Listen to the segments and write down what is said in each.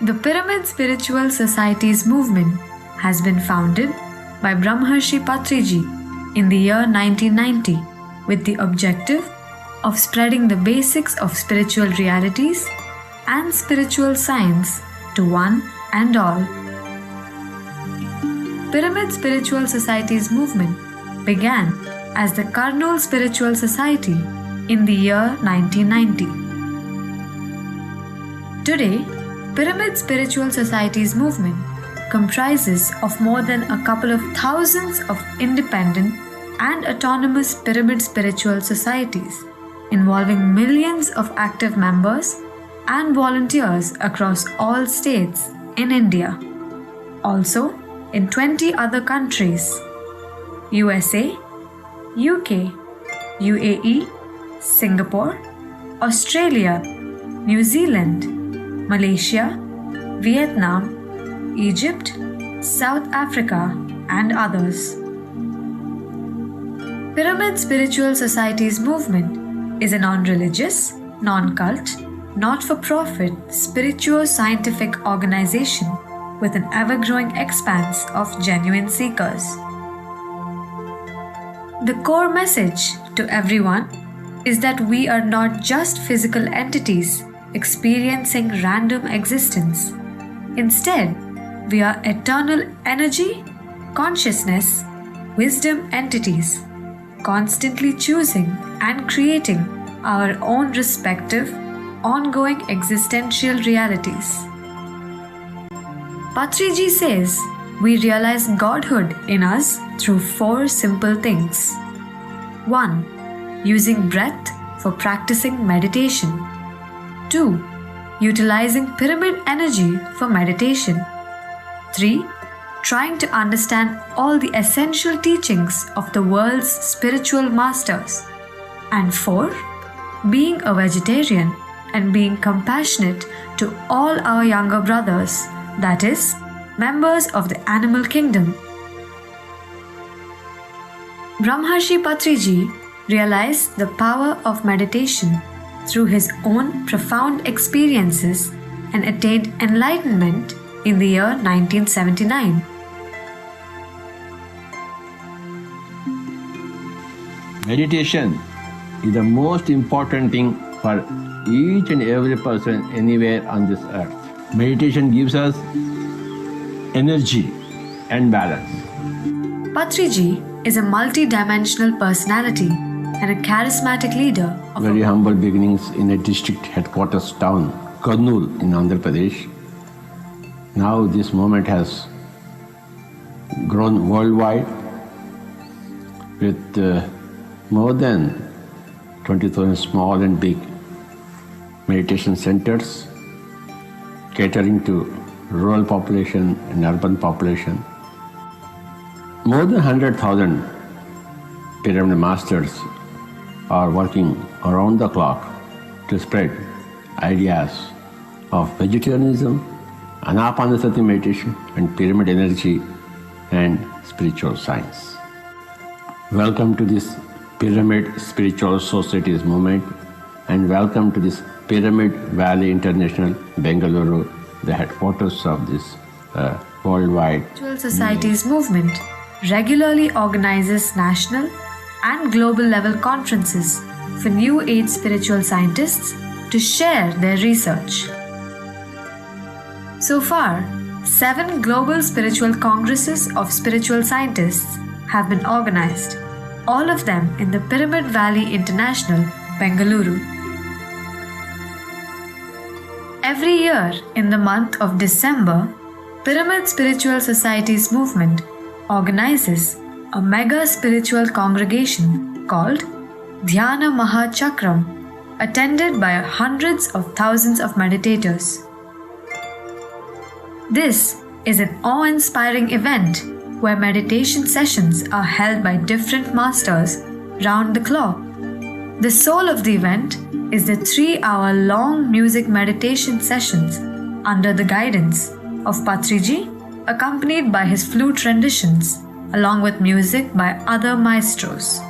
The Pyramid Spiritual Societies movement has been founded by Brahmarshi Patriji in the year 1990 with the objective of spreading the basics of spiritual realities and spiritual science to one and all. Pyramid Spiritual Societies movement began as the Kurnool Spiritual Society in the year 1990. Today, Pyramid Spiritual Societies movement comprises of more than a couple of thousands of independent and autonomous pyramid spiritual societies involving millions of active members and volunteers across all states in India. Also, in 20 other countries: USA, UK, UAE, Singapore, Australia, New Zealand, Malaysia, Vietnam, Egypt, South Africa, and others. Pyramid Spiritual Societies movement is a non-religious, non-cult, not-for-profit, spiritual-scientific organization with an ever-growing expanse of genuine seekers. The core message to everyone is that we are not just physical entities experiencing random existence. Instead, we are eternal energy, consciousness, wisdom entities, constantly choosing and creating our own respective, ongoing existential realities. Patriji says we realize Godhood in us through 4 simple things. 1. Using breath for practicing meditation. 2. Utilizing pyramid energy for meditation. 3. Trying to understand all the essential teachings of the world's spiritual masters. And 4. Being a vegetarian and being compassionate to all our younger brothers, that is, members of the animal kingdom. Brahmarshi Patriji realized the power of meditation through his own profound experiences and attained enlightenment in the year 1979. Meditation is the most important thing for each and every person anywhere on this earth. Meditation gives us energy and balance. Patriji is a multi-dimensional personality and a charismatic leader of Very humble beginnings in a district headquarters town, Kurnool in Andhra Pradesh. Now this movement has grown worldwide with more than 20,000 small and big meditation centers catering to rural population and urban population. More than 100,000 pyramid masters are working around the clock to spread ideas of vegetarianism, anapanasati meditation, and pyramid energy and spiritual science. Welcome to this Pyramid Spiritual Societies movement, and welcome to this Pyramid Valley International, Bengaluru, the headquarters of this worldwide Spiritual Societies movement regularly organizes national and global level conferences for New Age spiritual scientists to share their research. So far, 7 global spiritual congresses of spiritual scientists have been organized, all of them in the Pyramid Valley International, Bengaluru. Every year in the month of December, Pyramid Spiritual Societies movement organizes a mega spiritual congregation called Dhyana Mahachakram, attended by hundreds of thousands of meditators. This is an awe-inspiring event where meditation sessions are held by different masters round the clock. The soul of the event is the 3-hour-long music meditation sessions under the guidance of Patriji, accompanied by his flute renditions, along with music by other maestros.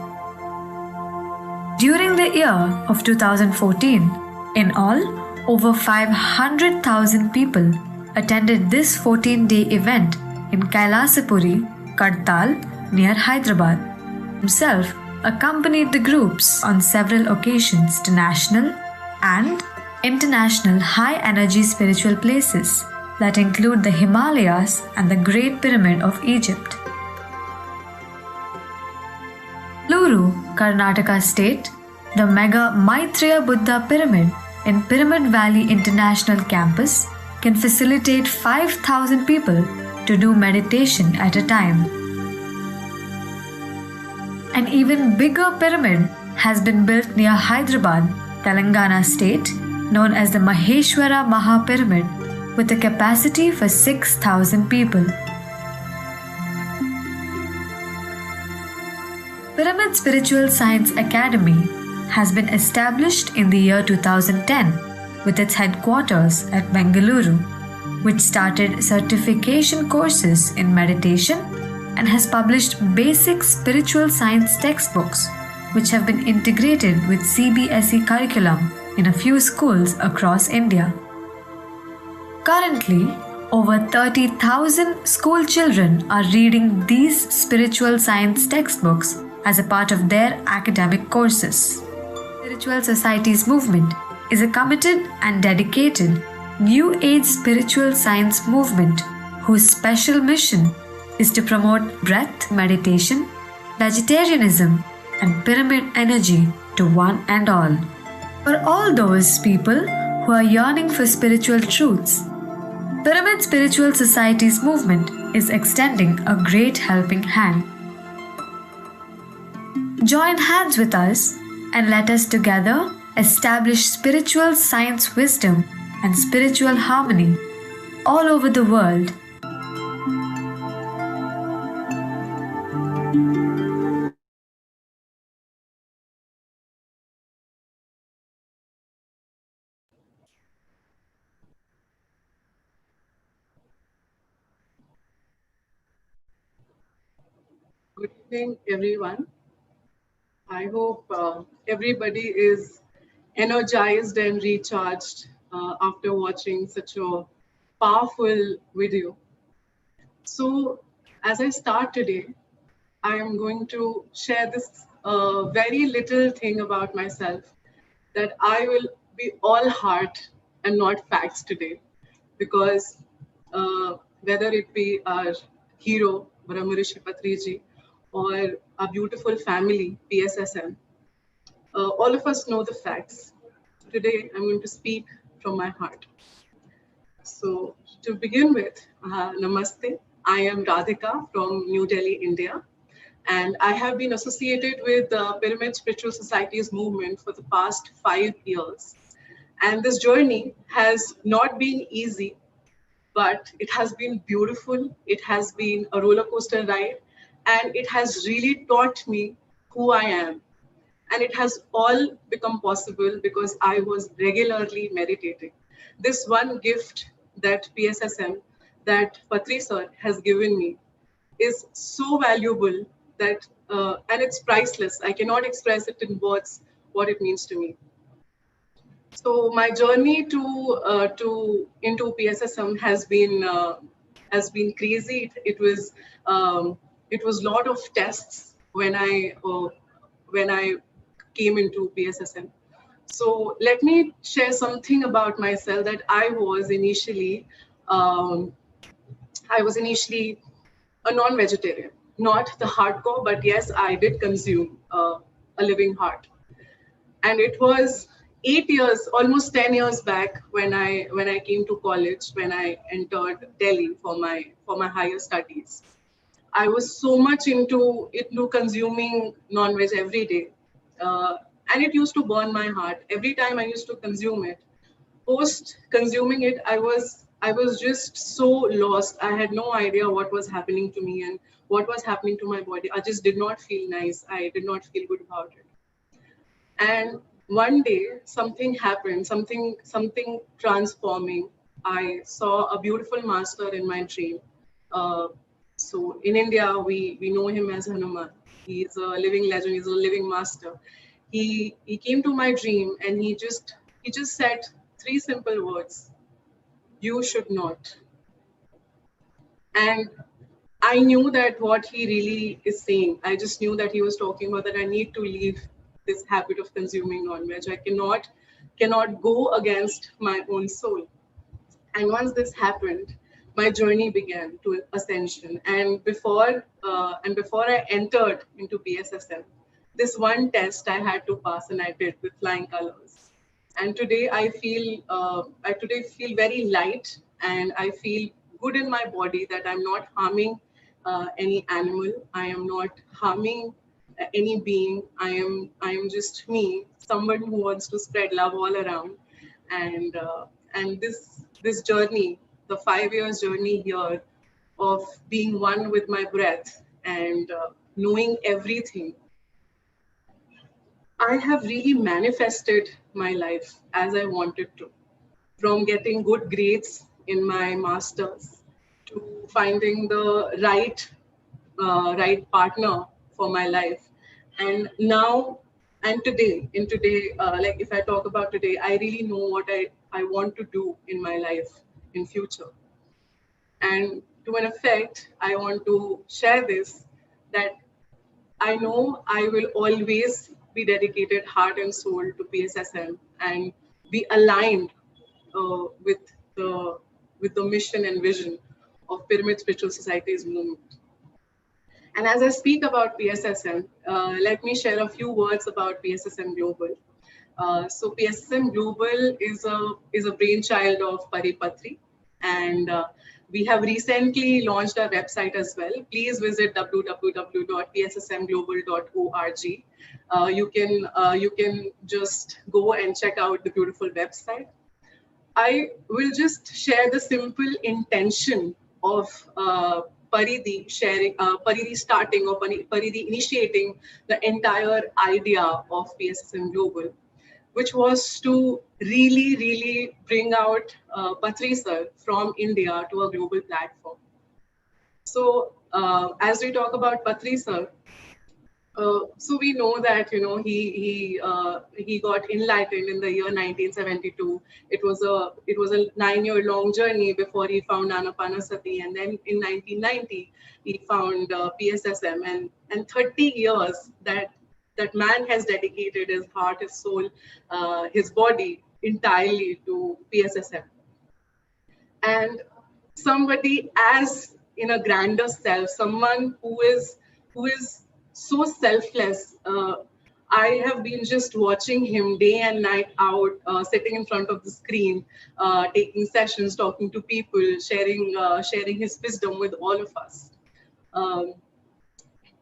During the year of 2014, in all, over 500,000 people attended this 14-day event in Kailasapuri, Kadtal, near Hyderabad. Himself accompanied the groups on several occasions to national and international high-energy spiritual places that include the Himalayas and the Great Pyramid of Egypt. Luru, Karnataka State, the mega Maitreya Buddha Pyramid in Pyramid Valley International Campus can facilitate 5,000 people to do meditation at a time. An even bigger pyramid has been built near Hyderabad, Telangana State, known as the Maheshwara Maha Pyramid, with a capacity for 6,000 people. Pyramid Spiritual Science Academy has been established in the year 2010 with its headquarters at Bengaluru, which started certification courses in meditation and has published basic spiritual science textbooks, which have been integrated with CBSE curriculum in a few schools across India. Currently, over 30,000 school children are reading these spiritual science textbooks as a part of their academic courses. Spiritual Societies movement is a committed and dedicated New Age spiritual science movement whose special mission is to promote breath meditation, vegetarianism, and pyramid energy to one and all. For all those people who are yearning for spiritual truths, Pyramid Spiritual Societies movement is extending a great helping hand. Join hands with us and let us together establish spiritual science wisdom and spiritual harmony all over the world. Good evening, everyone. I hope everybody is energized and recharged after watching such a powerful video. So, as I start today, I am going to share this very little thing about myself, that I will be all heart and not facts today, because whether it be our hero, Brahmarishi Patriji, or our beautiful family, PSSM, all of us know the facts. Today, I'm going to speak from my heart. So, to begin with, namaste. I am Radhika from New Delhi, India, and I have been associated with the Pyramid Spiritual Societies movement for the past 5 years. And this journey has not been easy, but it has been beautiful. It has been a roller coaster ride, and it has really taught me who I am. And it has all become possible because I was regularly meditating. This one gift that PSSM, that Patri sir has given me, is so valuable that, and it's priceless. I cannot express it in words what it means to me. So my journey to into PSSM has been crazy. It was lot of tests when I came into PSSM. So let me share something about myself, that I was initially a non-vegetarian, not the hardcore, but yes, I did consume a living heart. And it was 8 years, almost 10 years back, when I came to college, when I entered Delhi for my higher studies. I was so much into consuming non-veg every day, and it used to burn my heart every time I used to consume it. Post consuming it, I was just so lost. I had no idea what was happening to me and what was happening to my body. I just did not feel nice. I did not feel good about it. And one day something happened, something transforming. I saw a beautiful master in my dream. Uh, so in India, we know him as Hanuman. He's a living legend. He's a living master. He came to my dream, and he just said three simple words: "You should not." And I knew that what he really is saying, I just knew that he was talking about that I need to leave this habit of consuming non-veg. I cannot go against my own soul. And once this happened, my journey began to ascension. And before I entered into PSSM, this one test I had to pass, and I did with flying colors. And today I feel very light, and I feel good in my body that I'm not harming any animal. I am not harming any being. I am just me, someone who wants to spread love all around. And this journey, the 5 years journey here of being one with my breath and knowing everything, I have really manifested my life as I wanted to, from getting good grades in my masters to finding the right partner for my life. And now, and today, like if I talk about today, I really know what I want to do in my life in future. And to an effect, I want to share this, that I know I will always be dedicated heart and soul to PSSM and be aligned with the mission and vision of Pyramid Spiritual Society's movement. And as I speak about PSSM, let me share a few words about PSSM Global. So PSSM Global is a brainchild of Paripatri, and we have recently launched our website as well. Please visit www.pssmglobal.org. You can just go and check out the beautiful website. I will just share the simple intention of Paridi starting or Paridi initiating the entire idea of PSSM Global, which was to really, really bring out Patri sir from India to a global platform. So as we talk about Patri sir, so we know that he got enlightened in the year 1972. It was a 9-year long journey before he found Anapanasati, and then in 1990 he found PSSM, and 30 years that man has dedicated his heart, his soul, his body entirely to PSSM. And somebody as in a grander self, someone who is so selfless. I have been just watching him day and night out, sitting in front of the screen, taking sessions, talking to people, sharing his wisdom with all of us. Um,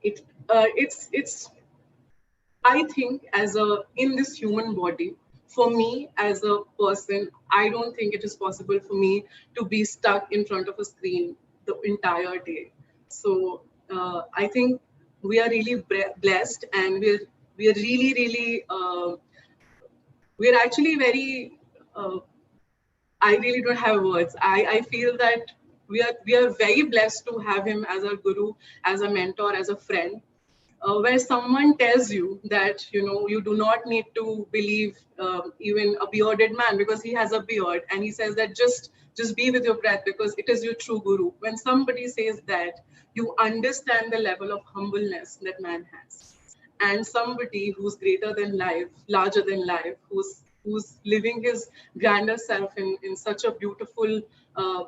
it's I think as a in this human body, for me as a person, I don't think it is possible for me to be stuck in front of a screen the entire day. So I think we are really blessed, and we're really really we're actually very. I really don't have words. I feel that we are very blessed to have him as our guru, as a mentor, as a friend, where someone tells you that you do not need to believe even a bearded man because he has a beard, and he says that just be with your breath because it is your true guru. When somebody says that, you understand the level of humbleness that man has, and somebody who's greater than life, larger than life, who's living his grander self in such a uh,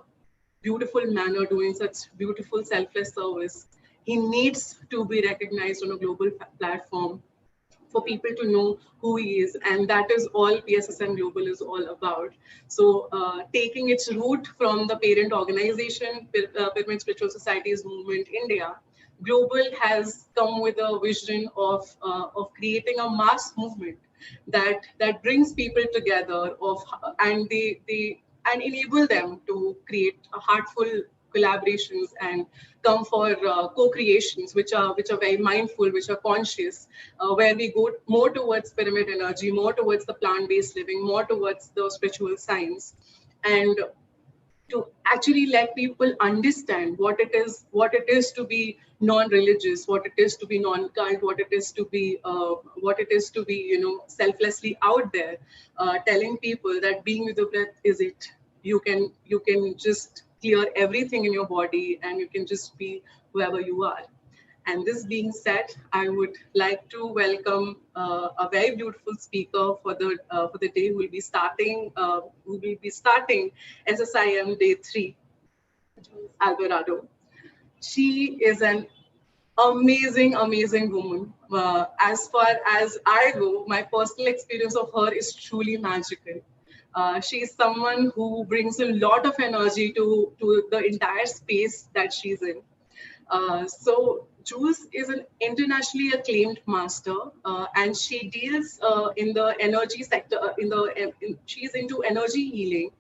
beautiful manner, doing such beautiful selfless service. He needs to be recognized on a global platform for people to know who he is. And that is all PSSM Global is all about. So taking its root from the parent organization, Pyramid Spiritual Societies Movement India, Global has come with a vision of creating a mass movement that brings people together and they and enable them to create a heartful collaborations and come for co-creations which are very mindful, which are conscious, where we go more towards pyramid energy, more towards the plant-based living, more towards the spiritual science, and to actually let people understand what it is to be non-religious, what it is to be non-cult, what it is to be selflessly out there, telling people that being with the breath is it. You can just clear everything in your body and you can just be whoever you are. And this being said, I would like to welcome a very beautiful speaker for the day who will be starting SSIM Day 3, Alvarado. She is an amazing woman. As far as I go, my personal experience of her is truly magical. She is someone who brings a lot of energy to the entire space that she's in. So Jules is an internationally acclaimed master, and she deals in the energy sector. She's into energy healing,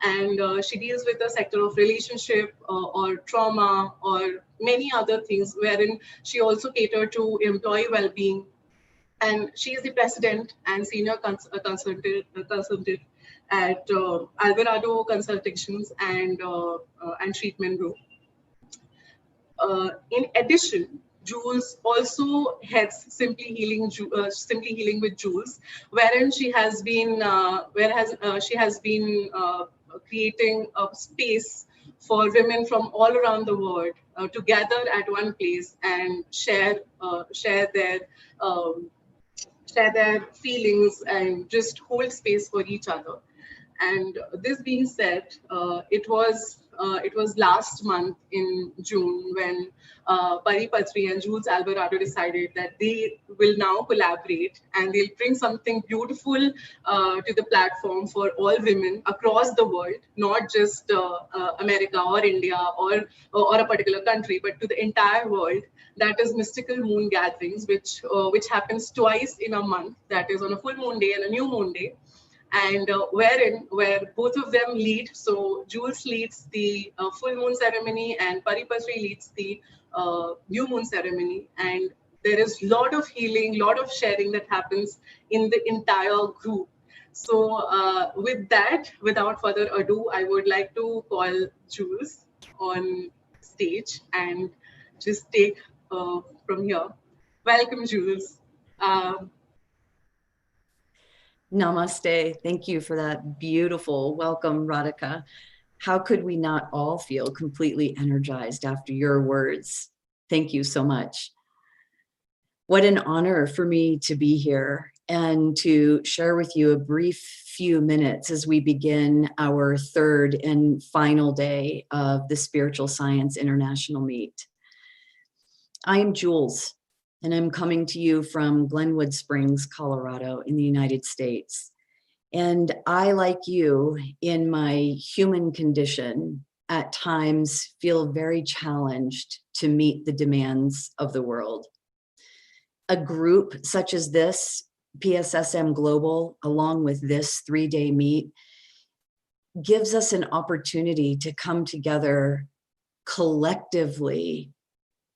and she deals with the sector of relationship or trauma or many other things, wherein she also catered to employee well-being. And she is the president and senior consultant at Alvarado Consultations and Treatment Group. In addition, Jules also heads Simply Healing with Jules, wherein she has been creating a space for women from all around the world to gather at one place and um, share their feelings and just hold space for each other. And this being said, it was last month in June when Patri and Jules Alvarado decided that they will now collaborate and they'll bring something beautiful to the platform for all women across the world, not just America or India or a particular country, but to the entire world. That is Mystical Moon Gatherings, which happens twice in a month. That is on a full moon day and a new moon day, and where both of them lead. So Jules leads the full moon ceremony and Paripatri leads the new moon ceremony. And there is a lot of healing, lot of sharing that happens in the entire group. So with that, without further ado, I would like to call Jules on stage and just take from here. Welcome, Jules. Namaste. Thank you for that beautiful welcome, Radhika. How could we not all feel completely energized after your words? Thank you so much. What an honor for me to be here and to share with you a brief few minutes as we begin our third and final day of the Spiritual Science International Meet. I am Jules, and I'm coming to you from Glenwood Springs, Colorado, in the United States. And I, like you, in my human condition, at times feel very challenged to meet the demands of the world. A group such as this, PSSM Global, along with this 3-day meet, gives us an opportunity to come together collectively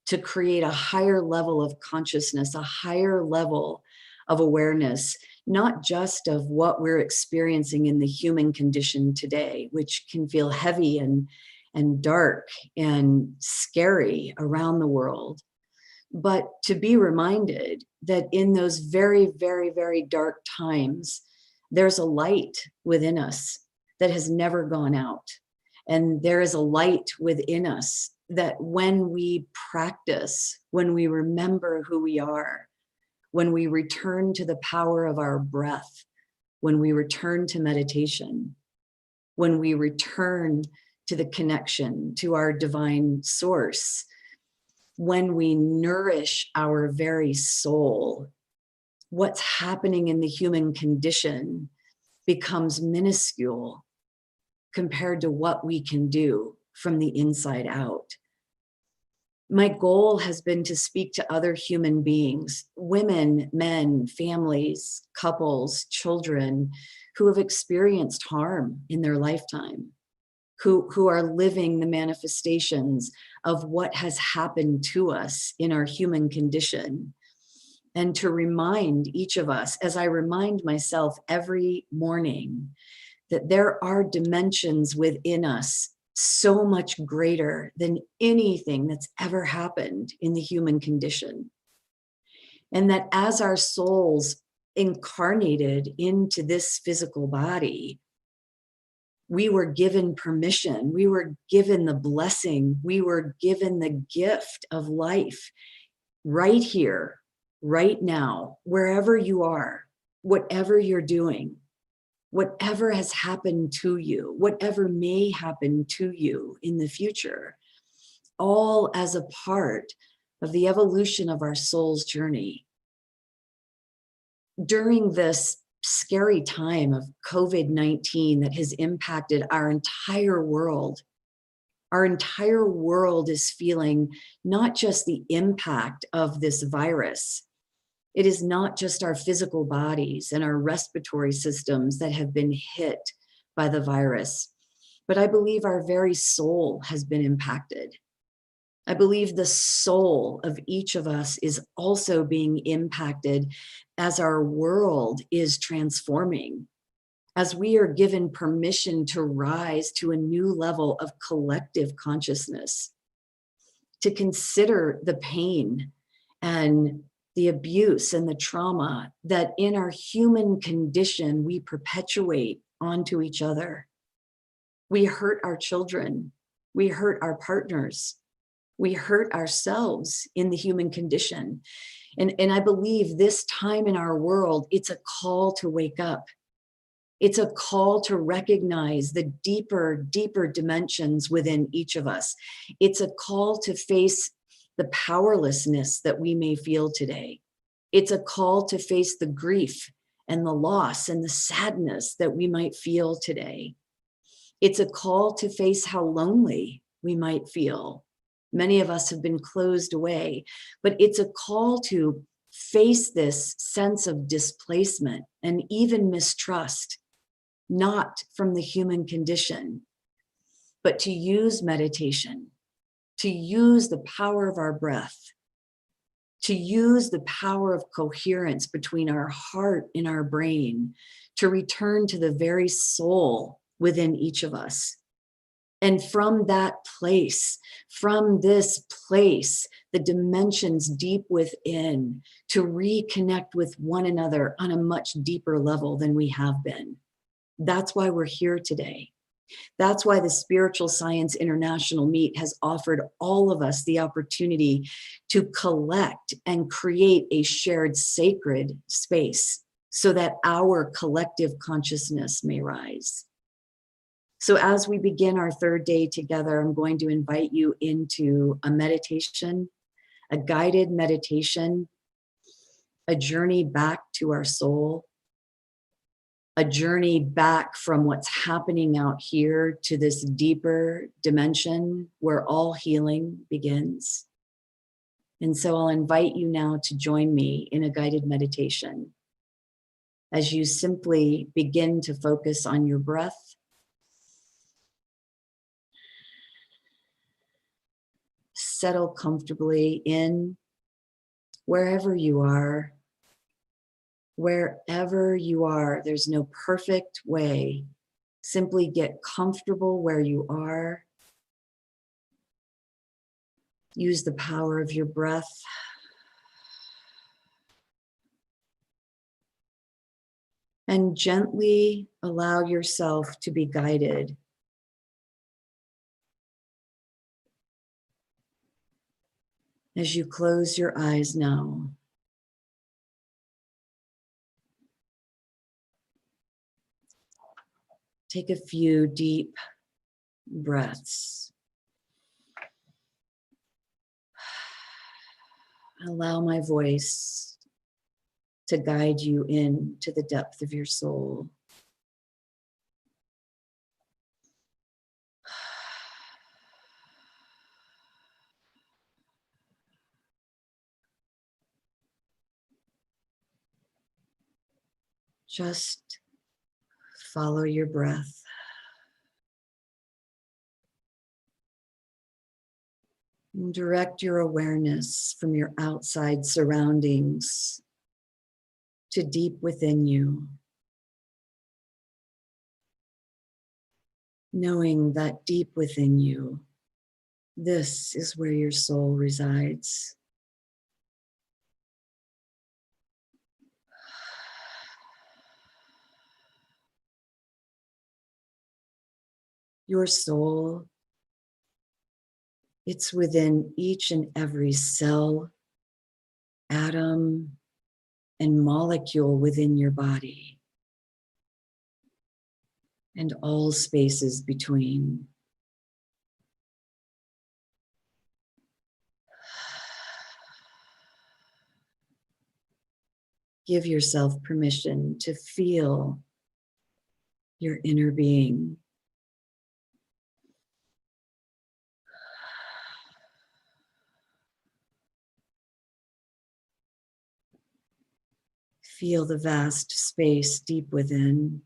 to create a higher level of consciousness, a higher level of awareness, not just of what we're experiencing in the human condition today, which can feel heavy and dark and scary around the world, but to be reminded that in those very, very, very dark times, there's a light within us that has never gone out. And there is a light within us that when we practice, when we remember who we are, when we return to the power of our breath, when we return to meditation, when we return to the connection to our divine source, when we nourish our very soul, what's happening in the human condition becomes minuscule compared to what we can do from the inside out. My goal has been to speak to other human beings, women, men, families, couples, children who have experienced harm in their lifetime, who are living the manifestations of what has happened to us in our human condition. And to remind each of us, as I remind myself every morning, that there are dimensions within us so much greater than anything that's ever happened in the human condition. And that as our souls incarnated into this physical body, We were given permission. We were given the blessing. We were given the gift of life right here, right now, wherever you are, whatever you're doing, whatever has happened to you, whatever may happen to you in the future, all as a part of the evolution of our soul's journey. During this scary time of COVID-19 that has impacted our entire world is feeling not just the impact of this virus. It is not just our physical bodies and our respiratory systems that have been hit by the virus, but I believe our very soul has been impacted. I believe the soul of each of us is also being impacted as our world is transforming, as we are given permission to rise to a new level of collective consciousness, to consider the pain and the abuse and the trauma that in our human condition we perpetuate onto each other. We hurt our children, we hurt our partners, we hurt ourselves in the human condition. And I believe this time in our world, it's a call to wake up. It's a call to recognize the deeper dimensions within each of us. It's a call to face the powerlessness that we may feel today. It's a call to face the grief and the loss and the sadness that we might feel today. It's a call to face how lonely we might feel. Many of us have been closed away, but it's a call to face this sense of displacement and even mistrust, not from the human condition, but to use meditation, to use the power of our breath, to use the power of coherence between our heart and our brain, to return to the very soul within each of us. And from that place, from this place, the dimensions deep within, to reconnect with one another on a much deeper level than we have been. That's why we're here today. That's why the Spiritual Science International Meet has offered all of us the opportunity to collect and create a shared sacred space so that our collective consciousness may rise. So as we begin our third day together, I'm going to invite you into a meditation, a guided meditation, a journey back to our soul, a journey back from what's happening out here to this deeper dimension where all healing begins. And so I'll invite you now to join me in a guided meditation as you simply begin to focus on your breath. Settle comfortably in wherever you are. Wherever you are, there's no perfect way. Simply get comfortable where you are. Use the power of your breath. And gently allow yourself to be guided. As you close your eyes now. Take a few deep breaths. Allow my voice to guide you into the depth of your soul. Just follow your breath. And direct your awareness from your outside surroundings to deep within you. Knowing that deep within you, this is where your soul resides. Your soul, it's within each and every cell, atom, and molecule within your body, and all spaces between. Give yourself permission to feel your inner being. Feel the vast space deep within.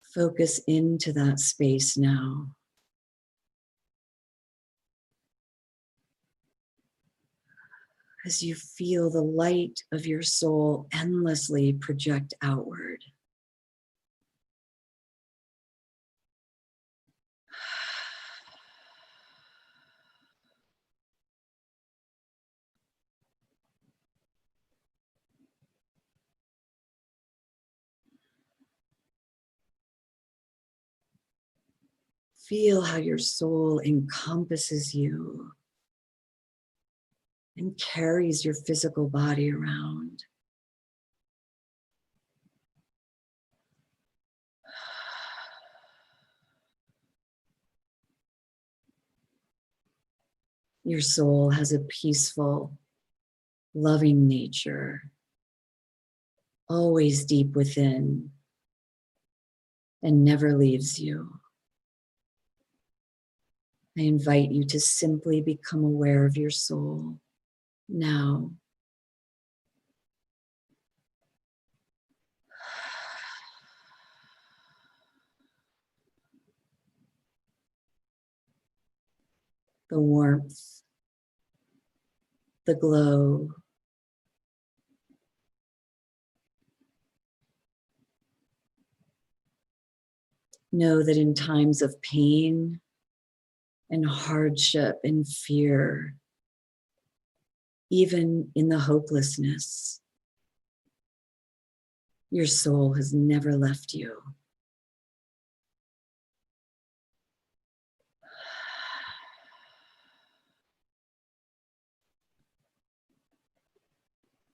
Focus into that space now. As you feel the light of your soul endlessly project outward. Feel how your soul encompasses you and carries your physical body around. Your soul has a peaceful, loving nature, always deep within, and never leaves you. I invite you to simply become aware of your soul now. The warmth, the glow, know that in times of pain and hardship and fear, even in the hopelessness, your soul has never left you.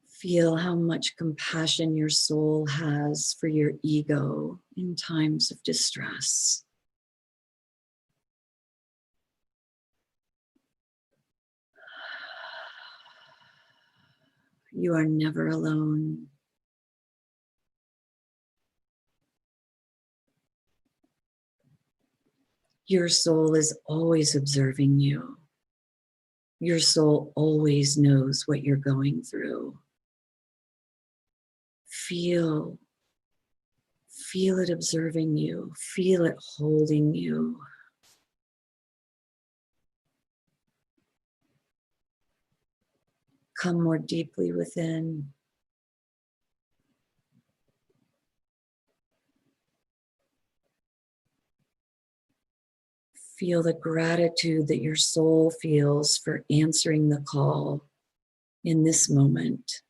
Feel how much compassion your soul has for your ego in times of distress. You are never alone. Your soul is always observing you. Your soul always knows what you're going through. Feel it observing you. Feel it holding you. Come more deeply within. Feel the gratitude that your soul feels for answering the call in this moment,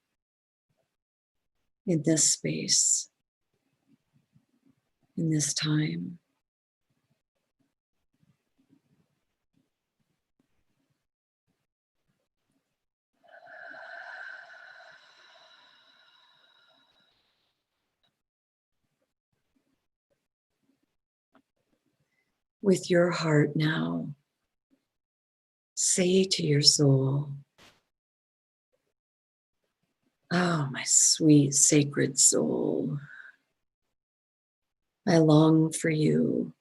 in this space, in this time. With your heart now, say to your soul, "Oh, my sweet, sacred soul, I long for you.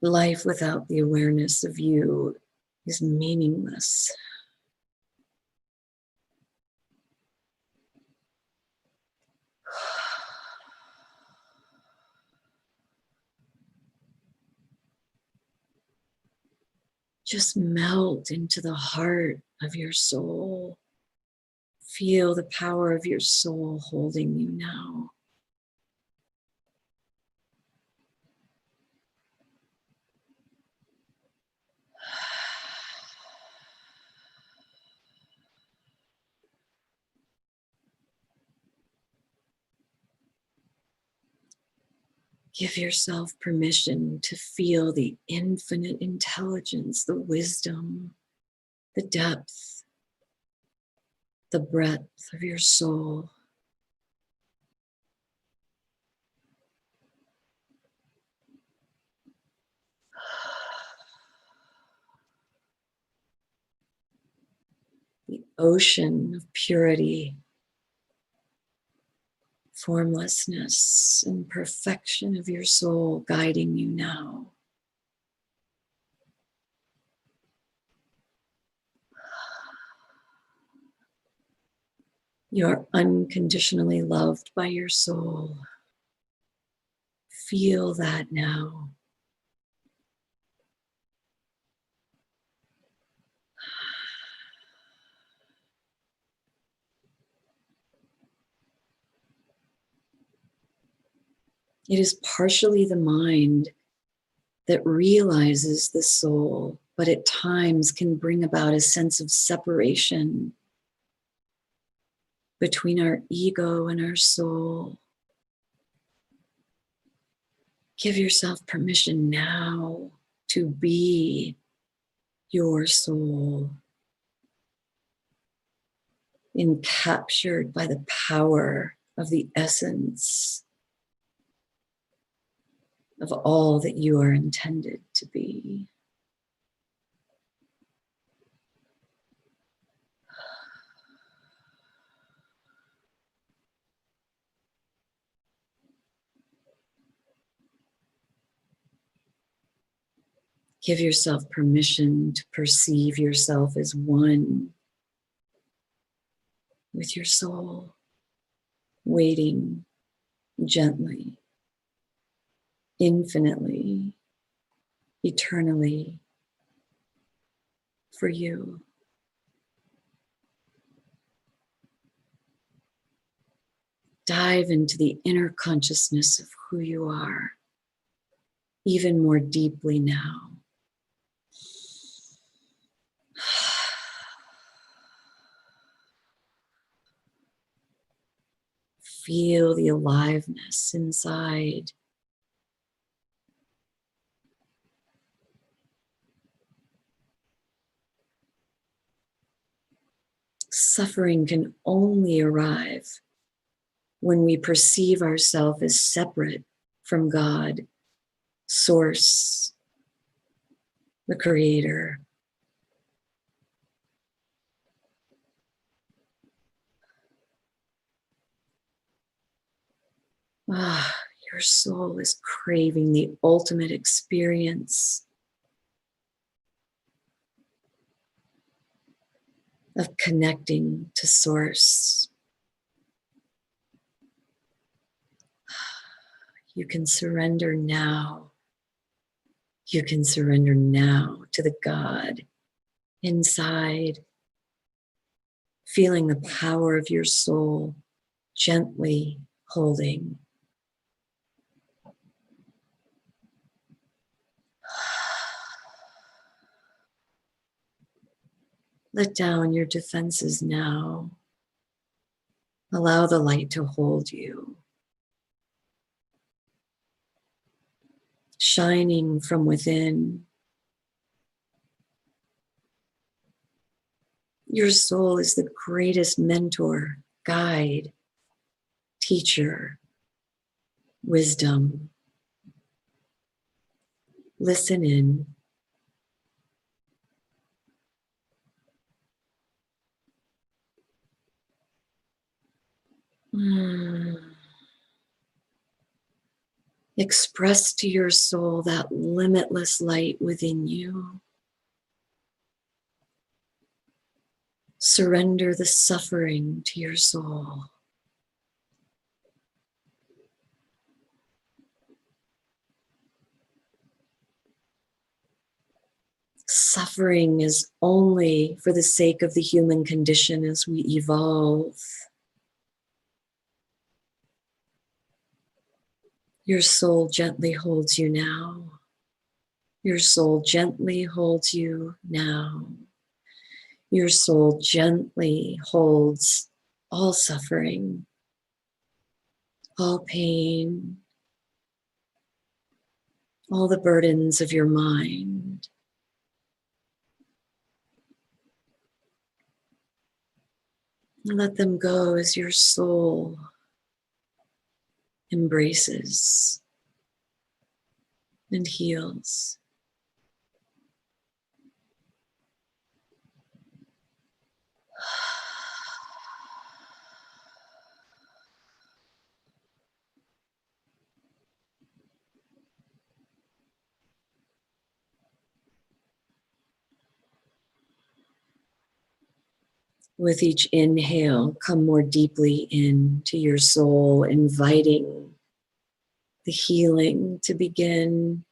Life without the awareness of you is meaningless. Just melt into the heart of your soul. Feel the power of your soul holding you now. Give yourself permission to feel the infinite intelligence, the wisdom, the depth, the breadth of your soul. The ocean of purity, formlessness, and perfection of your soul guiding you now. You're unconditionally loved by your soul. Feel that now. It is partially the mind that realizes the soul, but at times can bring about a sense of separation between our ego and our soul. Give yourself permission now to be your soul, encaptured by the power of the essence of all that you are intended to be. Give yourself permission to perceive yourself as one with your soul, waiting gently, infinitely, eternally for you. Dive into the inner consciousness of who you are even more deeply now. Feel the aliveness inside. Suffering can only arrive when we perceive ourselves as separate from God, Source, the Creator. Your soul is craving the ultimate experience of connecting to Source. You can surrender now. You can surrender now to the God inside, feeling the power of your soul gently holding. Let down your defenses now. Allow the light to hold you, shining from within. Your soul is the greatest mentor, guide, teacher, wisdom. Listen in. Express to your soul that limitless light within you. Surrender the suffering to your soul. Suffering is only for the sake of the human condition as we evolve. Your soul gently holds you now. Your soul gently holds you now. Your soul gently holds all suffering, all pain, all the burdens of your mind. Let them go as your soul embraces and heals. With each inhale, come more deeply into your soul, inviting the healing to begin.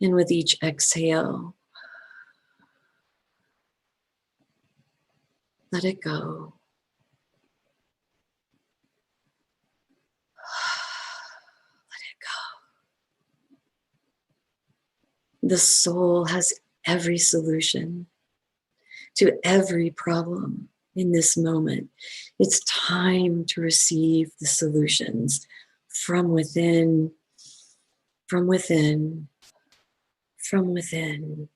And with each exhale, let it go. Let it go. The soul has every solution to every problem in this moment. It's time to receive the solutions from within, from within, from within.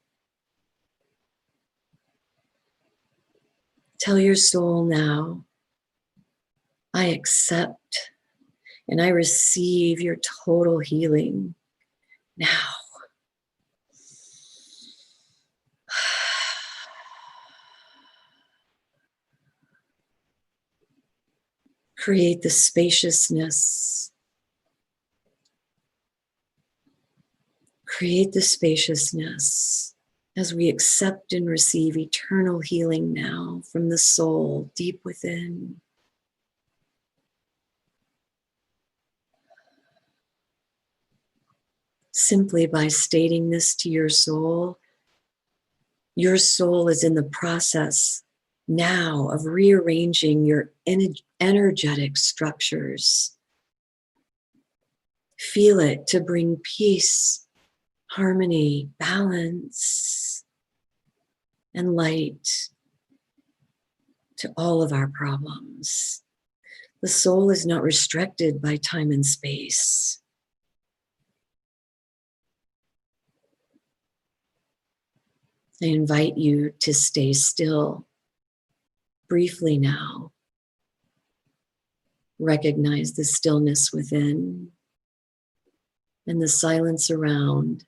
Tell your soul now, I accept and I receive your total healing now. Create the spaciousness. Create the spaciousness as we accept and receive eternal healing now from the soul deep within. Simply by stating this to your soul is in the process now of rearranging your energetic structures. Feel it to bring peace, harmony, balance, and light to all of our problems. The soul is not restricted by time and space. I invite you to stay still briefly now. Recognize the stillness within and the silence around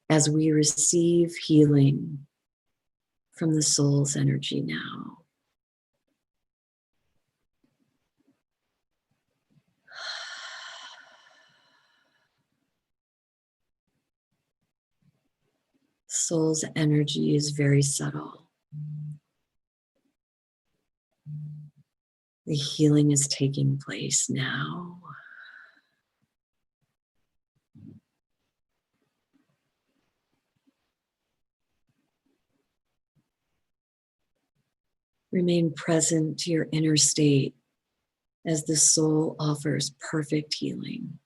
as we receive healing from the soul's energy now. Soul's energy is very subtle. The healing is taking place now. Remain present to your inner state as the soul offers perfect healing.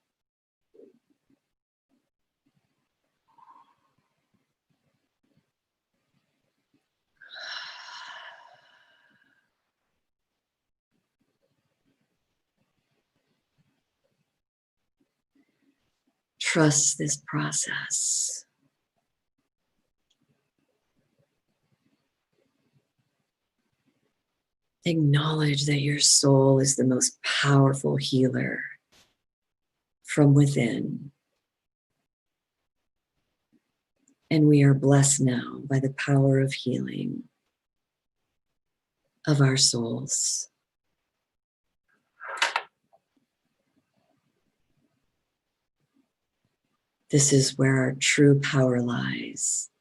Trust this process. Acknowledge that your soul is the most powerful healer from within. And we are blessed now by the power of healing of our souls. This is where our true power lies.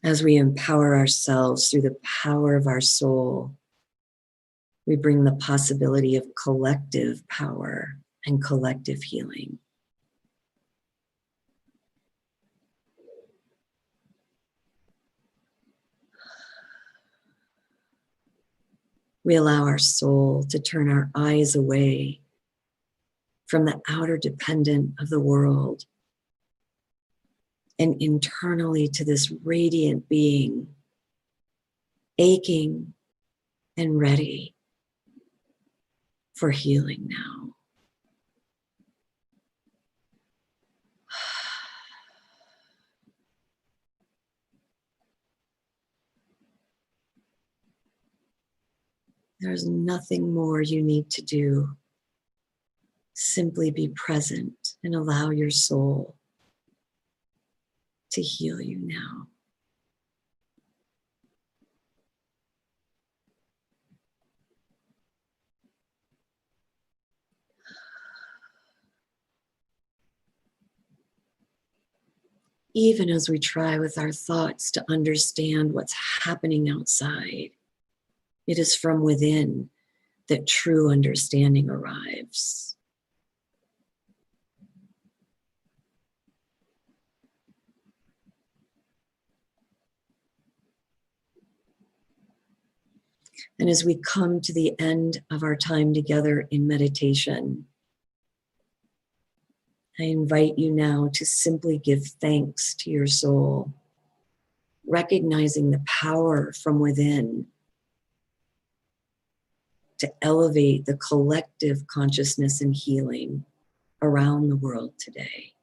As we empower ourselves through the power of our soul, we bring the possibility of collective power and collective healing. We allow our soul to turn our eyes away from the outer dependent of the world and internally to this radiant being, aching and ready for healing now. There's nothing more you need to do. Simply be present and allow your soul to heal you now. Even as we try with our thoughts to understand what's happening outside, it is from within that true understanding arrives. And as we come to the end of our time together in meditation, I invite you now to simply give thanks to your soul, recognizing the power from within to elevate the collective consciousness and healing around the world today.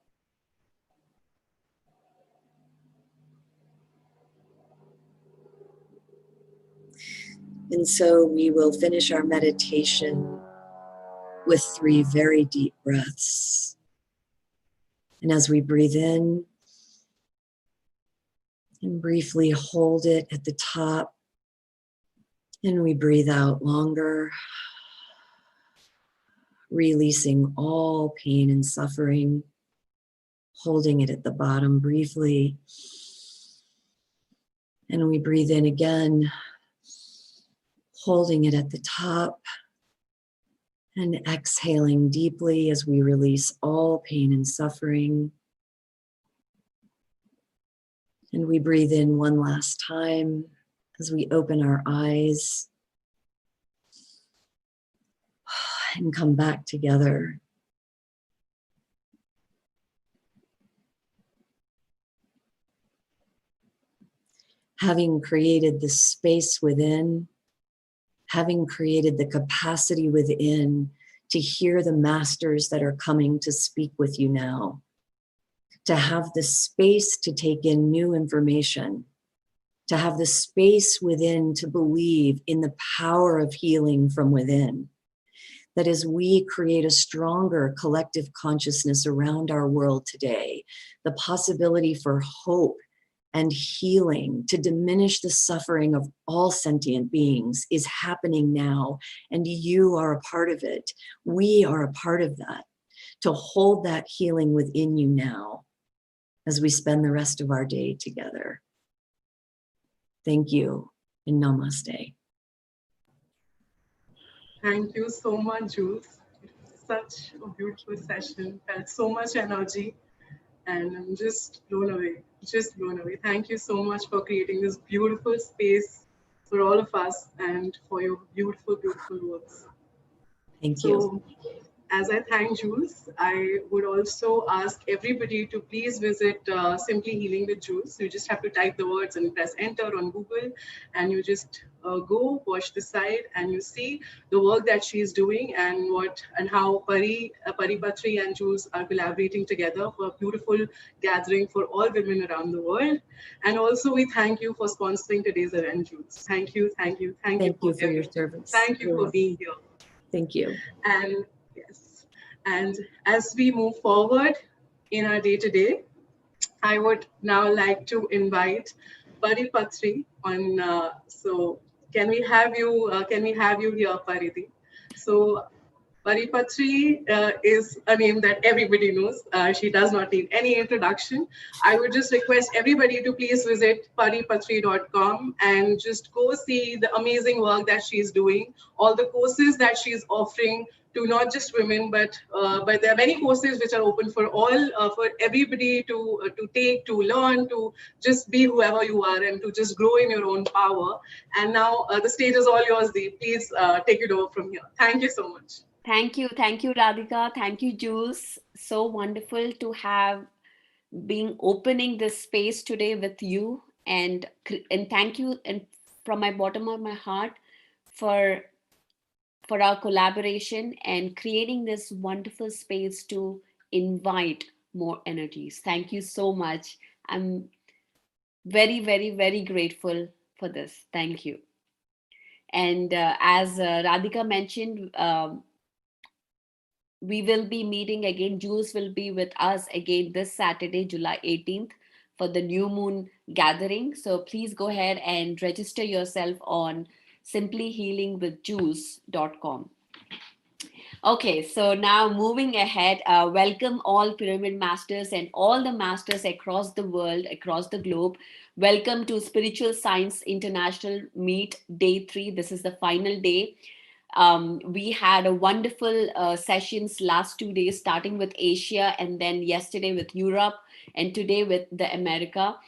And so we will finish our meditation with 3 very deep breaths. And as we breathe in and briefly hold it at the top, and we breathe out longer, releasing all pain and suffering, holding it at the bottom briefly. And we breathe in again, holding it at the top, and exhaling deeply as we release all pain and suffering. And we breathe in one last time as we open our eyes and come back together. Having created the space within, having created the capacity within to hear the masters that are coming to speak with you now, to have the space to take in new information, to have the space within to believe in the power of healing from within. That as we create a stronger collective consciousness around our world today, the possibility for hope and healing to diminish the suffering of all sentient beings is happening now, and you are a part of it. We are a part of that, to hold that healing within you now as we spend the rest of our day together. Thank you and namaste. Thank you so much, Jules. It was such a beautiful session. Felt so much energy, and I'm just blown away. Just blown away. Thank you so much for creating this beautiful space for all of us and for your beautiful, beautiful words. Thank you. So, as I thank Jules, I would also ask everybody to please visit Simply Healing with Jules. You just have to type the words and press enter on Google, and you just go watch the site and you see the work that she's doing and how Paripatri and Jules are collaborating together for a beautiful gathering for all women around the world. And also we thank you for sponsoring today's event, Jules. Thank you, thank you, thank you for your service. Thank you for being here. Thank you. And yes, and as we move forward in our day-to-day, I would now like to invite Paripatri on. So can we have you? Can we have you here, Pariti? So Paripatri is a name that everybody knows. She does not need any introduction. I would just request everybody to please visit paripatri.com and just go see the amazing work that she's doing, all the courses that she's offering to not just women, but there are many courses which are open for all, for everybody to take, to learn, to just be whoever you are and to just grow in your own power. And now the stage is all yours, Dee. Please take it over from here. Thank you so much. Thank you, Radhika. Thank you, Jules. So wonderful to have been opening this space today with you, and thank you, and from my bottom of my heart for our collaboration and creating this wonderful space to invite more energies. Thank you so much. I'm very, very, very grateful for this. Thank you. And as Radhika mentioned, we will be meeting again. Jules will be with us again this Saturday, July 18th, for the new moon gathering. So please go ahead and register yourself on simplyhealingwithjules.com. Okay, so now moving ahead, welcome all pyramid masters and all the masters across the world, across the globe. Welcome to Spiritual Science International Meet Day 3. This is the final day. We had a wonderful sessions last 2 days, starting with Asia and then yesterday with Europe and today with the America.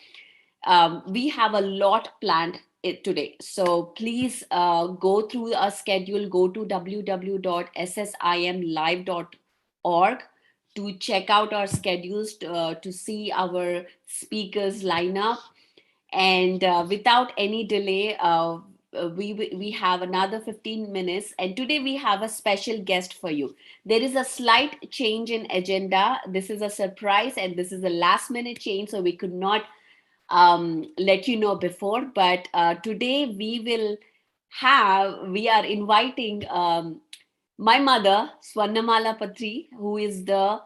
We have a lot planned today. So please go through our schedule, go to www.ssimlive.org to check out our schedules, to see our speakers lineup. And without any delay, we have another 15 minutes, and today we have a special guest for you. There is a slight change in agenda. This is a surprise, and this is a last minute change, so we could not let you know before. But today we are inviting my mother, Swarnamala Patri, who is the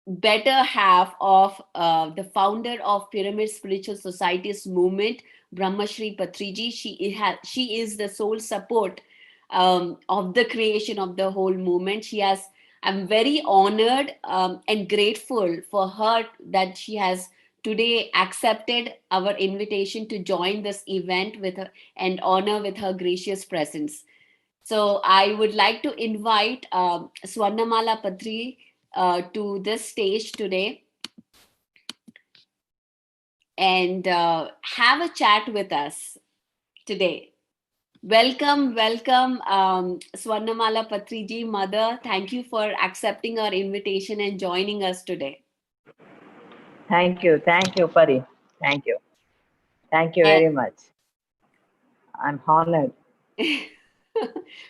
better half of the founder of Pyramid Spiritual Societies movement, Brahmashri Patriji. She is the sole support of the creation of the whole movement. I'm very honored and grateful for her that she has today accepted our invitation to join this event with her and honor with her gracious presence. So I would like to invite Swarnamala Patri to this stage today and have a chat with us today. Welcome, welcome, Swarnamala Patriji, mother. Thank you for accepting our invitation and joining us today. Thank you, Pari. Thank you very much. I'm honored.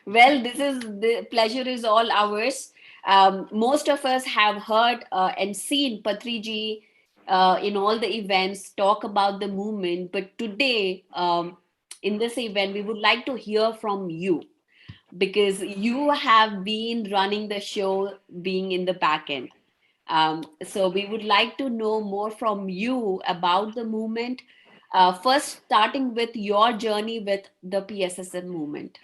Well, the pleasure is all ours. Most of us have heard and seen Patriji in all the events talk about the movement, but today in this event we would like to hear from you, because you have been running the show, being in the back end. So we would like to know more from you about the movement. First, starting with your journey with the PSSM movement.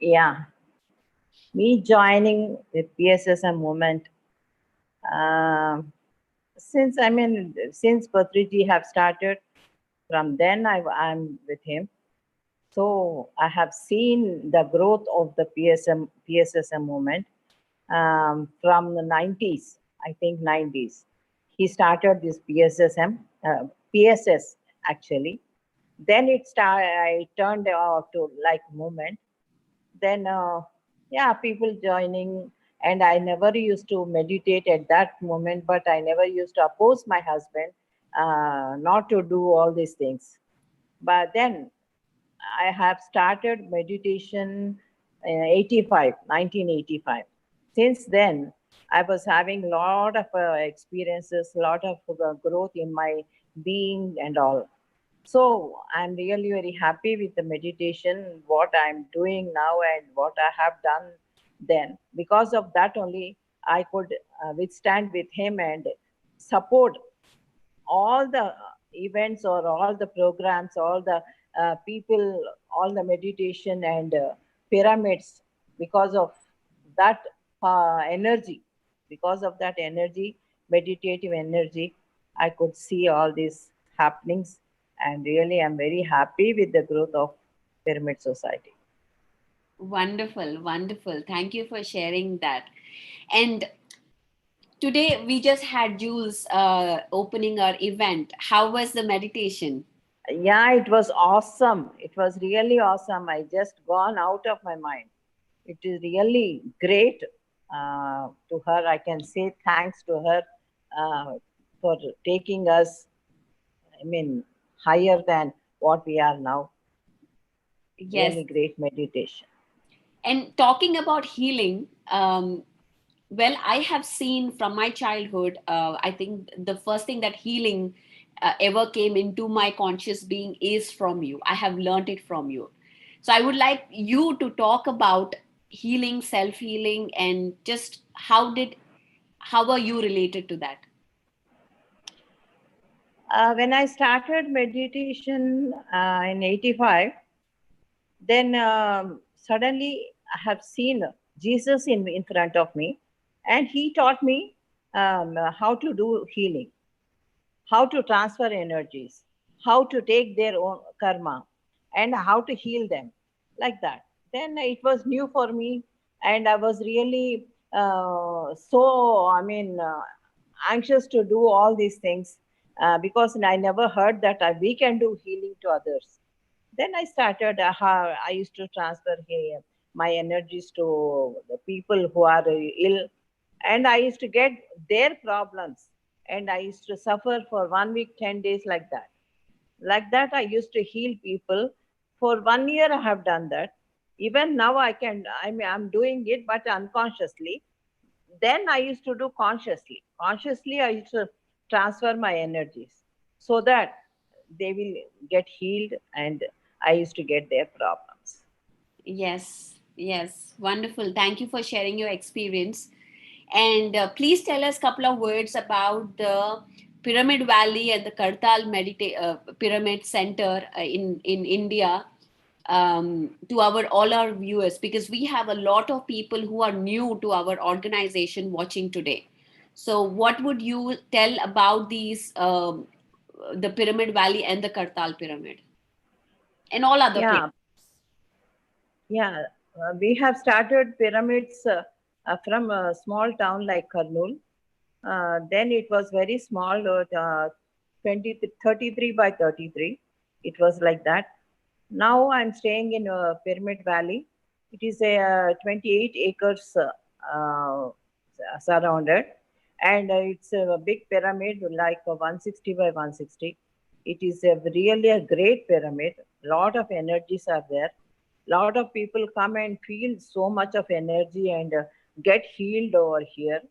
Yeah, me joining the PSSM movement, since Patriji have started, from then I'm with him. So I have seen the growth of the PSSM movement from the 90s, I think 90s. He started this PSS actually. Then I turned out to like movement. Then people joining, and I never used to meditate at that moment, but I never used to oppose my husband not to do all these things. But then I have started meditation in 1985. Since then, I was having a lot of experiences, a lot of growth in my being and all. So I'm really very happy with the meditation, what I'm doing now and what I have done then. Because of that only, I could withstand with him and support all the events or all the programs, all the people, all the meditation and pyramids. Because of that energy, meditative energy, I could see all these happenings, and really I'm very happy with the growth of Pyramid Society. Wonderful, wonderful. Thank you for sharing that. And today we just had Jules opening our event. How was the meditation? Yeah, it was awesome. It was really awesome. I just gone out of my mind. It is really great to her. I can say thanks to her for taking us, higher than what we are now. Yes. Really great meditation. And talking about healing, well, I have seen from my childhood, I think the first thing that healing ever came into my conscious being is from you. I have learned it from you. So I would like you to talk about healing, self-healing, and just how are you related to that? When I started meditation in 85, then suddenly I have seen Jesus in front of me, and he taught me how to do healing, how to transfer energies, how to take their own karma, and how to heal them, like that. Then it was new for me, and I was really anxious to do all these things because I never heard that we can do healing to others. Then I started, how I used to transfer my energies to the people who are ill, and I used to get their problems, and I used to suffer for 1 week, 10 days, like that. Like that, I used to heal people. For 1 year, I have done that. Even now, I'm doing it, but unconsciously. Then I used to do consciously. Consciously, I used to transfer my energies so that they will get healed, and I used to get their problems. Yes, wonderful. Thank you for sharing your experience. And please tell us a couple of words about the Pyramid Valley and the Kartal Pyramid Center in India, to all our viewers, because we have a lot of people who are new to our organization watching today. So what would you tell about these, the Pyramid Valley and the Kartal Pyramid and all other places? Yeah, yeah. We have started pyramids from a small town like Karnool. Then it was very small, 33 by 33. It was like that. Now I'm staying in Pyramid Valley. It is a 28 acres surrounded, and it's a big pyramid, like 160 by 160. It is really a great pyramid. Lot of energies are there. Lot of people come and feel so much of energy and get healed over here,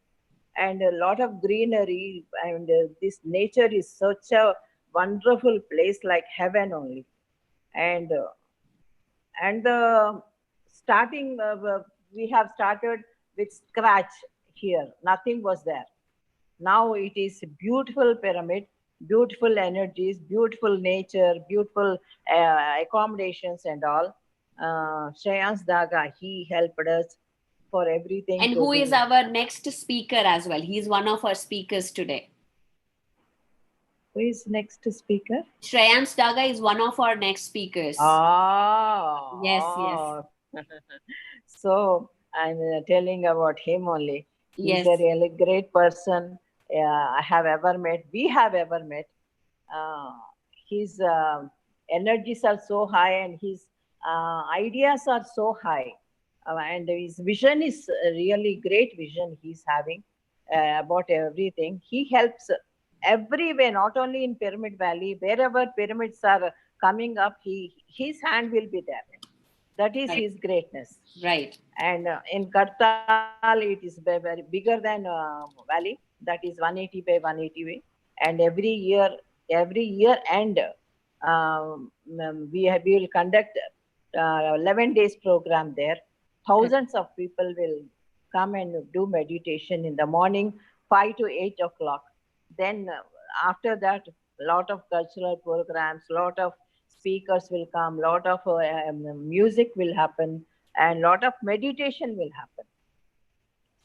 and a lot of greenery, and this nature is such a wonderful place, like heaven only. And the starting we have started with scratch here. Nothing was there. Now it is a beautiful pyramid, beautiful energies, beautiful nature, beautiful accommodations and all. Shreyans Daga, he helped us for everything. And who is our next speaker as well? He's one of our speakers today. Who is next speaker? Shreyans Daga is one of our next speakers. Yes. So I'm telling about him only. He's Yes. a really great person I have ever met. We have ever met. His energies are so high, and his ideas are so high. And his vision is really great vision he's having about everything. He helps everywhere, not only in Pyramid Valley, wherever pyramids are coming up, his hand will be there. That is Right. his greatness. Right. And in Kartal, it is very bigger than Valley. That is 180 by 180 way. And every year end, we will conduct 11 days program there. Thousands of people will come and do meditation in the morning, 5 to 8 o'clock. Then after that, a lot of cultural programs, lot of speakers will come, lot of music will happen, and lot of meditation will happen.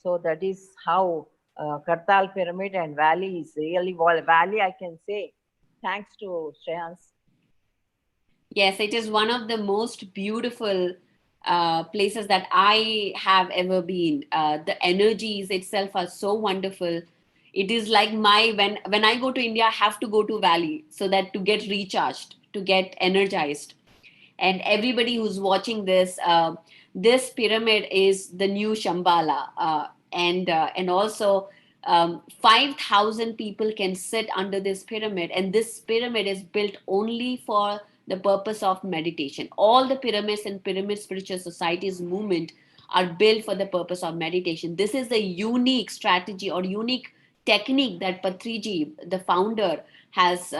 So that is how Kartal Pyramid and Valley is really, Valley, I can say, thanks to Shreyans. Yes, it is one of the most beautiful places that I have ever been. The energies itself are so wonderful. It is like when I go to India, I have to go to Valley so that to get recharged, to get energized. And everybody who's watching this, this pyramid is the new Shambhala, and also 5,000 people can sit under this pyramid, and this pyramid is built only for the purpose of meditation. All the pyramids and pyramid spiritual societies movement are built for the purpose of meditation. This is a unique strategy or unique technique that Patriji, the founder, has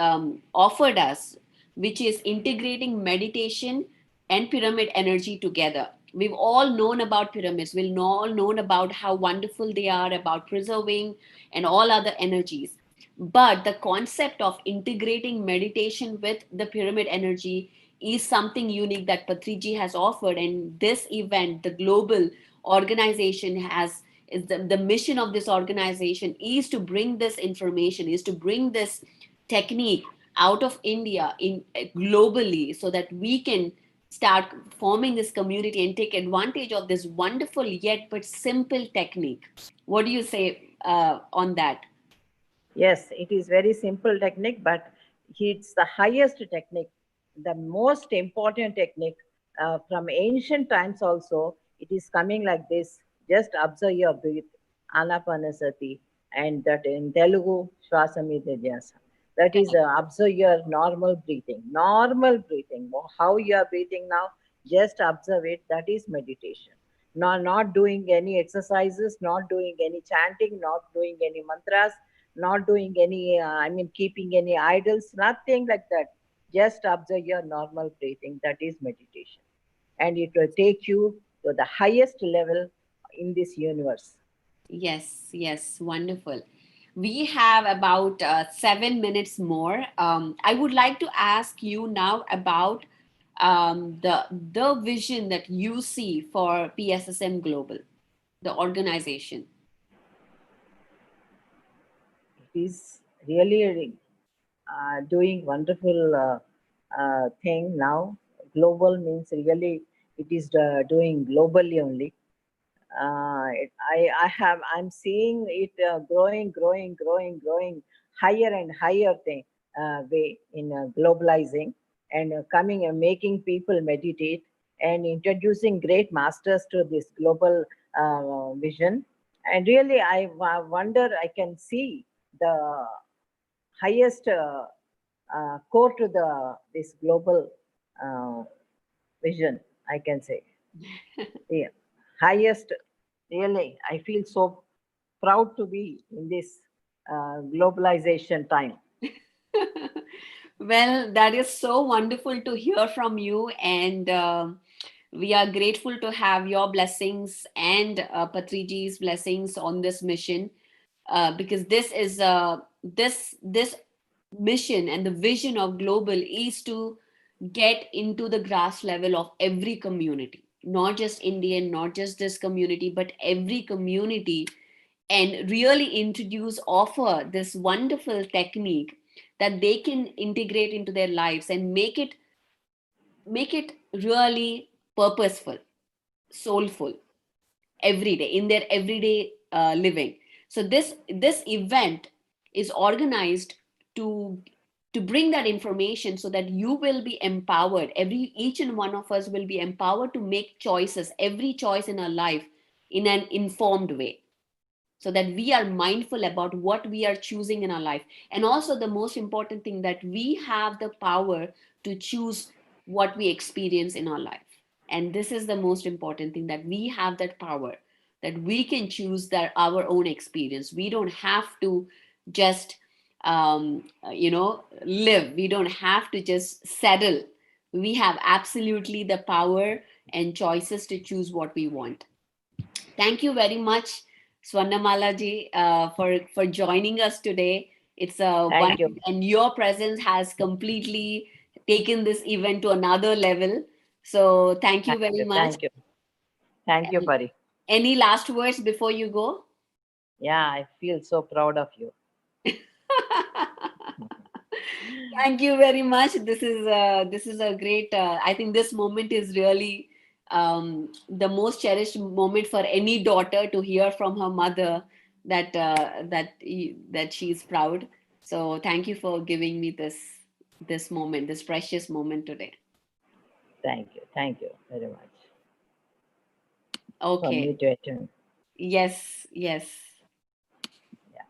offered us, which is integrating meditation and pyramid energy together. We've all known about pyramids. We've all known about how wonderful they are, about preserving and all other energies. But the concept of integrating meditation with the pyramid energy is something unique that Patriji has offered. And this event, the global organization has, is the mission of this organization is to bring this information, is to bring this technique out of India in globally, so that we can start forming this community and take advantage of this wonderful yet but simple technique. What do you say on that? Yes, it is very simple technique, but it's the highest technique, the most important technique from ancient times also. It is coming like this. Just observe your breath, anapanasati, and that in Telugu, Shwasamidhyasa. That is observe your normal breathing. Normal breathing. How you are breathing now, just observe it. That is meditation. Not doing any exercises, not doing any chanting, not doing any mantras, not doing any, keeping any idols, nothing like that. Just observe your normal breathing. That is meditation. And it will take you to the highest level in this universe. Yes, yes, wonderful. We have about 7 minutes more. I would like to ask you now about the vision that you see for PSSM Global, the organization. It is really doing wonderful thing now. Global means really it is doing globally only. I'm seeing it growing higher and higher thing way in globalizing and coming and making people meditate and introducing great masters to this global vision. And really, wonder I can see the highest core to the this global uh, vision. I can say, yeah, highest. Really, I feel so proud to be in this globalization time. Well, that is so wonderful to hear from you, and we are grateful to have your blessings and Patriji's blessings on this mission, because this mission and the vision of global is to get into the grass level of every community, not just Indian, not just this community, but every community, and really introduce, offer this wonderful technique that they can integrate into their lives and make it really purposeful, soulful, every day in their everyday living. So this event is organized to to bring that information so that you will be empowered, each and one of us will be empowered to make choices, every choice in our life, in an informed way, so that we are mindful about what we are choosing in our life. And also the most important thing, that we have the power to choose what we experience in our life. And this is the most important thing, that we have that power, that we can choose that our own experience. We don't have to just live. We don't have to just settle. We have absolutely the power and choices to choose what we want. Thank you very much, Swarnamala ji, for joining us today. It's a Thank you. wonderful, and your presence has completely taken this event to another level. So thank you Thank very you. much. Thank you. Thank you, And Pari. any last words before you go? Yeah, I feel so proud of you. Thank you very much. This is a great. I think this moment is really the most cherished moment for any daughter, to hear from her mother that she's proud. So thank you for giving me this moment, this precious moment today. Thank you. Thank you very much for Okay. me to attend. Yes. Yes. Yeah.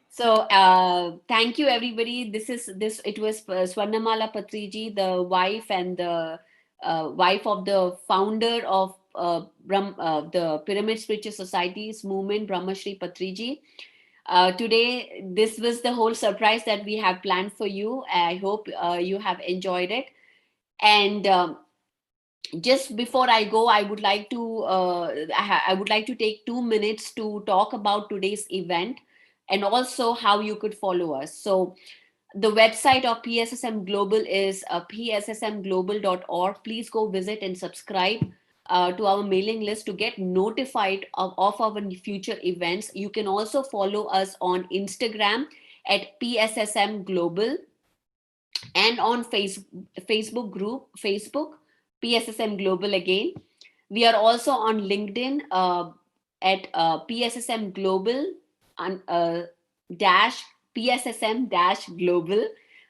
So thank you, everybody. It was Swarnamala Patriji, the wife and the wife of the founder of the Pyramid Spiritual Societies movement, Brahmashri Patriji. Today, this was the whole surprise that we have planned for you. I hope you have enjoyed it. And just before I go, I would like to I would like to take 2 minutes to talk about today's event and also how you could follow us. So the website of PSSM Global is pssmglobal.org. Please go visit and subscribe to our mailing list to get notified of our future events. You can also follow us on Instagram at PSSM Global and on Facebook PSSM Global again. We are also on LinkedIn at PSSM Global dash PSSM dash Global.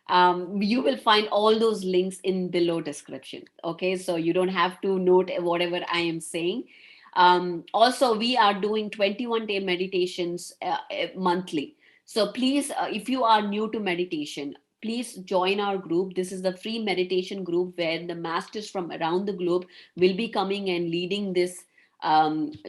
You will find all those links in below description. Okay, so you don't have to note whatever I am saying. Also, we are doing 21-day meditations monthly. So please, if you are new to meditation, please join our group. This is the free meditation group where the masters from around the globe will be coming and leading this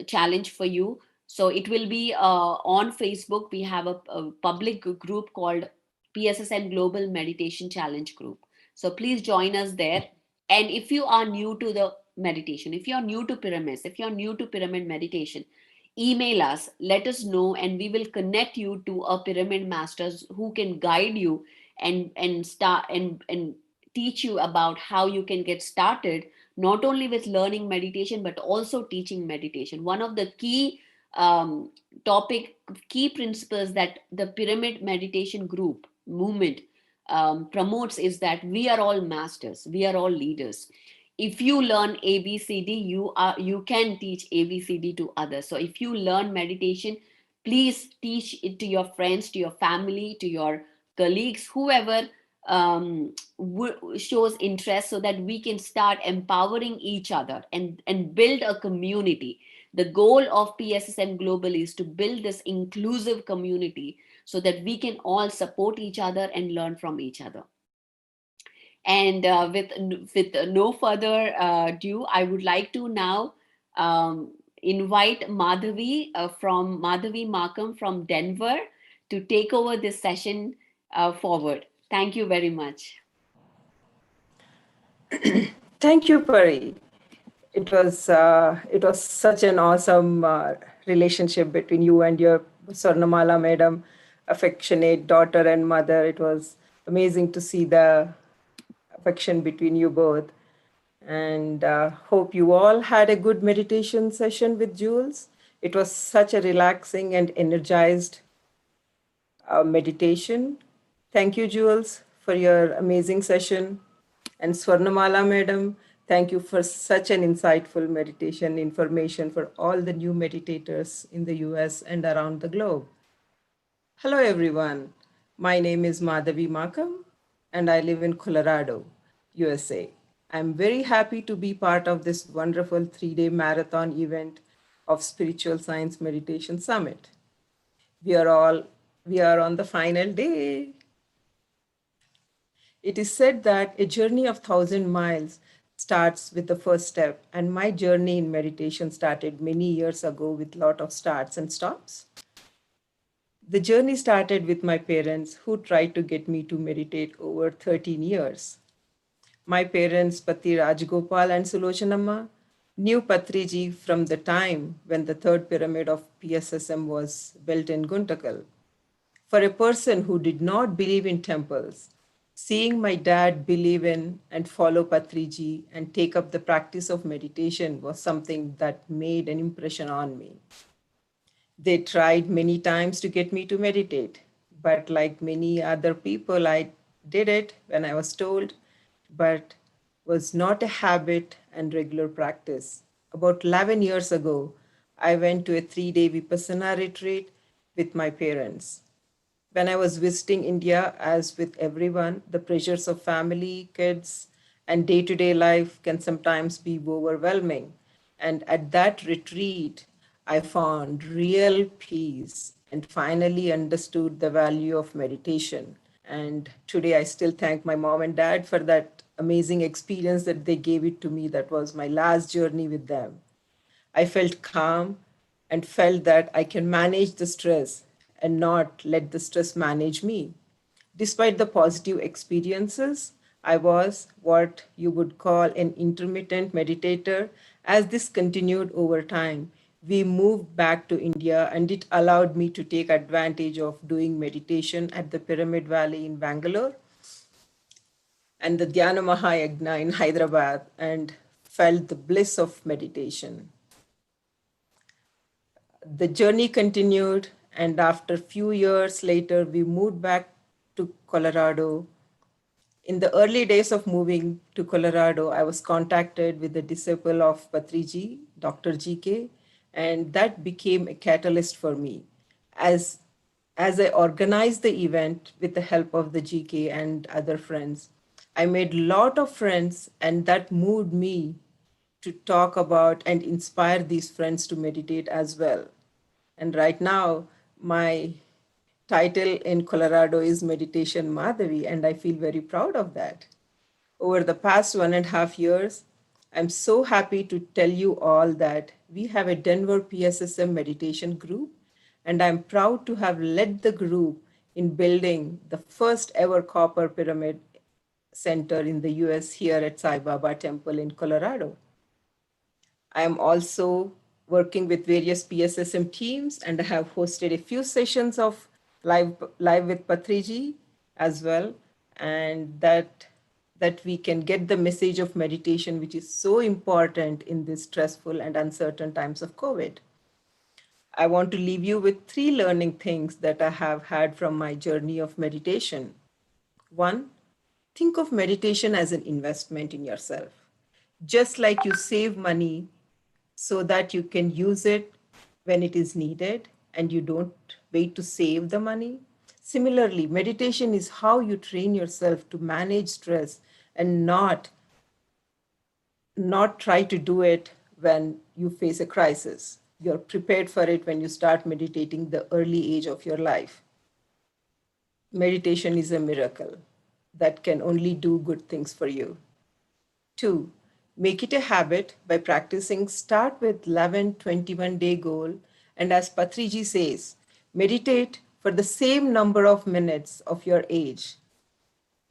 challenge for you. So it will be on Facebook. We have a public group called PSSM Global Meditation Challenge Group. So please join us there. And if you are new to the meditation, if you're new to pyramids, if you're new to pyramid meditation, email us, let us know, and we will connect you to a pyramid masters who can guide you and start and teach you about how you can get started, not only with learning meditation but also teaching meditation. One of the key um, key principles that the pyramid meditation group movement promotes is that we are all masters, we are all leaders. If you learn ABCD, you can teach ABCD to others. So if you learn meditation, please teach it to your friends, to your family, to your colleagues, whoever shows interest, so that we can start empowering each other and build a community. The goal of PSSM Global is to build this inclusive community so that we can all support each other and learn from each other. And with no further ado, I would like to now invite Madhavi Markham from Denver to take over this session forward. Thank you very much. Thank you, Pari. It was such an awesome relationship between you and your Swarnamala madam, affectionate daughter and mother. It was amazing to see the affection between you both. And hope you all had a good meditation session with Jules. It was such a relaxing and energized meditation. Thank you, Jules, for your amazing session. And Swarnamala madam, thank you for such an insightful meditation information for all the new meditators in the US and around the globe. Hello, everyone. My name is Madhavi Markham, and I live in Colorado, USA. I'm very happy to be part of this wonderful 3-day marathon event of Spiritual Science Meditation Summit. We are on the final day. It is said that a journey of 1,000 miles starts with the first step, and my journey in meditation started many years ago with a lot of starts and stops. The journey started with my parents, who tried to get me to meditate over 13 years. My parents, Pati Rajgopal and Sulochanamma, knew Patriji from the time when the third pyramid of PSSM was built in Guntakal. For a person who did not believe in temples, seeing my dad believe in and follow Patriji and take up the practice of meditation was something that made an impression on me. They tried many times to get me to meditate, but like many other people, I did it when I was told, but was not a habit and regular practice. About 11 years ago, I went to a 3-day Vipassana retreat with my parents. When I was visiting India, as with everyone, the pressures of family, kids, and day-to-day life can sometimes be overwhelming. And at that retreat, I found real peace and finally understood the value of meditation. And today I still thank my mom and dad for that amazing experience that they gave it to me. That was my last journey with them. I felt calm and felt that I can manage the stress and not let the stress manage me. Despite the positive experiences, I was what you would call an intermittent meditator. As this continued over time, we moved back to India, and it allowed me to take advantage of doing meditation at the Pyramid Valley in Bangalore and the Dhyana Mahayagna in Hyderabad, and felt the bliss of meditation. The journey continued, and after a few years later, we moved back to Colorado. In the early days of moving to Colorado, I was contacted with the disciple of Patriji, Dr. GK, and that became a catalyst for me. As, as I organized the event with the help of the GK and other friends, I made a lot of friends, and that moved me to talk about and inspire these friends to meditate as well. And right now, my title in Colorado is Meditation Madhavi, and I feel very proud of that. Over the past 1.5 years, I'm so happy to tell you all that we have a Denver PSSM meditation group, and I'm proud to have led the group in building the first ever copper pyramid center in the US here at Sai Baba Temple in Colorado. I am also working with various PSSM teams, and I have hosted a few sessions of live with Patriji as well, and that we can get the message of meditation, which is so important in these stressful and uncertain times of COVID. I want to leave you with 3 learning things that I have had from my journey of meditation. 1, think of meditation as an investment in yourself. Just like you save money so that you can use it when it is needed and you don't wait to save the money. Similarly, meditation is how you train yourself to manage stress and not try to do it when you face a crisis. You're prepared for it when you start meditating the early age of your life. Meditation is a miracle that can only do good things for you. 2, make it a habit by practicing. Start with 11-21 day goal. And as Patriji says, meditate for the same number of minutes of your age.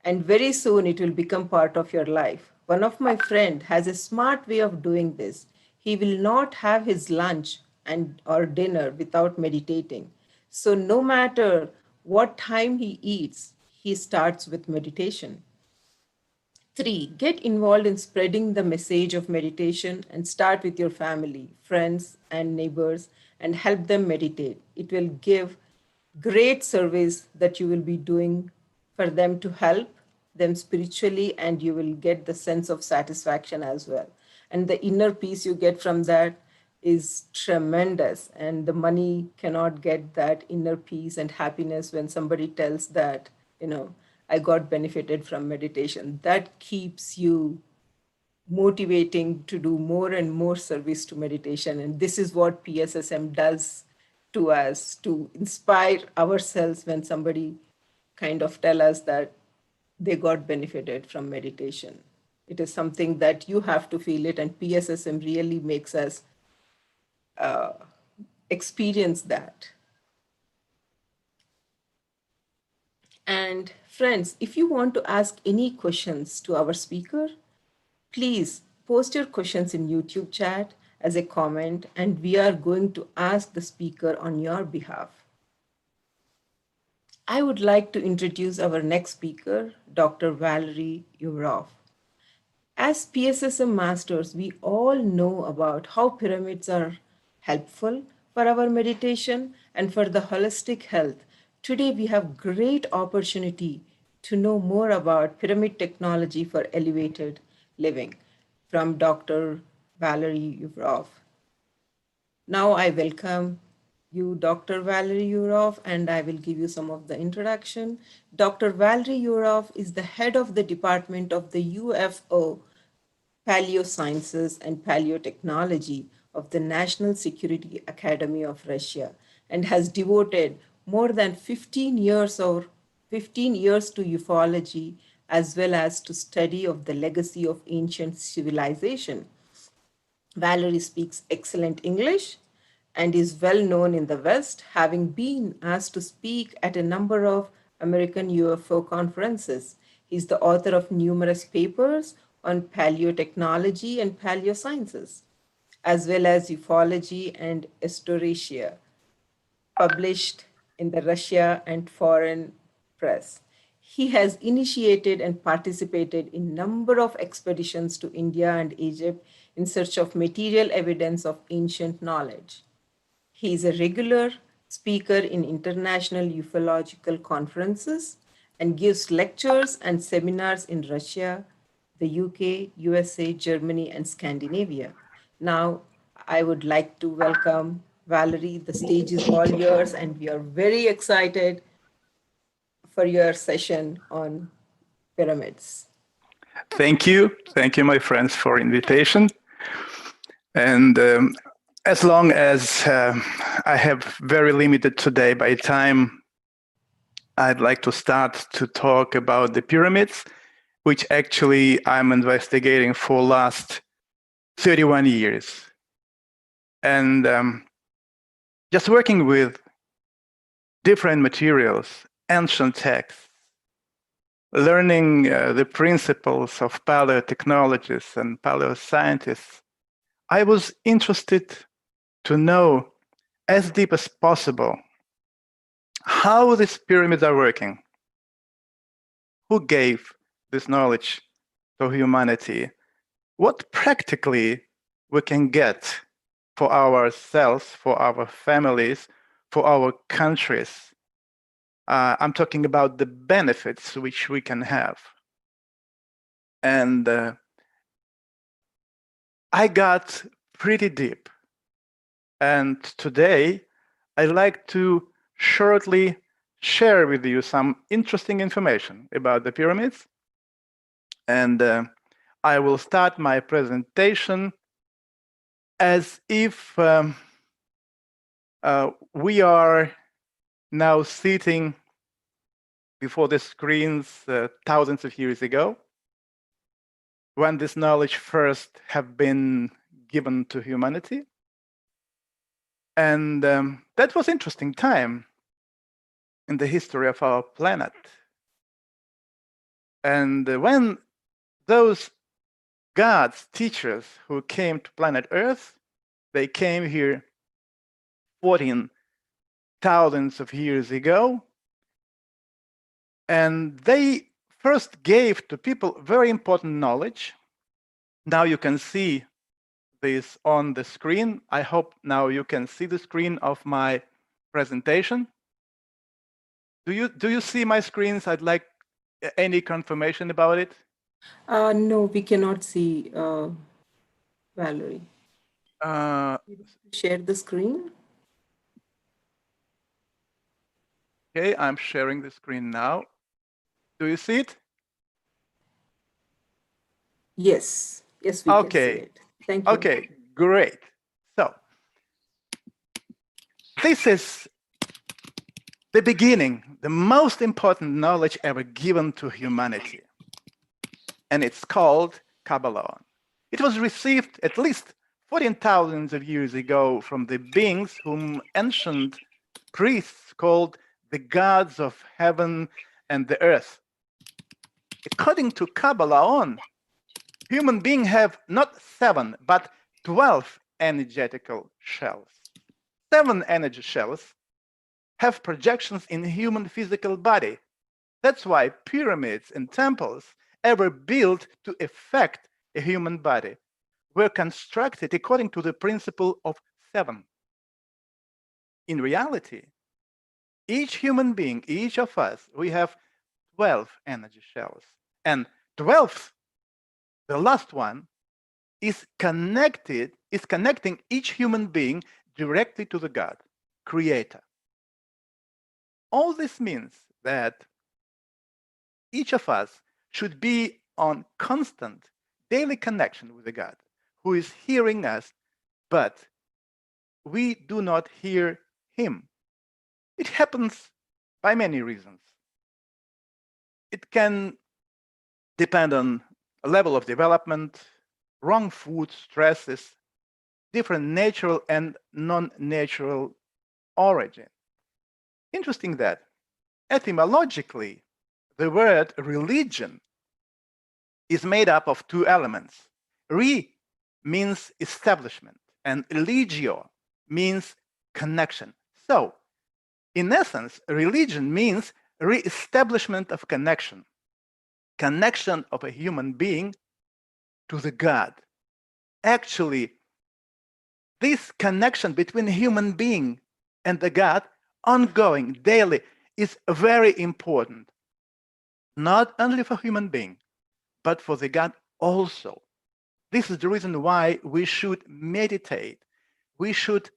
And very soon it will become part of your life. One of my friend has a smart way of doing this. He will not have his lunch and or dinner without meditating. So no matter what time he eats, he starts with meditation. 3, get involved in spreading the message of meditation and start with your family, friends, and neighbors and help them meditate. It will give great service that you will be doing for them to help them spiritually, and you will get the sense of satisfaction as well. And the inner peace you get from that is tremendous, and the money cannot get that inner peace and happiness when somebody tells that, I got benefited from meditation. That keeps you motivating to do more and more service to meditation. And this is what PSSM does to us, to inspire ourselves when somebody kind of tell us that they got benefited from meditation. It is something that you have to feel it, and PSSM really makes us experience that. And friends, if you want to ask any questions to our speaker, please post your questions in YouTube chat as a comment, and we are going to ask the speaker on your behalf. I would like to introduce our next speaker, Dr. Valerie Yuvrov. As PSSM masters, we all know about how pyramids are helpful for our meditation and for the holistic health. Today, we have great opportunity to know more about pyramid technology for elevated living from Dr. Valerie Yuvrov. Now I welcome you, Dr. Valerie Yuvrov, and I will give you some of the introduction. Dr. Valerie Yuvrov is the head of the department of the UFO Paleosciences and Paleotechnology of the National Security Academy of Russia, and has devoted more than 15 years to ufology as well as to study of the legacy of ancient civilization. Valerie speaks excellent English and is well known in the West, having been asked to speak at a number of American UFO conferences. He's the author of numerous papers on paleotechnology and paleosciences, as well as ufology and astrophysics, published in the Russia and foreign press. He has initiated and participated in number of expeditions to India and Egypt in search of material evidence of ancient knowledge. He is a regular speaker in international ufological conferences and gives lectures and seminars in Russia, the UK, USA, Germany, and Scandinavia. Now, I would like to welcome Valerie. The stage is all yours, and we are very excited for your session on pyramids. Thank you. Thank you, my friends, for invitation. And as long as I have very limited today by time, I'd like to start to talk about the pyramids, which actually I'm investigating for last 31 years. And just working with different materials, ancient texts, learning the principles of paleotechnologists and paleoscientists, I was interested to know as deep as possible how these pyramids are working. Who gave this knowledge to humanity? What practically we can get for ourselves, for our families, for our countries? I'm talking about the benefits which we can have. And I got pretty deep. And today, I'd like to shortly share with you some interesting information about the pyramids. And I will start my presentation as if we are now sitting before the screens thousands of years ago, when this knowledge first have been given to humanity. And that was interesting time in the history of our planet. And when those gods, teachers who came to planet Earth, they came here 14,000 of years ago, and they first gave to people very important knowledge. Now you can see this on the screen. I hope now you can see the screen of my presentation. Do you see my screens? I'd like any confirmation about it. No, we cannot see Valerie. Share the screen. Okay, I'm sharing the screen now. Do you see it? Yes, yes, we can see it. Thank you. Okay, great. So this is the beginning, the most important knowledge ever given to humanity. And it's called Kabbalah. It was received at least 14,000 of years ago from the beings whom ancient priests called the gods of heaven and the earth. According to Kabbalah, human beings have not 7, but 12 energetical shells. 7 energy shells have projections in human physical body. That's why pyramids and temples ever built to affect a human body were constructed according to the principle of 7. In reality, each human being, each of us, we have 12 energy shells. And 12th, the last one, is connecting each human being directly to the God, Creator. All this means that each of us should be on constant daily connection with the God who is hearing us, but we do not hear him. It happens by many reasons. It can depend on a level of development, wrong food, stresses, different natural and non-natural origin. Interesting that etymologically, the word religion is made up of two elements. Re means establishment, and religio means connection. So, in essence, religion means re-establishment of connection, connection of a human being to the God. Actually, this connection between a human being and the God, ongoing, daily, is very important, not only for human being, but for the God also. This is the reason why we should meditate. We should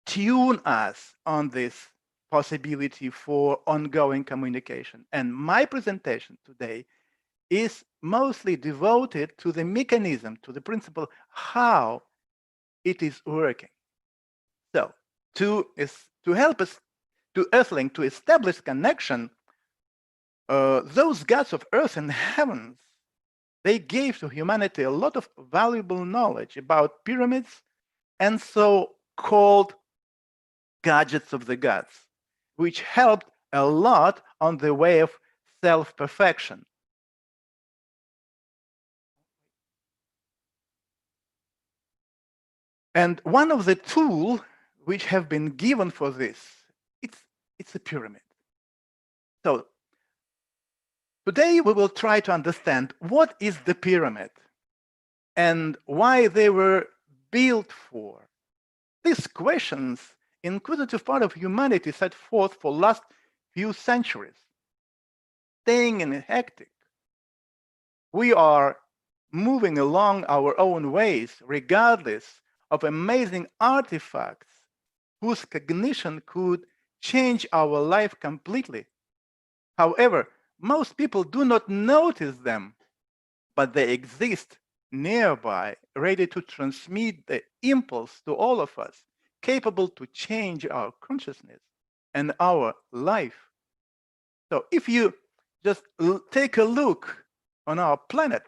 tune us on this possibility for ongoing communication. And my presentation today is mostly devoted to the mechanism, to the principle, how it is working. So to help us, to Earthling, to establish connection, those gods of earth and heavens, they gave to humanity a lot of valuable knowledge about pyramids and so-called gadgets of the gods, which helped a lot on the way of self-perfection. And one of the tools which have been given for this, it's a pyramid. So today we will try to understand what is the pyramid and why they were built for. These questions, inquisitive part of humanity set forth for last few centuries. Staying in hectic, we are moving along our own ways, regardless of amazing artifacts whose cognition could change our life completely. However, most people do not notice them, but they exist nearby, ready to transmit the impulse to all of us, capable to change our consciousness and our life. So if you just take a look on our planet,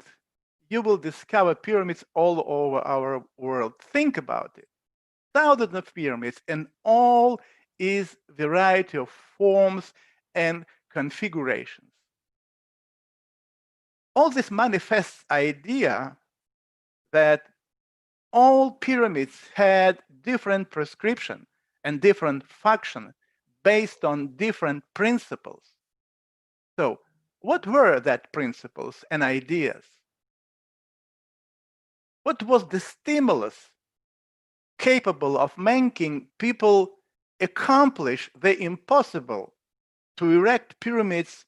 you will discover pyramids all over our world. Think about it. Thousands of pyramids, and all is variety of forms and configurations. All this manifests idea that all pyramids had different prescription and different function based on different principles. So what were that principles and ideas? What was the stimulus capable of making people accomplish the impossible, to erect pyramids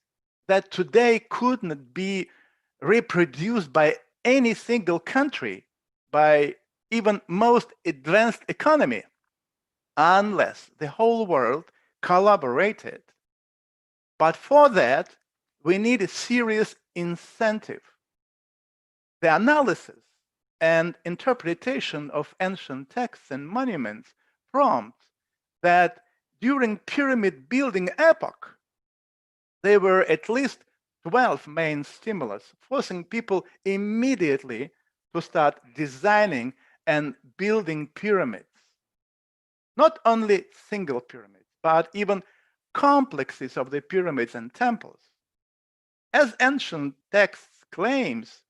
that today could not be reproduced by any single country, by even most advanced economy, unless the whole world collaborated? But for that, we need a serious incentive. The analysis and interpretation of ancient texts and monuments prompt that during pyramid building epoch, there were at least 12 main stimulus, forcing people immediately to start designing and building pyramids. Not only single pyramids, but even complexes of the pyramids and temples. As ancient texts claims,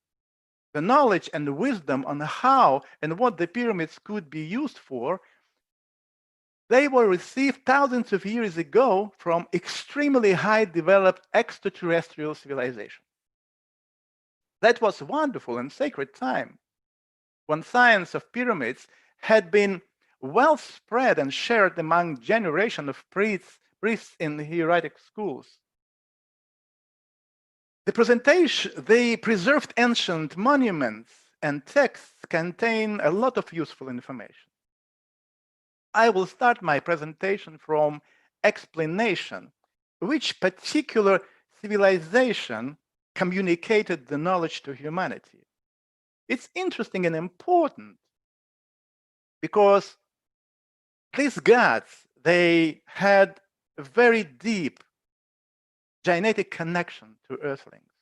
the knowledge and wisdom on how and what the pyramids could be used for, they were received thousands of years ago from extremely high developed extraterrestrial civilization. That was wonderful and sacred time when science of pyramids had been well spread and shared among generations of priests in hieratic schools. The preserved ancient monuments and texts contain a lot of useful information. I will start my presentation from explanation, which particular civilization communicated the knowledge to humanity. It's interesting and important because these gods, they had a very deep genetic connection to earthlings.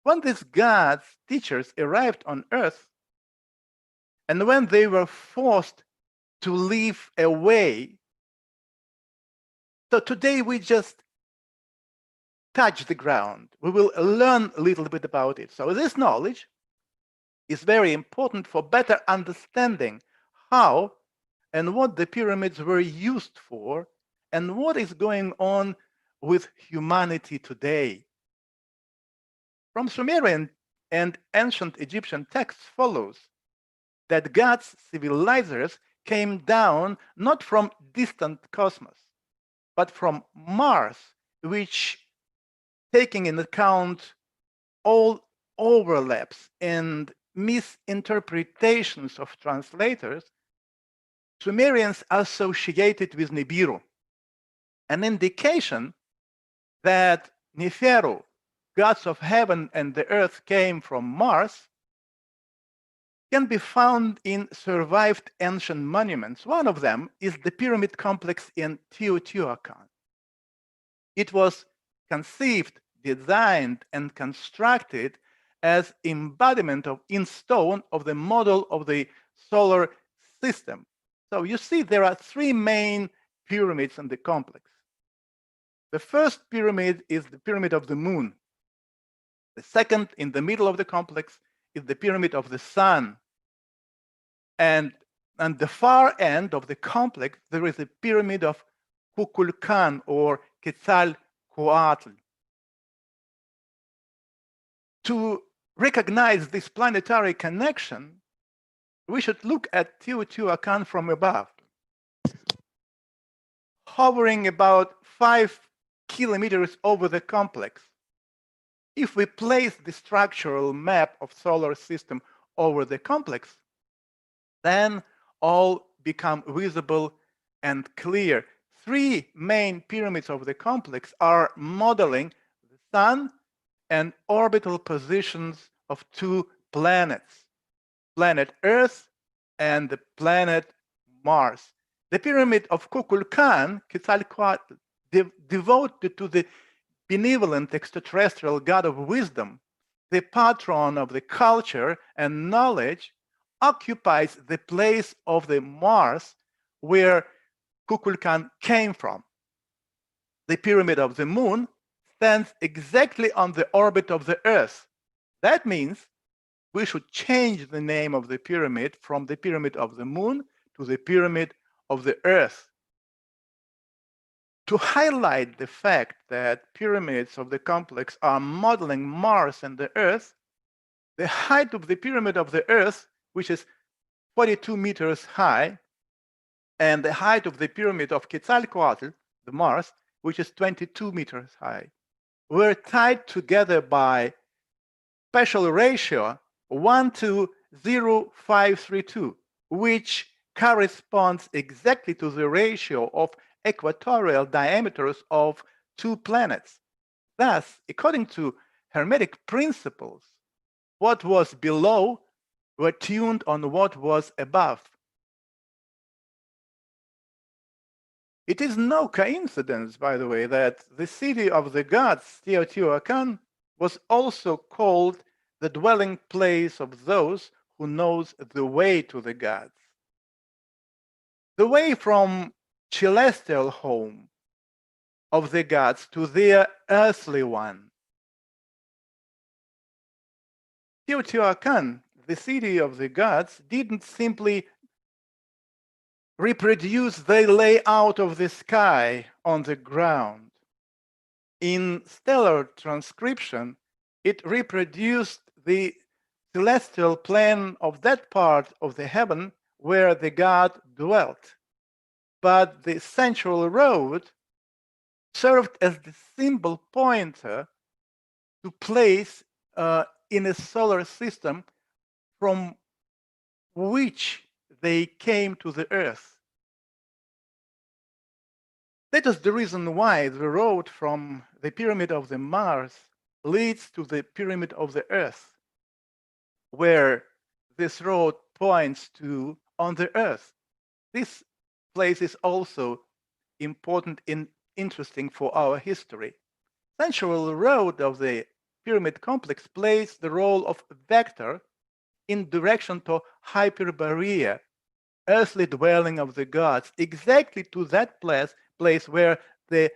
When these gods, teachers, arrived on Earth And when they were forced to live away, so today we just touch the ground. We will learn a little bit about it. So this knowledge is very important for better understanding how and what the pyramids were used for and what is going on with humanity today. From Sumerian and ancient Egyptian texts follows that God's civilizers came down not from distant cosmos, but from Mars, which, taking into account all overlaps and misinterpretations of translators, Sumerians associated with Nibiru, an indication that Neferu, gods of heaven and the earth, came from Mars, can be found in survived ancient monuments. One of them is the pyramid complex in Teotihuacan. It was conceived, designed, and constructed as embodiment in stone of the model of the solar system. So you see there are three main pyramids in the complex. The first pyramid is the Pyramid of the Moon. The second, in the middle of the complex, is the Pyramid of the Sun. And on the far end of the complex, there is a Pyramid of Kukulkan or Quetzalcoatl. To recognize this planetary connection, we should look at Teotihuacan from above. Hovering about 5 kilometers over the complex, if we place the structural map of solar system over the complex, then all become visible and clear. Three main pyramids of the complex are modeling the sun and orbital positions of two planets, planet Earth and the planet Mars. The pyramid of Kukulkan, Quetzalcoatl, devoted to the benevolent extraterrestrial god of wisdom, the patron of the culture and knowledge, occupies the place of the Mars where Kukulkan came from. The Pyramid of the Moon stands exactly on the orbit of the Earth. That means we should change the name of the pyramid from the Pyramid of the Moon to the Pyramid of the Earth. To highlight the fact that pyramids of the complex are modeling Mars and the Earth, the height of the Pyramid of the Earth, which is 42 meters high, and the height of the Pyramid of Quetzalcoatl, the Mars, which is 22 meters high, were tied together by special ratio 1:0.532, which corresponds exactly to the ratio of equatorial diameters of two planets. Thus, according to Hermetic principles, what was below were tuned on what was above. It is no coincidence, by the way, that the city of the gods, Teotihuacan, was also called the dwelling place of those who knows the way to the gods. The way from celestial home of the gods to their earthly one. Teotihuacan, the city of the gods, didn't simply reproduce the layout of the sky on the ground. In stellar transcription, it reproduced the celestial plane of that part of the heaven where the god dwelt. But the central road served as the symbol pointer to place in a solar system from which they came to the earth. That is the reason why the road from the Pyramid of the Mars leads to the Pyramid of the Earth, where this road points to on the Earth. This place is also important and interesting for our history. Central road of the pyramid complex plays the role of vector in direction to Hyperborea, earthly dwelling of the gods, exactly to that place where the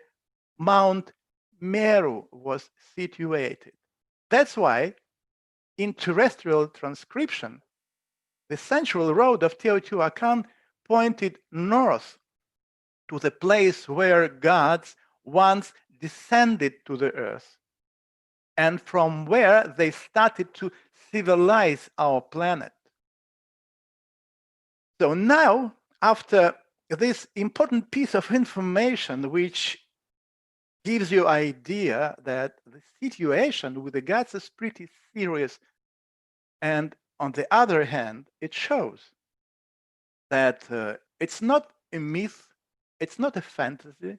Mount Meru was situated. That's why in terrestrial transcription, the central road of Teotihuacan pointed north to the place where gods once descended to the earth, and from where they started to civilize our planet. So now, after this important piece of information, which gives you idea that the situation with the gods is pretty serious, and on the other hand, it shows that it's not a myth, it's not a fantasy.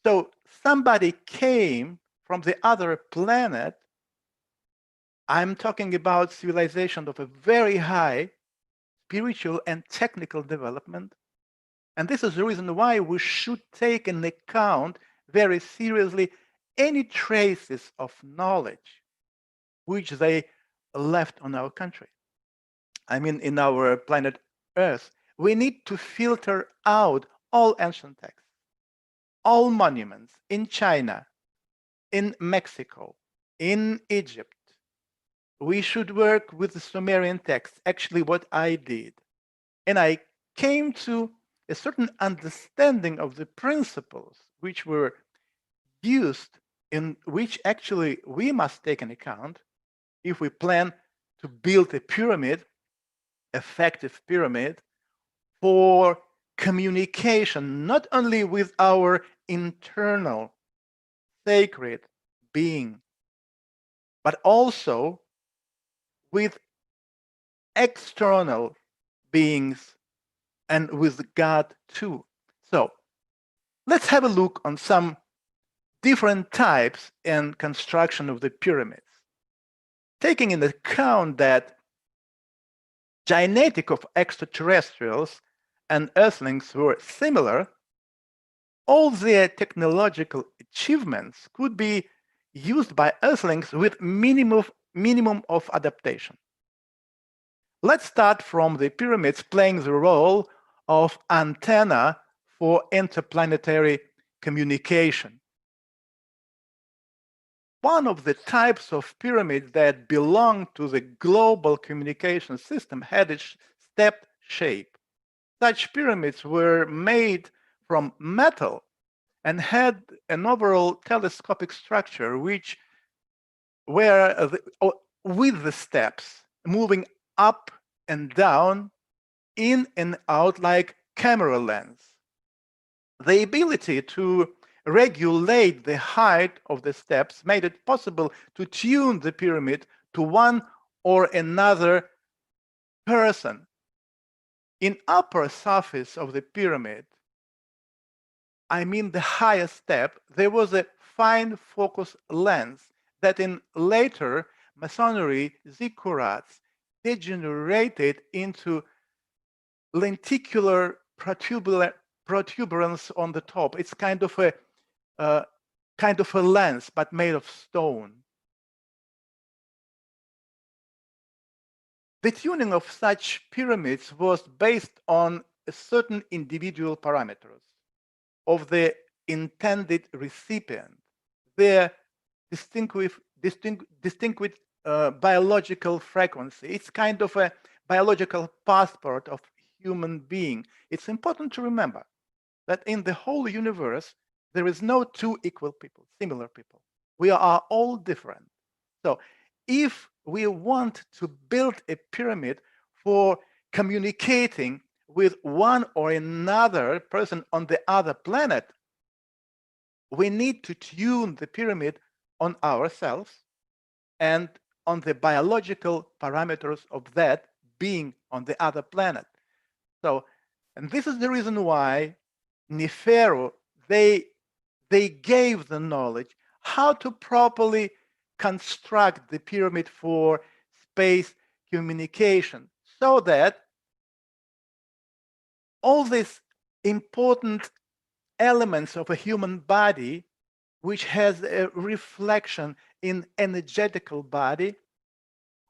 So somebody came from the other planet. I'm talking about civilization of a very high spiritual and technical development. And this is the reason why we should take into account very seriously any traces of knowledge which they left on our country. I mean, in our planet Earth. We need to filter out all ancient texts, all monuments in China, in Mexico, in Egypt. We should work with the Sumerian texts, actually what I did. And I came to a certain understanding of the principles which were used, in which actually we must take into account if we plan to build a pyramid, effective pyramid, for communication, not only with our internal sacred being, but also with external beings and with God too. So let's have a look on some different types and construction of the pyramids. Taking into account that genetic of extraterrestrials and earthlings were similar, all their technological achievements could be used by earthlings with minimum of adaptation. Let's start from the pyramids playing the role of antenna for interplanetary communication. One of the types of pyramids that belong to the global communication system had a stepped shape. Such pyramids were made from metal and had an overall telescopic structure which were with the steps moving up and down, in and out like camera lens. The ability to regulate the height of the steps made it possible to tune the pyramid to one or another person. In upper surface of the pyramid, I mean the highest step, there was a fine focus lens that in later masonry ziggurats degenerated into lenticular protuberance on the top. It's kind of a lens, but made of stone. The tuning of such pyramids was based on certain individual parameters of the intended recipient, their distinguished biological frequency. It's kind of a biological passport of human being. It's important to remember that in the whole universe, there is no two equal people, similar people. We are all different. So if we want to build a pyramid for communicating with one or another person on the other planet, we need to tune the pyramid on ourselves and on the biological parameters of that being on the other planet. So, and this is the reason why Neferu, they gave the knowledge how to properly construct the pyramid for space communication, so that all these important elements of a human body, which has a reflection in energetical body,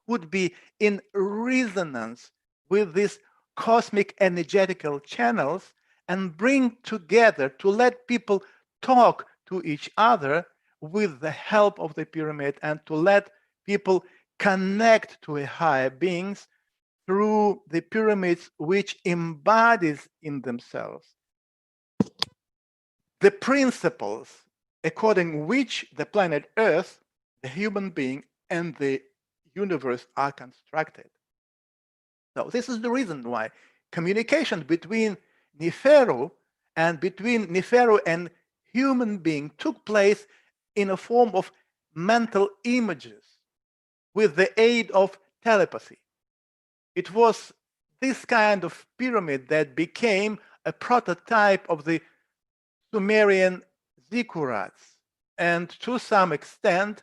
would be in resonance with these cosmic energetical channels and bring together to let people talk to each other with the help of the pyramid and to let people connect to a higher beings through the pyramids, which embodies in themselves the principles according which the planet Earth, the human being, and the universe are constructed. So this is the reason why communication between Neferu and human being took place in a form of mental images with the aid of telepathy. It was this kind of pyramid that became a prototype of the Sumerian ziggurats and to some extent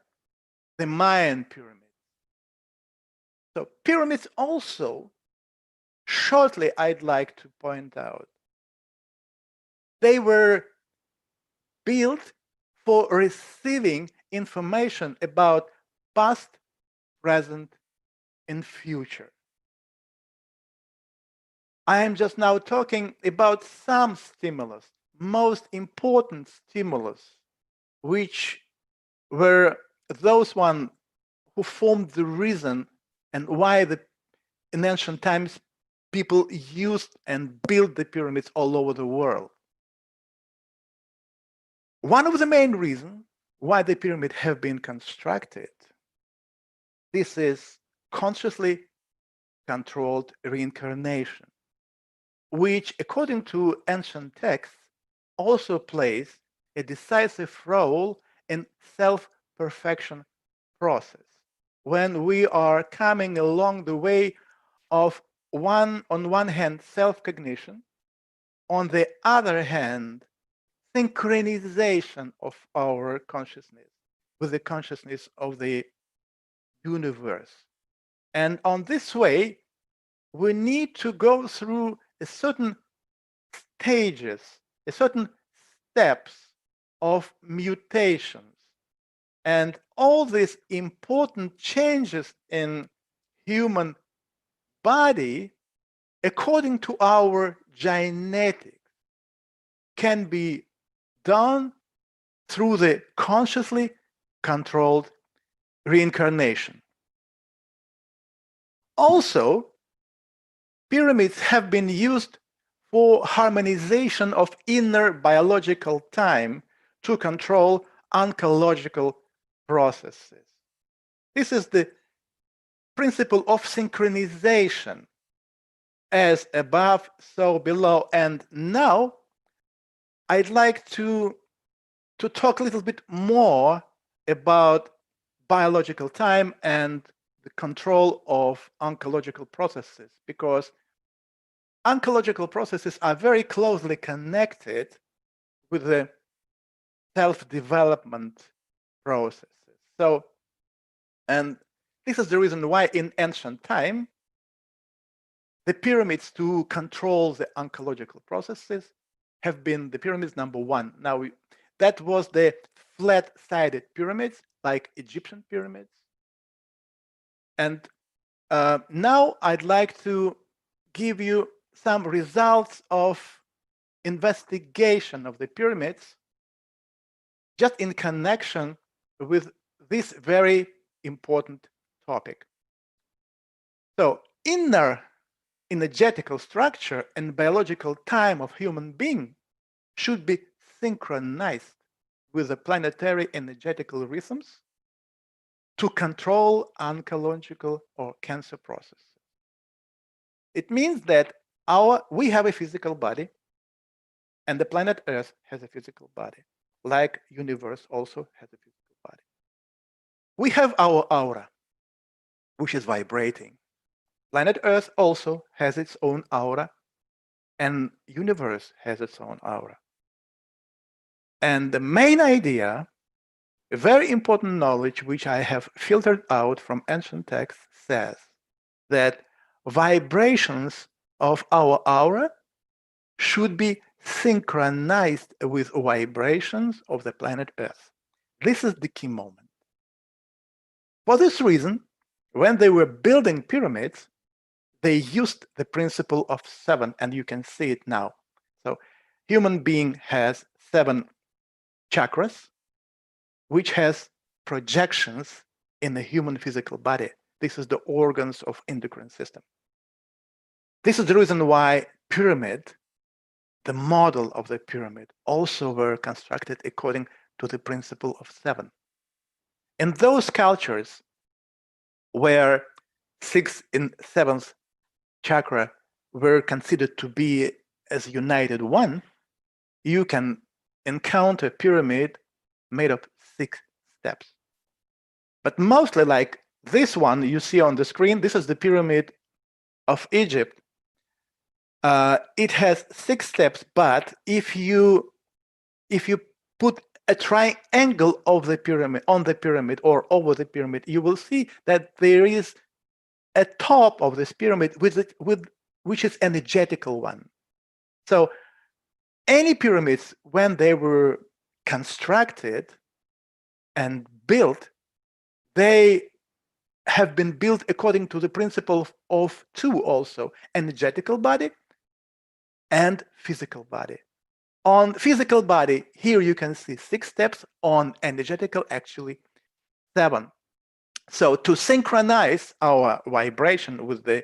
the Mayan pyramids. So pyramids also, shortly I'd like to point out, they were built for receiving information about past, present, and future. I am just now talking about some stimulus, most important stimulus, which were those one who formed the reason and why in ancient times people used and built the pyramids all over the world. One of the main reasons why the pyramid have been constructed, this is consciously controlled reincarnation, which according to ancient texts also plays a decisive role in self-perfection process. When we are coming along the way of on one hand, self-cognition, on the other hand, synchronization of our consciousness with the consciousness of the universe. And on this way, we need to go through a certain stages, a certain steps of mutations. And all these important changes in human body, according to our genetics, can be done through the consciously controlled reincarnation. Also, pyramids have been used for harmonization of inner biological time to control oncological processes. This is the principle of synchronization, as above, so below. And now I'd like to talk a little bit more about biological time and the control of oncological processes, because oncological processes are very closely connected with the self-development processes. So, and this is the reason why in ancient time, the pyramids to control the oncological processes have been the pyramids number one. Now, that was the flat-sided pyramids, like Egyptian pyramids. And now I'd like to give you some results of investigation of the pyramids just in connection with this very important topic. So inner energetical structure and biological time of human being should be synchronized with the planetary energetical rhythms to control oncological or cancer processes. It means that we have a physical body and the planet Earth has a physical body, like universe also has a physical body. We have our aura, which is vibrating. Planet Earth also has its own aura, and universe has its own aura. And the main idea, a very important knowledge which I have filtered out from ancient texts, says that vibrations of our aura should be synchronized with vibrations of the planet Earth. This is the key moment. For this reason, when they were building pyramids, they used the principle of 7, and you can see it now. So human being has 7 chakras, which has projections in the human physical body. This is the organs of endocrine system. This is the reason why pyramid, the model of the pyramid, also were constructed according to the principle of 7. In those cultures where 6th and 7th chakra were considered to be as united one, you can encounter a pyramid made of 6 steps. But mostly like this one you see on the screen, this is the pyramid of Egypt. It has 6 steps, but if you put a triangle of the pyramid on the pyramid or over the pyramid, you will see that there is a top of this pyramid which is energetical one. So any pyramids, when they were constructed and built, they have been built according to the principle of 2 also, energetical body and physical body. On physical body, here you can see 6 steps, on energetical actually 7. So to synchronize our vibration with the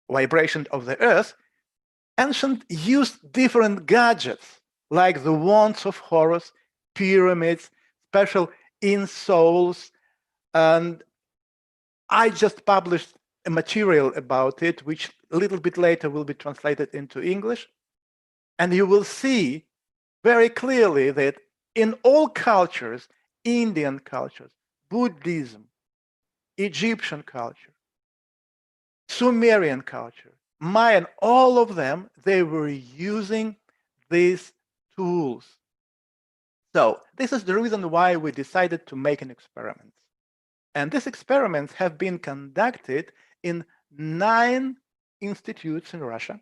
vibration of the earth, ancient used different gadgets like the wands of Horus, pyramids, special insoles, and I just published a material about it, which a little bit later will be translated into English. And you will see very clearly that in all cultures, Indian cultures, Buddhism, Egyptian culture, Sumerian culture, Mayan, all of them, they were using these tools. So this is the reason why we decided to make an experiment. And these experiments have been conducted in 9 institutes in Russia.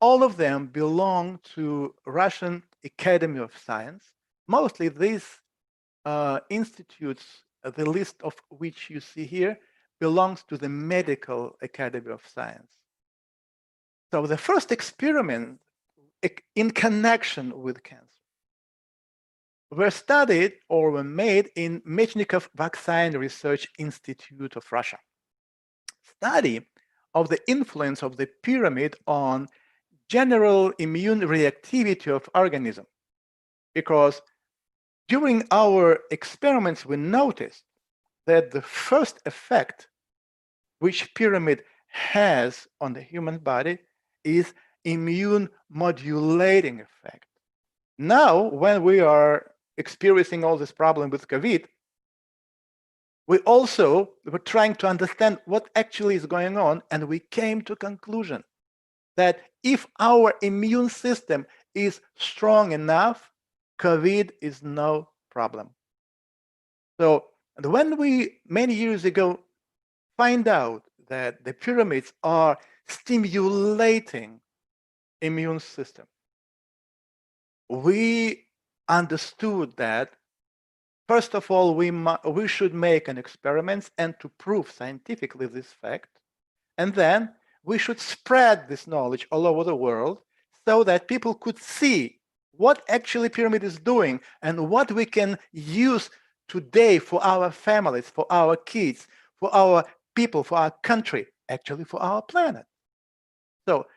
All of them belong to Russian Academy of Science. Mostly these institutes, the list of which you see here, belongs to the Medical Academy of Science. So the first experiment in connection with cancer were studied or were made in Mechnikov Vaccine Research Institute of Russia. Study of the influence of the pyramid on general immune reactivity of organism. Because during our experiments, we noticed that the first effect which pyramid has on the human body is immune modulating effect. Now, when we are experiencing all this problem with COVID, we also were trying to understand what actually is going on, and we came to a conclusion that if our immune system is strong enough, COVID is no problem. So when we, many years ago, find out that the pyramids are stimulating immune system, we understood that, first of all, we should make an experiment and to prove scientifically this fact, and then we should spread this knowledge all over the world so that people could see what actually pyramid is doing and what we can use today for our families, for our kids, for our people, for our country, actually for our planet. So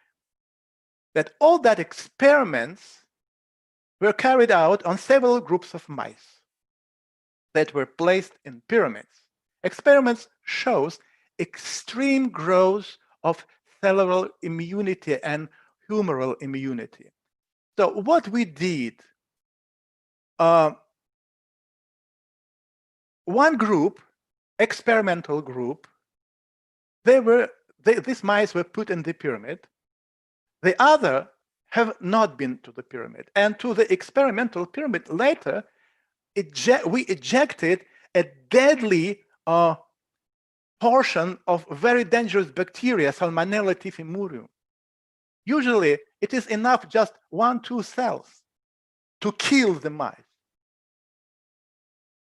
that all that experiments were carried out on several groups of mice that were placed in pyramids. Experiments shows extreme growth of cellular immunity and humoral immunity. So what we did, one group, experimental group, these mice were put in the pyramid. The other have not been to the pyramid. And to the experimental pyramid later, we ejected a deadly portion of very dangerous bacteria, Salmonella typhimurium. Usually, it is enough just 1-2 cells to kill the mice.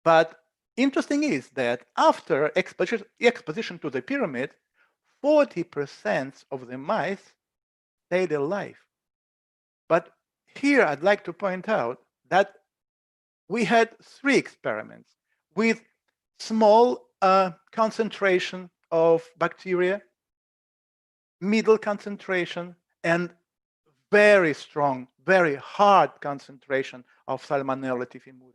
But interesting is that after exposition to the pyramid, 40% of the mice stayed alive. But here I'd like to point out that we had 3 experiments with small concentration of bacteria, middle concentration, and very strong, very hard concentration of Salmonella typhimurium.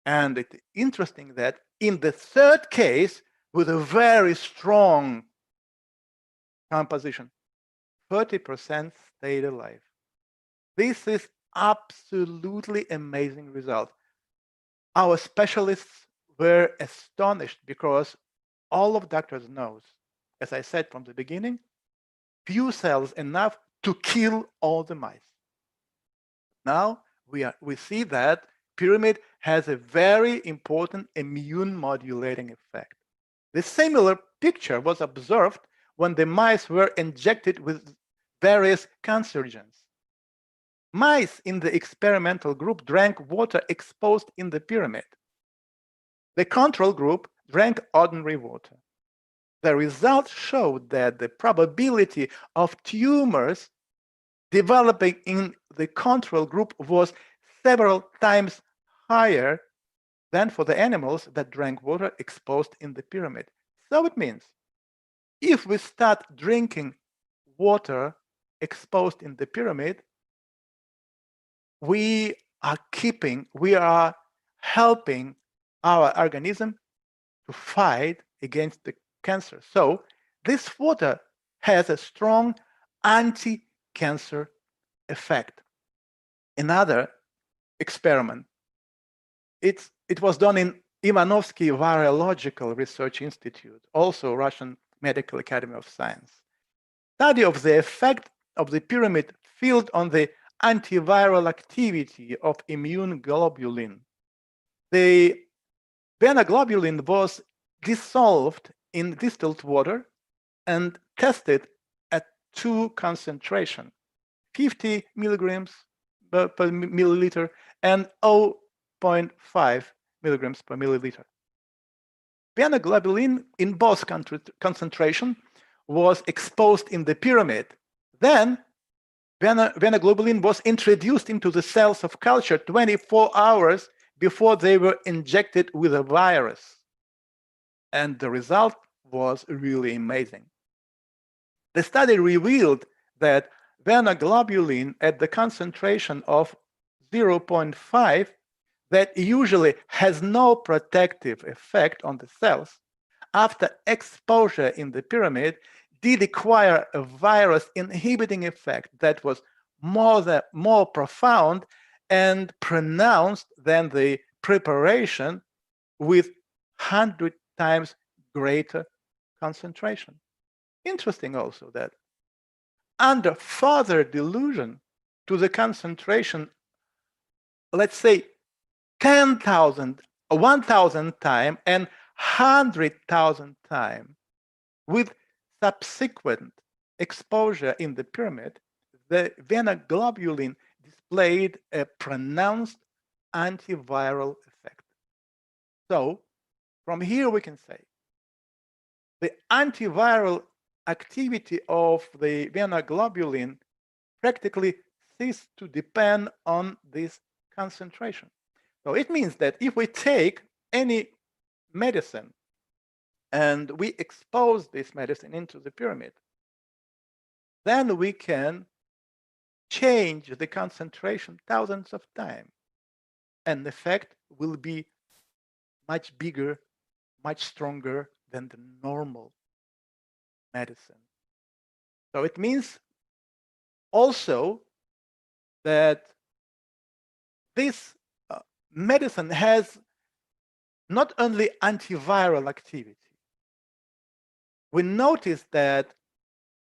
And it's interesting that in the 3rd case, with a very strong composition, 30% stayed alive. This is absolutely amazing result. Our specialists were astonished because all of doctors knows, as I said from the beginning, few cells enough to kill all the mice. Now we see that pyramid has a very important immune modulating effect. The similar picture was observed when the mice were injected with various cancerogens. Mice in the experimental group drank water exposed in the pyramid. The control group drank ordinary water. The results showed that the probability of tumors developing in the control group was several times higher than for the animals that drank water exposed in the pyramid. So it means if we start drinking water exposed in the pyramid, we are helping our organism to fight against the cancer. So this water has a strong anti-cancer effect. Another experiment, it was done in Ivanovsky Virological Research Institute, also Russian Medical Academy of Science. Study of the effect of the pyramid field on the antiviral activity of immune globulin. The globulin was dissolved in distilled water and tested at 2 concentration, 50 milligrams per milliliter and 0.5 milligrams per milliliter. Globulin in both concentration was exposed in the pyramid. Then globulin was introduced into the cells of culture 24 hours before they were injected with a virus. And the result was really amazing. The study revealed that globulin at the concentration of 0.5 that usually has no protective effect on the cells, after exposure in the pyramid, did acquire a virus inhibiting effect that was more profound and pronounced than the preparation with 100 times greater concentration. Interesting also that under further dilution to the concentration, let's say 10,000, 1,000 times and 100,000 times with subsequent exposure in the pyramid, the globulin displayed a pronounced antiviral effect. So from here we can say the antiviral activity of the globulin practically ceased to depend on this concentration. So it means that if we take any medicine and we expose this medicine into the pyramid, then we can change the concentration thousands of times, and the effect will be much bigger, much stronger than the normal medicine. So it means also that this medicine has not only antiviral activity. We notice that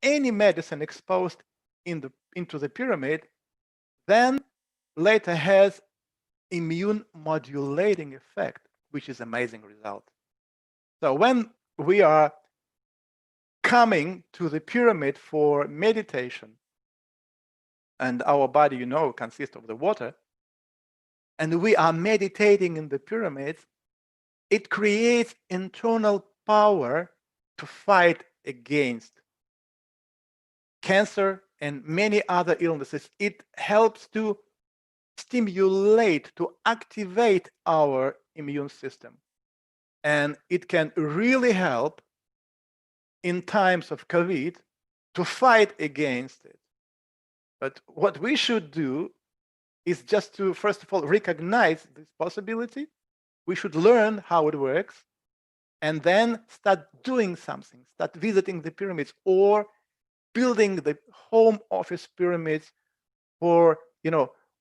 any medicine exposed into the pyramid then later has immune modulating effect, which is amazing result. So when we are coming to the pyramid for meditation, and our body, you know, consists of the water, and we are meditating in the pyramids, it creates internal power to fight against cancer and many other illnesses. It helps to stimulate, to activate our immune system. And it can really help in times of COVID to fight against it. But what we should do is just to, first of all, recognize this possibility. We should learn how it works and then start doing something, start visiting the pyramids or building the home office pyramids for,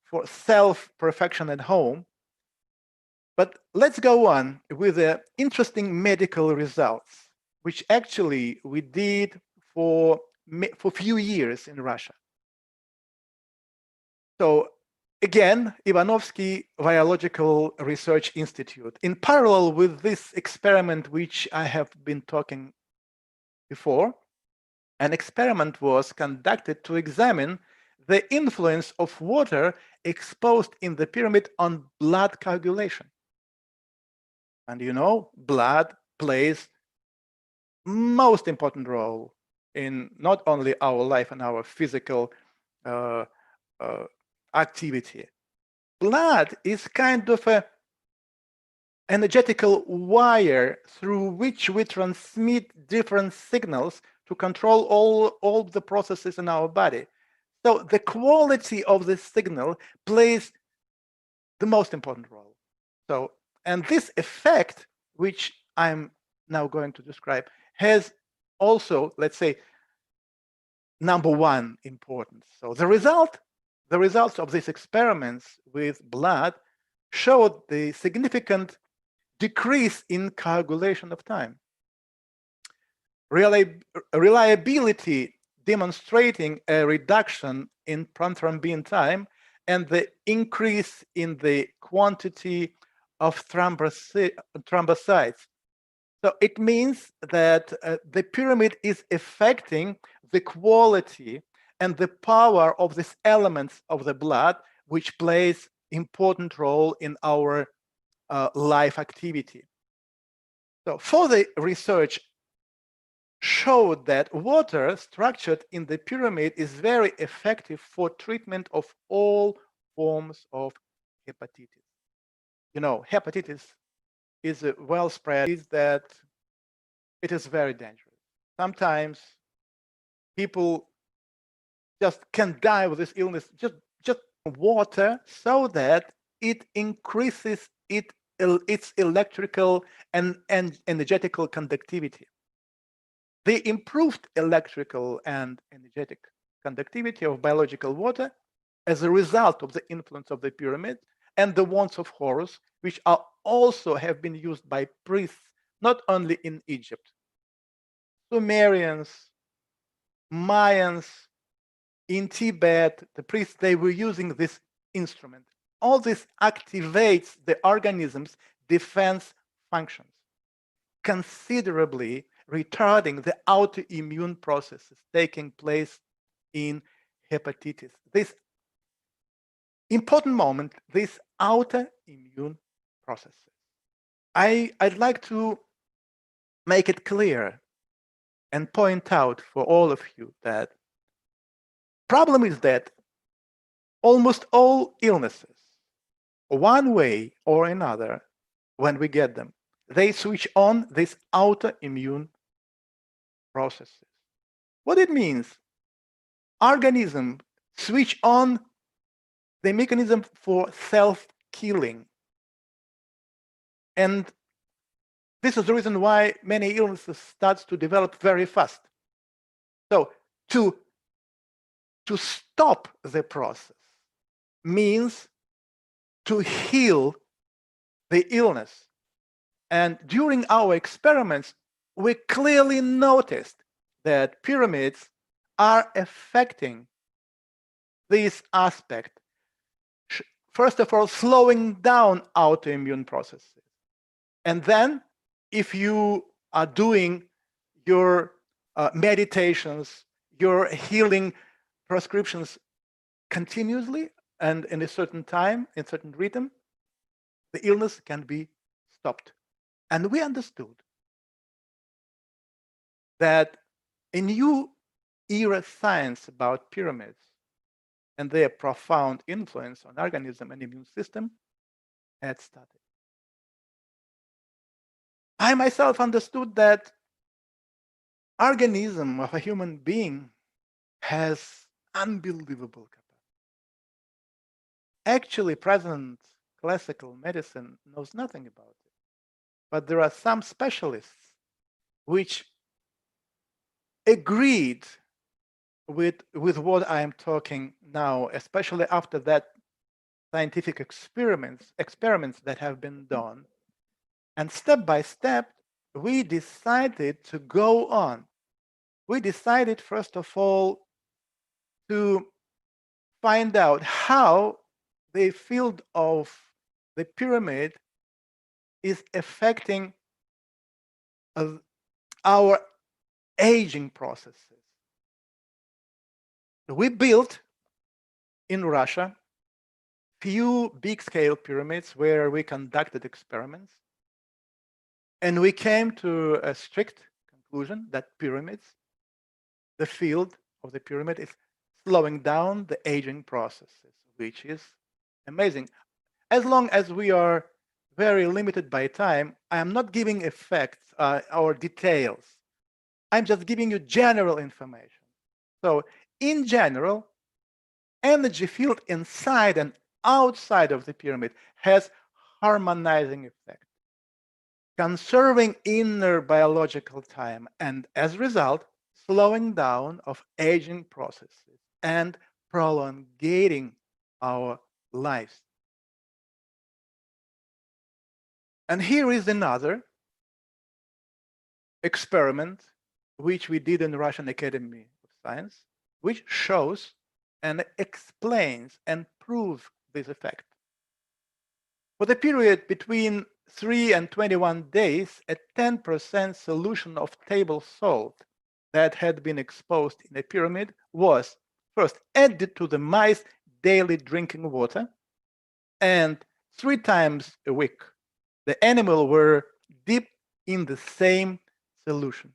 for self-perfection at home. But let's go on with the interesting medical results, which actually we did for a few years in Russia. So again, Ivanovsky Biological Research Institute, in parallel with this experiment which I have been talking before, an experiment was conducted to examine the influence of water exposed in the pyramid on blood coagulation. And blood plays most important role in not only our life and our physical activity. Blood is kind of an energetical wire through which we transmit different signals to control all the processes in our body. So the quality of the signal plays the most important role. So, and this effect, which I'm now going to describe, has also, let's say, number one importance. So the results of these experiments with blood showed the significant decrease in coagulation of time. Reliability demonstrating a reduction in prothrombin time and the increase in the quantity of thrombocytes. So it means that the pyramid is affecting the quality and the power of these elements of the blood, which plays important role in our life activity. So further research showed that water structured in the pyramid is very effective for treatment of all forms of hepatitis. Hepatitis is a well-spread disease that it is very dangerous. Sometimes people just can die with this illness, just water, so that it increases its electrical and energetical conductivity. The improved electrical and energetic conductivity of biological water as a result of the influence of the pyramid and the wands of Horus, which are also have been used by priests, not only in Egypt. Sumerians, Mayans, in Tibet, the priests, they were using this instrument. All this activates the organism's defense functions, considerably retarding the autoimmune processes taking place in hepatitis. This important moment, these autoimmune processes. I'd like to make it clear and point out for all of you that problem is that almost all illnesses, one way or another, when we get them, they switch on these autoimmune processes. What it means, organism switch on the mechanism for self-killing. And this is the reason why many illnesses start to develop very fast. So to stop the process means to heal the illness. And during our experiments, we clearly noticed that pyramids are affecting this aspect. First of all, slowing down autoimmune processes. And then, if you are doing your meditations, your healing prescriptions continuously and in a certain time, in a certain rhythm, the illness can be stopped. And we understood that a new era science about pyramids and their profound influence on organism and immune system had started. I myself understood that organism of a human being has unbelievable capacity. Actually, present classical medicine knows nothing about it. But there are some specialists which agreed with what I am talking now, especially after that scientific experiments that have been done. And step by step, we decided to go on. We decided, first of all, to find out how the field of the pyramid is affecting our aging processes. We built in Russia few big-scale pyramids where we conducted experiments, and we came to a strict conclusion that pyramids, the field of the pyramid, is slowing down the aging processes, which is amazing. As long as we are very limited by time, I am not giving effects or details. I'm just giving you general information. So in general, energy field inside and outside of the pyramid has harmonizing effect, conserving inner biological time, and as a result, slowing down of aging processes and prolongating our lives. And here is another experiment which we did in the Russian Academy of Science, which shows and explains and proves this effect. For the period between 3 and 21 days, a 10% solution of table salt that had been exposed in a pyramid was first added to the mice daily drinking water, and 3 times a week the animal were dipped in the same solution.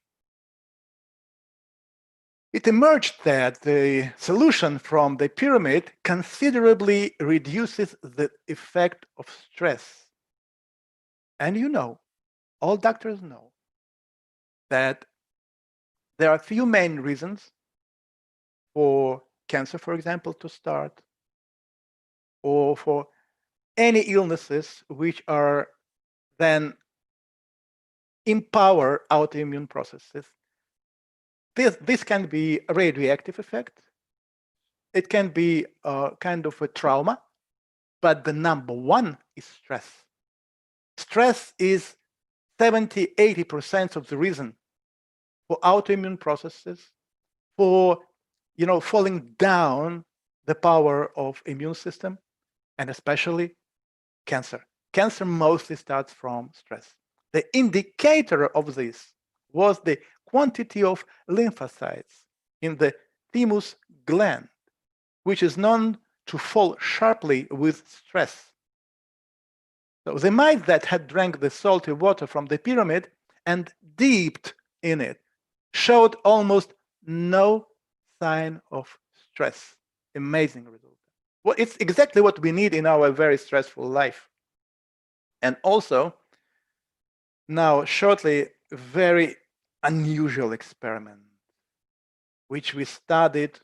It emerged that the solution from the pyramid considerably reduces the effect of stress. And you know, all doctors know that there are few main reasons for cancer, for example, to start, or for any illnesses which are then empower autoimmune processes. This can be a radioactive effect. It can be a kind of a trauma, but the number one is stress. Stress is 70–80% of the reason for autoimmune processes, for falling down the power of immune system, and especially cancer. Cancer mostly starts from stress. The indicator of this was the quantity of lymphocytes in the thymus gland, which is known to fall sharply with stress. So the mice that had drank the salty water from the pyramid and dipped in it showed almost no sign of stress. Amazing result. Well, it's exactly what we need in our very stressful life. And also, now shortly, a very unusual experiment, which we studied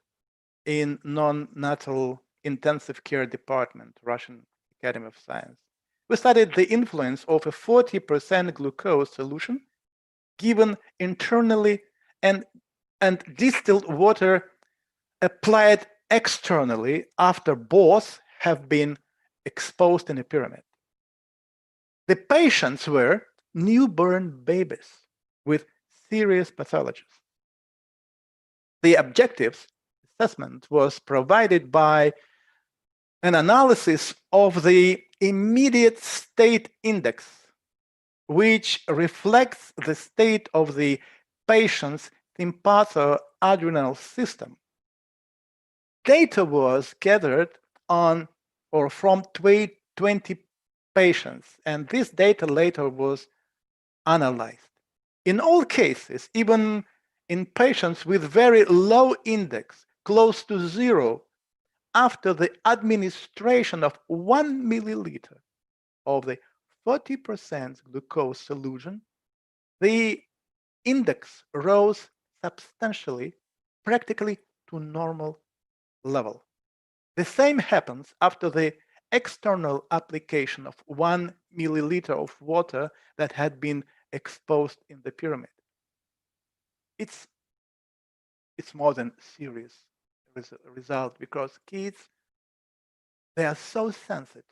in non-natal intensive care department, Russian Academy of Science. We studied the influence of a 40% glucose solution given internally and distilled water applied externally after both have been exposed in a pyramid. The patients were newborn babies with serious pathologies. The objective assessment was provided by an analysis of the immediate state index, which reflects the state of the patient's sympathoadrenal system. Data was gathered on or from 20 patients, and this data later was analyzed. In all cases, even in patients with very low index, close to zero, after the administration of 1 milliliter of the 40% glucose solution, the index rose substantially, practically to normal level. The same happens after the external application of 1 milliliter of water that had been exposed in the pyramid. It's more than serious result, because kids, they are so sensitive.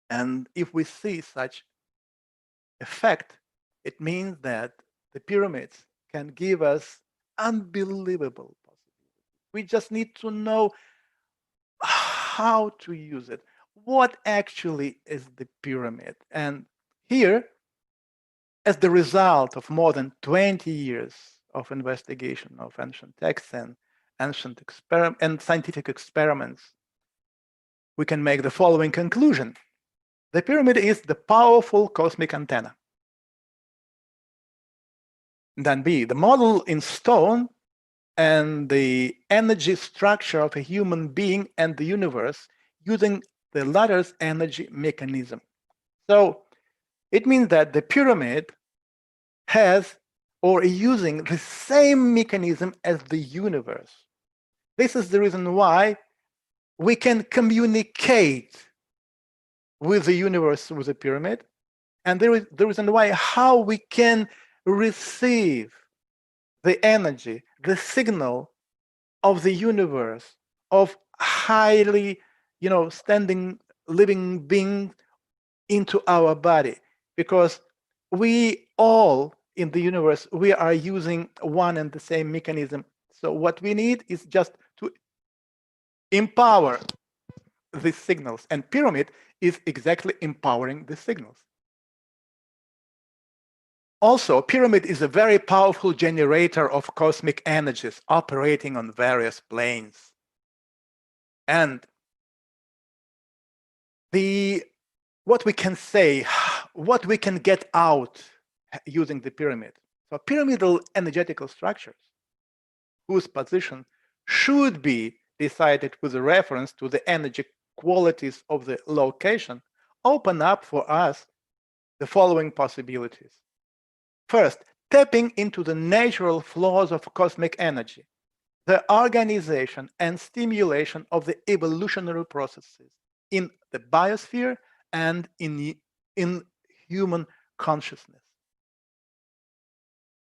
And if we see such effect, it means that the pyramids can give us unbelievable possibilities. We just need to know how to use it. What actually is the pyramid? And here, as the result of more than 20 years of investigation of ancient texts and ancient scientific experiments, we can make the following conclusion. The pyramid is the powerful cosmic antenna. Then B, the model in stone and the energy structure of a human being and the universe using the latter's energy mechanism. So it means that the pyramid has or is using the same mechanism as the universe. This is the reason why we can communicate with the universe through the pyramid, and there is the reason why how we can receive the energy, the signal of the universe, of highly, standing living being into our body, because we all in the universe, we are using one and the same mechanism. So what we need is just to empower these signals, and pyramid is exactly empowering the signals. Also, pyramid is a very powerful generator of cosmic energies operating on various planes. And what we can say, what we can get out using the pyramid. So pyramidal energetical structures, whose position should be decided with a reference to the energy qualities of the location, open up for us the following possibilities. First, tapping into the natural flows of cosmic energy, the organization and stimulation of the evolutionary processes in the biosphere and in human consciousness.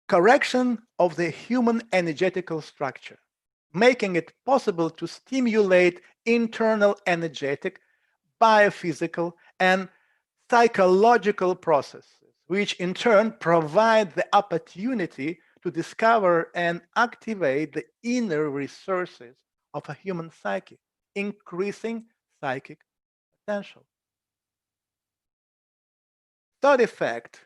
Correction of the human energetical structure, making it possible to stimulate internal energetic, biophysical, and psychological processes, which in turn provide the opportunity to discover and activate the inner resources of a human psyche, increasing psychic potential. Third effect,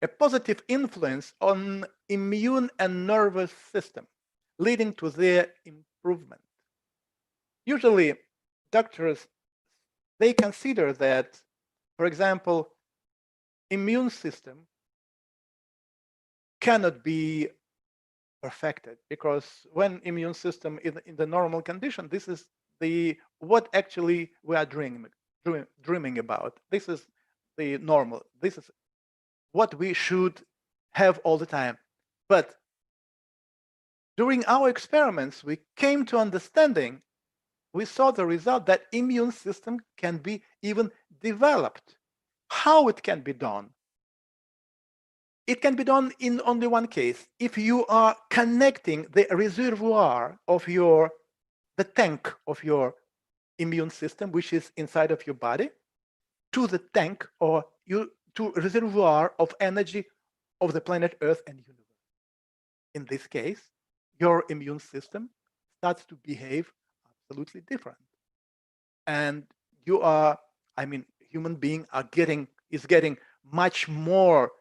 a positive influence on immune and nervous system, leading to their improvement. Usually, doctors, they consider that, for example, immune system cannot be perfected, because when immune system is in the normal condition, this is what actually we are dreaming about. This is the normal. This is what we should have all the time. But during our experiments, we came to understanding, we saw the result that immune system can be even developed. How it can be done? It can be done in only one case. If you are connecting the reservoir of the tank of your immune system, which is inside of your body, to the tank or to reservoir of energy of the planet Earth and universe. In this case, your immune system starts to behave absolutely different. And human being is getting much more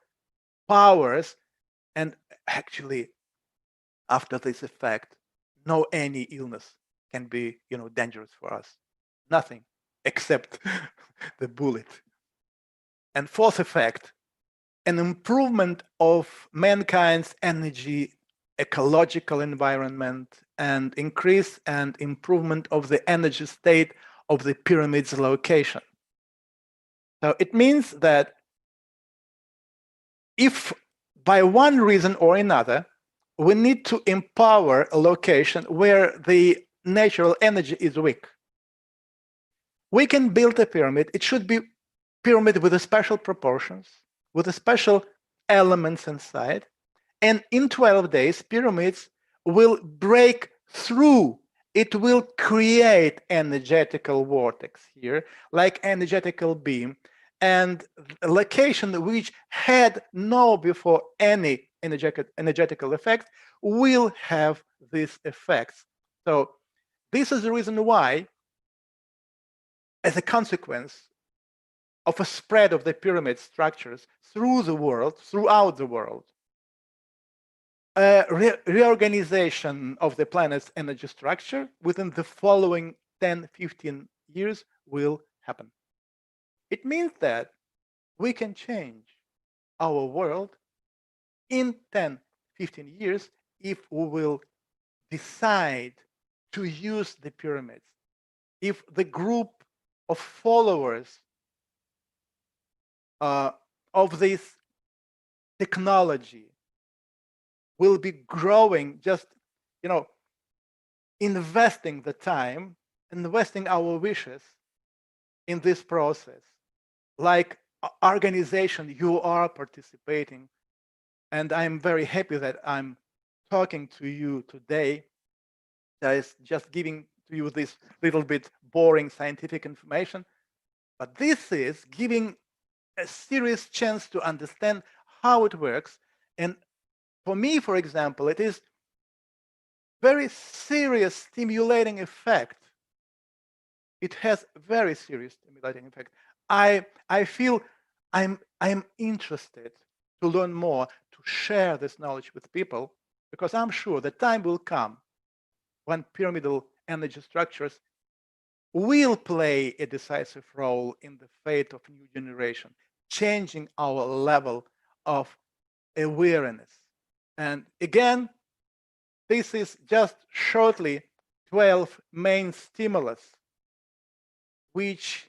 powers, and actually after this effect, no any illness can be dangerous for us. Nothing except the bullet. And fourth effect, an improvement of mankind's energy, ecological environment, and increase and improvement of the energy state of the pyramid's location. So it means that if by one reason or another, we need to empower a location where the natural energy is weak, we can build a pyramid. It should be pyramid with a special proportions, with a special elements inside. And in 12 days, pyramids will break through. It will create energetical vortex here, like energetical beam, and a location which had no before any energetical effect will have these effects. So this is the reason why, as a consequence of a spread of the pyramid structures through the world, throughout the world, a reorganization of the planet's energy structure within the following 10-15 years will happen. It means that we can change our world in 10-15 years if we will decide to use the pyramids. If the group of followers of this technology will be growing, just investing the time, investing our wishes in this process, like organization you are participating. And I'm very happy that I'm talking to you today. That is just giving to you this little bit boring scientific information, but this is giving a serious chance to understand how it works. And for me, for example, it is very serious stimulating effect. It has very serious stimulating effect. I feel I'm interested to learn more, to share this knowledge with people, because I'm sure the time will come when pyramidal energy structures will play a decisive role in the fate of new generation, changing our level of awareness. And again, this is just shortly 12 main stimulus which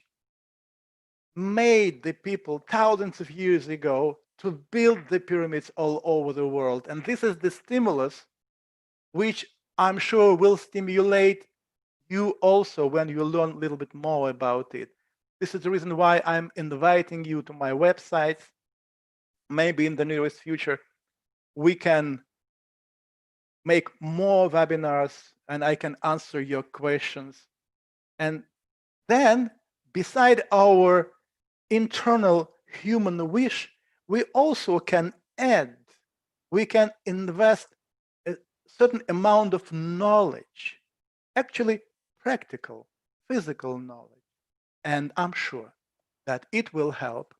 made the people thousands of years ago to build the pyramids all over the world. And this is the stimulus which I'm sure will stimulate you also when you learn a little bit more about it. This is the reason why I'm inviting you to my website. Maybe in the nearest future, we can make more webinars and I can answer your questions. And then, beside our internal human wish, we also can add, we can invest a certain amount of knowledge, actually practical, physical knowledge. And I'm sure that it will help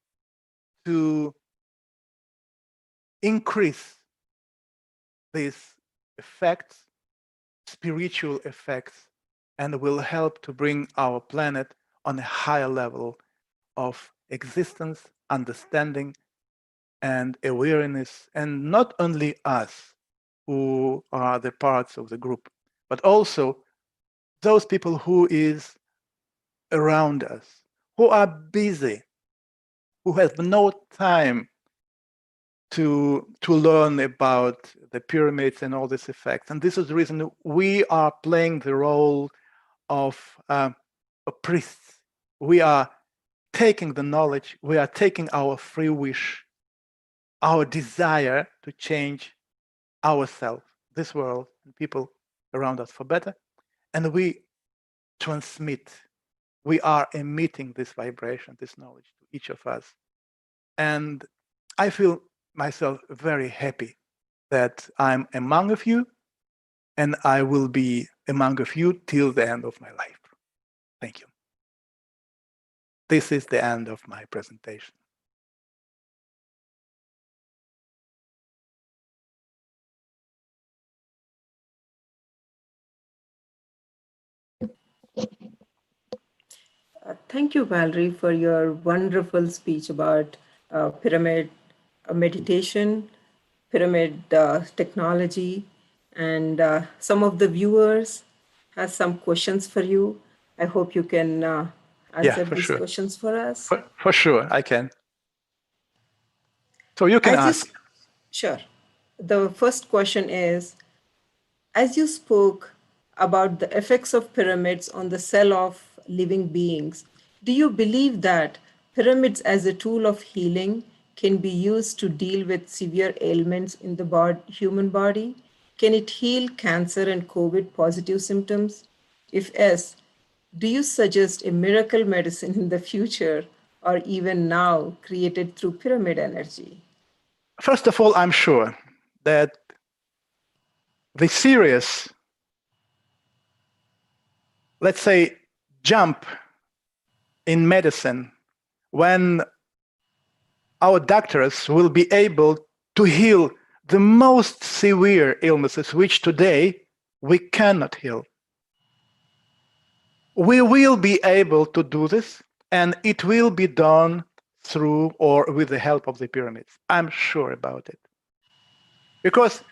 to increase these effects, spiritual effects, and will help to bring our planet on a higher level of existence, understanding, and awareness. And not only us who are the parts of the group, but also those people who is around us, who are busy, who have no time to learn about the pyramids and all these effects. And this is the reason we are playing the role of priests. We are taking the knowledge, we are taking our free wish, our desire to change ourselves, this world, and people around us for better, and we transmit. We are emitting this vibration, this knowledge to each of us. And I feel myself very happy that I'm among of you, and I will be among of you till the end of my life. Thank you. This is the end of my presentation. Thank you, Valerie, for your wonderful speech about pyramid meditation, pyramid technology, and some of the viewers has some questions for you. I hope you can answer for these sure. questions for us. For sure, I can. So you can ask. Sure. The first question is, as you spoke about the effects of pyramids on the cell of living beings, do you believe that pyramids as a tool of healing can be used to deal with severe ailments in the human body? Can it heal cancer and COVID positive symptoms? If yes, do you suggest a miracle medicine in the future or even now created through pyramid energy? First of all, I'm sure that the serious, let's say, jump in medicine when our doctors will be able to heal the most severe illnesses, which today we cannot heal. We will be able to do this, and it will be done through or with the help of the pyramids. I'm sure about it. Because,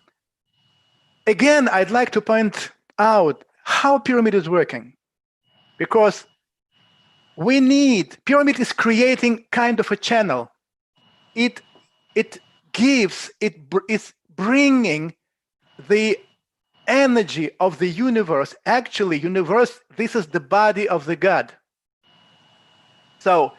again, I'd like to point out how pyramid is working. Because pyramid is creating kind of a channel. It is bringing the energy of the universe. Actually, universe, this is the body of the God. So,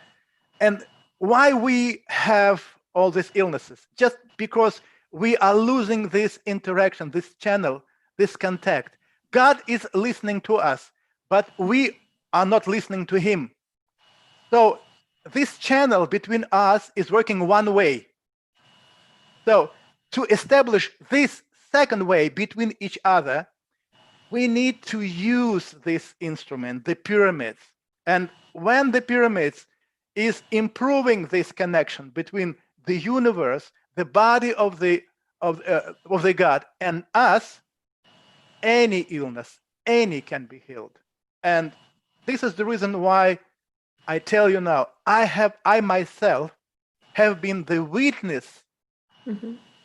and why we have all these illnesses? Just because we are losing this interaction, this channel, this contact. God is listening to us, but we are not listening to him. So this channel between us is working one way. So to establish this second way between each other, we need to use this instrument, the pyramids. And when the pyramids is improving this connection between the universe, the body of the God, and us, any illness, any can be healed. And this is the reason why I tell you now, I myself have been the witness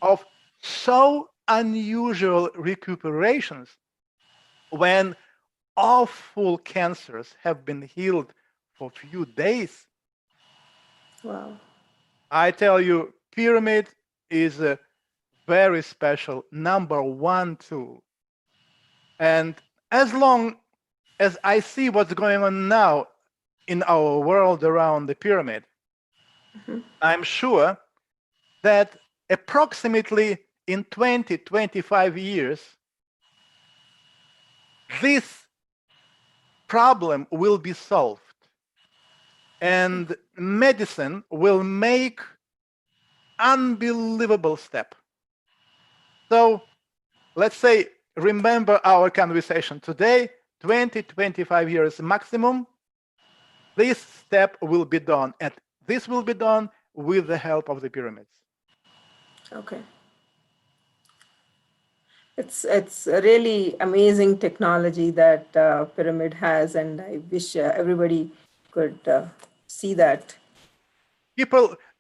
of so unusual recuperations when awful cancers have been healed for a few days. Wow. I tell you, pyramid is a very special number one tool. And as long as I see what's going on now in our world around the pyramid, I'm sure that approximately in 20-25 years, this problem will be solved and medicine will make unbelievable step. So let's say, remember our conversation today, 20-25 years maximum, this step will be done, and this will be done with the help of the pyramids. Okay. It's a really amazing technology that Pyramid has, and I wish everybody could see that.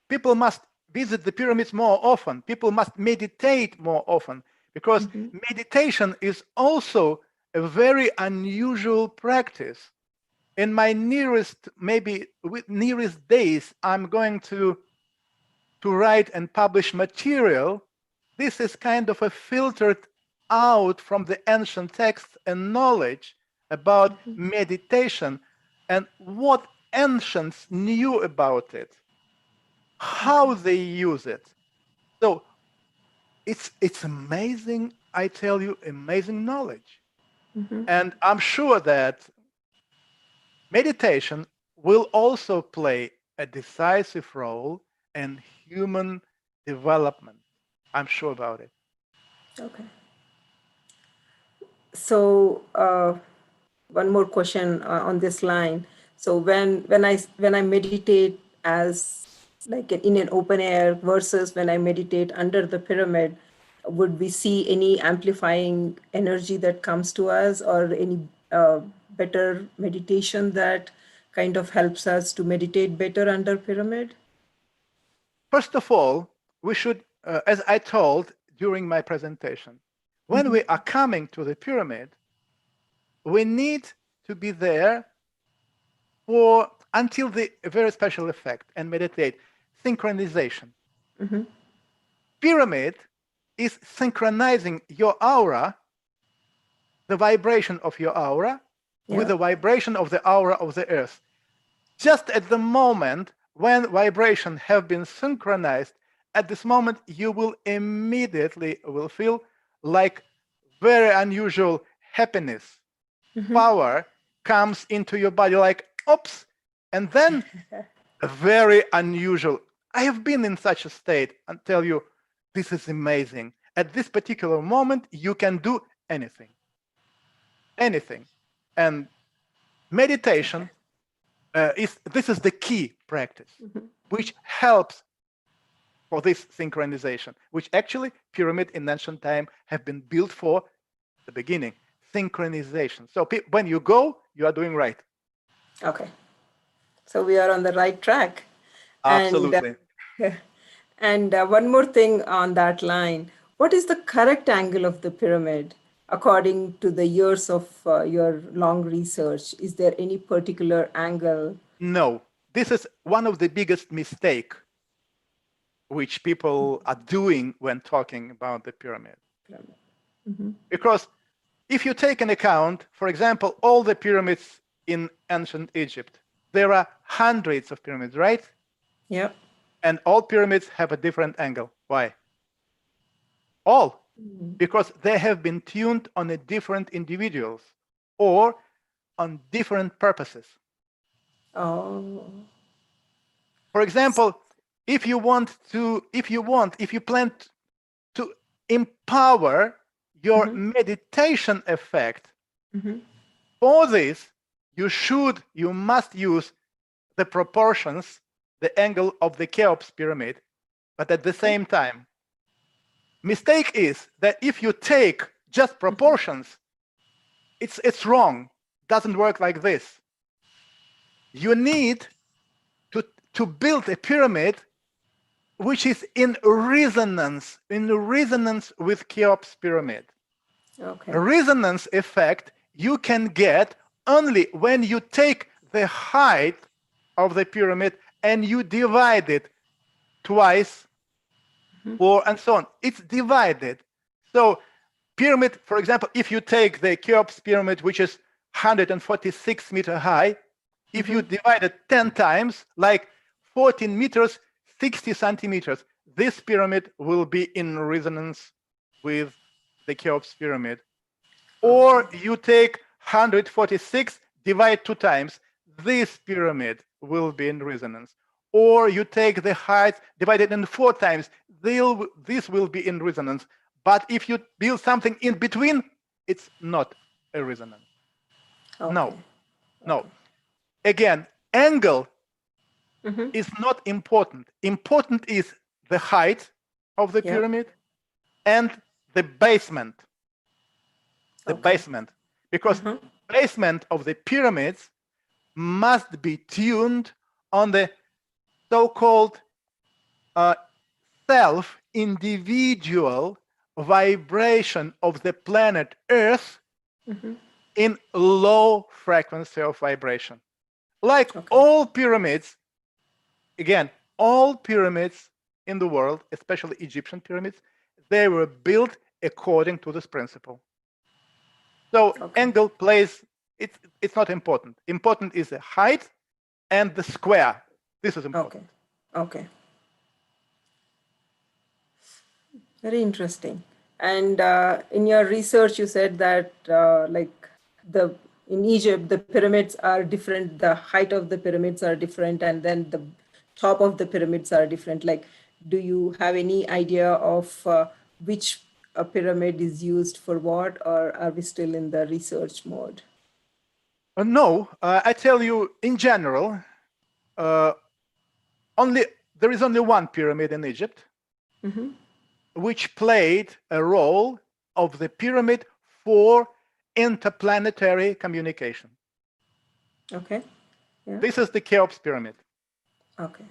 People must visit the pyramids more often. People must meditate more often, because meditation is also a very unusual practice. In my nearest days, I'm going to write and publish material. This is kind of a filtered out from the ancient texts and knowledge about meditation and what ancients knew about it, how they use it. So it's amazing, I tell you, amazing knowledge. And I'm sure that meditation will also play a decisive role in human development. I'm sure about it. Okay. So one more question on this line. So when I meditate as like in an open air versus when I meditate under the pyramid, would we see any amplifying energy that comes to us, or any better meditation that kind of helps us to meditate better under pyramid? First of all, we should, as I told during my presentation, when we are coming to the pyramid, we need to be there for until the very special effect and meditate. Synchronization. Pyramid is synchronizing your aura, the vibration of your aura, with the vibration of the aura of the earth. Just at the moment when vibration have been synchronized, at this moment you will immediately will feel like very unusual happiness, power comes into your body like, oops, and then very unusual. I have been in such a state and tell you, this is amazing. At this particular moment, you can do anything. Anything. And meditation this is the key practice, which helps for this synchronization, which actually pyramid in ancient time have been built for the beginning, synchronization. So when you go, you are doing right. Okay. So we are on the right track. Absolutely. And one more thing on that line. What is the correct angle of the pyramid according to the years of your long research? Is there any particular angle? No, this is one of the biggest mistake which people are doing when talking about the pyramid. Because if you take an account, for example, all the pyramids in ancient Egypt, there are hundreds of pyramids, right? Yeah. And all pyramids have a different angle. Why? All. Because they have been tuned on a different individuals or on different purposes. Oh. For example, if you plan to empower your meditation effect, for this, you must use the proportions, the angle of the Cheops pyramid, but at the same time, mistake is that if you take just proportions, it's wrong. Doesn't work like this. You need to build a pyramid which is in resonance with Cheops pyramid. Okay. A resonance effect you can get only when you take the height of the pyramid and you divide it twice, and so on. It's divided. So pyramid, for example, if you take the Cheops pyramid, which is 146 meters high, if you divide it 10 times, like 14 meters, 60 centimeters, this pyramid will be in resonance with the Cheops pyramid. Or you take 146, divide 2 times, this pyramid will be in resonance. Or you take the height, divide it in 4 times, this will be in resonance. But if you build something in between, it's not a resonance. Okay. No. Again, angle is not important. Important is the height of the pyramid and the basement. Basement. Because basement of the pyramids must be tuned on the so-called self-individual vibration of the planet Earth in low frequency of vibration. Like all pyramids, again, all pyramids in the world, especially Egyptian pyramids, they were built according to this principle. So angle plays, it's not important. Important is the height and the square. This is important. Okay. Very interesting. And in your research, you said that in Egypt, the pyramids are different, the height of the pyramids are different, and then the top of the pyramids are different. Like, do you have any idea of which pyramid is used for what, or are we still in the research mode? No, I tell you, in general, there is only one pyramid in Egypt, which played a role of the pyramid for interplanetary communication. Okay. Yeah. This is the Cheops pyramid. Okay.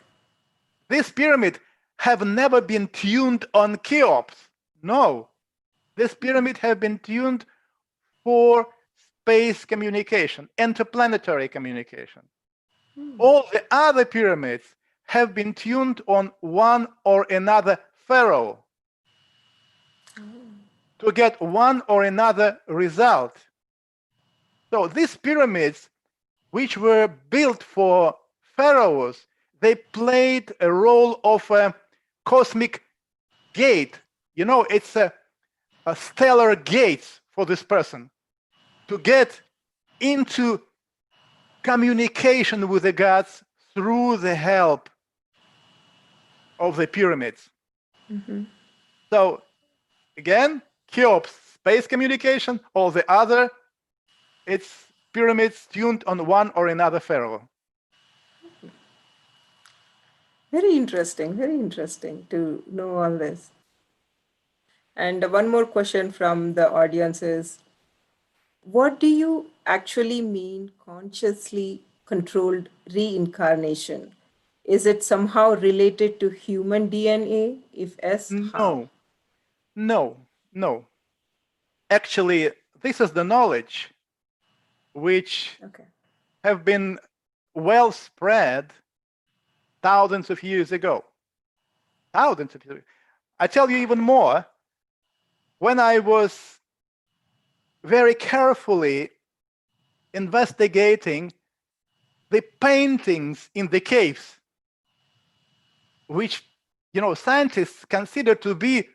This pyramid have never been tuned on Cheops. No, this pyramid have been tuned for space communication, interplanetary communication. All the other pyramids have been tuned on one or another pharaoh to get one or another result. So these pyramids, which were built for pharaohs, they played a role of a cosmic gate. You know, it's a stellar gates for this person to get into communication with the gods through the help of the pyramids. So again, Cheops, space communication, all the other, it's pyramids tuned on one or another pharaoh. Very interesting to know all this. And one more question from the audience is, what do you actually mean consciously controlled reincarnation? Is it somehow related to human DNA? If yes, how? No. Actually, this is the knowledge which have been well spread thousands of years ago. Thousands of years. I tell you even more. When I was very carefully investigating the paintings in the caves, which scientists consider to be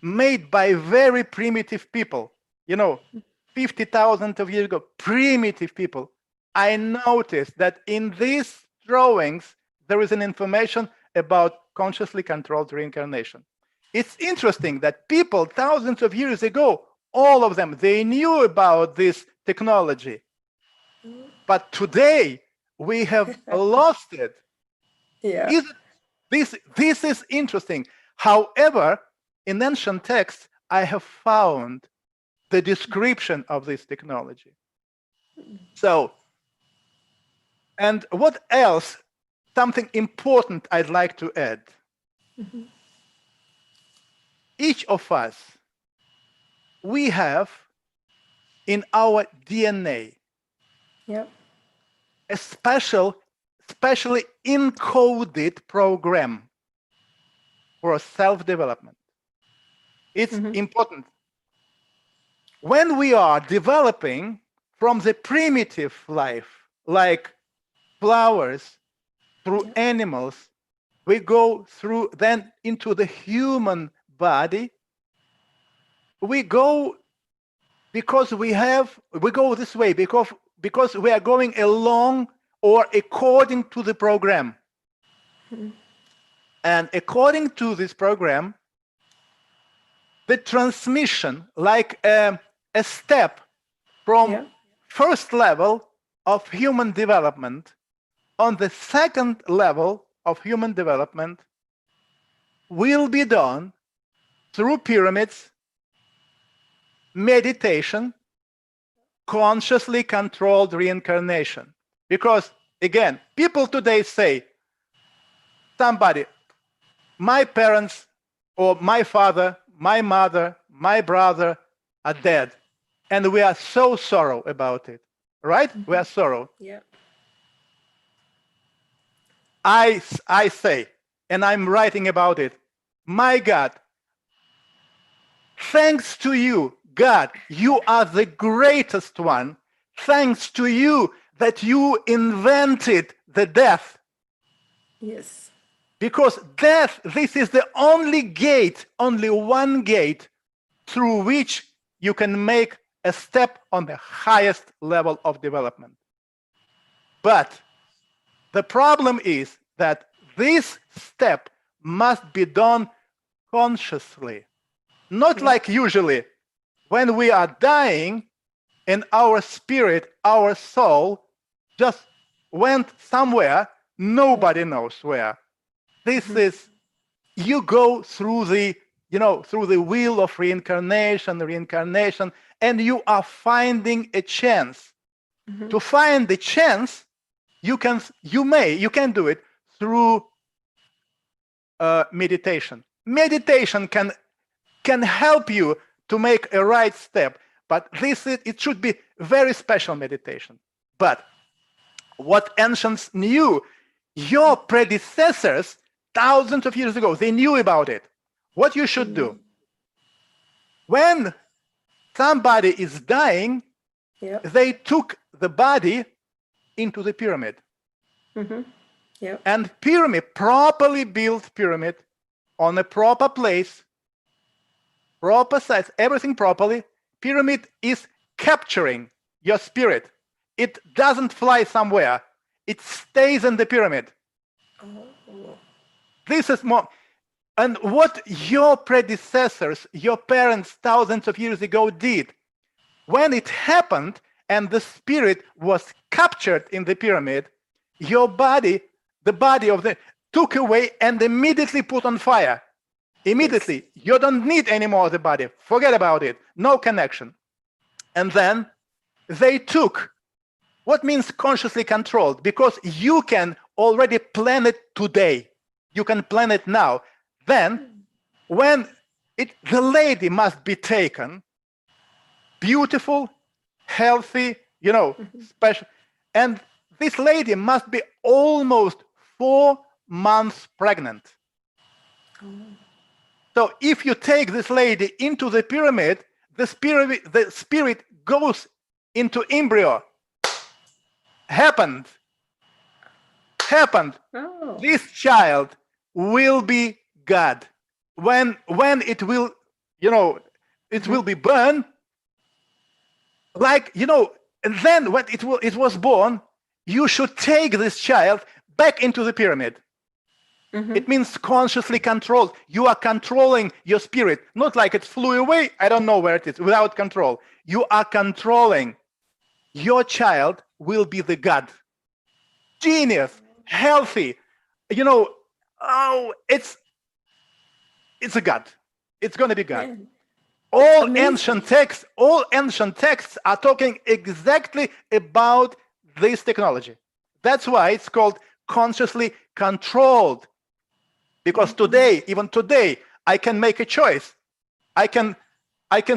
made by very primitive people, 50,000 of years ago, primitive people, I noticed that in these drawings there is an information about consciously controlled reincarnation. It's interesting that people thousands of years ago, all of them, they knew about this technology. But today we have lost it. Yeah. This is interesting. However, in ancient texts, I have found the description of this technology. So, and what else? Something important I'd like to add. Each of us, we have in our DNA a specially encoded program for self-development. It's important. When we are developing from the primitive life, like flowers, through animals, we go through then into the human body. We go because we go this way because we are going along or according to the program. And according to this program, the transmission, like a step from first level of human development on the second level of human development, will be done through pyramids, meditation, consciously controlled reincarnation. Because again, people today say, somebody, my parents or my father, my mother, my brother are dead, and we are so sorrow about it, right? We are sorrow. Yeah. I say, and I'm writing about it, my God, thanks to you, God, you are the greatest one. Thanks to you that you invented the death. Yes. Because death, this is the only gate, only one gate through which you can make a step on the highest level of development. But the problem is that this step must be done consciously, not like usually when we are dying and our spirit, our soul just went somewhere, nobody knows where. This is, you go through the, through the wheel of reincarnation, and you are finding a chance. To find the chance, you can do it through meditation. Meditation can help you to make a right step, but it should be very special meditation. But what ancients knew, your predecessors thousands of years ago, they knew about it. What you should do when somebody is dying, they took the body into the pyramid. And pyramid, properly built pyramid on a proper place, proper size, everything properly. Pyramid is capturing your spirit. It doesn't fly somewhere. It stays in the pyramid. This is more. And what your predecessors, your parents thousands of years ago did, when it happened and the spirit was captured in the pyramid, your body, the body of the, took away and immediately put on fire. Immediately. You don't need any more of the body. Forget about it. No connection. And then they took, what means consciously controlled? Because you can already plan it today. You can plan it now. Then when the lady must be taken, beautiful, healthy, special. And this lady must be almost 4 months pregnant. So if you take this lady into the pyramid, the spirit goes into embryo. Happened. Oh. This child will be God. When it will, it will be born, and then when it was born, you should take this child back into the pyramid. It means consciously controlled. You are controlling your spirit, not like it flew away. I don't know where it is, without control. You are controlling. Your child will be the God. Genius, healthy. It's a God. It's going to be God. All ancient texts are talking exactly about this technology. That's why it's called consciously controlled. Because today, even today, I can make a choice. I can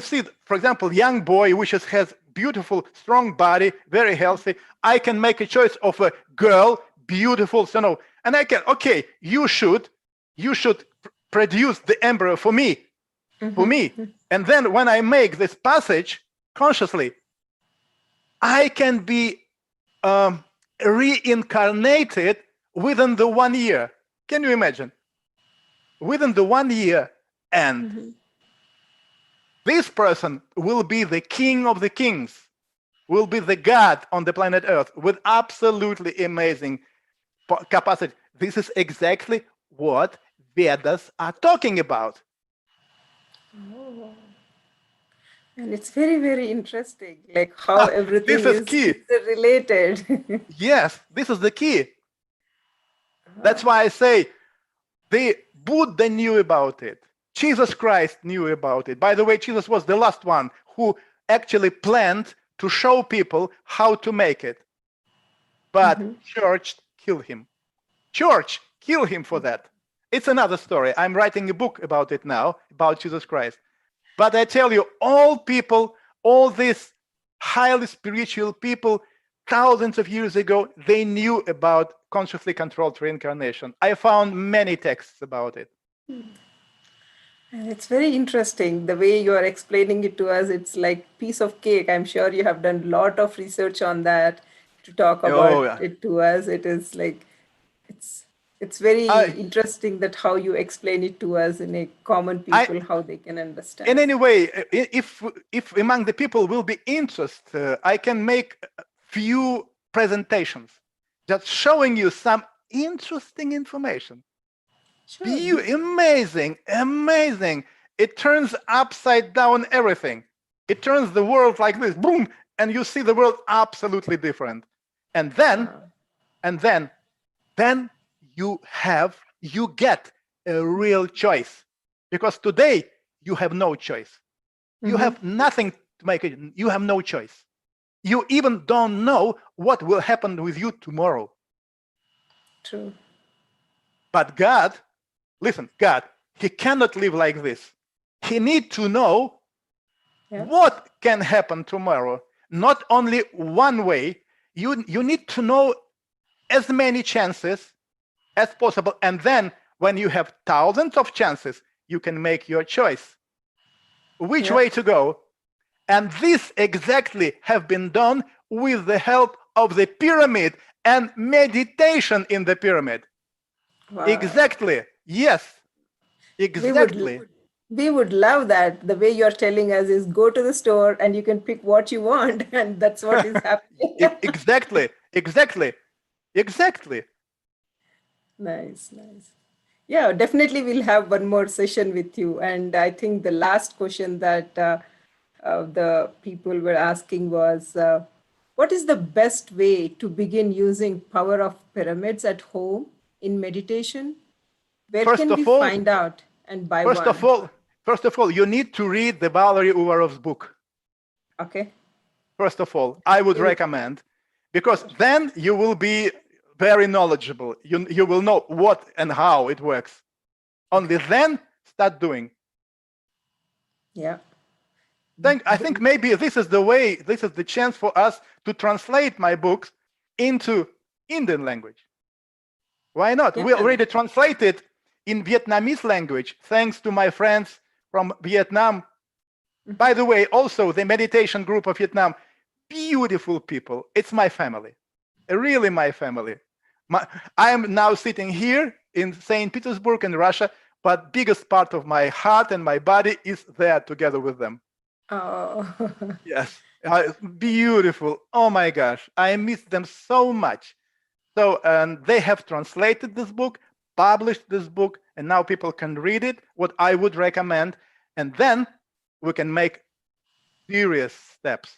see, for example, young boy which has beautiful, strong body, very healthy. I can make a choice of a girl, beautiful, and I can, okay, you should produce the embryo for me, And then when I make this passage consciously, I can be reincarnated within the 1 year. Can you imagine? Within the 1 year, and this person will be the king of the kings, will be the God on the planet Earth with absolutely amazing capacity. This is exactly what Vedas are talking about. Oh. And it's very, very interesting, like how everything is key. Related. Yes, this is the key. That's why I say the Buddha knew about it. Jesus Christ knew about it. By the way, Jesus was the last one who actually planned to show people how to make it. But church killed him. Church killed him for that. It's another story. I'm writing a book about it now, about Jesus Christ. But I tell you, all people, all these highly spiritual people, thousands of years ago, they knew about consciously controlled reincarnation. I found many texts about it. And it's very interesting the way you are explaining it to us. It's like piece of cake. I'm sure you have done a lot of research on that to talk about it to us. It is like it's very interesting that how you explain it to us in a common people, how they can understand. In any way, if among the people will be interest, I can make a few presentations just showing you some interesting information. Sure. Amazing. It turns upside down everything. It turns the world like this, boom, and you see the world absolutely different. And then you get a real choice. Because today you have no choice. You have nothing to make it. You have no choice. You even don't know what will happen with you tomorrow. True. But God listen, God, he cannot live like this. He needs to know what can happen tomorrow. Not only one way. You need to know as many chances as possible. And then when you have thousands of chances, you can make your choice. Which way to go? And this exactly have been done with the help of the pyramid and meditation in the pyramid. Wow. Exactly. Yes. Exactly. We would love that. The way you're telling us is go to the store and you can pick what you want, and that's what is happening. Exactly. Nice. Yeah, definitely we'll have one more session with you. And I think the last question that the people were asking was, what is the best way to begin using power of pyramids at home in meditation? Where can we find out and buy one? First of all, you need to read the Valery Uvarov's book. Okay. First of all, I would recommend, because then you will be very knowledgeable. You will know what and how it works. Only then start doing. Yeah. I think maybe this is the way, this is the chance for us to translate my books into Indian language. Why not? We already translated in Vietnamese language, thanks to my friends from Vietnam. By the way, also the meditation group of Vietnam, beautiful people. It's my family, really my family. I am now sitting here in St. Petersburg in Russia, but biggest part of my heart and my body is there together with them. Oh. Yes, beautiful. Oh my gosh, I miss them so much. So, and they have translated this book, published this book, and now people can read it, what I would recommend, and then we can make serious steps.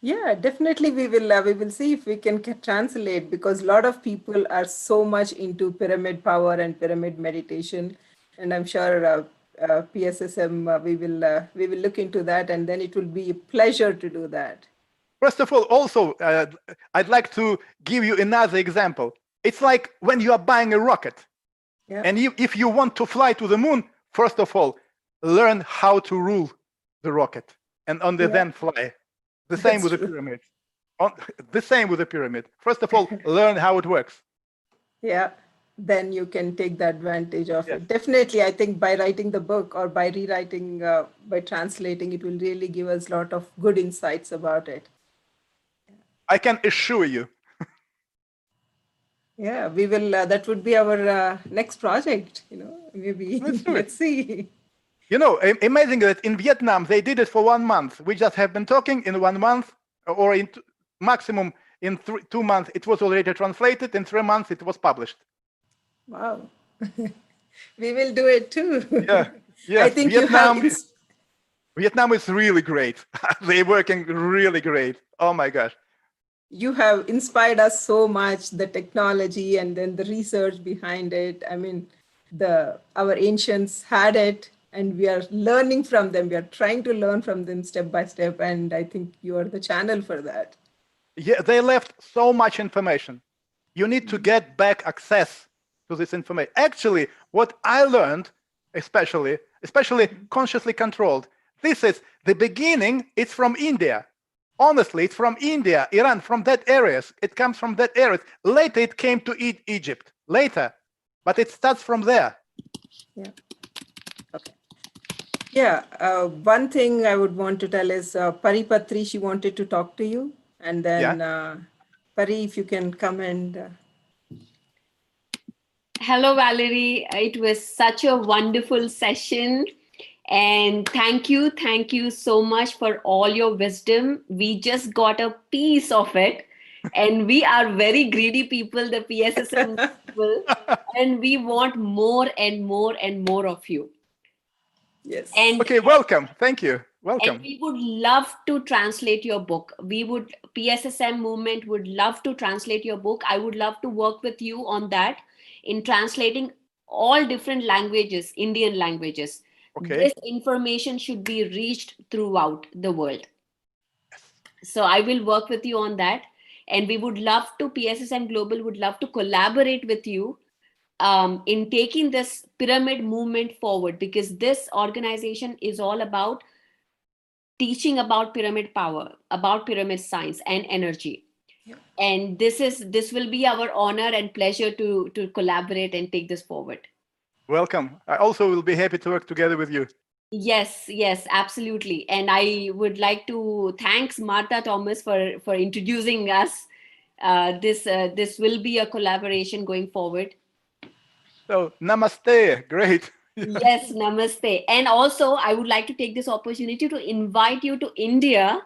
Yeah, definitely we will see if we can translate, because a lot of people are so much into pyramid power and pyramid meditation, and I'm sure PSSM we will look into that, and then it will be a pleasure to do that. First of all, also I'd like to give you another example. It's like when you are buying a rocket, and if you want to fly to the moon, first of all, learn how to rule the rocket, and only then fly. The same with the pyramid. The same with the pyramid. First of all, learn how it works. Yeah, then you can take the advantage of it. Definitely, I think by writing the book or by rewriting, by translating, it will really give us a lot of good insights about it. I can assure you. Yeah, we will. That would be our next project. Maybe let's see. Amazing that in Vietnam they did it for 1 month. We just have been talking in 1 month, or in maximum in 2 months. It was already translated. In 3 months, it was published. Wow, we will do it too. Yeah. I think Vietnam is really great. They're working really great. Oh my gosh. You have inspired us so much, the technology and then the research behind it. I mean, our ancients had it, and we are learning from them. We are trying to learn from them step by step. And I think you are the channel for that. Yeah, they left so much information. You need to get back access to this information. Actually, what I learned, especially consciously controlled, this is the beginning. It's from India. Honestly, it's from India, Iran, from that areas. It comes from that areas. Later, it came to Egypt. Later, but it starts from there. Yeah. Okay. Yeah. One thing I would want to tell is Paripatri, she wanted to talk to you. And then Pari, if you can come and... Hello, Valerie. It was such a wonderful session. And thank you so much for all your wisdom. We just got a piece of it. And we are very greedy people, the PSSM people. And we want more and more and more of you. Yes. And okay, welcome. Thank you. Welcome. And we would love to translate your book. PSSM movement would love to translate your book. I would love to work with you on that, in translating all different languages, Indian languages. Okay. This information should be reached throughout the world. So I will work with you on that. And we would love to, PSSM Global would love to collaborate with you in taking this pyramid movement forward, because this organization is all about teaching about pyramid power, about pyramid science and energy. Yeah. And this will be our honor and pleasure to collaborate and take this forward. Welcome. I also will be happy to work together with you. Yes, absolutely. And I would like to thanks Martha Thomas for introducing us. This will be a collaboration going forward. So, namaste. Great. Yes, namaste. And also, I would like to take this opportunity to invite you to India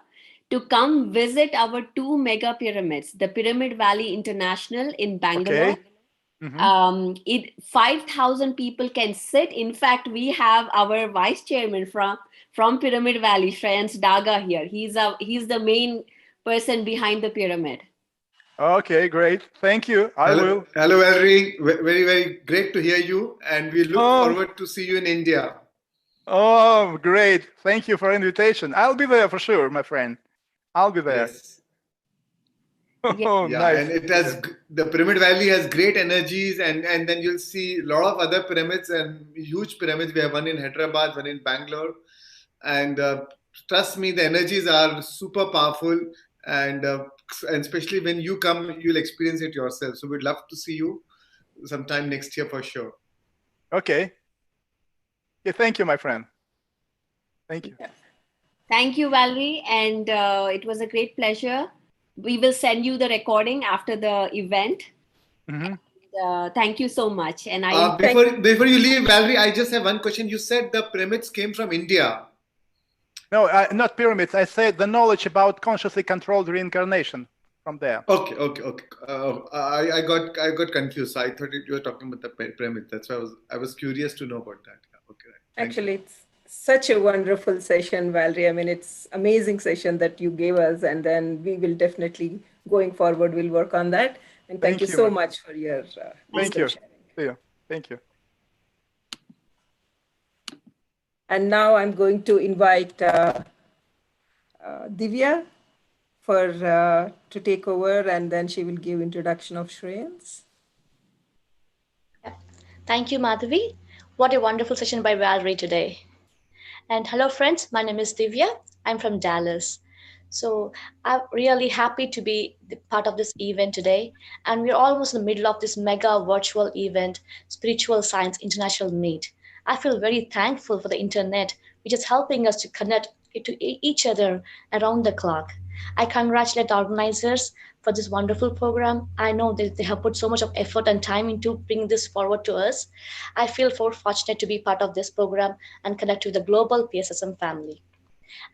to come visit our 2 mega pyramids, the Pyramid Valley International in Bangalore. Okay. Mhm. 5,000 people can sit. In fact, we have our vice chairman from Pyramid Valley, Shreyans Daga here. He's the main person behind the pyramid. Okay, great. Thank you. I will. Hello, Valerie. Very, very great to hear you. And we look forward to see you in India. Oh, great. Thank you for invitation. I'll be there for sure, my friend. I'll be there. Yes. Oh, Yeah, nice. and it has, the Pyramid Valley has great energies, and then you'll see a lot of other pyramids and huge pyramids. We have one in Hyderabad, one in Bangalore, and trust me, the energies are super powerful, and especially when you come, you'll experience it yourself. So we'd love to see you sometime next year for sure. Okay. Yeah, thank you, my friend. Thank you. Thank you, Valerie, and it was a great pleasure. We will send you the recording after the event. Mm-hmm. Thank you so much. And before you leave, Valerie, I just have one question. You said the pyramids came from India. No, not pyramids. I said the knowledge about consciously controlled reincarnation from there. Okay. I got confused. I thought you were talking about the pyramid. That's why I was curious to know about that. Okay. Actually, it's such a wonderful session, Valerie. I mean, it's amazing session that you gave us, and then we will definitely, going forward, we'll work on that. And thank you so much for your Thank you. sharing. See you. Thank you. And now I'm going to invite Divya to take over, and then she will give introduction of Shreyans. Thank you, Madhavi. What a wonderful session by Valerie today. And hello, friends. My name is Divya. I'm from Dallas. So I'm really happy to be part of this event today. And we're almost in the middle of this mega virtual event, Spiritual Science International Meet. I feel very thankful for the internet, which is helping us to connect to each other around the clock. I congratulate the organizers for this wonderful program. I know that they have put so much of effort and time into bringing this forward to us. I feel so fortunate to be part of this program and connect to the global PSSM family.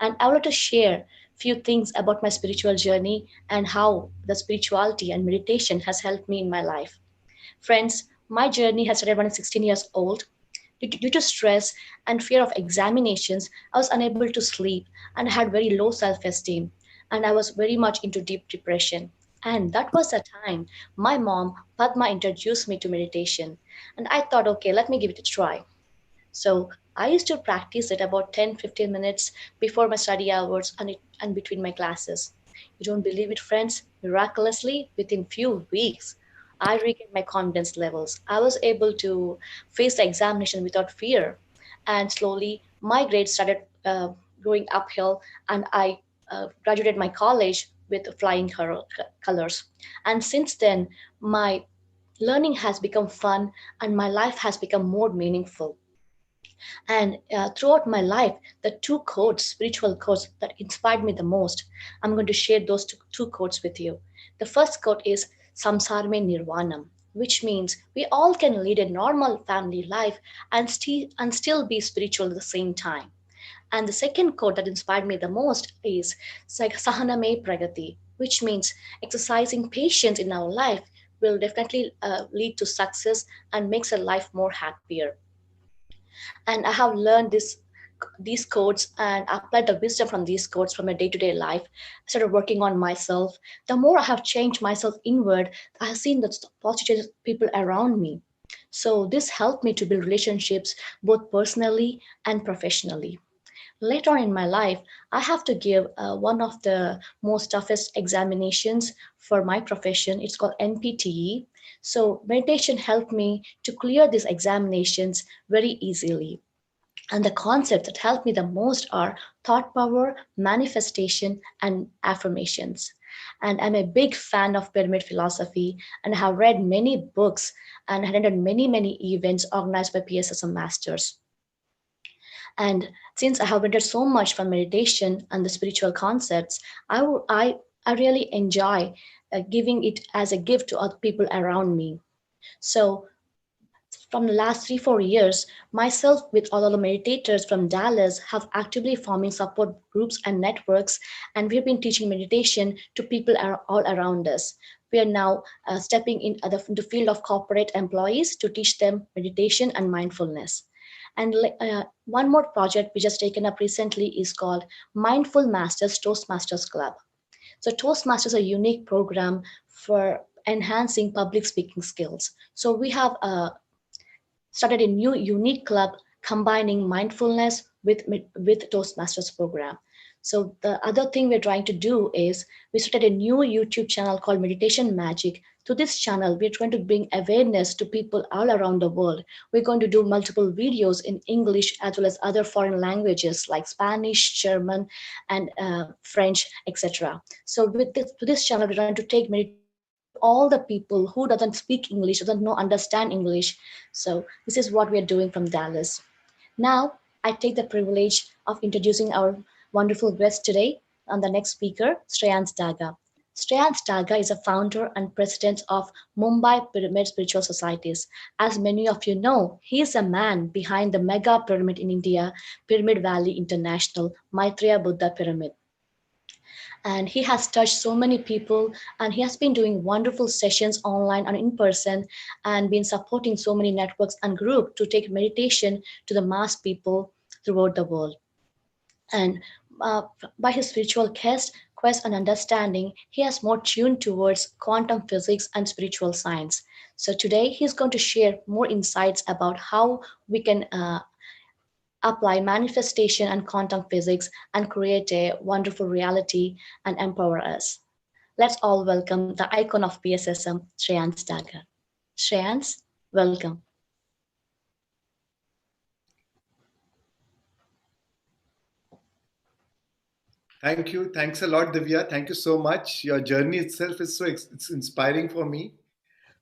And I would like to share a few things about my spiritual journey and how the spirituality and meditation has helped me in my life. Friends, my journey has started when I was 16 years old. Due to stress and fear of examinations, I was unable to sleep and had very low self-esteem. And I was very much into deep depression. And that was the time my mom, Padma, introduced me to meditation. And I thought, okay, let me give it a try. So I used to practice it about 10-15 minutes before my study hours and between my classes. You don't believe it, friends? Miraculously, within few weeks, I regained my confidence levels. I was able to face the examination without fear. And slowly, my grades started going uphill, and I graduated my college with flying colors. And since then, my learning has become fun, and my life has become more meaningful. And throughout my life, the two quotes, spiritual quotes that inspired me the most, I'm going to share those two quotes with you. The first quote is Samsar me nirvanam, which means we all can lead a normal family life and still be spiritual at the same time. And the second quote that inspired me the most is Sahana me pragati, which means exercising patience in our life will definitely lead to success and makes our life more happier. And I have learned these codes and applied the wisdom from these codes from my day-to-day life. I started working on myself. The more I have changed myself inward, I have seen the positive people around me. So this helped me to build relationships both personally and professionally. later on in my life, I have to give one of the most toughest examinations for my profession. It's called NPTE. So meditation helped me to clear these examinations very easily. And the concepts that help me the most are thought power, manifestation, and affirmations. And I'm a big fan of pyramid philosophy and have read many books and attended many events organized by PSSM masters. And since I have read so much from meditation and the spiritual concepts, I really enjoy giving it as a gift to other people around me. So from the last 3 4 years, myself with all of the meditators from Dallas have actively forming support groups and networks, and we've been teaching meditation to people all around us. We are now stepping in the field of corporate employees to teach them meditation and mindfulness. And one more project we just taken up recently is called Mindful Masters Toastmasters Club. So Toastmasters is a unique program for enhancing public speaking skills. So we have started a new unique club combining mindfulness with Toastmasters program. So the other thing we're trying to do is we started a new YouTube channel called Meditation Magic. To this channel, we're trying to bring awareness to people all around the world. We're going to do multiple videos in English as well as other foreign languages like Spanish, German, and French, etc. So to this channel, we're trying to take meditation to all the people who doesn't speak English, doesn't know understand English. So this is what we are doing from Dallas. Now, I take the privilege of introducing our wonderful guest today and the next speaker, Shreyans Daga. Shreyans Daga is a founder and president of Mumbai Pyramid Spiritual Societies. As many of you know, he is a man behind the mega pyramid in India, Pyramid Valley International, Maitreya Buddha Pyramid. And he has touched so many people, and he has been doing wonderful sessions online and in person, and been supporting so many networks and groups to take meditation to the mass people throughout the world. And by his spiritual quest and understanding, he has more tuned towards quantum physics and spiritual science. So today he's going to share more insights about how we can apply manifestation and quantum physics and create a wonderful reality and empower us. Let's all welcome the icon of PSSM, Shreyans Daga. Shreyans, welcome. Thank you. Thanks a lot, Divya. Thank you so much. Your journey itself is it's inspiring for me.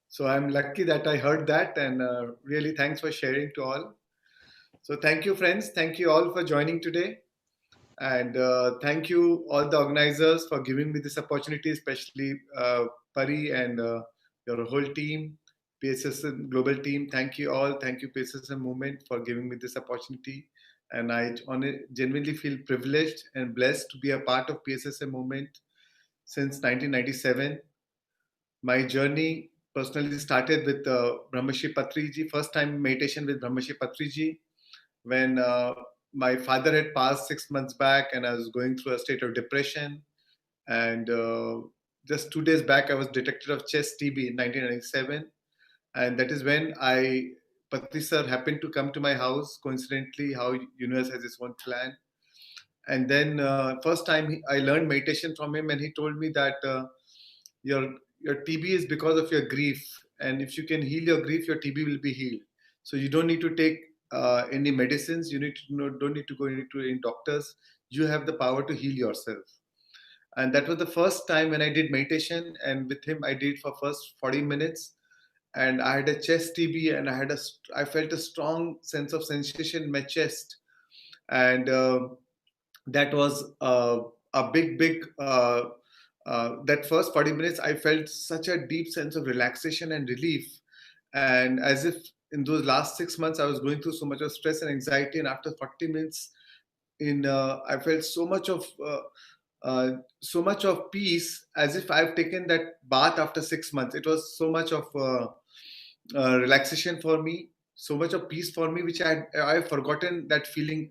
So I'm lucky that I heard that, and really thanks for sharing to all. So thank you, friends. Thank you all for joining today. And thank you all the organizers for giving me this opportunity, especially Pari and your whole team, PSSM global team. Thank you all. Thank you PSSM movement for giving me this opportunity. And I genuinely feel privileged and blessed to be a part of PSSM movement since 1997. My journey personally started with Brahmashi Patriji, first time meditation with Brahmashi Patriji, when my father had passed 6 months back and I was going through a state of depression. And just 2 days back, I was detected of chest TB in 1997. And that is when Patri sir happened to come to my house, coincidentally, how universe has its own plan. And then first time I learned meditation from him, and he told me that your TB is because of your grief, and if you can heal your grief, your TB will be healed. So you don't need to take any medicines. You don't need to go into any doctors. You have the power to heal yourself. And that was the first time when I did meditation, and with him I did for first 40 minutes. And I had a chest TB, and I felt a strong sense of sensation in my chest, and that was a big. That first 40 minutes, I felt such a deep sense of relaxation and relief, and as if in those last 6 months I was going through so much of stress and anxiety, and after 40 minutes I felt so much of peace, as if I've taken that bath after 6 months. It was so much of relaxation for me, so much of peace for me, which I've forgotten that feeling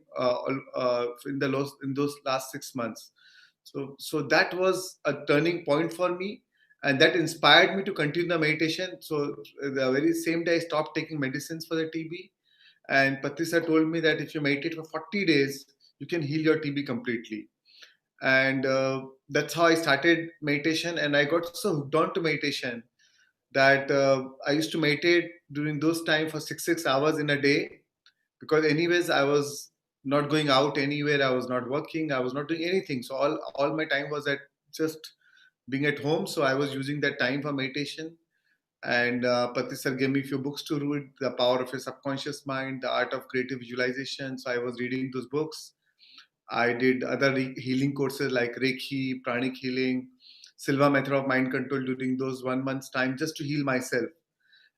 in those last 6 months. So that was a turning point for me, and that inspired me to continue the meditation. So the very same day I stopped taking medicines for the TB, and Patrisa told me that if you meditate for 40 days, you can heal your TB completely. And that's how I started meditation, and I got so hooked on to meditation that I used to meditate during those times for 6 hours in a day, because anyways I was not going out anywhere, I was not working, I was not doing anything. So all my time was at just being at home. So I was using that time for meditation. And Pati sir gave me a few books to read: The Power of Your Subconscious Mind, The Art of Creative Visualization. So I was reading those books. I did other healing courses like Reiki, Pranic healing, Silva method of mind control during those 1 month's time, just to heal myself.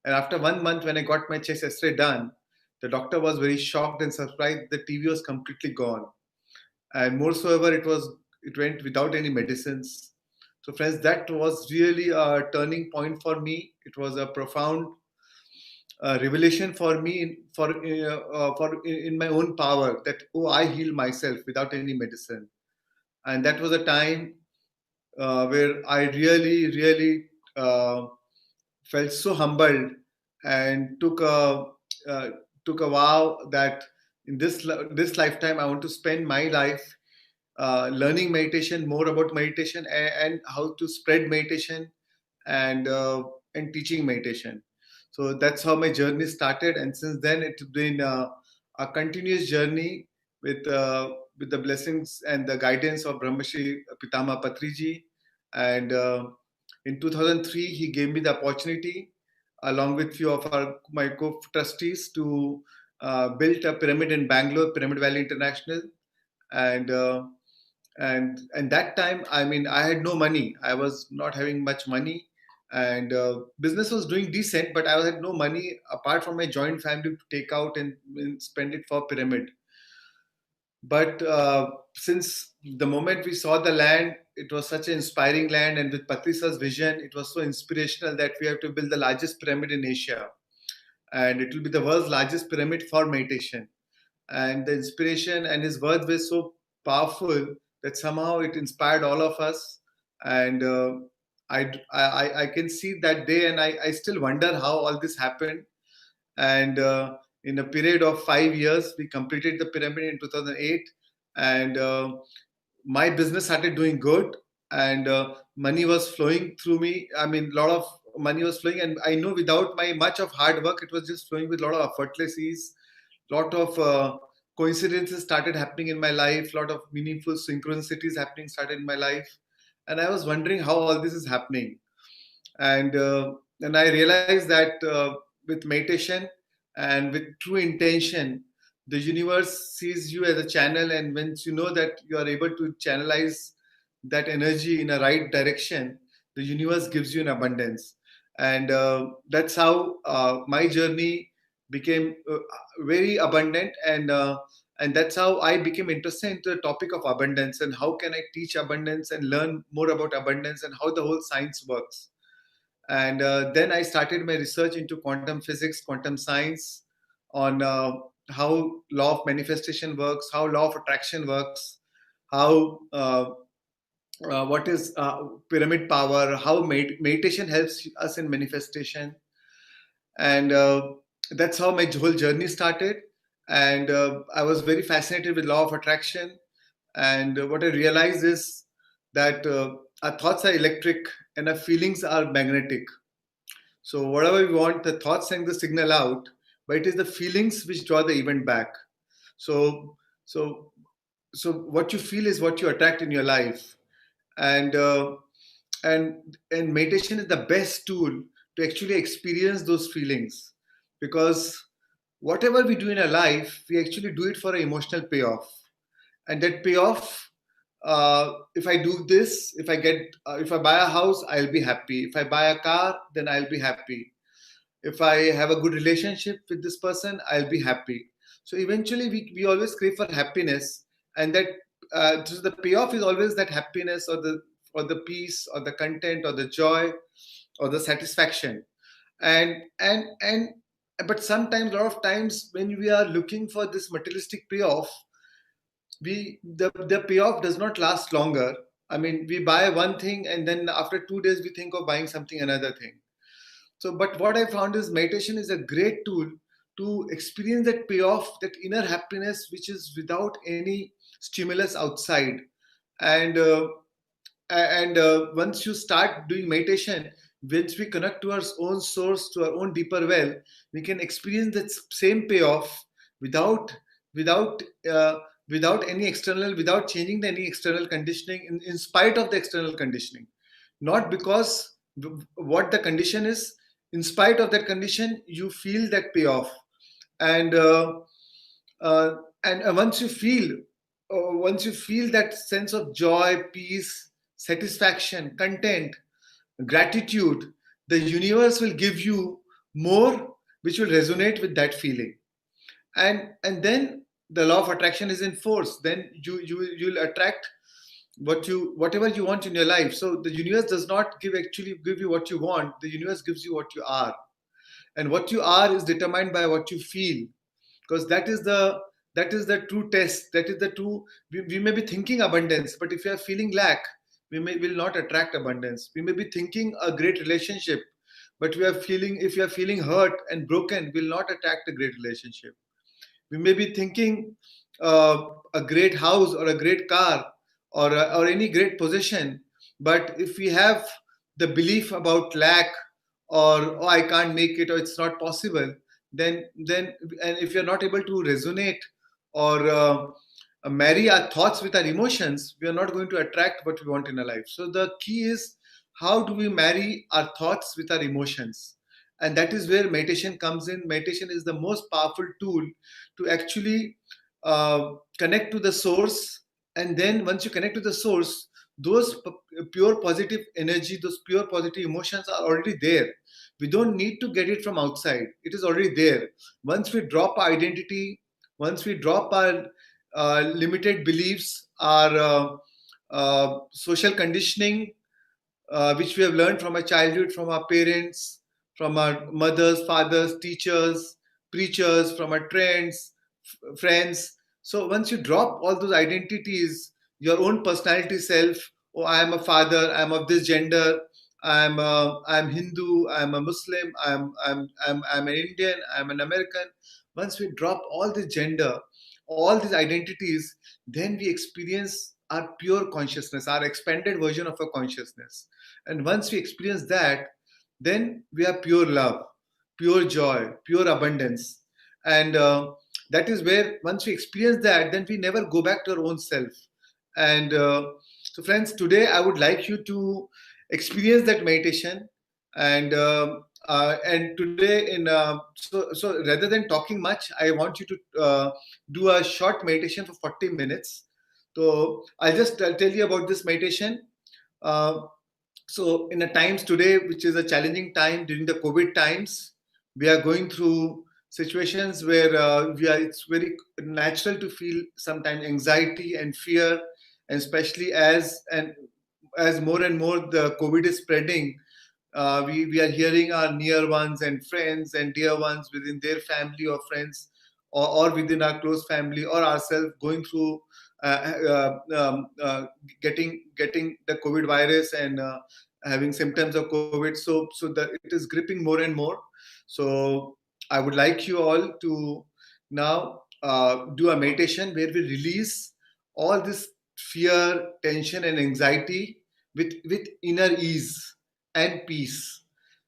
And after 1 month, when I got my chest X-ray done, the doctor was very shocked and surprised. The TB was completely gone, and moreover, it went without any medicines. So, friends, that was really a turning point for me. It was a profound revelation for me in my own power, that I heal myself without any medicine. And that was a time where I really felt so humbled, and uh, took a vow that in this lifetime I want to spend my life learning meditation, more about meditation, and how to spread meditation, and teaching meditation. So that's how my journey started, and since then it's been a continuous journey with the blessings and the guidance of Brahmashri Pitama Patriji. And in 2003, he gave me the opportunity, along with few of my co-trustees, to build a pyramid in Bangalore, Pyramid Valley International. And and that time, I mean, I had no money. I was not having much money, and business was doing decent, but I had no money apart from my joint family to take out and spend it for pyramid. But since the moment we saw the land, it was such an inspiring land, and with Patrisa's vision, it was so inspirational that we have to build the largest pyramid in Asia, and it will be the world's largest pyramid for meditation. And the inspiration and his words were so powerful that somehow it inspired all of us. And I can see that day, and I still wonder how all this happened. And in a period of 5 years, we completed the pyramid in 2008, and my business started doing good, and money was flowing through me. I mean, a lot of money was flowing, and I know without my much of hard work, it was just flowing with a lot of effortless ease. Lot of coincidences started happening in my life, lot of meaningful synchronicities happening started in my life, and I was wondering how all this is happening. And I realized that with meditation and with true intention, the universe sees you as a channel, and once you know that you are able to channelize that energy in a right direction, the universe gives you an abundance. And that's how my journey became very abundant, and that's how I became interested into the topic of abundance, and how can I teach abundance and learn more about abundance and how the whole science works. And then I started my research into quantum physics, quantum science, on how law of manifestation works, how law of attraction works, how what is pyramid power, how meditation helps us in manifestation. And that's how my whole journey started. And I was very fascinated with law of attraction. And what I realized is that our thoughts are electric and our feelings are magnetic. So whatever we want, the thoughts send the signal out, but it is the feelings which draw the event back. So so so what you feel is what you attract in your life. And and meditation is the best tool to actually experience those feelings, because whatever we do in our life, we actually do it for an emotional payoff. And that payoff, if I do this, if I buy a house, I'll be happy. If I buy a car, then I'll be happy. If I have a good relationship with this person, I'll be happy. So eventually we always crave for happiness, and that so the payoff is always that happiness, or the peace, or the content, or the joy, or the satisfaction. And but sometimes, a lot of times, when we are looking for this materialistic payoff, the payoff does not last longer. I mean, we buy one thing, and then after 2 days we think of buying something another thing. So, but what I found is meditation is a great tool to experience that payoff, that inner happiness, which is without any stimulus outside. And once you start doing meditation, once we connect to our own source, to our own deeper well, we can experience that same payoff without without uh, without any external, without changing any external conditioning, in spite of the external conditioning. Not because what the condition is, in spite of that condition, you feel that payoff. And uh, once you feel, once you feel that sense of joy, peace, satisfaction, content, gratitude, the universe will give you more, which will resonate with that feeling. And then the law of attraction is in force. Then you'll attract whatever you want in your life. So the universe does not actually give you what you want. The universe gives you what you are, and what you are is determined by what you feel, because that is the true test. That is the true. We may be thinking abundance, but if you are feeling lack, will not attract abundance. We may be thinking a great relationship, but if you are feeling hurt and broken, will not attract a great relationship. We may be thinking a great house or a great car, or any great possession, but if we have the belief about lack, or oh, I can't make it, or it's not possible, then and if you're not able to resonate or marry our thoughts with our emotions, we are not going to attract what we want in our life. So the key is, how do we marry our thoughts with our emotions? And that is where meditation comes in. Meditation is the most powerful tool to actually connect to the source. And then once you connect to the source, those pure positive energy, those pure positive emotions are already there. We don't need to get it from outside. It is already there. Once we drop our identity, once we drop our limited beliefs, our social conditioning, which we have learned from our childhood, from our parents, from our mothers, fathers, teachers, preachers, from our friends. So once you drop all those identities, your own personality self, oh, I am a father, I am of this gender, I'm Hindu, I'm a Muslim, I'm an Indian, I'm an American. Once we drop all the gender, all these identities, then we experience our pure consciousness, our expanded version of a consciousness. And once we experience that, then we have pure love, pure joy, pure abundance. And that is where, once we experience that, then we never go back to our own self. And so, friends, today I would like you to experience that meditation. And today, so rather than talking much, I want you to do a short meditation for 40 minutes. So I'll just tell you about this meditation. So in the times today, which is a challenging time during the COVID times, we are going through situations where it's very natural to feel sometimes anxiety and fear, and especially as more and more the COVID is spreading, we are hearing our near ones and friends and dear ones within their family or friends, or within our close family or ourselves, going through getting the COVID virus and having symptoms of COVID. So that it is gripping more and more. So I would like you all to now do a meditation where we release all this fear, tension, and anxiety with inner ease and peace.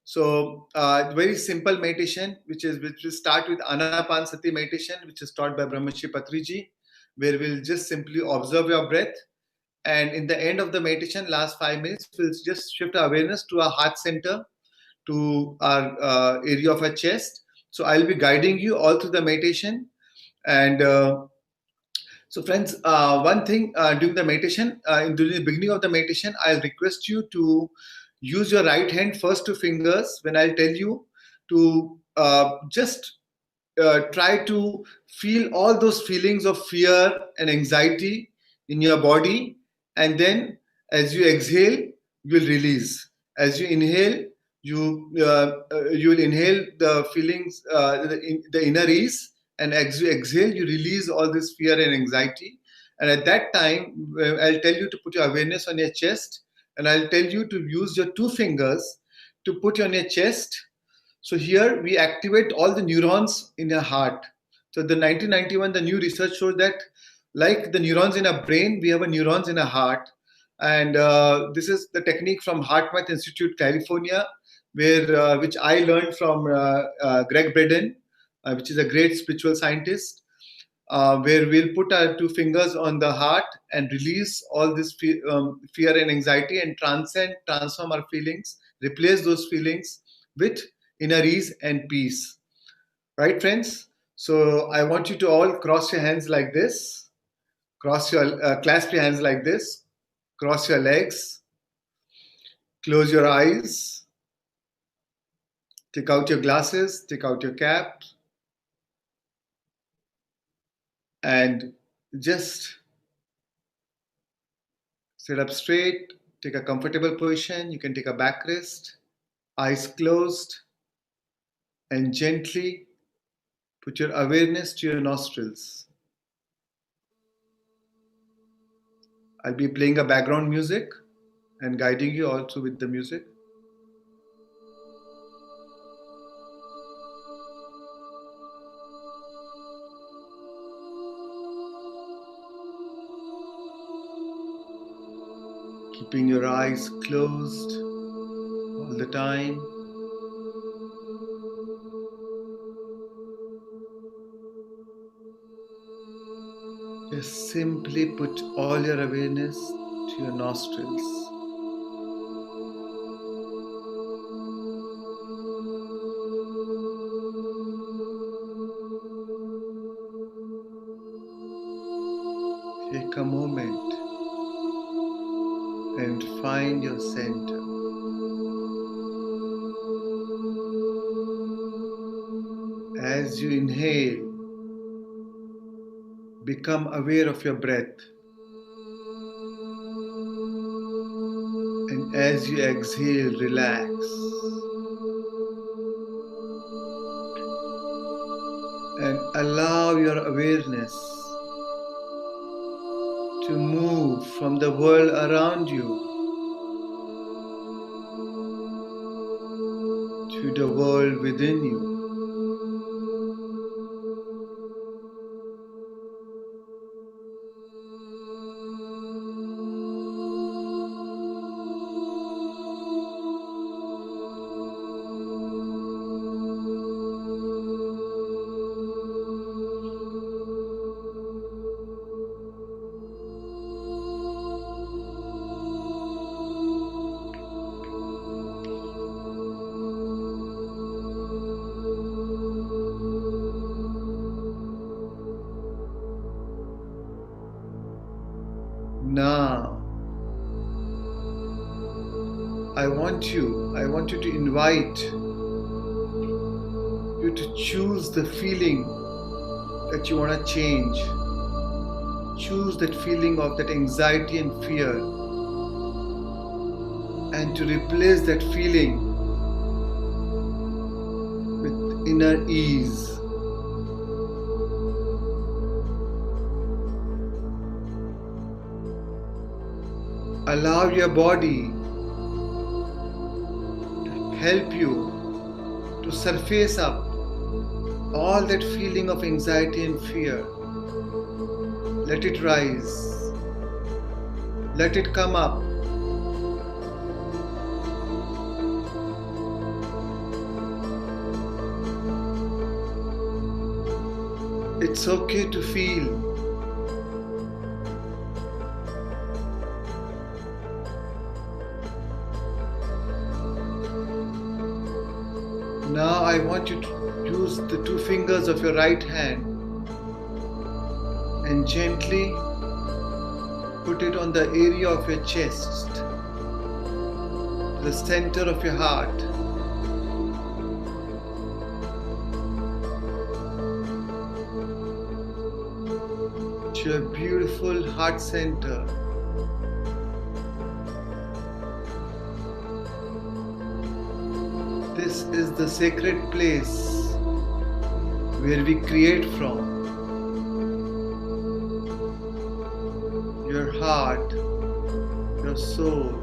So very simple meditation, which will start with Anapanasati meditation, which is taught by Brahmashi Patriji, where we'll just simply observe your breath. And in the end of the meditation, last 5 minutes, we'll just shift our awareness to our heart center, to our area of our chest. So I'll be guiding you all through the meditation. And so friends, one thing during the meditation, during the beginning of the meditation, I'll request you to use your right hand first 2 fingers when I'll tell you to just try to feel all those feelings of fear and anxiety in your body. And then as you exhale, you'll release. As you inhale, you'll inhale the feelings, the inner ease. And as you exhale, you release all this fear and anxiety. And at that time, I'll tell you to put your awareness on your chest. And I'll tell you to use your 2 fingers to put on your chest. So here we activate all the neurons in your heart. So the 1991, the new research showed that like the neurons in our brain, we have a neurons in our heart. And this is the technique from HeartMath Institute, California, where which I learned from Greg Braden, which is a great spiritual scientist, where we'll put our two fingers on the heart and release all this fear and anxiety and transform our feelings, replace those feelings with inner ease and peace. Right, friends? So I want you to all cross your hands like this, clasp your hands like this, cross your legs, close your eyes, take out your glasses, take out your cap, and just sit up straight, take a comfortable position. You can take a back rest, eyes closed, and gently put your awareness to your nostrils. I'll be playing a background music and guiding you also with the music. Keeping your eyes closed all the time. Just simply put all your awareness to your nostrils. Take a moment and find your center. As you inhale, become aware of your breath. And as you exhale, relax. And allow your awareness to move from the world around you to the world within you. Now, I want you to invite you to choose the feeling that you want to change. Choose that feeling of that anxiety and fear, and to replace that feeling with inner ease. Allow your body to help you to surface up all that feeling of anxiety and fear. Let it rise. Let it come up. It's okay to feel. Now I want you to use the two fingers of your right hand and gently put it on the area of your chest, the center of your heart. To your beautiful heart center. This is the sacred place where we create from. Your heart, your soul.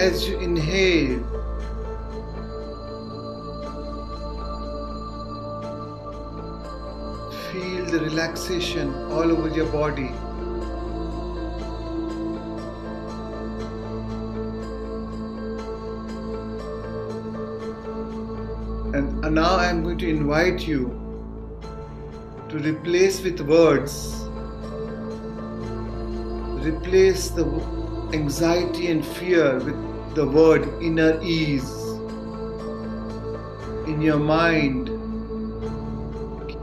As you inhale, feel the relaxation all over your body. And now I am going to invite you to replace with words, replace the anxiety and fear with the word inner ease. In your mind,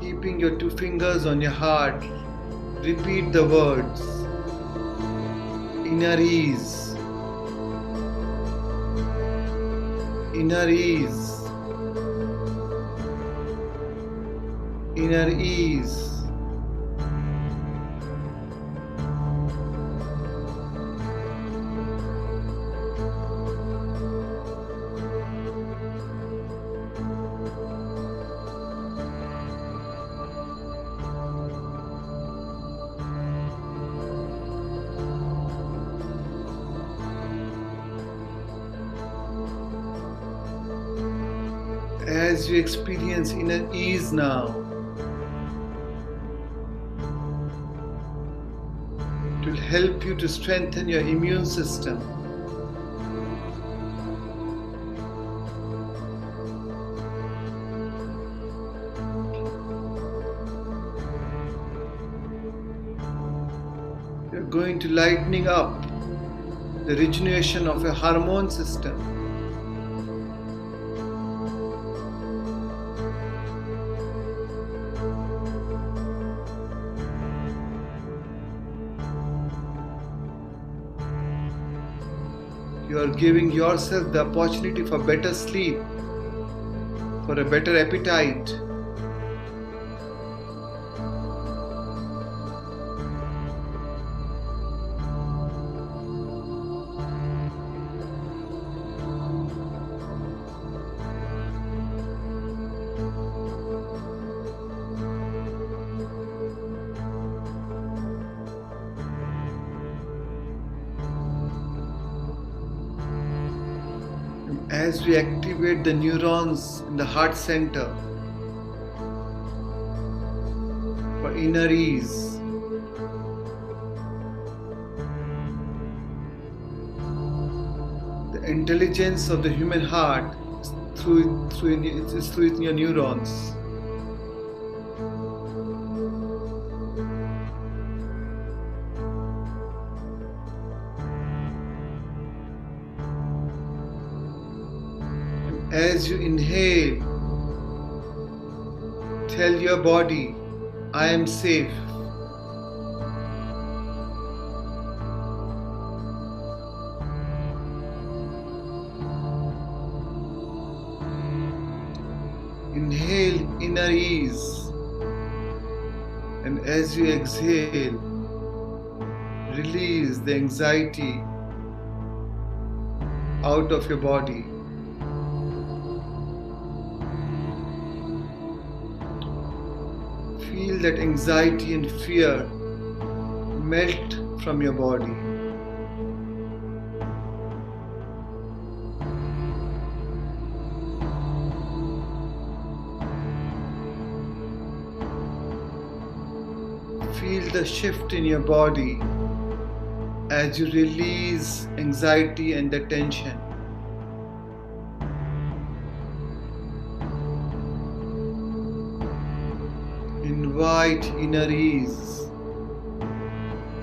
keeping your two fingers on your heart, repeat the words inner ease, inner ease, inner ease. As you experience inner ease now, it will help you to strengthen your immune system. You're going to lightening up the regeneration of your hormone system. You are giving yourself the opportunity for better sleep, for a better appetite. As we activate the neurons in the heart center for inner ease, the intelligence of the human heart is through your neurons. As you inhale, tell your body, I am safe. Inhale inner ease, and as you exhale, release the anxiety out of your body. Feel that anxiety and fear melt from your body. Feel the shift in your body as you release anxiety and the tension. Invite inner ease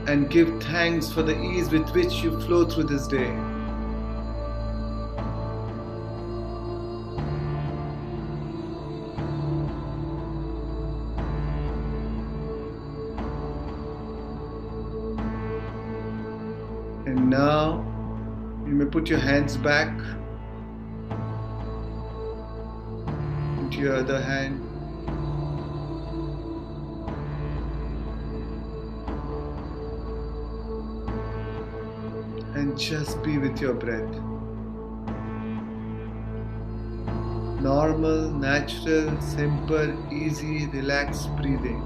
and give thanks for the ease with which you flow through this day. And now you may put your hands back into your other hand. And just be with your breath. Normal, natural, simple, easy, relaxed breathing.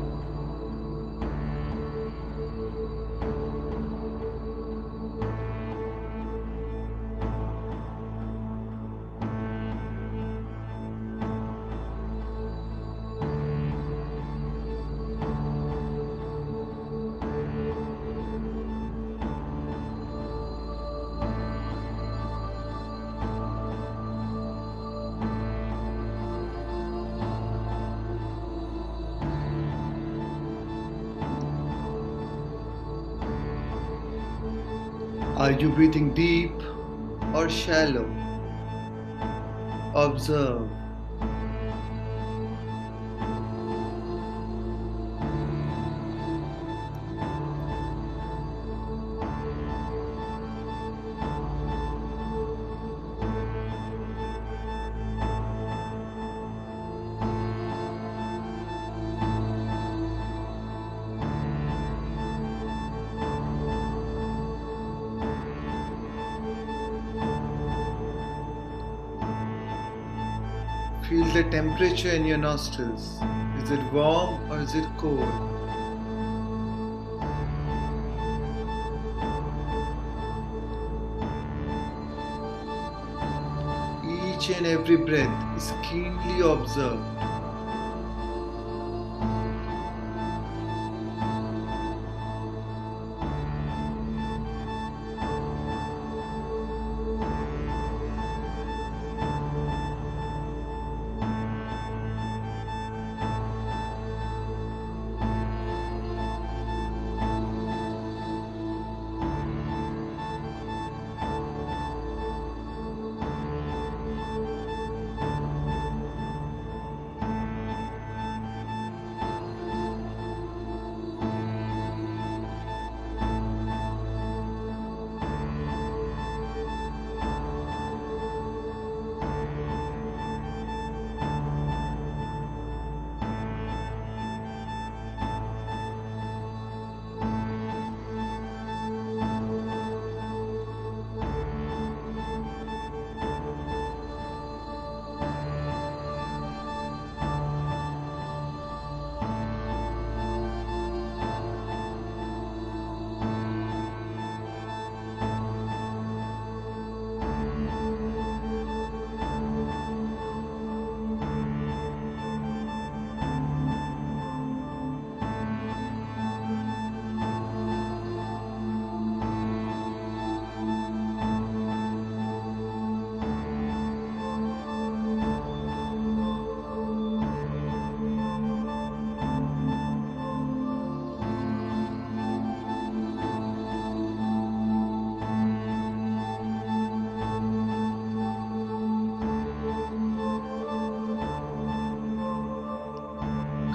Are you breathing deep or shallow? Observe. Feel the temperature in your nostrils. Is it warm or is it cold? Each and every breath is keenly observed.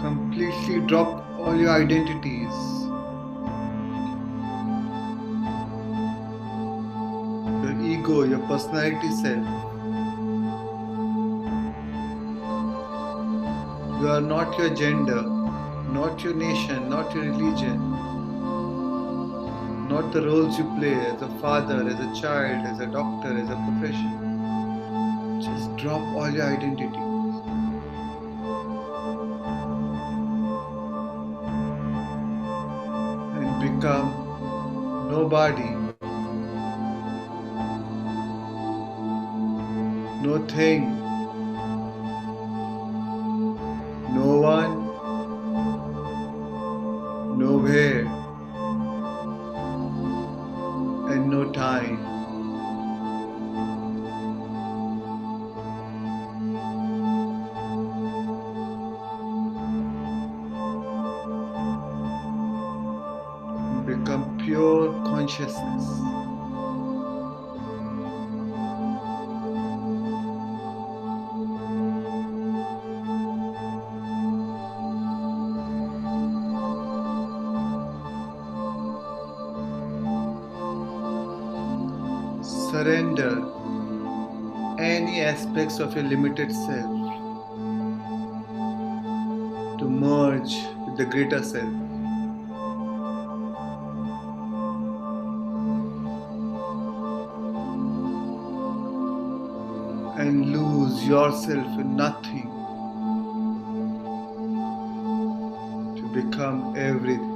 Completely drop all your identities. Your ego, your personality self. You are not your gender, not your nation, not your religion, not the roles you play as a father, as a child, as a doctor, as a profession. Just drop all your identities. And become nobody, no thing, no one, nowhere, and no time. Become pure consciousness. Surrender any aspects of your limited self to merge with the greater self. And lose yourself in nothing to become everything.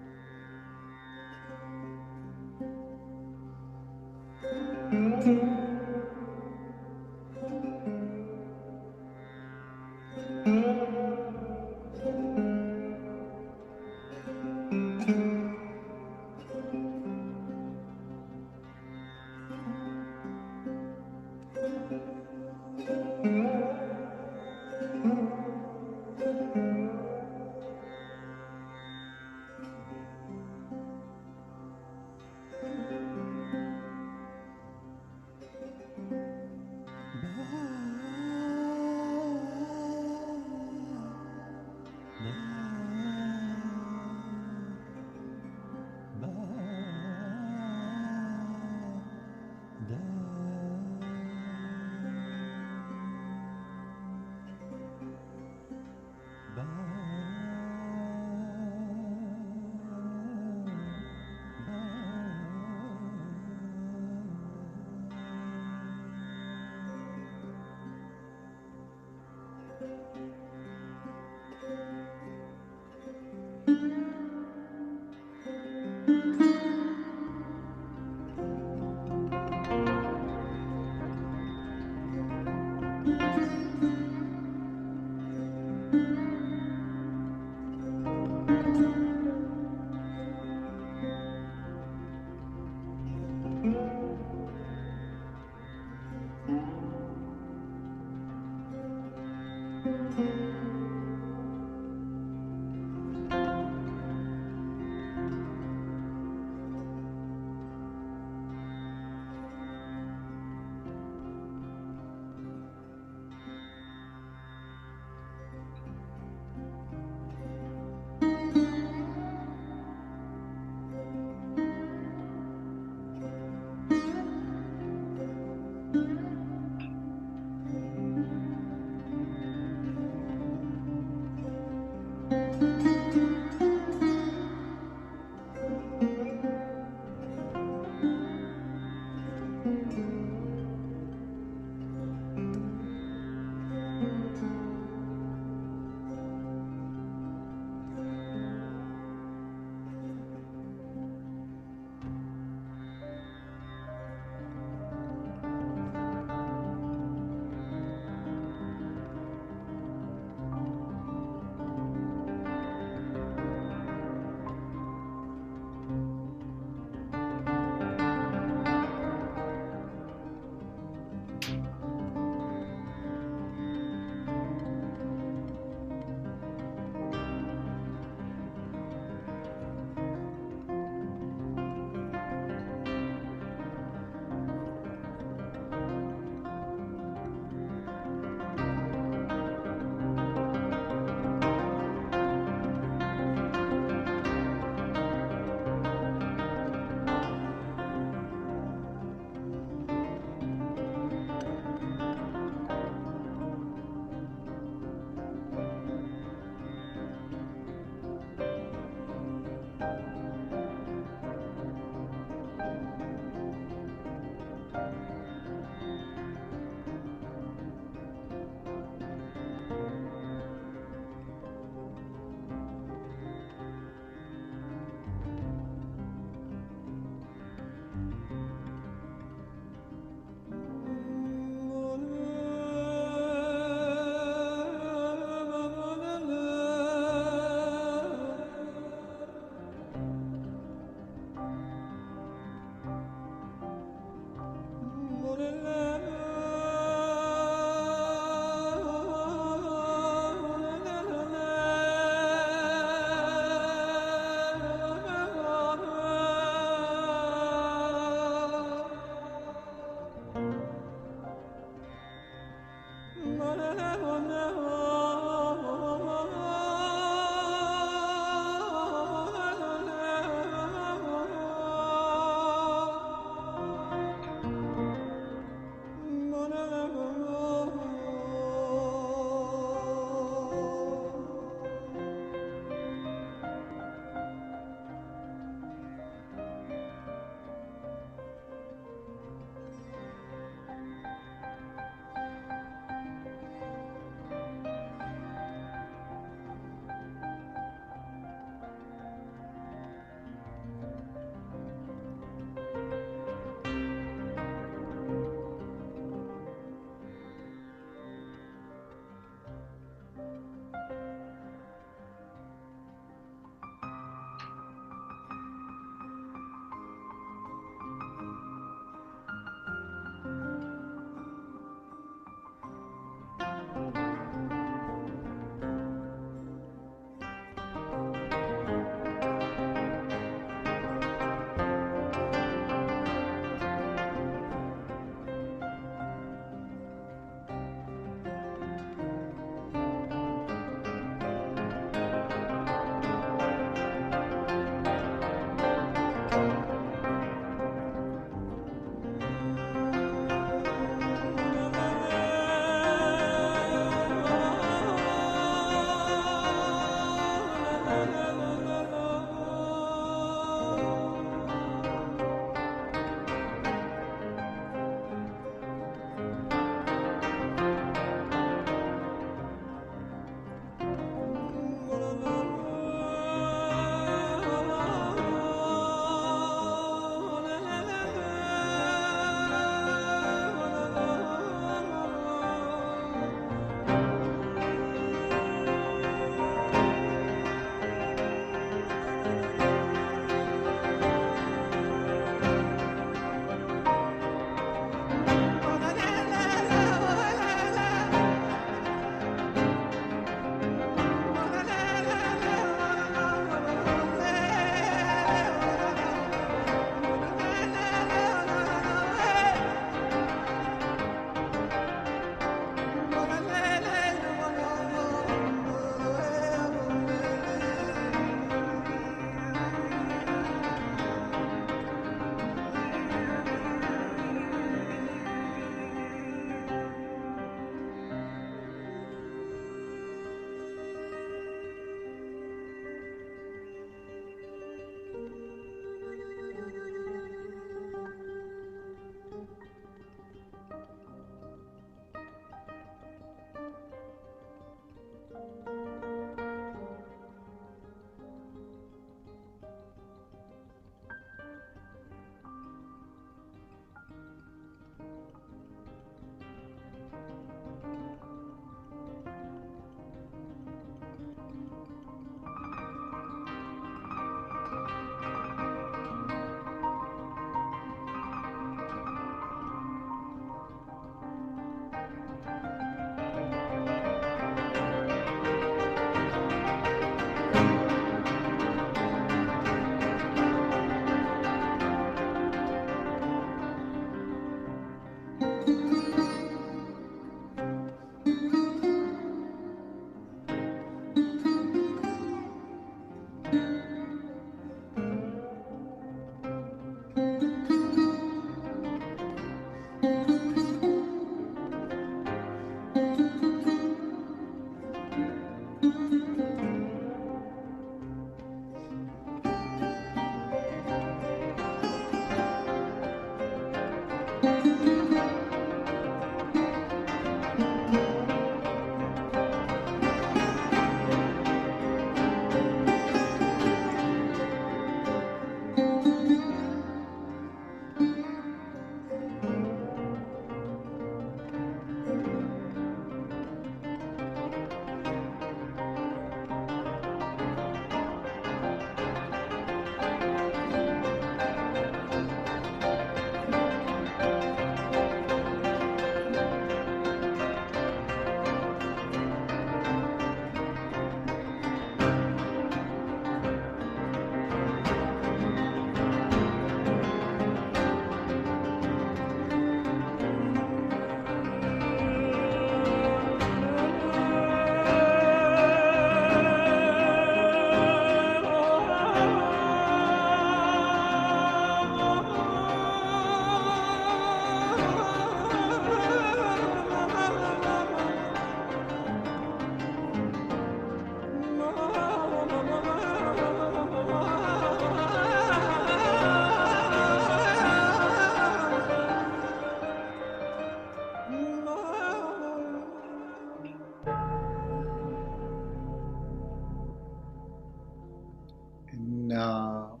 Now,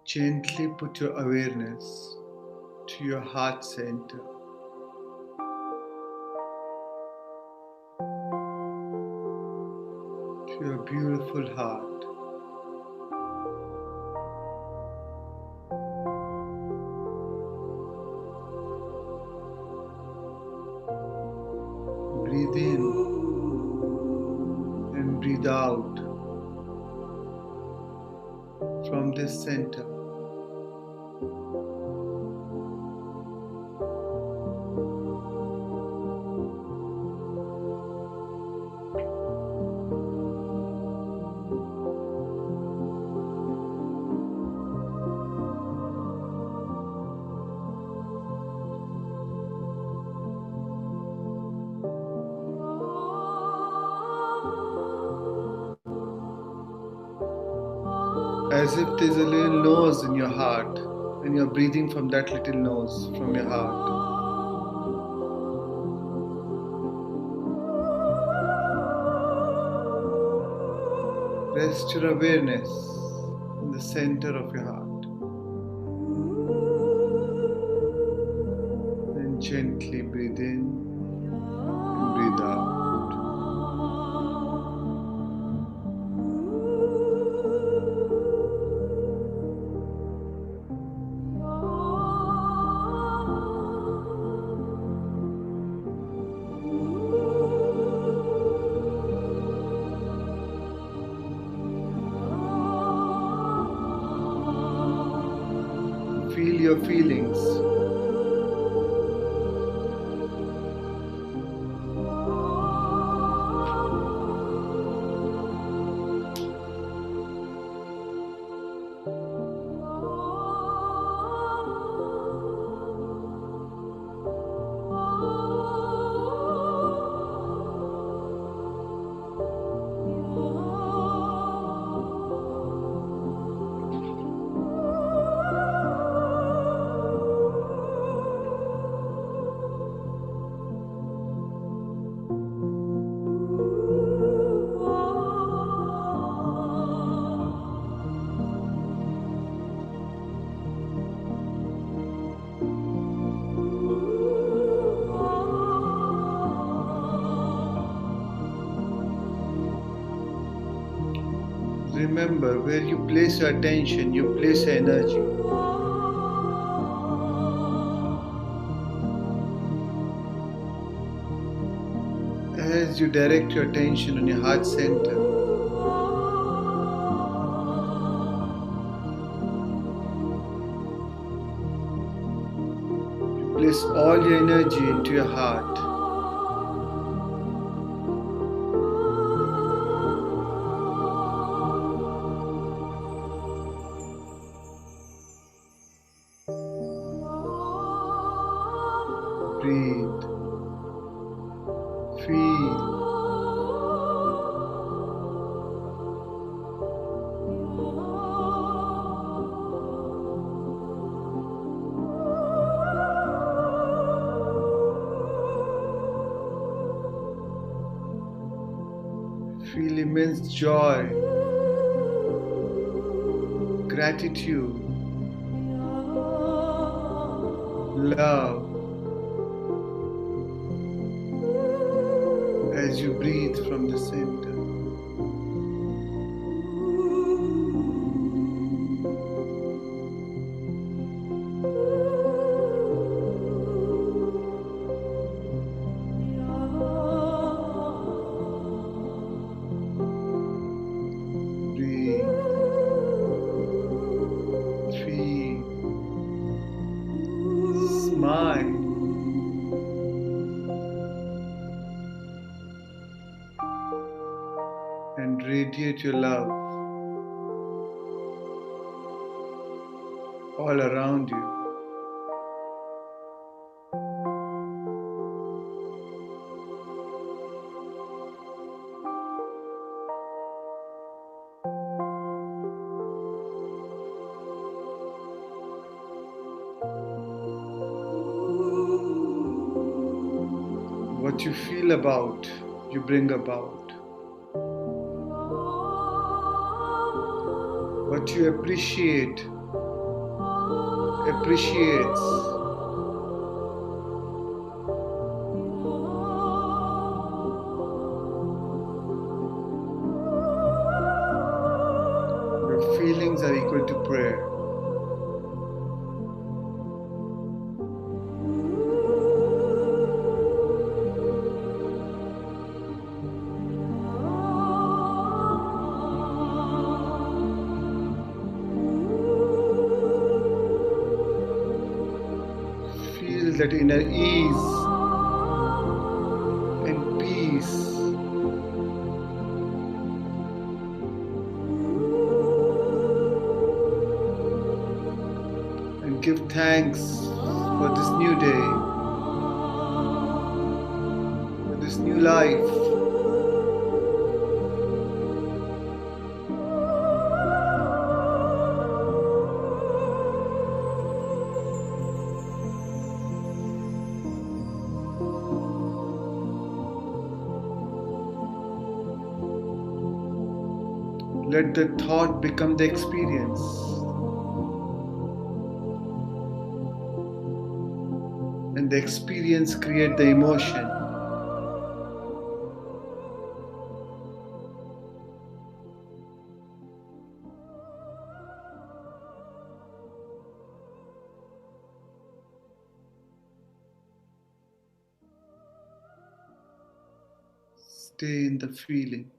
gently put your awareness to your heart center. To your beautiful heart. Breathe in and breathe out from this center. As if there's a little nose in your heart and you're breathing from that little nose from your heart. Rest your awareness in the center of your heart and gently breathe in and breathe out. Feel your feelings. Remember, where you place your attention, you place your energy. As you direct your attention on your heart center, you place all your energy into your heart. Breathe. Feel. Feel immense joy, gratitude, love as you breathe from the center. Breathe, feel, smile. And radiate your love all around you. What you feel about, you bring about. what you appreciate appreciates. Your feelings are equal to prayer. Feel that inner ease and peace. And give thanks for this new day, for this new life. Let the thought become the experience. And the experience create the emotion. Stay in the feeling.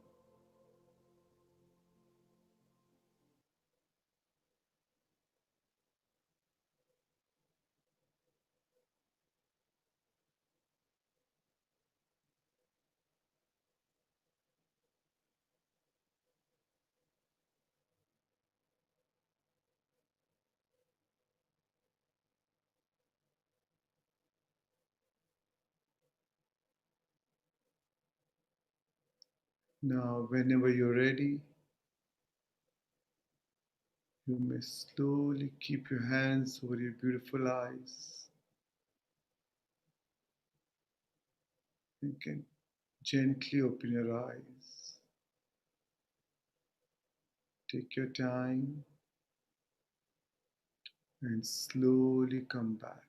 Now, whenever you're ready, you may slowly keep your hands over your beautiful eyes. You can gently open your eyes. Take your time and slowly come back.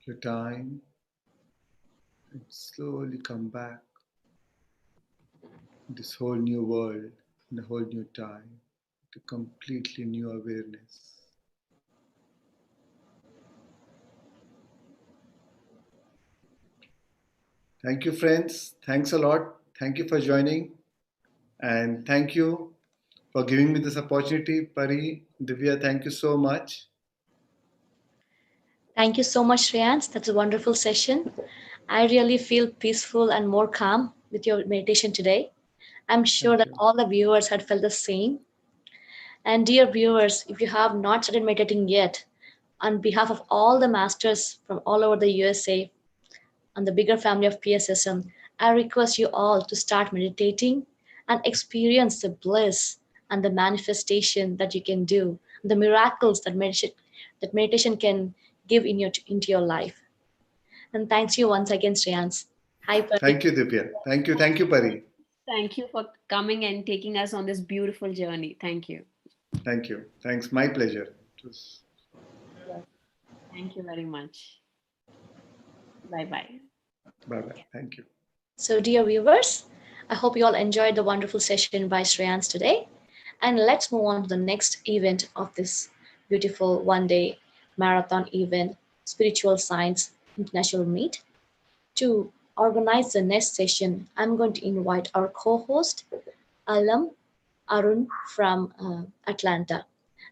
Take your time and slowly come back to this whole new world, in a whole new time, to completely new awareness. Thank you, friends. Thanks a lot. Thank you for joining. And thank you for giving me this opportunity. Pari, Divya, thank you so much. Thank you so much, Shreyans. That's a wonderful session. I really feel peaceful and more calm with your meditation today. I'm sure Thank that you. all the viewers had felt the same. And dear viewers, if you have not started meditating yet, on behalf of all the masters from all over the USA and the bigger family of PSSM, I request you all to start meditating and experience the bliss and the manifestation that you can do, the miracles that meditation can give into your life. And thanks you once again, Shreyans. Hi, Pari. Thank you, Divya. Thank you, Pari. Thank you for coming and taking us on this beautiful journey. Thank you. Thank you. Thanks. My pleasure. It was... Yes. Thank you very much. Bye bye. Bye-bye. Thank you. So, dear viewers, I hope you all enjoyed the wonderful session by Shreyans today. And let's move on to the next event of this beautiful one-day marathon event, Spiritual Science International Meet. To organize the next session, I'm going to invite our co-host, Alam Arun from Atlanta.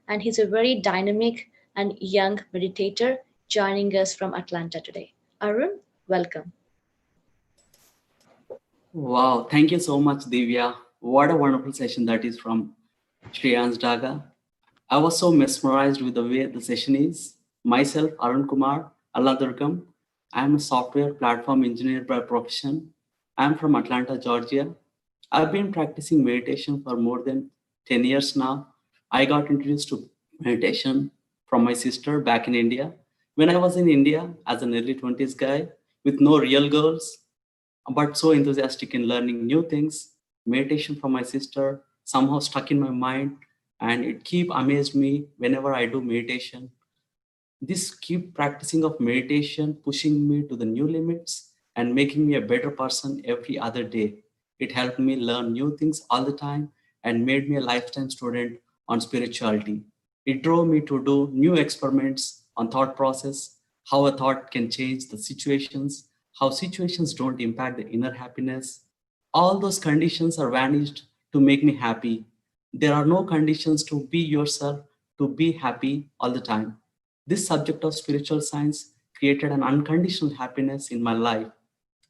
And he's a very dynamic and young meditator joining us from Atlanta today. Arun, welcome. Wow, thank you so much, Divya. What a wonderful session that is from Shreyans Daga. I was so mesmerized with the way the session is. Myself, Arun Kumar Alladurgam. I am a software platform engineer by profession. I am from Atlanta, Georgia. I've been practicing meditation for more than 10 years now. I got introduced to meditation from my sister back in India. When I was in India as an early 20s guy with no real goals, but so enthusiastic in learning new things, meditation from my sister somehow stuck in my mind, and it keep amazed me whenever I do meditation. This keep practicing of meditation pushing me to the new limits and making me a better person every other day. It helped me learn new things all the time and made me a lifetime student on spirituality. It drove me to do new experiments on thought process, how a thought can change the situations, how situations don't impact the inner happiness. All those conditions are vanished to make me happy. There are no conditions to be yourself, to be happy all the time. This subject of spiritual science created an unconditional happiness in my life,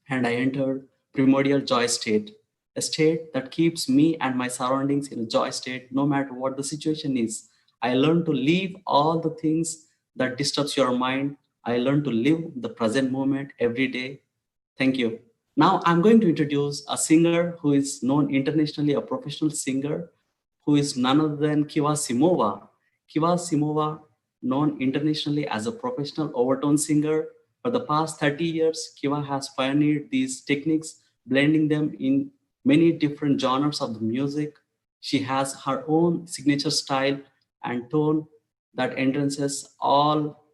and I entered primordial joy state, a state that keeps me and my surroundings in a joy state no matter what the situation is. I learned to leave all the things that disturbs your mind. I learned to live the present moment every day. Thank you. Now I'm going to introduce a singer who is known internationally, a professional singer, who is none other than Kiva Simova. Kiva Simova, known internationally as a professional overtone singer. For the past 30 years, Kiva has pioneered these techniques, blending them in many different genres of the music. She has her own signature style and tone that entrances all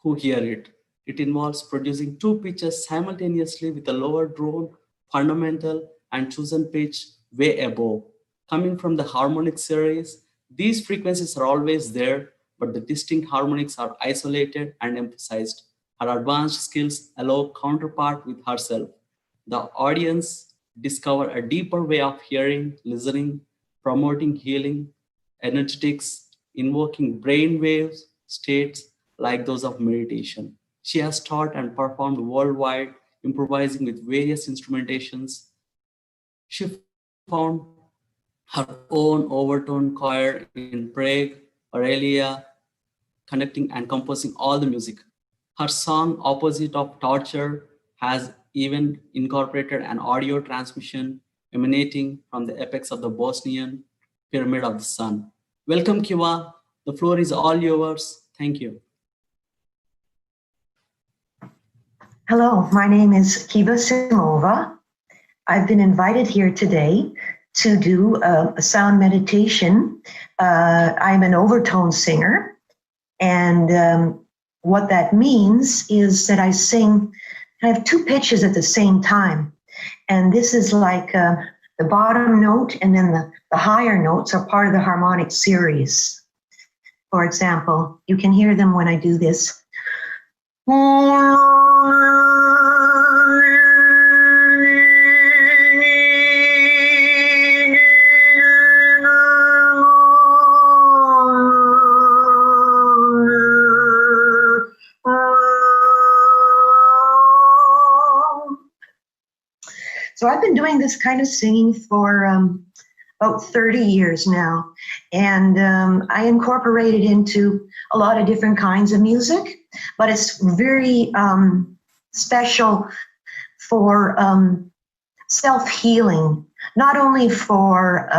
who hear it. It involves producing two pitches simultaneously with a lower drone, fundamental, and chosen pitch way above. Coming from the harmonic series, these frequencies are always there, but the distinct harmonics are isolated and emphasized. Her advanced skills allow counterpart with herself. The audience discover a deeper way of hearing, listening, promoting healing, energetics, invoking brain waves, states like those of meditation. She has taught and performed worldwide, improvising with various instrumentations. She found her own overtone choir in Prague, Aurelia, connecting and composing all the music. Her song Opposite of Torture has even incorporated an audio transmission emanating from the apex of the Bosnian Pyramid of the Sun. Welcome, Kiva. The floor is all yours. Thank you. Hello, my name is Kiva Simova. I've been invited here today to do a sound meditation. I'm an overtone singer, and what that means is that I have two pitches at the same time, and this is like the bottom note and then the higher notes are part of the harmonic series. For example, you can hear them when I do this. So I've been doing this kind of singing for about 30 years now, and I incorporate it into a lot of different kinds of music, but it's very special for self-healing, not only for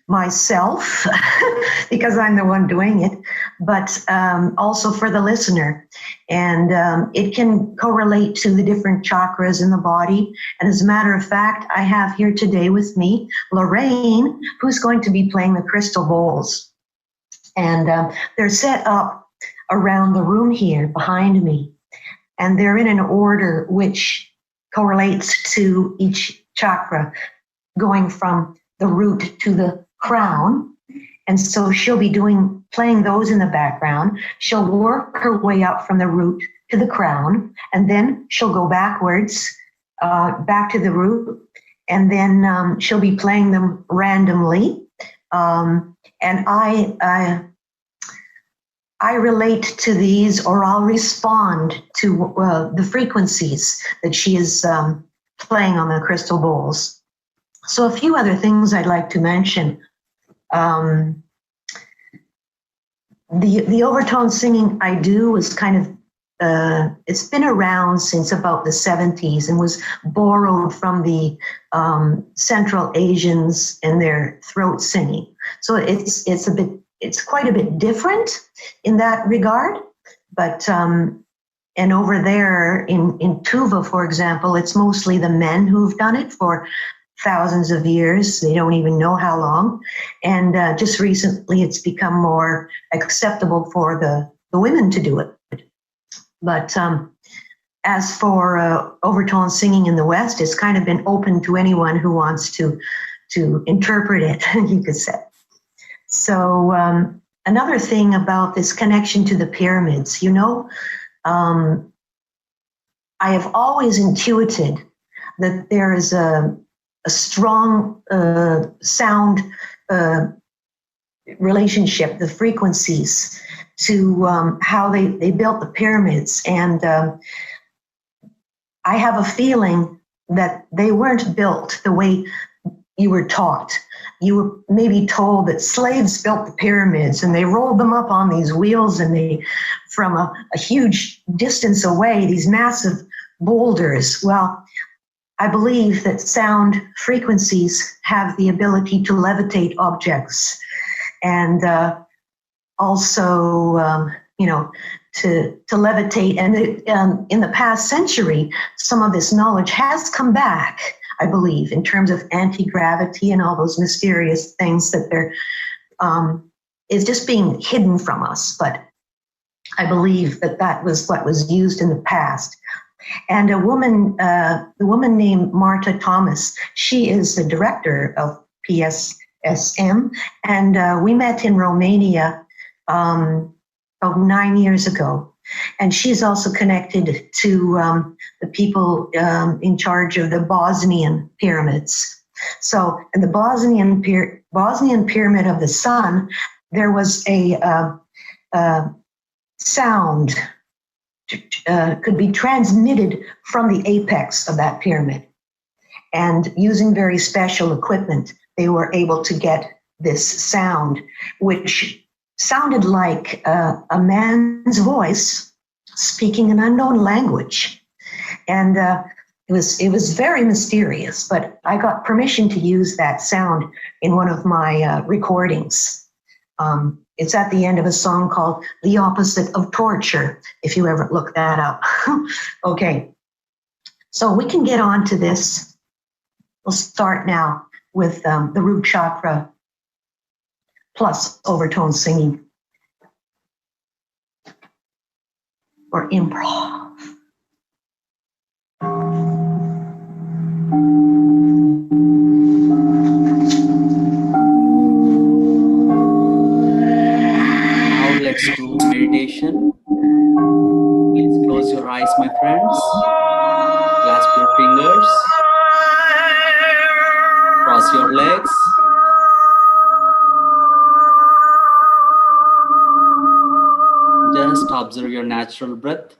myself, because I'm the one doing it, but also for the listener. And it can correlate to the different chakras in the body. And as a matter of fact, I have here today with me Lorraine, who's going to be playing the crystal bowls. And they're set up around the room here behind me. And they're in an order which correlates to each chakra, going from the root to the crown. And so she'll be playing those in the background. She'll work her way up from the root to the crown, and then she'll go backwards, back to the root, and then she'll be playing them randomly. And I relate to these, or I'll respond to the frequencies that she is playing on the crystal bowls. So a few other things I'd like to mention. The overtone singing I do is kind of it's been around since about the 70s and was borrowed from the Central Asians and their throat singing. So it's quite a bit different in that regard. But and over there in Tuva, for example, it's mostly the men who've done it for thousands of years. They don't even know how long. And just recently, it's become more acceptable for the women to do it. But as for overtone singing in the West, it's kind of been open to anyone who wants to interpret it, you could say. So another thing about this connection to the pyramids, I have always intuited that there is a strong sound relationship, the frequencies, to how they built the pyramids. And I have a feeling that they weren't built the way you were taught. You were maybe told that slaves built the pyramids and they rolled them up on these wheels, and they, from a huge distance away, these massive boulders. Well, I believe that sound frequencies have the ability to levitate objects, and also, to levitate. And in the past century, some of this knowledge has come back, I believe, in terms of anti-gravity and all those mysterious things that there is just being hidden from us. But I believe that was what was used in the past. And the woman named Marta Thomas, she is the director of PSSM, and we met in Romania about 9 years ago. And she's also connected to the people in charge of the Bosnian pyramids. So in the Bosnian pyramid of the sun, there was a sound could be transmitted from the apex of that pyramid. And using very special equipment, they were able to get this sound, which sounded like a man's voice speaking an unknown language. And it was very mysterious, but I got permission to use that sound in one of my recordings. It's at the end of a song called The Opposite of Torture, if you ever look that up. Okay, so we can get on to this. We'll start now with the root chakra plus overtone singing or improv. Let's do meditation. Please close your eyes, my friends. Clasp your fingers. Cross your legs. Just observe your natural breath.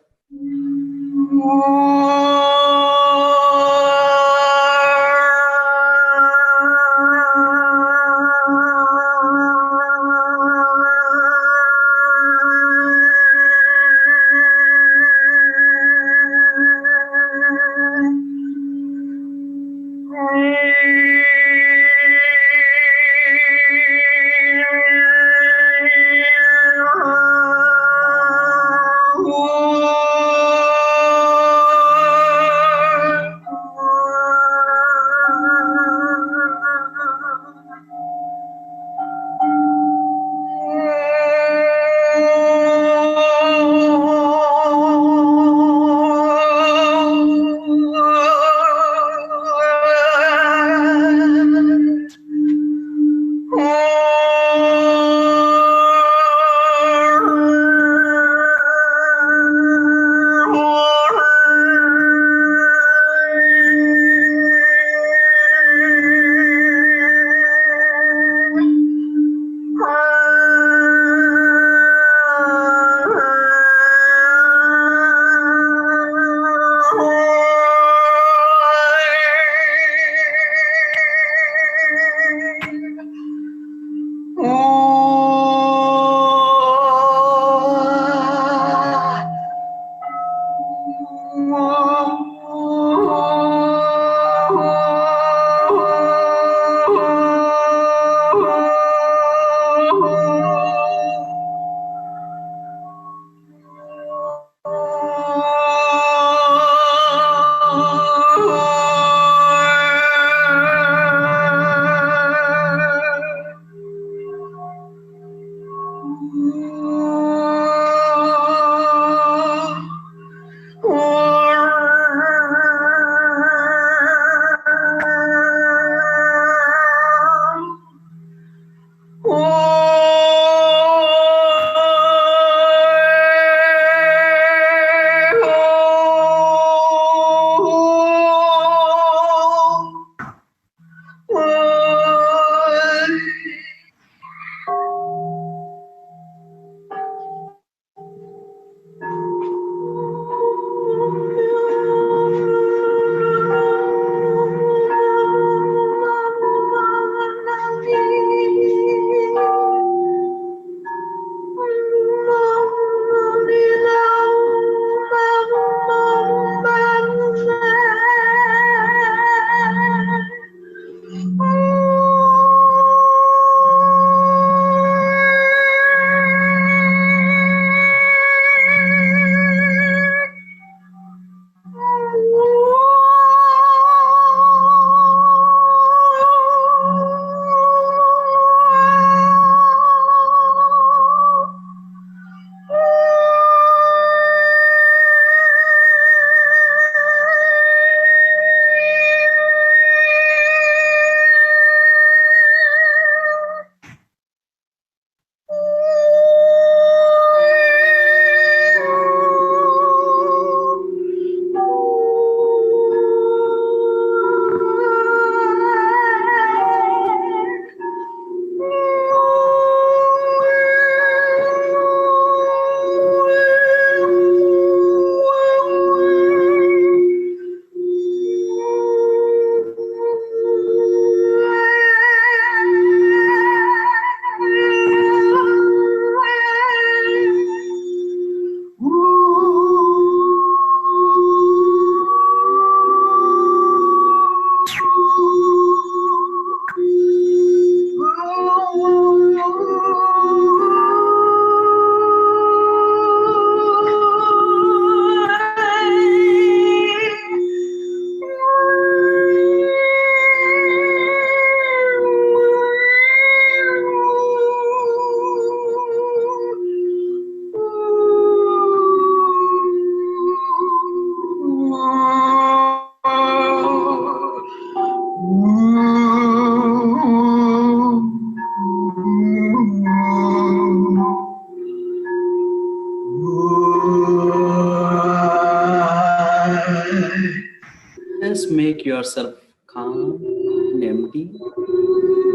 Just make yourself calm and empty.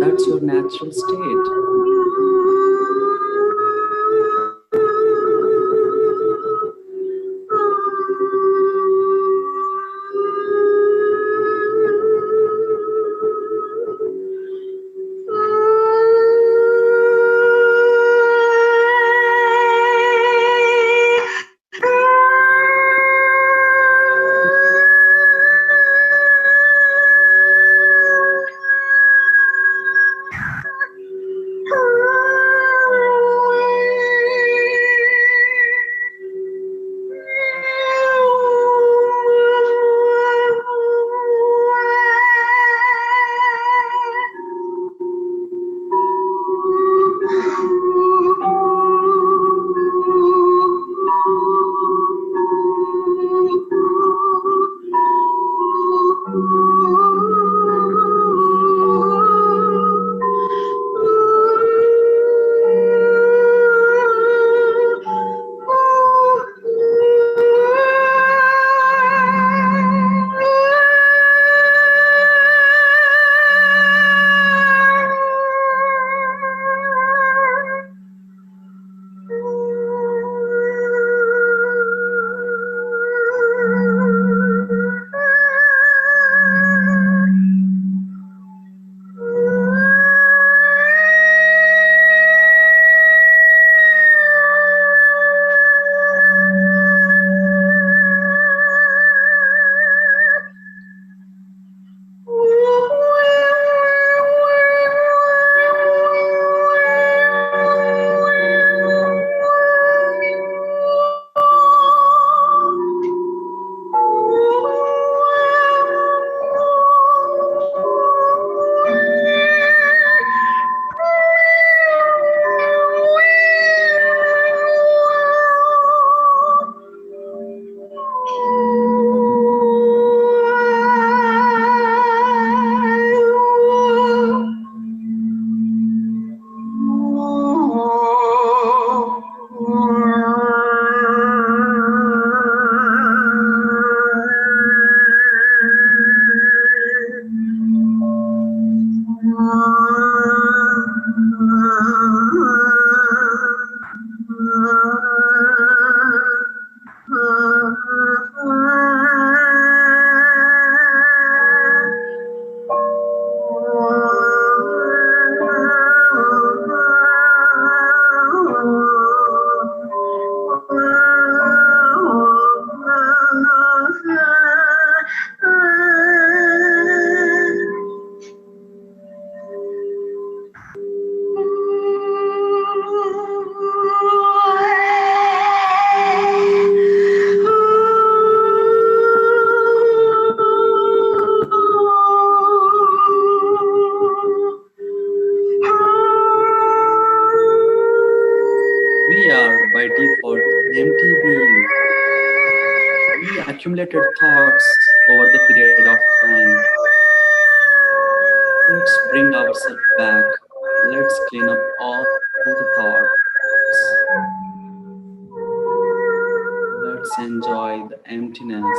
That's your natural state. We are by default empty being. We accumulated thoughts over the period of time. Let's bring ourselves back. Let's clean up all the thoughts. Let's enjoy the emptiness.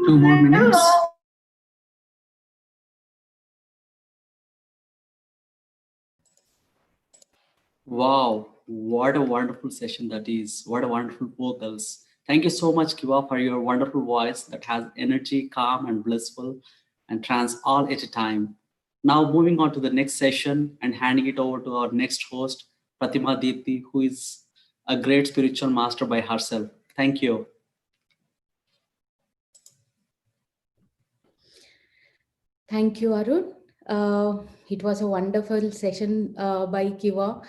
2 more minutes. Wow, what a wonderful session that is. What a wonderful vocals. Thank you so much, Kiva, for your wonderful voice that has energy, calm and blissful and trance all at a time. Now moving on to the next session and handing it over to our next host, Pratima Deepti, who is a great spiritual master by herself. Thank you. Thank you, Arun. It was a wonderful session by Kiva.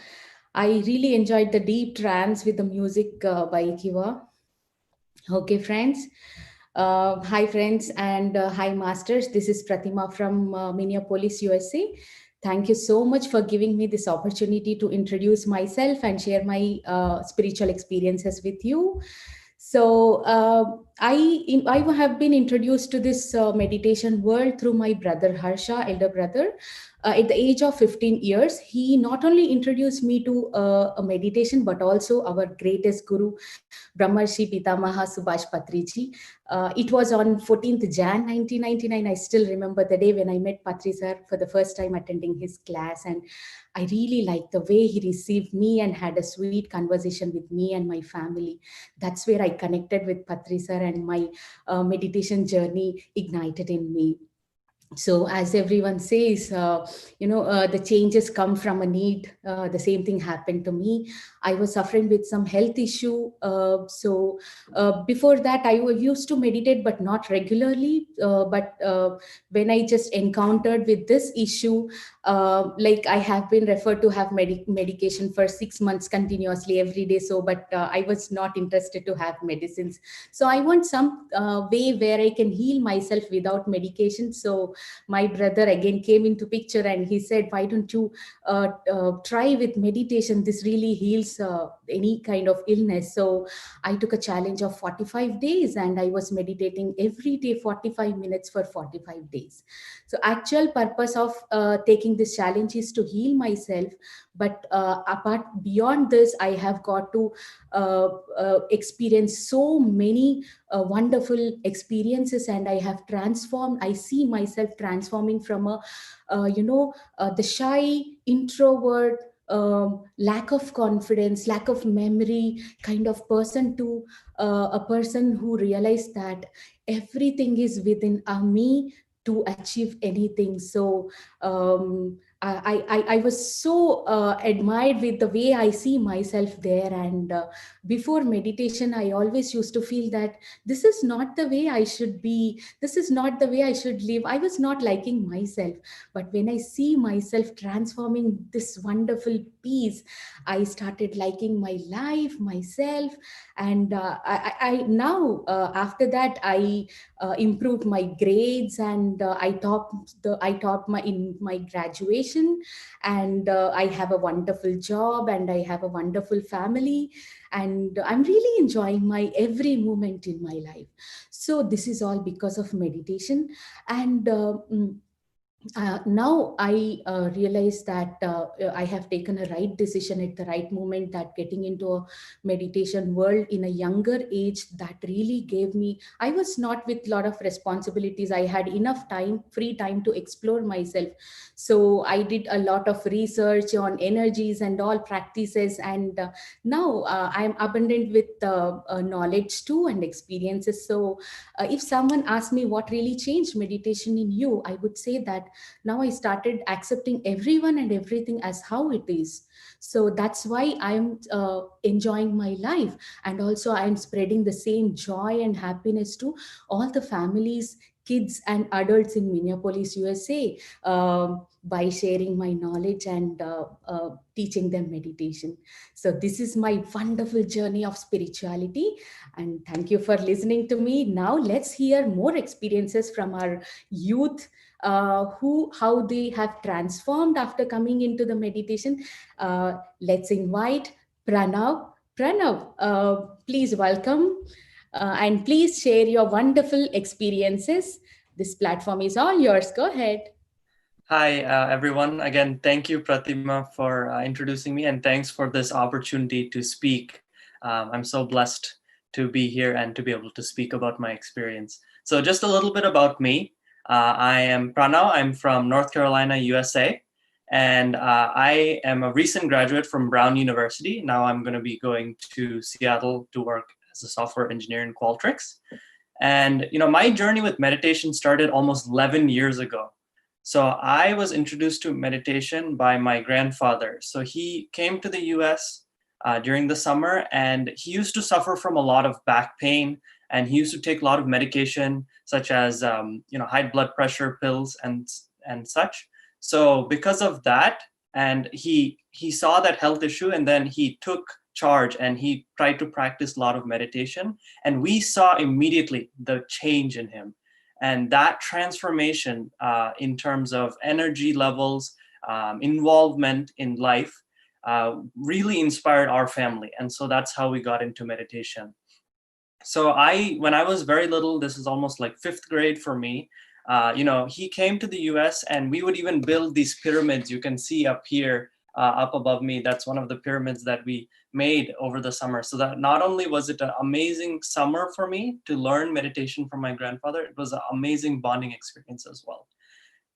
I really enjoyed the deep trance with the music by Kiva. Okay, friends. Hi, friends, and hi, masters. This is Pratima from Minneapolis, USA. Thank you so much for giving me this opportunity to introduce myself and share my spiritual experiences with you. So I have been introduced to this meditation world through my brother Harsha, elder brother. At the age of 15 years, he not only introduced me to a meditation, but also our greatest guru, Brahmarshi Pitamaha Subhash Patriji. It was on 14th Jan 1999. I still remember the day when I met Patri sir for the first time attending his class. And I really liked the way he received me and had a sweet conversation with me and my family. That's where I connected with Patri sir, and my meditation journey ignited in me. So as everyone says, the changes come from a need. The same thing happened to me. I was suffering with some health issue. So before that, I used to meditate, but not regularly. But when I just encountered with this issue, like I have been referred to have medication for 6 months continuously every day. So, but I was not interested to have medicines. So I want some way where I can heal myself without medication. So my brother again came into picture and he said, why don't you try with meditation? This really heals any kind of illness. So I took a challenge of 45 days and I was meditating every day 45 minutes for 45 days. So actual purpose of taking this challenge is to heal myself. But apart beyond this, I have got to experience so many wonderful experiences, and I have transformed. I see myself transforming from the shy introvert, lack of confidence, lack of memory kind of person to a person who realized that everything is within me to achieve anything. So I was so admired with the way I see myself there. And before meditation, I always used to feel that this is not the way I should be. This is not the way I should live. I was not liking myself. But when I see myself transforming this wonderful peace, I started liking my life, myself. And I now, after that, I improved my grades, and I taught in my graduation, and I have a wonderful job, and I have a wonderful family, and I'm really enjoying my every moment in my life. So this is all because of meditation. And now I realize that I have taken a right decision at the right moment, that getting into a meditation world in a younger age, that really gave me, I was not with a lot of responsibilities. I had enough time, free time to explore myself. So I did a lot of research on energies and all practices. And now I'm abundant with knowledge too and experiences. So if someone asked me what really changed meditation in you, I would say that now I started accepting everyone and everything as how it is. So that's why I'm enjoying my life. And also I'm spreading the same joy and happiness to all the families, kids and adults in Minneapolis, USA, by sharing my knowledge and teaching them meditation. So this is my wonderful journey of spirituality. And thank you for listening to me. Now let's hear more experiences from our youth, how they have transformed after coming into the meditation. Let's invite Pranav. Pranav, please welcome, and please share your wonderful experiences. This platform is all yours. Go ahead. Hi, everyone. Again, thank you, Pratima, for introducing me, and thanks for this opportunity to speak. I'm so blessed to be here and to be able to speak about my experience. So just a little bit about me. I am Pranav. I'm from North Carolina, USA. And I am a recent graduate from Brown University. Now I'm going to be going to Seattle to work as a software engineer in Qualtrics. And my journey with meditation started almost 11 years ago. So I was introduced to meditation by my grandfather. So he came to the US during the summer, and he used to suffer from a lot of back pain, and he used to take a lot of medication, such as high blood pressure pills and such. So because of that, and he saw that health issue, and then he took charge and he tried to practice a lot of meditation, and we saw immediately the change in him. And that transformation in terms of energy levels, involvement in life, really inspired our family. And so that's how we got into meditation. So when I was very little, this is almost like 5th grade for me, he came to the US, and we would even build these pyramids. You can see up here, up above me, that's one of the pyramids that we made over the summer. So that not only was it an amazing summer for me to learn meditation from my grandfather, it was an amazing bonding experience as well.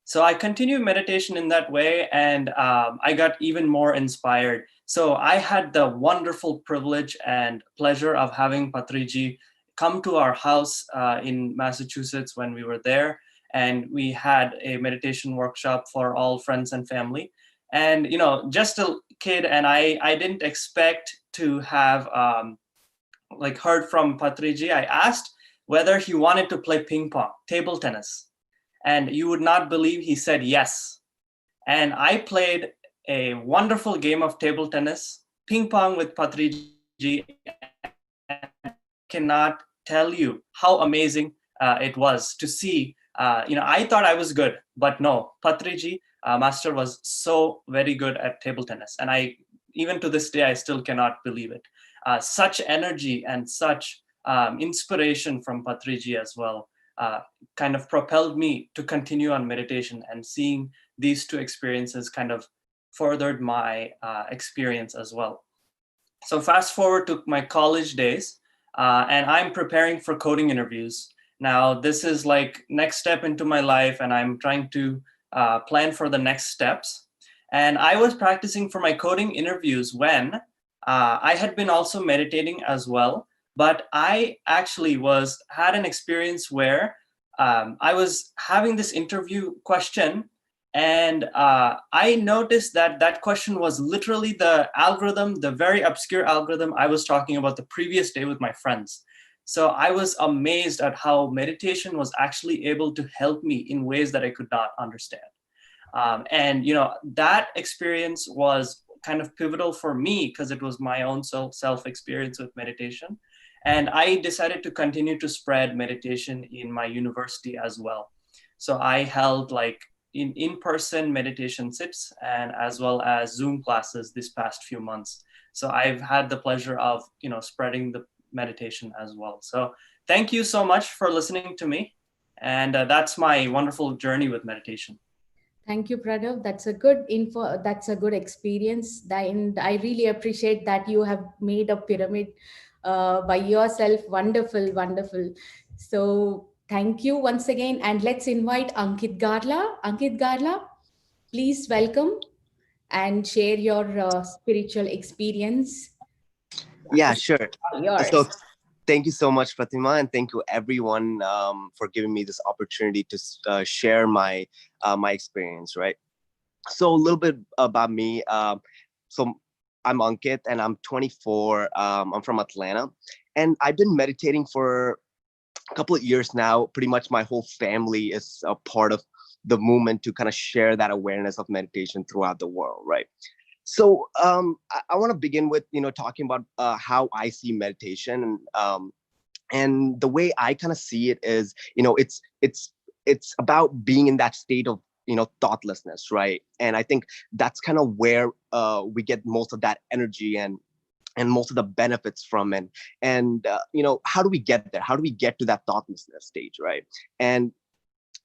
So I continued meditation in that way, and I got even more inspired. So I had the wonderful privilege and pleasure of having Patriji come to our house in Massachusetts when we were there. And we had a meditation workshop for all friends and family. And, just a kid, and I didn't expect to have heard from Patriji. I asked whether he wanted to play ping pong, table tennis. And you would not believe he said yes. And I played a wonderful game of table tennis, ping pong with Patriji. I cannot tell you how amazing it was to see. I thought I was good, but no, Patriji, master, was so very good at table tennis. And even to this day, I still cannot believe it. Such energy and such inspiration from Patriji as well kind of propelled me to continue on meditation, and seeing these two experiences kind of furthered my experience as well. So fast forward to my college days, and I'm preparing for coding interviews. Now, this is like next step into my life, and I'm trying to plan for the next steps. And I was practicing for my coding interviews when I had been also meditating as well. But I actually had an experience where I was having this interview question, and I noticed that question was literally the algorithm, the very obscure algorithm I was talking about the previous day with my friends. So I was amazed at how meditation was actually able to help me in ways that I could not understand. And that experience was kind of pivotal for me because it was my own self experience with meditation. And I decided to continue to spread meditation in my university as well. So I held in-person meditation sits, and as well as Zoom classes this past few months. So I've had the pleasure of, spreading the meditation as well. So thank you so much for listening to me. And that's my wonderful journey with meditation. Thank you, Pranav. That's a good info. That's a good experience. And I really appreciate that you have made a pyramid by yourself. Wonderful, wonderful. So thank you once again. And let's invite Ankit Garla. Ankit Garla, please welcome and share your spiritual experience. Yeah, sure. Yours. So thank you so much, Pratima, and thank you everyone for giving me this opportunity to share my experience, right? So a little bit about me. So I'm Ankit, and I'm 24. I'm from Atlanta, and I've been meditating for a couple of years now. Pretty much my whole family is a part of the movement to kind of share that awareness of meditation throughout the world, right? So I want to begin with talking about how I see meditation, and the way I kind of see it is it's about being in that state of thoughtlessness, right? And I think that's kind of where we get most of that energy and most of the benefits from it. And how do we get there? How do we get to that thoughtlessness stage, right? And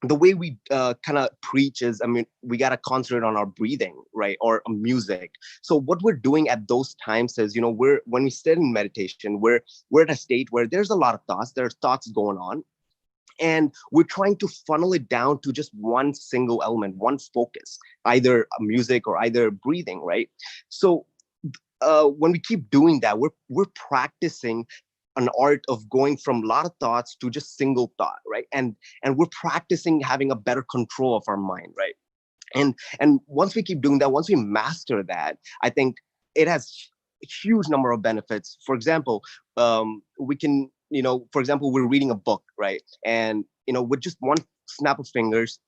the way we kind of preach is, we got to concentrate on our breathing, right? Or music. So what we're doing at those times is, when we sit in meditation, we're at a state where there's a lot of thoughts, there's thoughts going on. And we're trying to funnel it down to just one single element, one focus, either music or either breathing, right? So when we keep doing that, we're practicing an art of going from a lot of thoughts to just single thought, right? And we're practicing having a better control of our mind, right? And once we keep doing that, once we master that, I think it has a huge number of benefits. For example, we can, for example, we're reading a book, right? And with just one snap of fingers,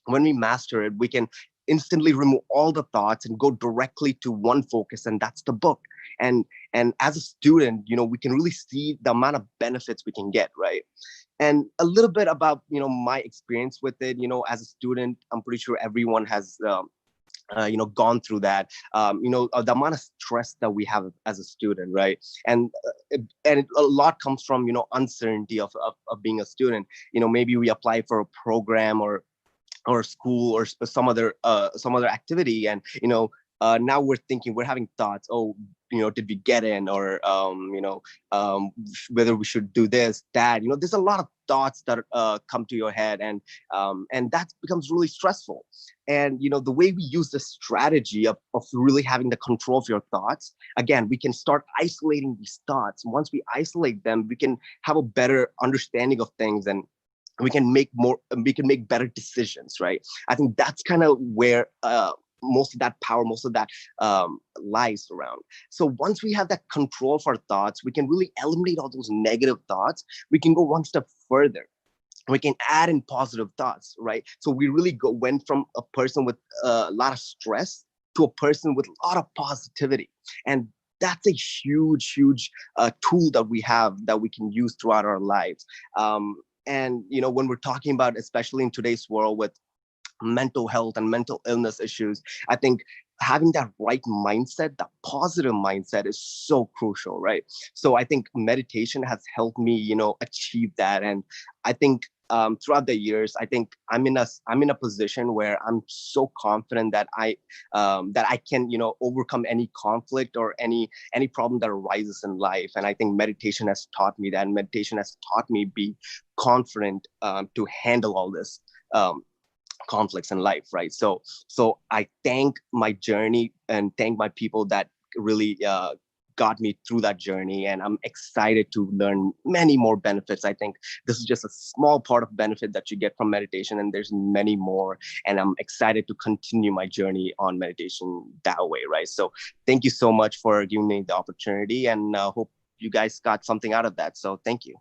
when we master it, we can instantly remove all the thoughts and go directly to one focus, and that's the book. And as a student, we can really see the amount of benefits we can get, right? And a little bit about my experience with it. As a student, I'm pretty sure everyone has gone through that. The amount of stress that we have as a student, right? And a lot comes from uncertainty of being a student. Maybe we apply for a program or school or some other activity, and now we're having thoughts, oh, did we get in, or whether we should do this, that. There's a lot of thoughts that come to your head, and that becomes really stressful. And the way we use the strategy of really having the control of your thoughts, again, we can start isolating these thoughts. Once we isolate them, we can have a better understanding of things, and we can make better decisions, right? I think that's kind of where most of that power, most of that lies around. So once we have that control of our thoughts, we can really eliminate all those negative thoughts. We can go one step further. We can add in positive thoughts, right? So we really went from a person with a lot of stress to a person with a lot of positivity. And that's a huge tool that we have that we can use throughout our lives. And when we're talking about, especially in today's world with mental health and mental illness issues, I think having that right mindset, that positive mindset, is so crucial, right? So I think meditation has helped me, achieve that. And I think throughout the years, I think I'm in a position where I'm so confident that I can overcome any conflict or any problem that arises in life. And I think meditation has taught me that. And meditation has taught me be confident to handle all this conflicts in life, right? So I thank my journey and thank my people that really got me through that journey, and I'm excited to learn many more benefits. I think this is just a small part of benefit that you get from meditation, and there's many more, and I'm excited to continue my journey on meditation that way, right? So thank you so much for giving me the opportunity, and hope you guys got something out of that. So thank you.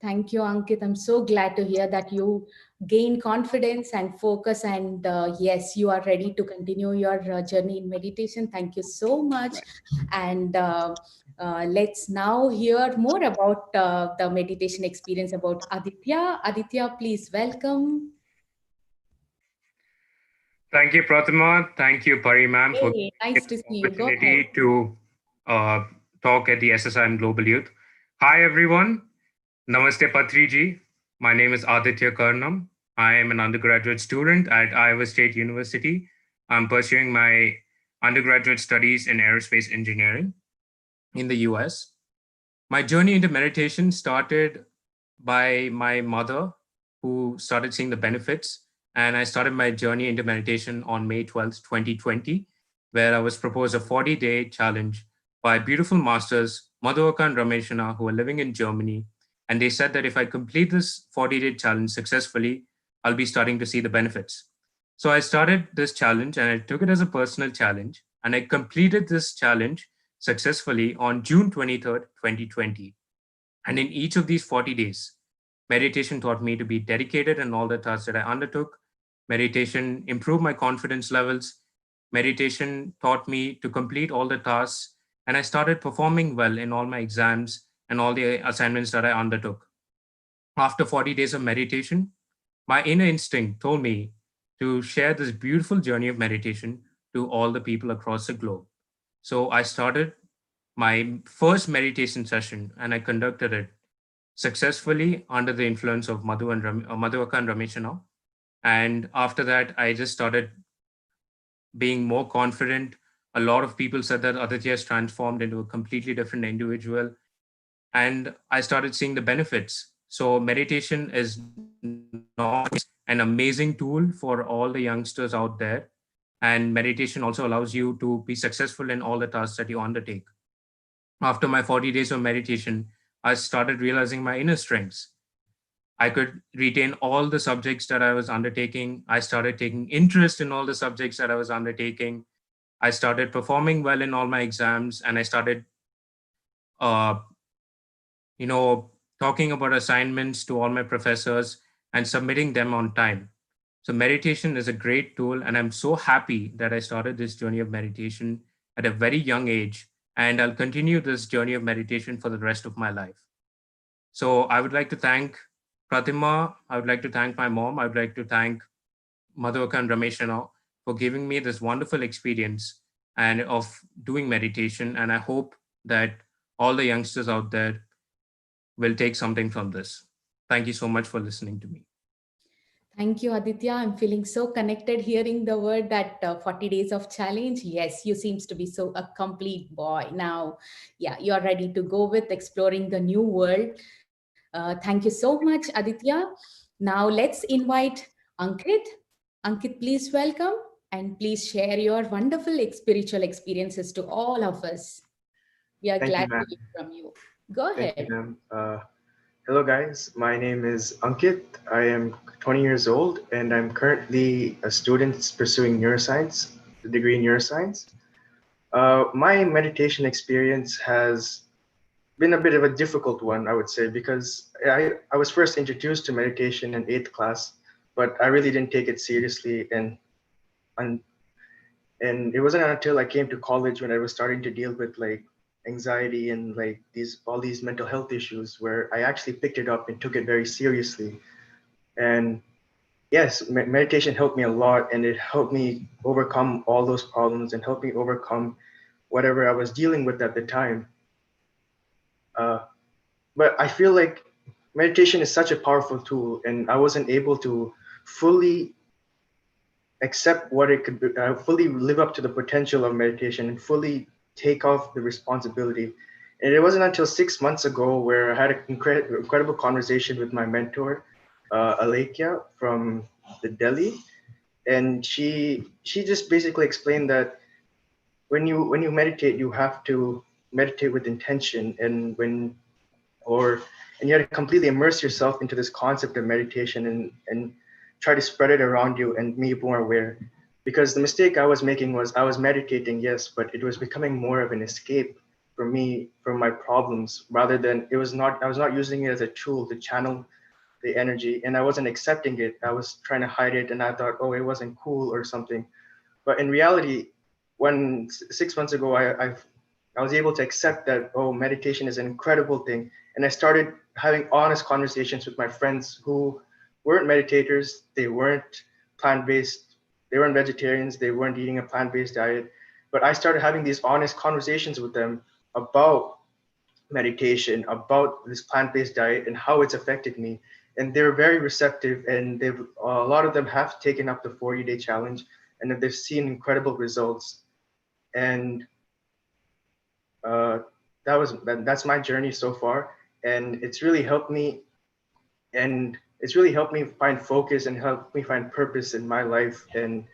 Thank you, Ankit. I'm so glad to hear that you gain confidence and focus, and yes, you are ready to continue your journey in meditation. Thank you so much. And let's now hear more about the meditation experience about Aditya. Aditya, please welcome. Thank you, Pratima. Thank you, Pari ma'am, for Hey, nice to see you. Go ahead. opportunity to talk at the SSIM Global Youth. Hi, everyone. Namaste, Patriji. My name is Aditya Karnam. I am an undergraduate student at Iowa State University. I'm pursuing my undergraduate studies in aerospace engineering in the US. My journey into meditation started by my mother, who started seeing the benefits. And I started my journey into meditation on May 12th, 2020, where I was proposed a 40-day challenge by beautiful masters, Madhuvaka and Rameshana, who are living in Germany. And they said that if I complete this 40-day challenge successfully, I'll be starting to see the benefits. So I started this challenge and I took it as a personal challenge. And I completed this challenge successfully on June 23rd, 2020. And in each of these 40 days, meditation taught me to be dedicated in all the tasks that I undertook. Meditation improved my confidence levels. Meditation taught me to complete all the tasks. And I started performing well in all my exams and all the assignments that I undertook. After 40 days of meditation, my inner instinct told me to share this beautiful journey of meditation to all the people across the globe. So I started my first meditation session and I conducted it successfully under the influence of Madhuvaka and Rameshana. And after that, I just started being more confident. A lot of people said that Aditya has transformed into a completely different individual. And I started seeing the benefits. So meditation is not an amazing tool for all the youngsters out there. And meditation also allows you to be successful in all the tasks that you undertake. After my 40 days of meditation, I started realizing my inner strengths. I could retain all the subjects that I was undertaking. I started taking interest in all the subjects that I was undertaking. I started performing well in all my exams, and I started, uh, you know, talking about assignments to all my professors and submitting them on time. So meditation is a great tool, and I'm so happy that I started this journey of meditation at a very young age, and I'll continue this journey of meditation for the rest of my life. So I would like to thank Pratima. I would like to thank my mom. I would like to thank Madhurka and Rameshana for giving me this wonderful experience and of doing meditation. And I hope that all the youngsters out there will take something from this. Thank you so much for listening to me. Thank you, Aditya. I'm feeling so connected hearing the word that 40 days of challenge. Yes, you seems to be so a complete boy now. Yeah, you're ready to go with exploring the new world. Thank you so much, Aditya. Now let's invite Ankit. Ankit, please welcome and please share your wonderful spiritual experiences to all of us. We are Thank you, glad to ma'am. hear from you. Go Thank ahead. you, ma'am. Hello, guys. My name is Ankit. I am 20 years old, and I'm currently a student pursuing neuroscience, the degree in neuroscience. My meditation experience has been a bit of a difficult one, I would say, because I was first introduced to meditation in 8th class, but I really didn't take it seriously. And it wasn't until I came to college when I was starting to deal with like anxiety and like all these mental health issues where I actually picked it up and took it very seriously. And yes, meditation helped me a lot, and it helped me overcome all those problems and helped me overcome whatever I was dealing with at the time. But I feel like meditation is such a powerful tool, and I wasn't able to fully accept what it could be, fully live up to the potential of meditation and fully take off the responsibility. And it wasn't until 6 months ago where I had an incredible conversation with my mentor, Alekia from the Delhi, and she just basically explained that when you meditate, you have to meditate with intention, and you have to completely immerse yourself into this concept of meditation and try to spread it around you and be more aware. Because the mistake I was making was I was meditating, yes, but it was becoming more of an escape for me from my problems rather than I was not using it as a tool to channel the energy, and I wasn't accepting it. I was trying to hide it, and I thought, oh, it wasn't cool or something. But in reality, when 6 months ago, I was able to accept that, oh, meditation is an incredible thing. And I started having honest conversations with my friends who weren't meditators, they weren't plant-based, they weren't vegetarians, they weren't eating a plant-based diet. But I started having these honest conversations with them about meditation, about this plant-based diet and how it's affected me. And they're very receptive, and a lot of them have taken up the 40-day challenge, and they've seen incredible results. And that's my journey so far, and it's really helped me. And it's really helped me find focus and help me find purpose in my life and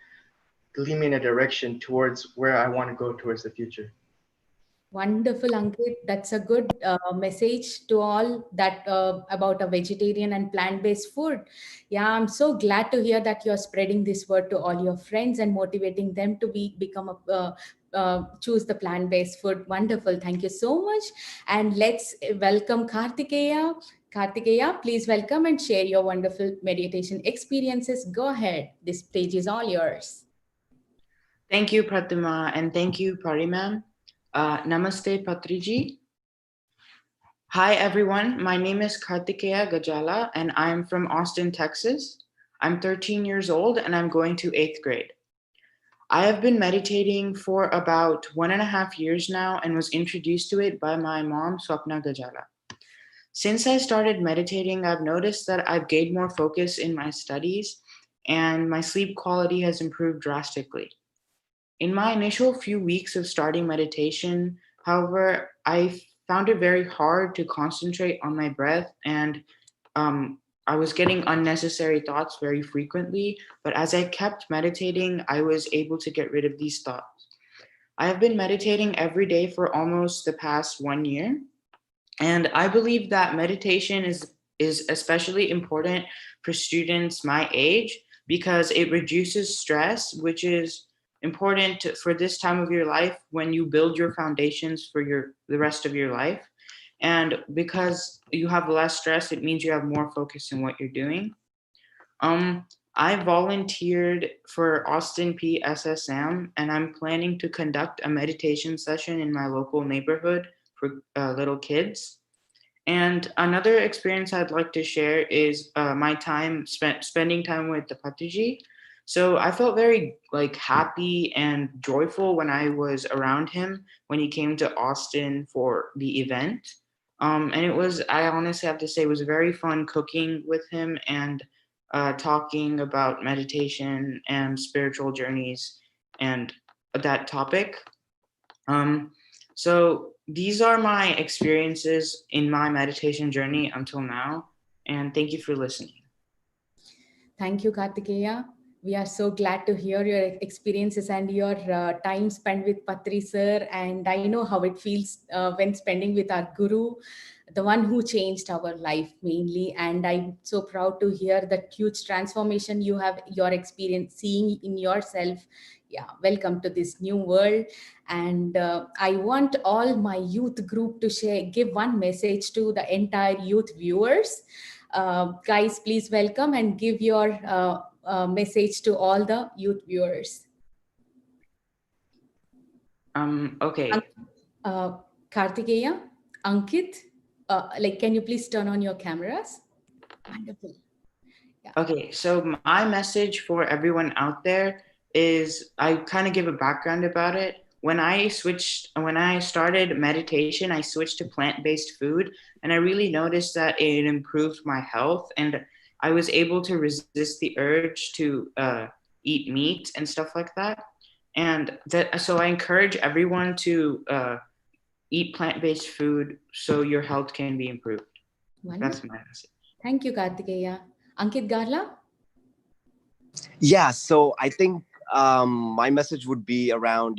lead me in a direction towards where I want to go towards the future. Wonderful, Ankit. That's a good message to all that about a vegetarian and plant-based food. Yeah, I'm so glad to hear that you're spreading this word to all your friends and motivating them to become a choose the plant-based food. Wonderful. Thank you so much. And let's welcome Kartikeya. Kartikeya, please welcome and share your wonderful meditation experiences. Go ahead. This stage is all yours. Thank you, Pratima, and thank you, Parimam. Namaste, Patriji. Hi, everyone. My name is Kartikeya Gajala, and I'm from Austin, Texas. I'm 13 years old, and I'm going to 8th grade. I have been meditating for about 1.5 years now and was introduced to it by my mom, Swapna Gajala. Since I started meditating, I've noticed that I've gained more focus in my studies, and my sleep quality has improved drastically. In my initial few weeks of starting meditation, however, I found it very hard to concentrate on my breath, and I was getting unnecessary thoughts very frequently, but as I kept meditating, I was able to get rid of these thoughts. I have been meditating every day for almost the past 1 year, and I believe that meditation is especially important for students my age because it reduces stress, which is important for this time of your life when you build your foundations for the rest of your life. And because you have less stress, it means you have more focus in what you're doing. I volunteered for Austin PSSM, and I'm planning to conduct a meditation session in my local neighborhood for little kids. And another experience I'd like to share is my time spending time with the Patiji. So I felt very happy and joyful when I was around him when he came to Austin for the event. And I honestly have to say, it was very fun cooking with him and talking about meditation and spiritual journeys and that topic. So these are my experiences in my meditation journey until now. And thank you for listening. Thank you, Kartikeya. We are so glad to hear your experiences and your time spent with Patri sir. And I know how it feels when spending with our guru, the one who changed our life mainly. And I'm so proud to hear that huge transformation you have your experience seeing in yourself. Yeah, welcome to this new world. And I want all my youth group to give one message to the entire youth viewers. Guys, please welcome and give your message to all the youth viewers. Okay. Kartikeya, Ankit, can you please turn on your cameras? Wonderful. Yeah. Okay, so my message for everyone out there is, I kind of give a background about it. When I started meditation, I switched to plant-based food, and I really noticed that it improved my health, and I was able to resist the urge to eat meat and stuff like that. And so I encourage everyone to eat plant-based food so your health can be improved. Wonderful. That's my message. Thank you, Kartikeya. Ankit Garla? Yeah, so I think my message would be around,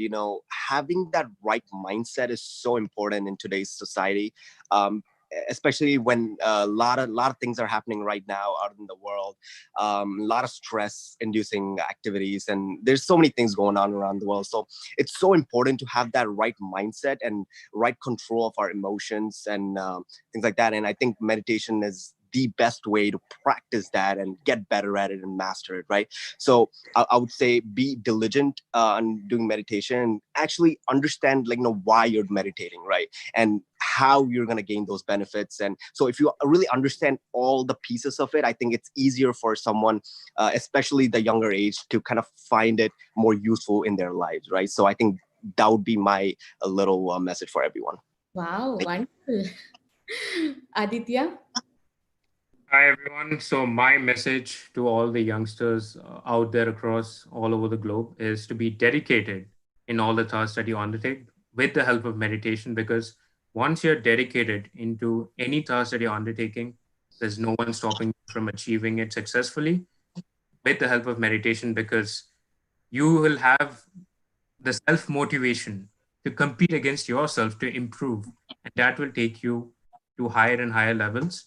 having that right mindset is so important in today's society, especially when a lot of things are happening right now out in the world, a lot of stress-inducing activities, and there's so many things going on around the world. So it's so important to have that right mindset and right control of our emotions and things like that. And I think meditation is the best way to practice that and get better at it and master it, right? So I would say be diligent on doing meditation and actually understand why you're meditating, right? And how you're going to gain those benefits. And so if you really understand all the pieces of it, I think it's easier for someone, especially the younger age, to kind of find it more useful in their lives, right? So I think that would be my little message for everyone. Wow, wonderful. Aditya? Hi, everyone. So my message to all the youngsters out there across all over the globe is to be dedicated in all the tasks that you undertake with the help of meditation, because once you're dedicated into any task that you're undertaking, there's no one stopping you from achieving it successfully with the help of meditation, because you will have the self-motivation to compete against yourself to improve. And that will take you to higher and higher levels.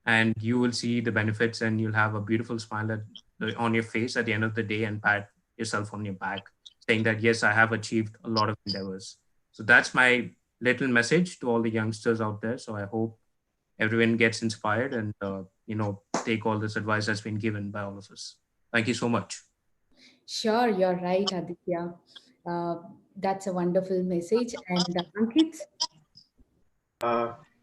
And you will see the benefits, and you'll have a beautiful smile on your face at the end of the day and pat yourself on your back, saying that, yes, I have achieved a lot of endeavors. So that's my little message to all the youngsters out there. So I hope everyone gets inspired and, take all this advice that's been given by all of us. Thank you so much. Sure, you're right, Aditya. That's a wonderful message. And Ankit?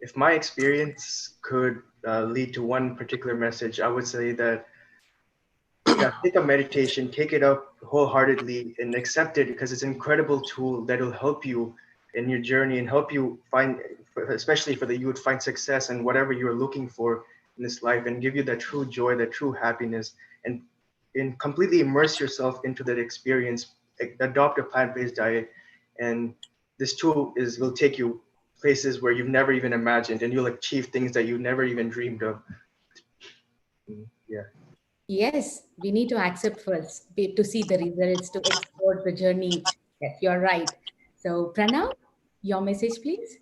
If my experience could lead to one particular message, I would say that take a meditation, take it up wholeheartedly and accept it, because it's an incredible tool that will help you in your journey and help you find, especially for the youth, find success in whatever you're looking for in this life, and give you that true joy, that true happiness, and completely immerse yourself into that experience. Adopt a plant-based diet, and this tool will take you places where you've never even imagined, and you'll achieve things that you never even dreamed of. Yeah. Yes, we need to accept first to see the results, to explore the journey. Yes, you're right. So, Pranav, your message, please.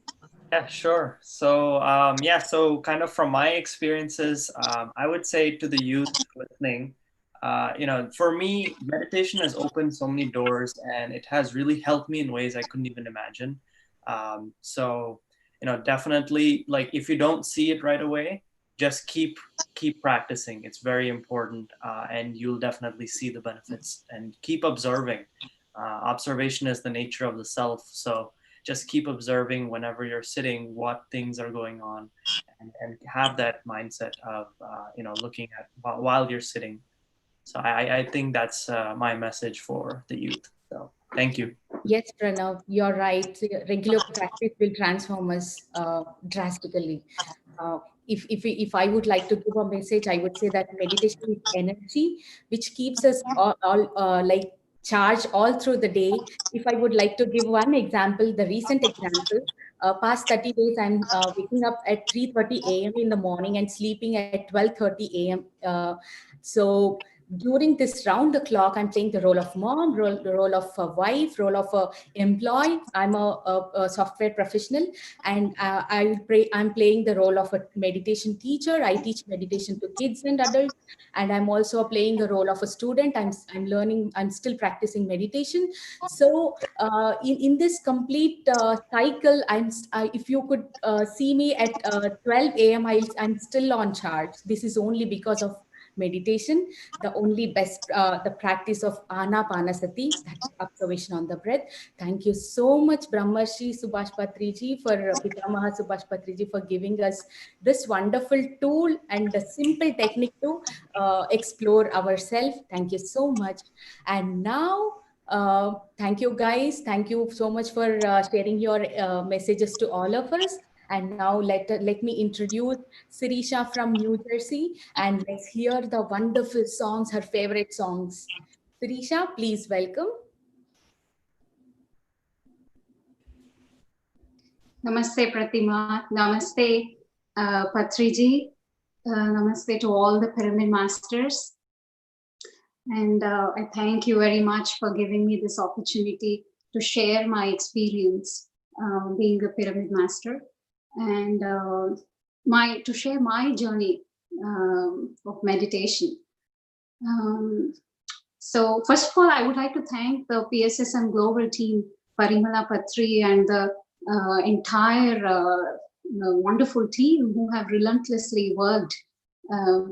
Yeah, sure. So, yeah, so kind of from my experiences, I would say to the youth listening, for me, meditation has opened so many doors and it has really helped me in ways I couldn't even imagine. Definitely, like if you don't see it right away, just keep practicing. It's very important, and you'll definitely see the benefits. And keep observing. Observation is the nature of the self. So just keep observing whenever you're sitting what things are going on, and have that mindset of looking at while you're sitting. So I think that's my message for the youth. So thank you. Yes, Pranav, you're right. Regular practice will transform us drastically. If I would like to give a message, I would say that meditation is energy, which keeps us all like charged all through the day. If I would like to give one example, the recent example, past 30 days, I'm waking up at 3:30 a.m. in the morning and sleeping at 12:30 a.m. So during this round the clock, I'm playing the role of mom, the role of a wife, role of a employee. I'm a software professional, and I'm playing the role of a meditation teacher. I teach meditation to kids and adults, and I'm also playing the role of a student. I'm learning. I'm still practicing meditation. So in this complete cycle, if you could see me at 12 a.m., I'm still on charge. This is only because of meditation, the only best the practice of anapanasati, that observation on the breath. Thank you so much, Brahmarshi Subhash Patriji, for Pitamaha Subhash Patriji, for giving us this wonderful tool and a simple technique to explore ourselves. Thank you so much. And now thank you guys, thank you so much for sharing your messages to all of us. And now let me introduce Sirisha from New Jersey, and let's hear the wonderful songs, her favorite songs. Sirisha, please welcome. Namaste Pratima, Namaste Patriji, Namaste to all the Pyramid Masters. And I thank you very much for giving me this opportunity to share my experience being a Pyramid Master, and to share my journey of meditation. So first of all, I would like to thank the PSSM global team, Parimala Patri, and the entire wonderful team who have relentlessly worked,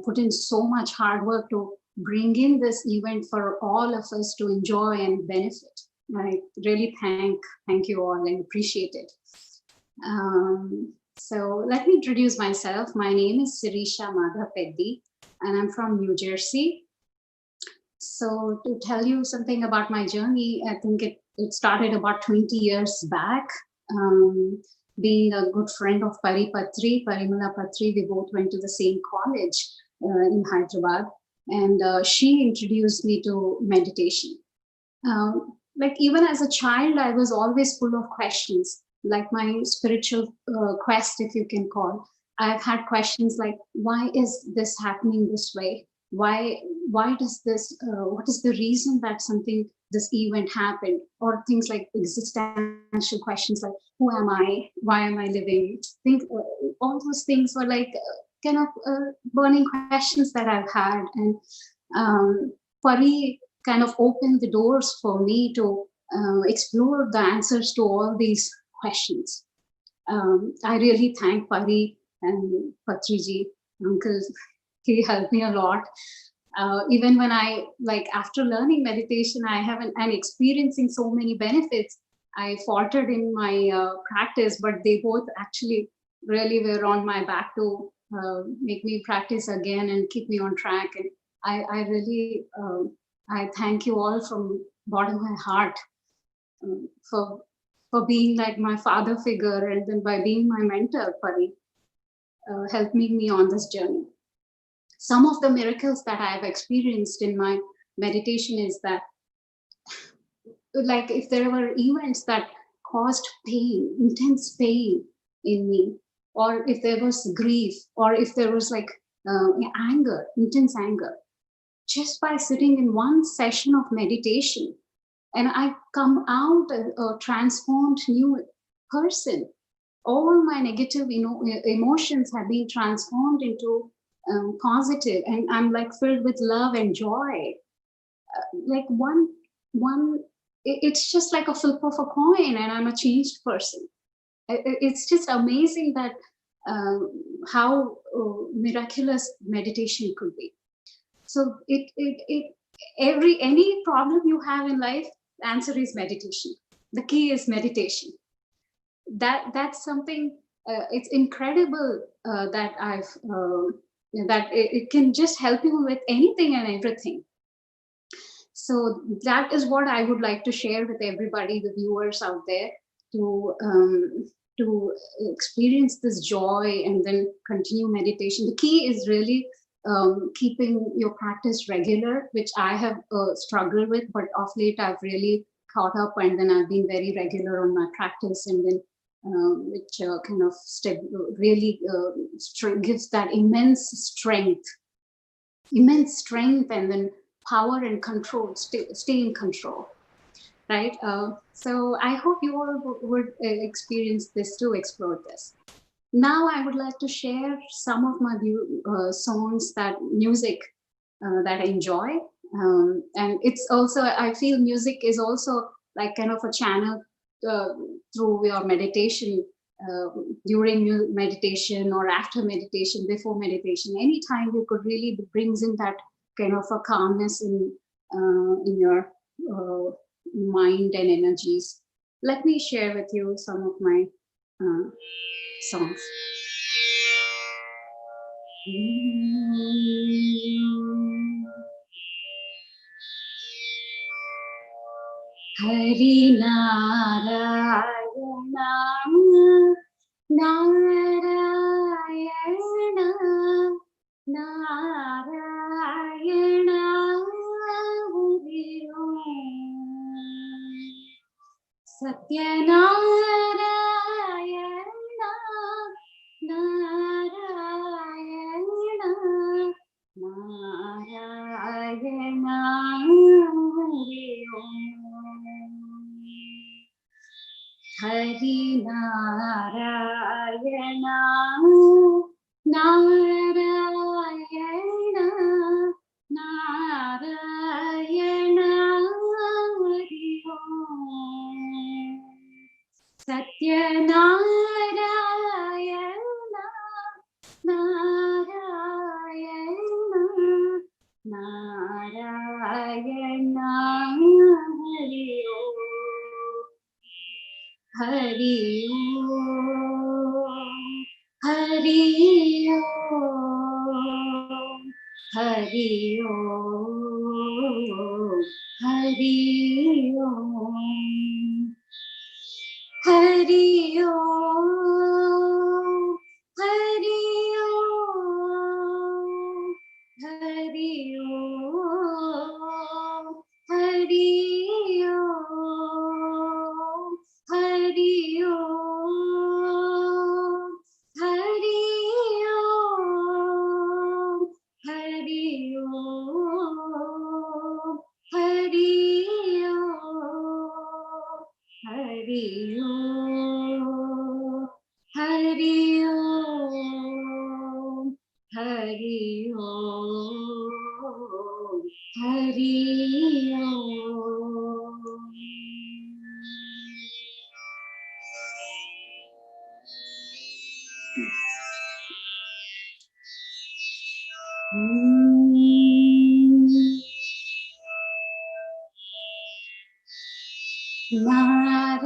put in so much hard work to bring in this event for all of us to enjoy and benefit. I really thank you all and appreciate it. So let me introduce myself. My name is Sirisha Madhapeddi, and I'm from New Jersey. So to tell you something about my journey, I think it started about 20 years back. Being a good friend of Parimala Patri, we both went to the same college in Hyderabad, and she introduced me to meditation. Like even as a child, I was always full of questions, like my spiritual quest, if you can call. I've had questions like, why is this happening this way? Why does this, what is the reason that this event happened? Or things like existential questions like, who am I? Why am I living? All those things were like kind of burning questions that I've had. And Pari kind of opened the doors for me to explore the answers to all these questions. I really thank Pari and Patriji, uncle. He helped me a lot. Even when after learning meditation, and experiencing so many benefits, I faltered in my practice, but they both actually really were on my back to make me practice again and keep me on track. And I really, I thank you all from bottom of my heart for being like my father figure, and then by being my mentor, Pari, helping me on this journey. Some of the miracles that I have experienced in my meditation is that, like, if there were events that caused pain, intense pain in me, or if there was grief, or if there was like anger, intense anger, just by sitting in one session of meditation. And I come out a transformed new person. All my negative emotions have been transformed into positive, and I'm like filled with love and joy. Like it's just like a flip of a coin, and I'm a changed person. It's just amazing that how miraculous meditation could be. So any problem you have in life, the answer is meditation. The key is meditation. That's something. It's incredible that it can just help you with anything and everything. So that is what I would like to share with everybody, the viewers out there, to experience this joy and then continue meditation. The key is really keeping your practice regular, which I have struggled with, but of late I've really caught up, and then I've been very regular on my practice, and then which kind of really gives that immense strength, and then power and control, stay in control, right? So I hope you all would experience this too, explore this. Now I would like to share some of my songs, music that I enjoy. And it's also, I feel music is also like kind of a channel through your meditation, during meditation or after meditation, before meditation, anytime you could really brings in that kind of a calmness in your mind and energies. Let me share with you some of my songs. Hari Narayana, Narayana, Narayana, Hari Om. Satyanarayana, Narayana, Narayana, Hari Om. Hari Narayana, Narayana, Narayana, Hari Om. Satyanarayana, Narayana, Narayana, Hari Om. Hari Om, Hari Om, Hari Om, Hari Om, Hari Om, Hari Om, Hari Om, Hari Om, Hari Om, Hari Om, Hari Om, Hari Om, Hari Om, Hari Om, Hari Om, Hari Om.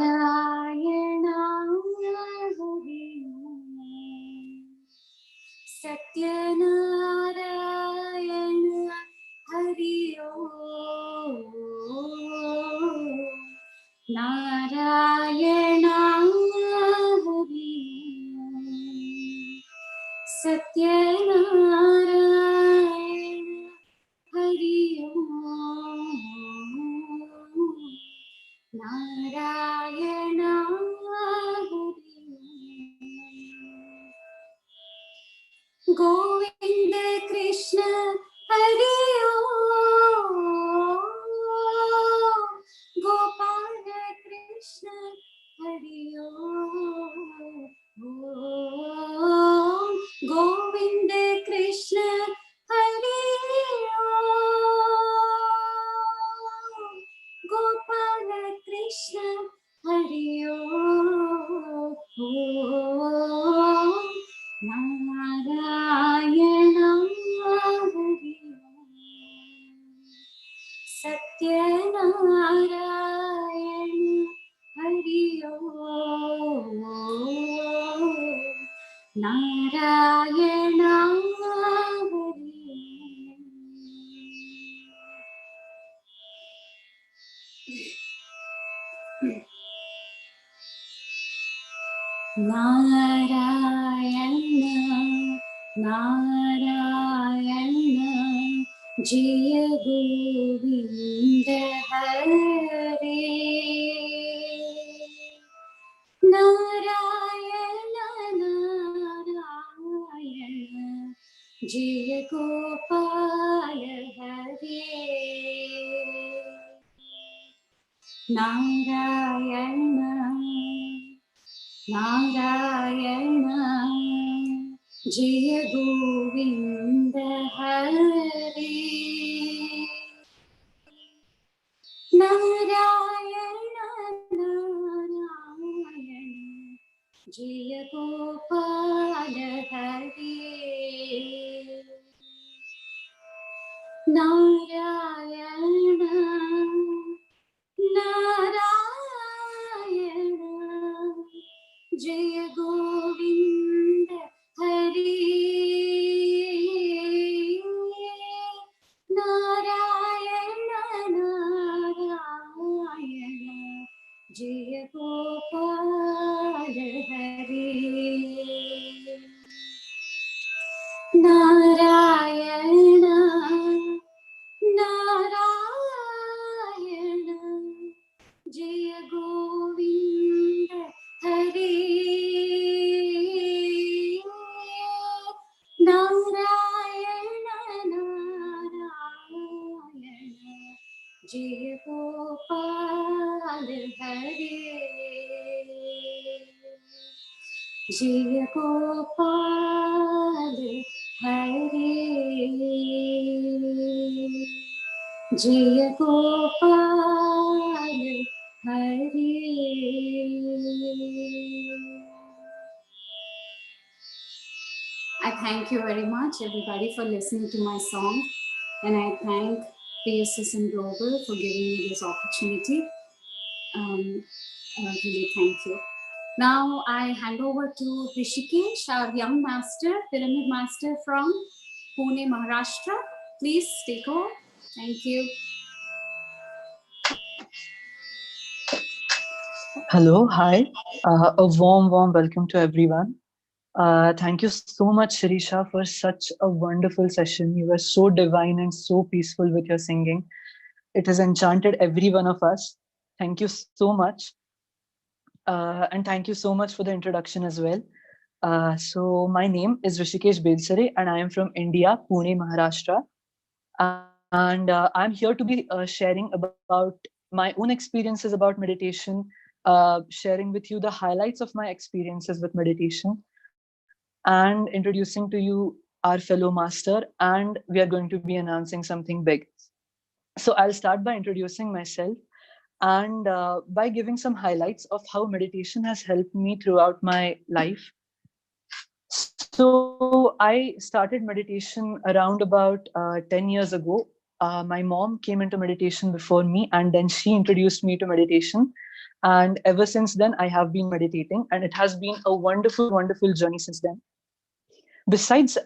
Narayana, Hari Om. Satyanarayana, Hari Om. Narayana, Hari Om. Satyanarayana, Hari Om. Narayana, Hari Om. Govinda Krishna Hari Om Gopala Krishna Hari Om Govinda Krishna Hari Om Gopala Krishna Hari Om Narayana Hari Om Satya Narayana Hari Om Narayana Hari Narayana Narayana Jaya Govinda Hare Narayana Narayana Jaya Gopala Hare Narayana Narayana Jaya Govinda Hare Narayana Narayana Jaya Gopala Hare Narayana Narayana Jaya Govinda Hare Narayana Narayana Jaya Gopala Hare Narayana Narayana Jaya Govinda Hare Narayana Narayana Jaya Gopala Hare Jaya Gopala Hare Jaya Gopala Hare. I thank you very much, everybody, for listening to my song, and I thank PSSM Global for giving me this opportunity. Really, thank you. Now I hand over to Rishikesh, our young master, pyramid master from Pune, Maharashtra. Please take over. Thank you. Hello, hi. A warm welcome to everyone. Thank you so much, Shirisha, for such a wonderful session. You were so divine and so peaceful with your singing. It has enchanted every one of us. Thank you so much. And thank you so much for the introduction as well. So my name is Rishikesh Bedsare and I am from India, Pune, Maharashtra. And I'm here to be sharing about my own experiences about meditation, sharing with you the highlights of my experiences with meditation, and introducing to you our fellow master, and we are going to be announcing something big. So I'll start by introducing myself and by giving some highlights of how meditation has helped me throughout my life. So I started meditation around about 10 years ago. My mom came into meditation before me, and then she introduced me to meditation. And ever since then, I have been meditating, and it has been a wonderful, wonderful journey since then. Besides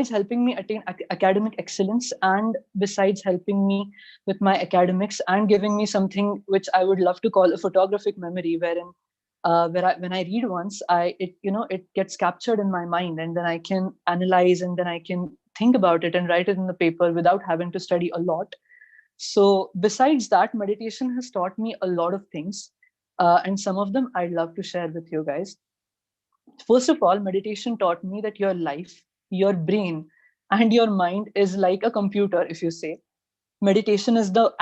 helping me attain academic excellence, and besides helping me with my academics and giving me something which I would love to call a photographic memory, wherein when I read once, it gets captured in my mind, and then I can analyze, and then I can think about it and write it in the paper without having to study a lot. So besides that, meditation has taught me a lot of things, and some of them I'd love to share with you guys. First of all, meditation taught me that your life, your brain, and your mind is like a computer, if you say, meditation is the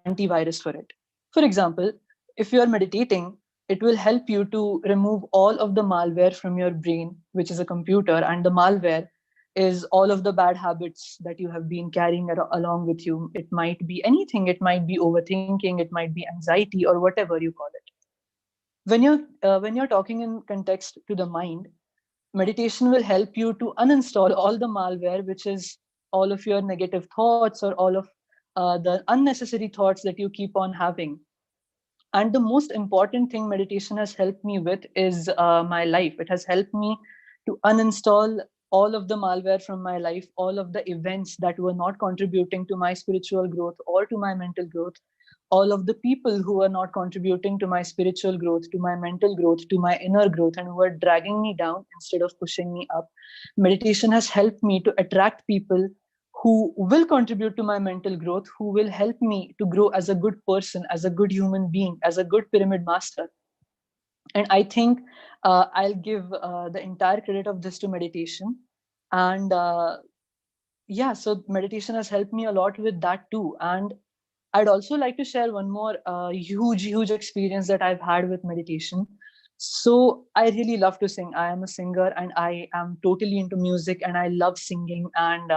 antivirus for it. For example, if you are meditating, it will help you to remove all of the malware from your brain, which is a computer, and the malware is all of the bad habits that you have been carrying along with you. It might be anything, it might be overthinking, it might be anxiety, or whatever you call it. When you're talking in context to the mind, meditation will help you to uninstall all the malware, which is all of your negative thoughts or all of the unnecessary thoughts that you keep on having. And the most important thing meditation has helped me with is my life. It has helped me to uninstall all of the malware from my life, all of the events that were not contributing to my spiritual growth or to my mental growth, all of the people who are not contributing to my spiritual growth, to my mental growth, to my inner growth, and who are dragging me down instead of pushing me up. Meditation has helped me to attract people who will contribute to my mental growth, who will help me to grow as a good person, as a good human being, as a good pyramid master. And I think I'll give the entire credit of this to meditation. And yeah, so meditation has helped me a lot with that too. And I'd also like to share one more huge experience that I've had with meditation. So I really love to sing. I am a singer and I am totally into music and I love singing, and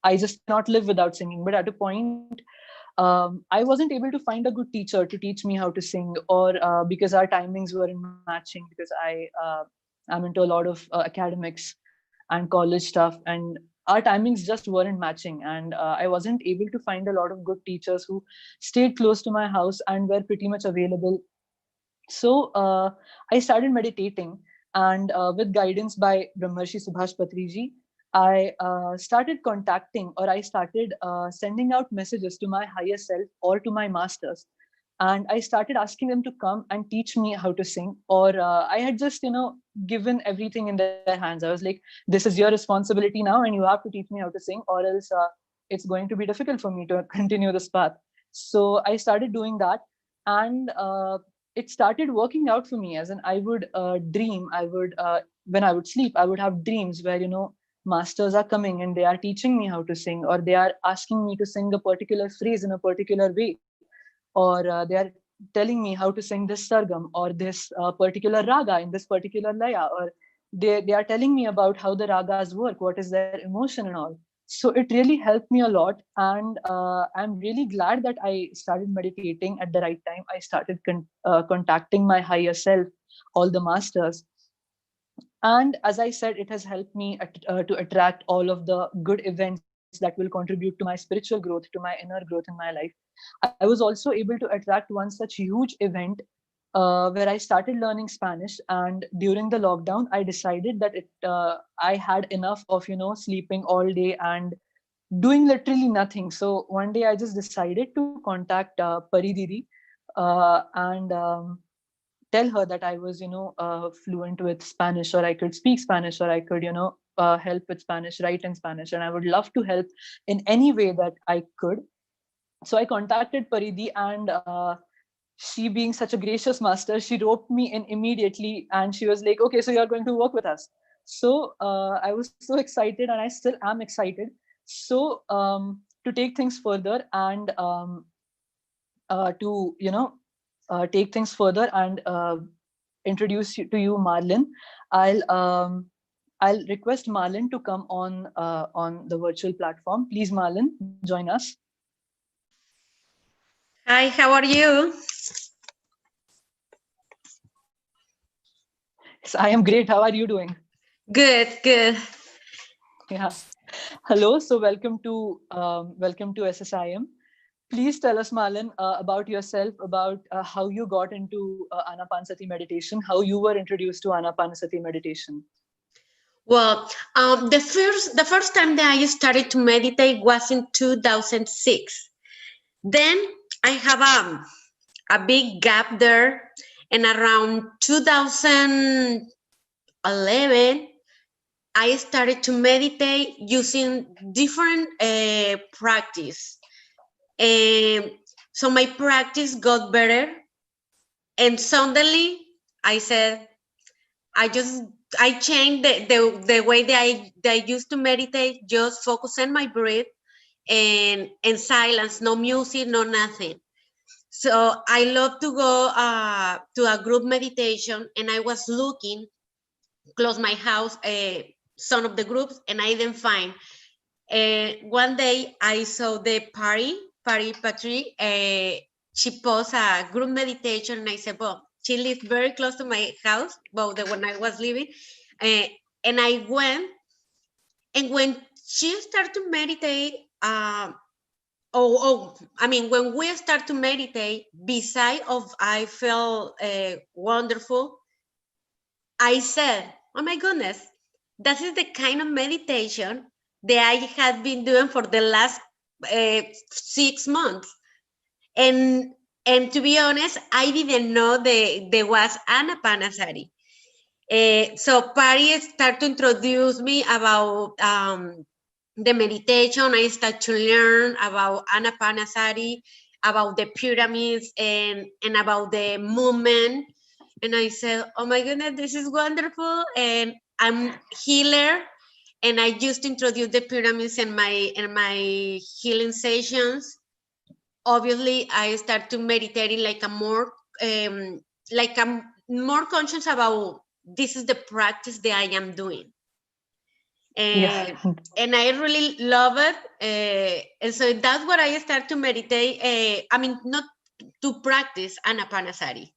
I just cannot live without singing. But at a point, I wasn't able to find a good teacher to teach me how to sing, or because our timings weren't matching, because I'm into a lot of academics and college stuff, and our timings just weren't matching. And I wasn't able to find a lot of good teachers who stayed close to my house and were pretty much available. So I started meditating, and with guidance by Brahmarshi Subhash Patriji, I started contacting, or I started sending out messages to my higher self or to my masters. And I started asking them to come and teach me how to sing. Or I had just, given everything in their hands. I was like, this is your responsibility now, and you have to teach me how to sing, or else it's going to be difficult for me to continue this path. So I started doing that. And it started working out for me, as in I would dream, when I would sleep, I would have dreams where, masters are coming and they are teaching me how to sing, or they are asking me to sing a particular phrase in a particular way, or they are telling me how to sing this sargam or this particular raga in this particular laya, or they are telling me about how the ragas work, what is their emotion and all. So it really helped me a lot. And I'm really glad that I started meditating at the right time. I started contacting my higher self, all the masters. And as I said, it has helped me to attract all of the good events that will contribute to my spiritual growth, to my inner growth in my life. I was also able to attract one such huge event where I started learning Spanish. And during the lockdown, I decided that I had enough of, sleeping all day and doing literally nothing. So one day I just decided to contact Pari Didi and tell her that I was, fluent with Spanish, or I could speak Spanish, or I could, help with Spanish, write in Spanish, and I would love to help in any way that I could. So I contacted Paridi, and she, being such a gracious master, she roped me in immediately, and she was like, okay, so you're going to work with us. So I was so excited, and I still am excited. So to take things further and take things further and introduce you to you, Marlin. I'll request Marlin to come on the virtual platform. Please, Marlin, join us. Hi, how are you? Yes, I am great. How are you doing? Good, good. Yeah. Hello. So welcome to SSIM. Please tell us, Marlin, about yourself, about how you got into Anapanasati meditation, how you were introduced to Anapanasati meditation. Well, the first time that I started to meditate was in 2006. Then I have a big gap there, and around 2011, I started to meditate using different practice. So my practice got better, and suddenly I said, I just I changed the way that I used to meditate, just focus on my breath and silence, no music, no nothing. So I love to go to a group meditation, and I was looking close my house, some of the groups, and I didn't find. One day I saw the Patri, she posted a group meditation, and I said, well, she lived very close to my house, well, the one I was living, and I went, and when she started to meditate, when we start to meditate, beside of I felt wonderful, I said, oh my goodness, that is the kind of meditation that I had been doing for the last 6 months. And to be honest, I didn't know there was Anapanasati. So Pari started to introduce me about the meditation. I started to learn about Anapanasati, about the pyramids, and about the movement. And I said, oh my goodness, this is wonderful. And I'm healer. And I just introduced the pyramids in my healing sessions. Obviously, I start to meditating like I'm more conscious about this is the practice that I am doing. Yeah. And I really love it. And so that's what I start to meditate. Not to practice Anapanasati.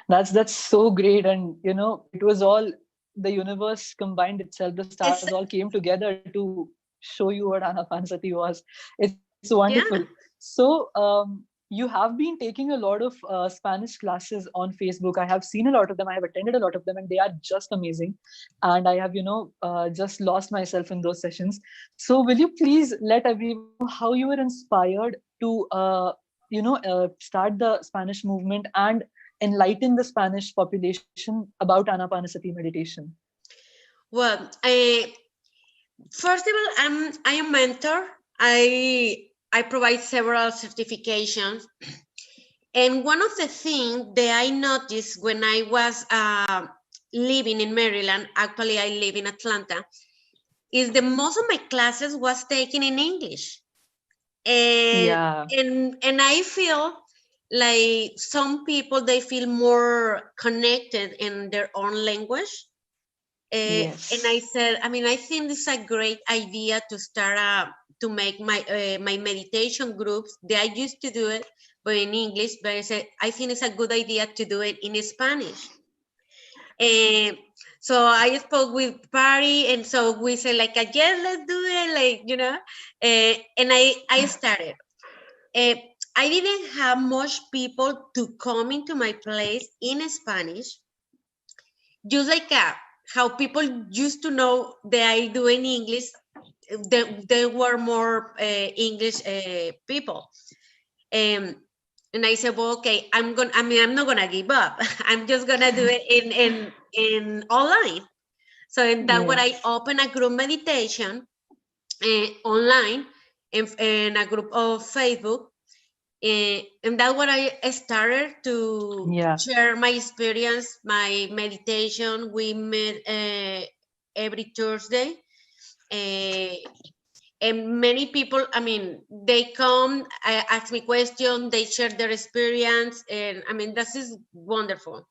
That's so great. And it was all the universe combined itself. The stars all came together to show you what Anapanasati was. It's wonderful. Yeah. So you have been taking a lot of Spanish classes on Facebook. I have seen a lot of them. I have attended a lot of them, and they are just amazing. And I have just lost myself in those sessions. So will you please let everyone know how you were inspired to start the Spanish movement and enlighten the Spanish population about Anapanasati meditation? Well, first of all, I am a mentor. I provide several certifications. And one of the things that I noticed when I was living in Maryland, actually I live in Atlanta, is that most of my classes was taken in English. And I feel like some people, they feel more connected in their own language. Yes. And I said, I think it's a great idea to start to make my meditation groups. I used to do it, but in English. But I said, I think it's a good idea to do it in Spanish. And so I spoke with Pari, and so we said, like, yes, let's do it, and I started. I didn't have much people to come into my place in Spanish, just like how people used to know that I do in English. There were more English people, and I said, well, okay, I'm not gonna give up. I'm just gonna do it in online. So that's what I opened a group meditation online in a group of Facebook. And that's what I started to share my experience, my meditation. We met every Thursday. And many people, they come, ask me questions, they share their experience. And this is wonderful.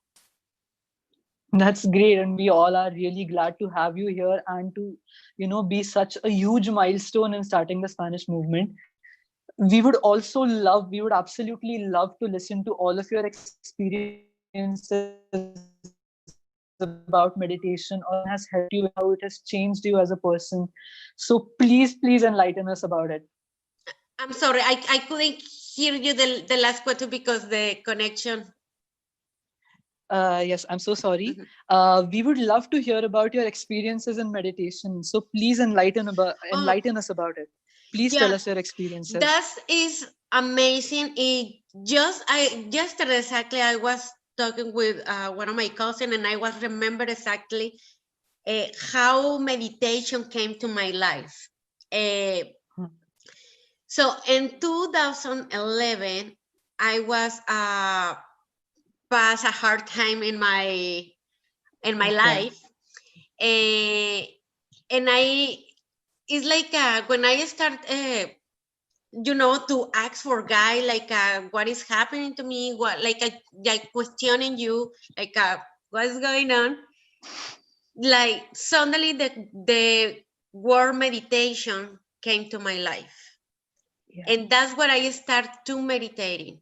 That's great. And we all are really glad to have you here and to, be such a huge milestone in starting the Spanish movement. We would absolutely love to listen to all of your experiences about meditation, or has helped you, how it has changed you as a person. So please enlighten us about it. I'm sorry, I couldn't hear you the last question because the connection. Yes, I'm so sorry. We would love to hear about your experiences in meditation. So please enlighten us about it. Please tell us your experiences. That is amazing. Yesterday exactly, I was talking with one of my cousins, and I was remember exactly how meditation came to my life. So in 2011, I was past a hard time in my in my Okay. life. And it's like when I start, to ask for guy, like what is happening to me, what like questioning you, like what's going on, like suddenly the word meditation came to my life. Yeah. And that's what I start to meditating.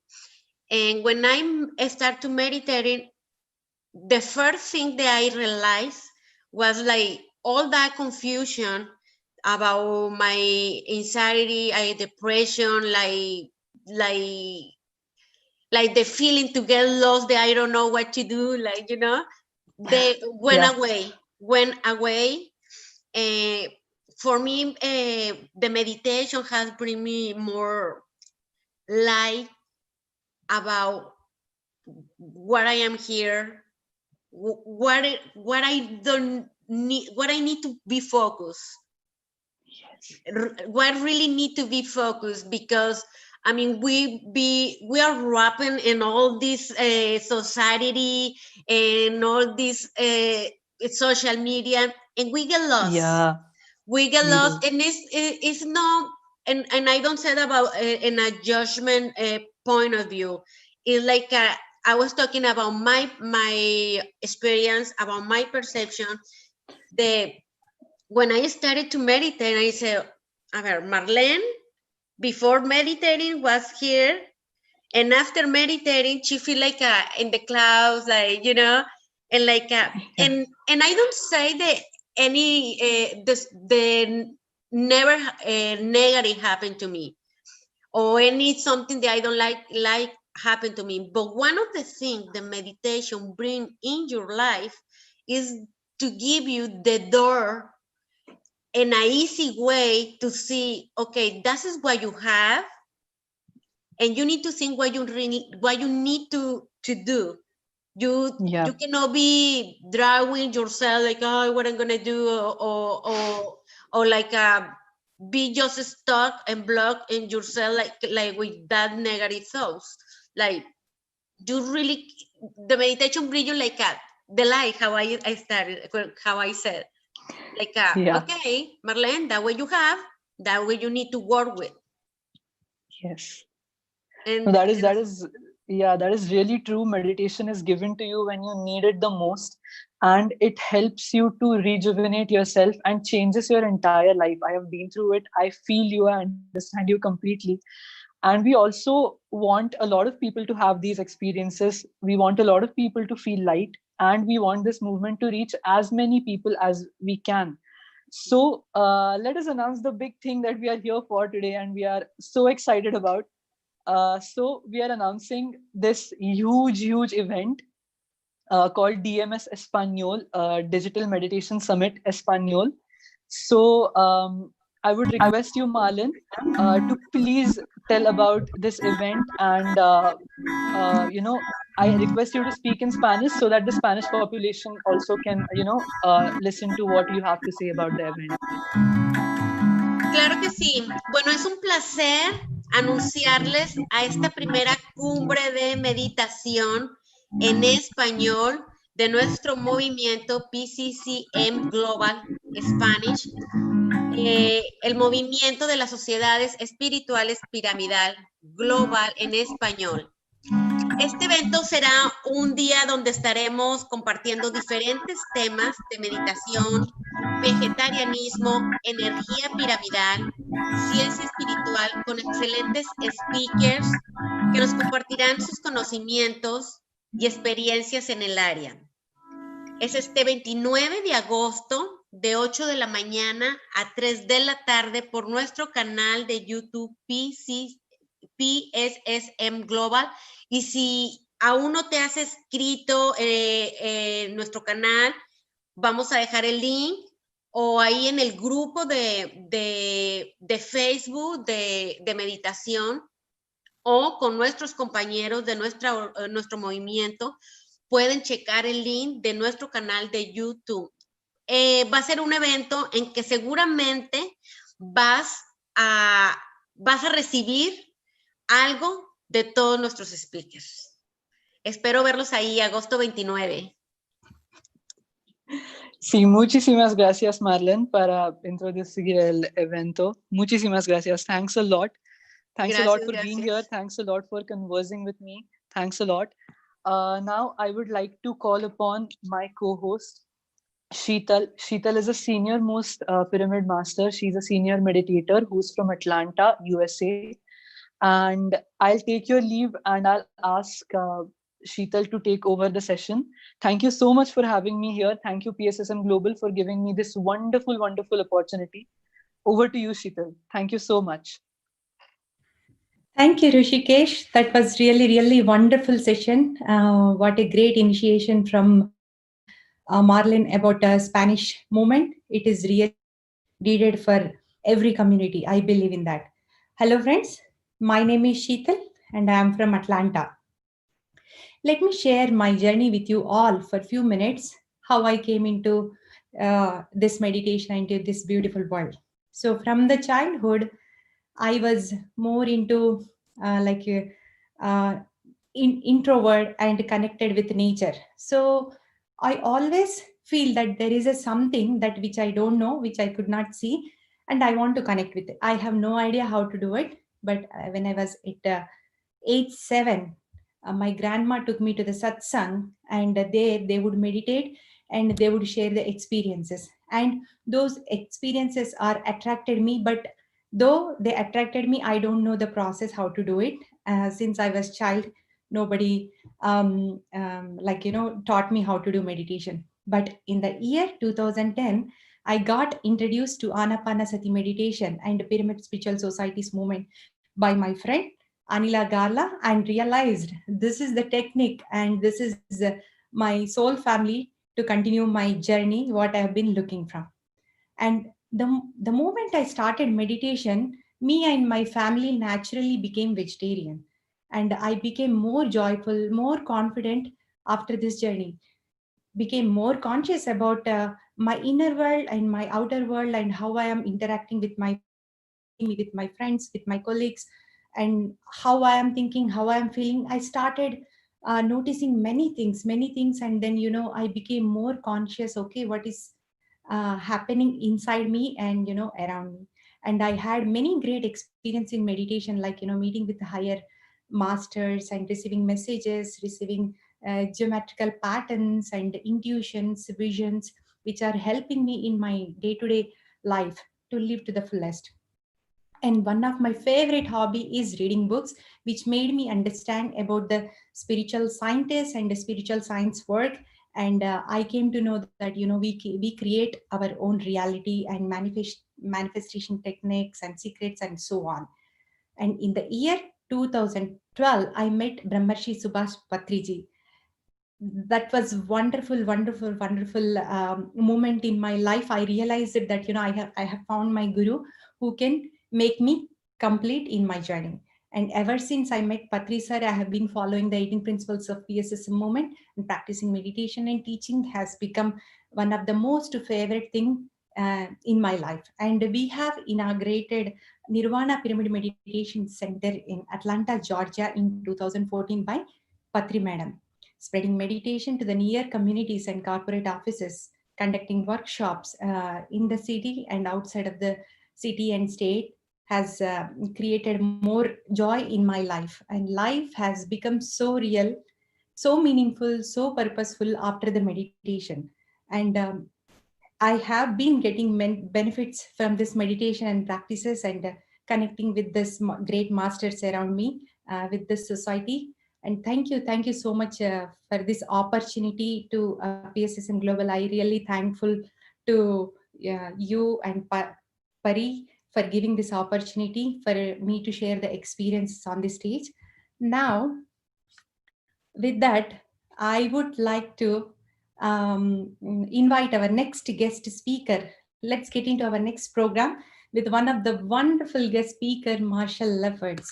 And when I start to meditating, the first thing that I realized was like all that confusion about my anxiety, depression, like the feeling to get lost, that I don't know what to do, like, they went away. For me, the meditation has bring me more light about what I am here, what I don't need, what I need to be focused. What really need to be focused, because I mean we are wrapping in all this society and all this social media, and we get lost. Yeah. We get We lost, do. and it's not, and I don't say that about in a judgment point of view. It's like I was talking about my experience, about my perception. When I started to meditate, I said, Marlene, before meditating was here, and after meditating, she feel like in the clouds, like, and like and I don't say that any the never negative happened to me, or any something that I don't like happened to me. But one of the things the meditation bring in your life is to give you the door in an easy way to see, okay, this is what you have, and you need to think what you need to do. You cannot be drawing yourself like, oh, what I'm gonna do, or like be just stuck and blocked in yourself, like with that negative thoughts. Like, you really, the meditation bring you like the light, how I started, how I said, like okay, Marlene, that way you have, that way you need to work with. Yes. And No, that is yeah, that is really true. Meditation is given to you when you need it the most, and it helps you to rejuvenate yourself and changes your entire life. I have been through it. I feel you, I understand you completely. And we also want a lot of people to have these experiences. We want a lot of people to feel light, and we want this movement to reach as many people as we can. So let us announce the big thing that we are here for today, and we are so excited about. So we are announcing this huge event called DMS Espanol, Digital Meditation Summit Espanol. So I would request you, Marlon, to please tell about this event, and I request you to speak in Spanish so that the Spanish population also can, listen to what you have to say about the event. Claro que sí. Bueno, es un placer anunciarles a esta primera cumbre de meditación en español de nuestro movimiento PSSM Global Spanish, el movimiento de las sociedades espirituales piramidal global en español. Este evento será un día donde estaremos compartiendo diferentes temas de meditación, vegetarianismo, energía piramidal, ciencia espiritual, con excelentes speakers que nos compartirán sus conocimientos y experiencias en el área. Es este 29 de agosto de 8 de la mañana a 3 de la tarde por nuestro canal de YouTube PSSM Global. Y si aún no te has inscrito en nuestro canal, vamos a dejar el link, o ahí en el grupo de Facebook de meditación, o con nuestros compañeros de nuestro movimiento, pueden checar el link de nuestro canal de YouTube. Va a ser un evento en que seguramente vas a recibir algo de todos nuestros speakers. Espero verlos ahí, agosto 29. Sí, muchísimas gracias, Marlene, para introducir el evento. Muchísimas gracias. Thanks a lot. Thanks a lot Gracias, for being here. gracias. Thanks a lot for conversing with me. Thanks a lot. Now, I would like to call upon my co-host, Sheetal. Sheetal is a senior most pyramid master. She's a senior meditator who's from Atlanta, USA. And I'll take your leave and I'll ask Sheetal to take over the session. Thank you so much for having me here. Thank you, PSSM Global, for giving me this wonderful, wonderful opportunity. Over to you, Sheetal. Thank you so much. Thank you, Rishikesh. That was really, really wonderful session. What a great initiation from Marlene about Spanish movement. It is really needed for every community. I believe in that. Hello, friends. My name is Sheetal, and I am from Atlanta. Let me share my journey with you all for a few minutes, how I came into this meditation, into this beautiful world. So, from the childhood, I was more into introvert and connected with nature. So I always feel that there is a something that which I don't know, which I could not see, and I want to connect with it. I have no idea how to do it, but when I was at age 7, my grandma took me to the satsang, and there they would meditate and they would share the experiences. And those experiences are attracted me, but though they attracted me, I don't know the process how to do it. Since I was child, nobody taught me how to do meditation. But in the year 2010, I got introduced to Anapanasati meditation and Pyramid Spiritual Society's movement by my friend Anila Garla, and realized this is the technique and this is my soul family to continue my journey, what I have been looking from. And the moment I started meditation, me and my family naturally became vegetarian. And I became more joyful, more confident after this journey, became more conscious about my inner world and my outer world, and how I am interacting with my family, with my friends, with my colleagues, and how I am thinking, how I am feeling. I started noticing many things, and then I became more conscious. Okay, what is happening inside me and around me? And I had many great experience in meditation, like meeting with higher masters and receiving messages, receiving geometrical patterns and intuitions, visions, which are helping me in my day-to-day life to live to the fullest. And one of my favorite hobby is reading books, which made me understand about the spiritual scientists and the spiritual science work. And I came to know that we create our own reality and manifestation techniques and secrets and so on. And in the year 2012, I met Brahmarshi Subhash Patriji. That was wonderful moment in my life. I realized that I have found my guru who can make me complete in my journey. And ever since I met Patri sir, I have been following the 18 principles of PSSM movement, and practicing meditation and teaching has become one of the most favorite thing in my life. And we have inaugurated Nirvana Pyramid Meditation Center in Atlanta, Georgia in 2014 by Patri Madam, spreading meditation to the near communities and corporate offices, conducting workshops in the city and outside of the city and state, has created more joy in my life. And life has become so real, so meaningful, so purposeful after the meditation. And I have been getting benefits from this meditation and practices, and connecting with this great masters around me, with this society. And thank you so much for this opportunity to PSSM Global. I really thankful to you and Pari for giving this opportunity for me to share the experiences on the stage. Now, with that, I would like to invite our next guest speaker. Let's get into our next program with one of the wonderful guest speaker, Marshall Lefferts.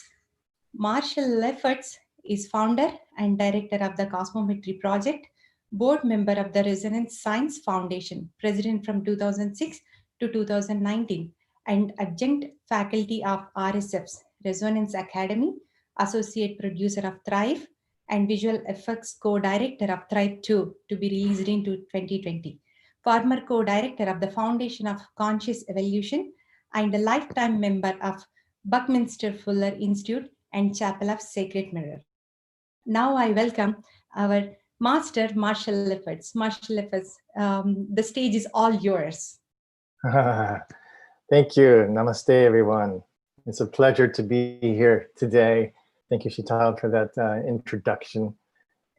Marshall Lefferts is founder and director of the Cosmometry Project, board member of the Resonance Science Foundation, president from 2006 to 2019, and adjunct faculty of RSF's Resonance Academy, associate producer of Thrive, and visual effects co-director of Thrive 2, to be released into 2020. former co-director of the Foundation of Conscious Evolution, and a lifetime member of Buckminster Fuller Institute and Chapel of Sacred Mirror. Now I welcome our master, Marshall Lefferts. Marshall Lefferts, the stage is all yours. Thank you. Namaste, everyone. It's a pleasure to be here today. Thank you, Shital, for that introduction.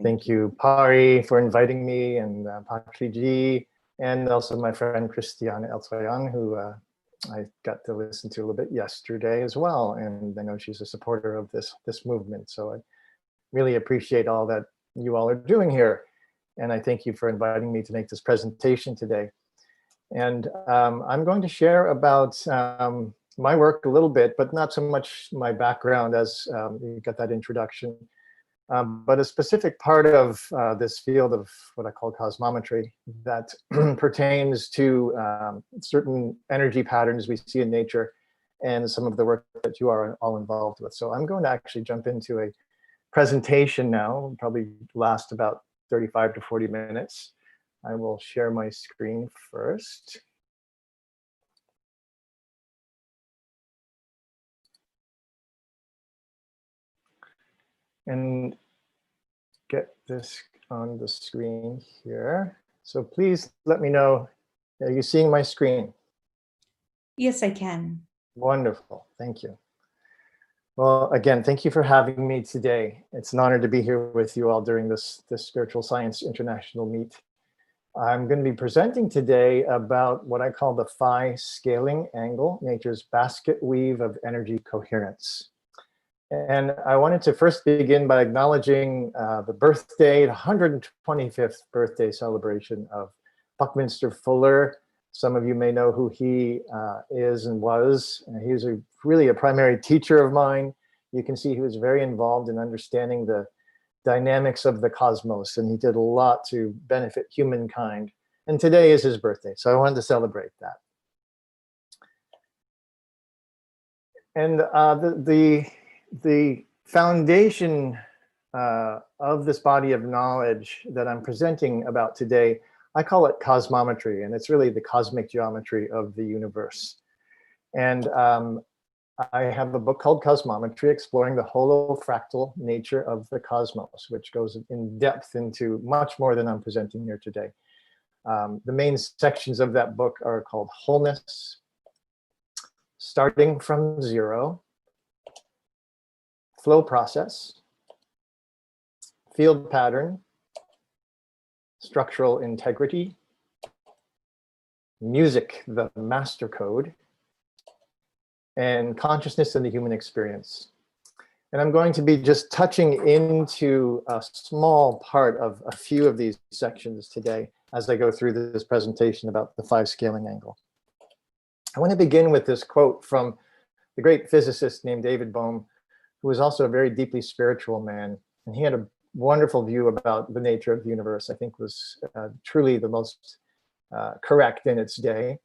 Thank you, Pari, for inviting me, and Patriji, and also my friend Christiane Eltoyan, who I got to listen to a little bit yesterday as well. And I know she's a supporter of this movement. So I really appreciate all that you all are doing here. And I thank you for inviting me to make this presentation today. And I'm going to share about my work a little bit, but not so much my background as you got that introduction, but a specific part of this field of what I call cosmometry that pertains to certain energy patterns we see in nature and some of the work that you are all involved with. So I'm going to actually jump into a presentation now, probably last about 35 to 40 minutes. I will share my screen first. And get this on the screen here. So please let me know, are you seeing my screen? Yes, I can. Wonderful, thank you. Well, again, thank you for having me today. It's an honor to be here with you all during this Spiritual Science International Meet. I'm going to be presenting today about what I call the phi scaling angle, nature's basket weave of energy coherence. And I wanted to first begin by acknowledging the birthday, the 125th birthday celebration of Buckminster Fuller. Some of you may know who he is and was. He was really a primary teacher of mine. You can see he was very involved in understanding the dynamics of the cosmos, and he did a lot to benefit humankind. And today is his birthday, so I wanted to celebrate that. And the foundation of this body of knowledge that I'm presenting about today, I call it cosmometry, and it's really the cosmic geometry of the universe. And I have a book called Cosmometry, Exploring the Holofractal Nature of the Cosmos, which goes in depth into much more than I'm presenting here today. The main sections of that book are called Wholeness, Starting from Zero, Flow Process, Field Pattern, Structural Integrity, Music, the Master Code, and Consciousness and the Human Experience. And I'm going to be just touching into a small part of a few of these sections today as I go through this presentation about the phi scaling angle. I want to begin with this quote from the great physicist named David Bohm, who was also a very deeply spiritual man. And he had a wonderful view about the nature of the universe. I think was truly the most correct in its day.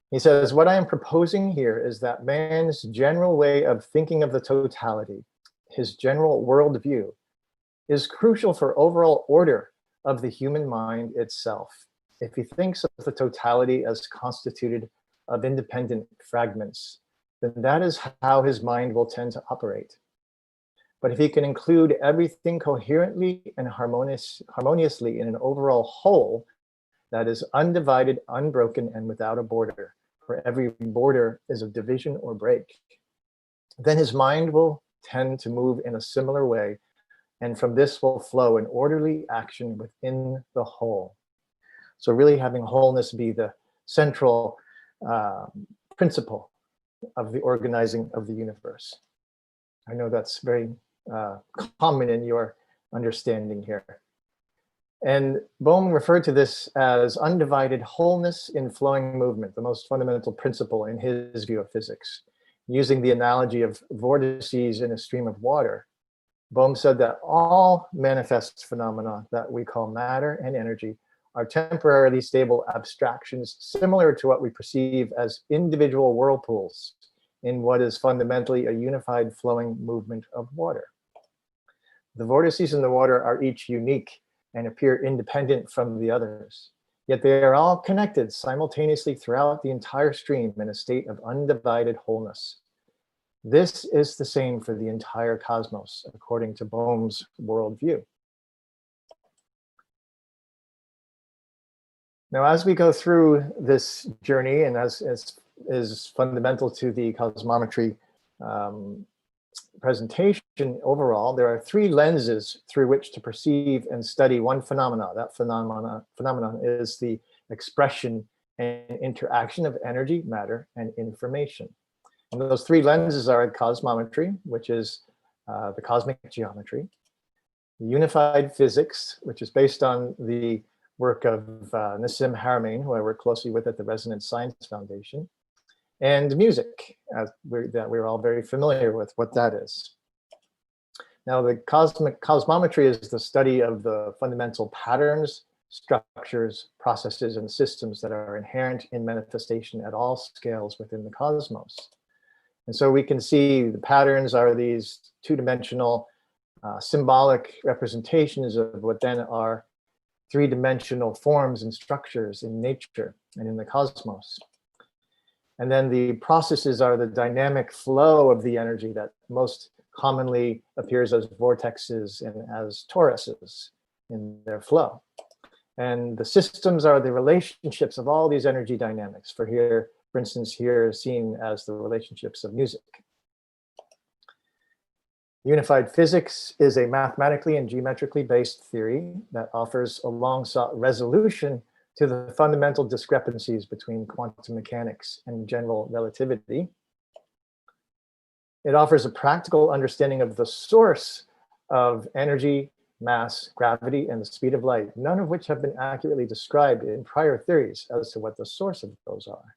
He says, what I am proposing here is that man's general way of thinking of the totality, his general worldview, is crucial for overall order of the human mind itself. If he thinks of the totality as constituted of independent fragments, then that is how his mind will tend to operate. But if he can include everything coherently and harmoniously in an overall whole that is undivided, unbroken, and without a border, where every border is a division or break, then his mind will tend to move in a similar way, and from this will flow an orderly action within the whole. So really having wholeness be the central principle of the organizing of the universe. I know that's very common in your understanding here. And Bohm referred to this as undivided wholeness in flowing movement, the most fundamental principle in his view of physics. Using the analogy of vortices in a stream of water, Bohm said that all manifest phenomena that we call matter and energy are temporarily stable abstractions similar to what we perceive as individual whirlpools in what is fundamentally a unified flowing movement of water. The vortices in the water are each unique and appear independent from the others. yet they are all connected simultaneously throughout the entire stream in a state of undivided wholeness. This is the same for the entire cosmos, according to Bohm's worldview. Now, as we go through this journey, and as is fundamental to the cosmometry presentation overall, there are three lenses through which to perceive and study one phenomena. That phenomenon is the expression and interaction of energy, matter, and information. And those three lenses are cosmometry, which is the cosmic geometry, unified physics, which is based on the work of SSIM, who I work closely with at the Resonance Science Foundation, and music, that we're all very familiar with what that is. Now, the cosmometry is the study of the fundamental patterns, structures, processes, and systems that are inherent in manifestation at all scales within the cosmos. And so we can see the patterns are these two-dimensional symbolic representations of what then are three-dimensional forms and structures in nature and in the cosmos. And then the processes are the dynamic flow of the energy that most commonly appears as vortexes and as toruses in their flow. And the systems are the relationships of all these energy dynamics. For instance, here seen as the relationships of music. Unified physics is a mathematically and geometrically based theory that offers a long-sought resolution to the fundamental discrepancies between quantum mechanics and general relativity. It offers a practical understanding of the source of energy, mass, gravity, and the speed of light, none of which have been accurately described in prior theories as to what the source of those are.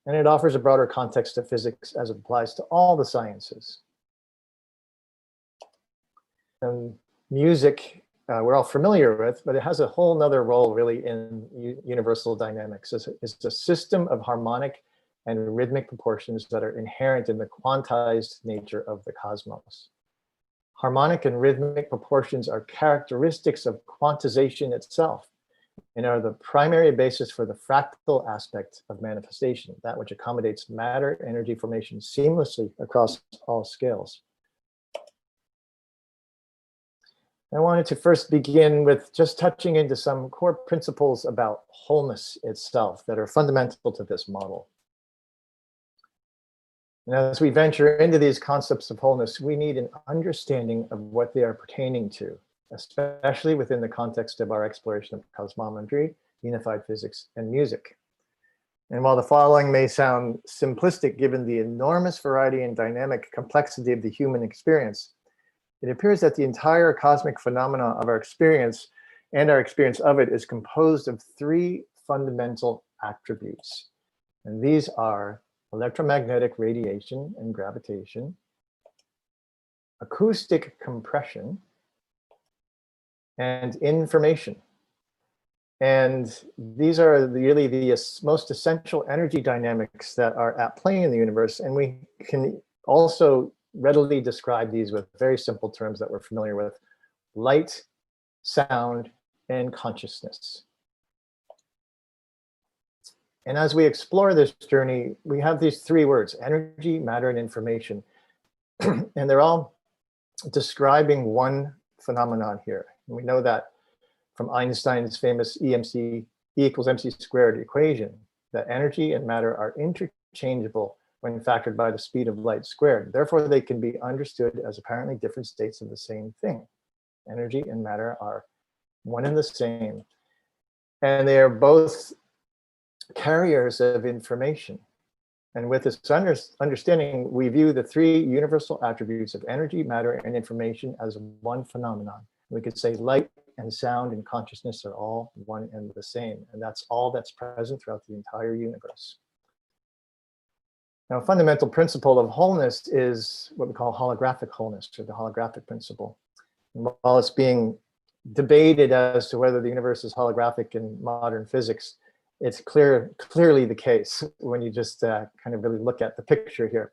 And it offers a broader context of physics as it applies to all the sciences. And music, we're all familiar with, but it has a whole nother role really in universal dynamics. It's a system of harmonic and rhythmic proportions that are inherent in the quantized nature of the cosmos. Harmonic and rhythmic proportions are characteristics of quantization itself and are the primary basis for the fractal aspect of manifestation, that which accommodates matter energy formation seamlessly across all scales. I wanted to first begin with just touching into some core principles about wholeness itself that are fundamental to this model. And as we venture into these concepts of wholeness, we need an understanding of what they are pertaining to, especially within the context of our exploration of cosmometry, unified physics, and music. And while the following may sound simplistic given the enormous variety and dynamic complexity of the human experience, it appears that the entire cosmic phenomena of our experience and our experience of it is composed of three fundamental attributes. And these are electromagnetic radiation and gravitation, acoustic compression, and information. And these are really the most essential energy dynamics that are at play in the universe. And we can also readily describe these with very simple terms that we're familiar with: light, sound, and consciousness. And as we explore this journey, we have these three words: energy, matter, and information. And they're all describing one phenomenon here. And we know that from Einstein's famous E equals mc squared equation, that energy and matter are interchangeable when factored by the speed of light squared. Therefore, they can be understood as apparently different states of the same thing. Energy and matter are one and the same. And they are both carriers of information. And with this understanding, we view the three universal attributes of energy, matter, and information as one phenomenon. We could say light and sound and consciousness are all one and the same. And that's all that's present throughout the entire universe. Now, a fundamental principle of wholeness is what we call holographic wholeness, or the holographic principle. And while it's being debated as to whether the universe is holographic in modern physics, it's clearly the case when you just kind of really look at the picture here.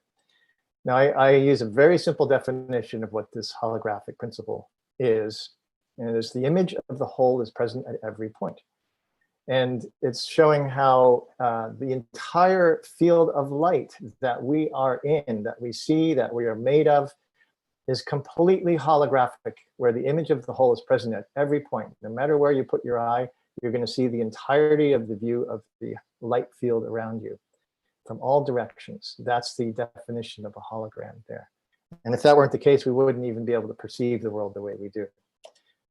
Now, I use a very simple definition of what this holographic principle is. And it is the image of the whole is present at every point. And it's showing how the entire field of light that we are in, that we see, that we are made of, is completely holographic, where the image of the whole is present at every point. No matter where you put your eye, you're going to see the entirety of the view of the light field around you from all directions. That's the definition of a hologram there. And if that weren't the case, we wouldn't even be able to perceive the world the way we do.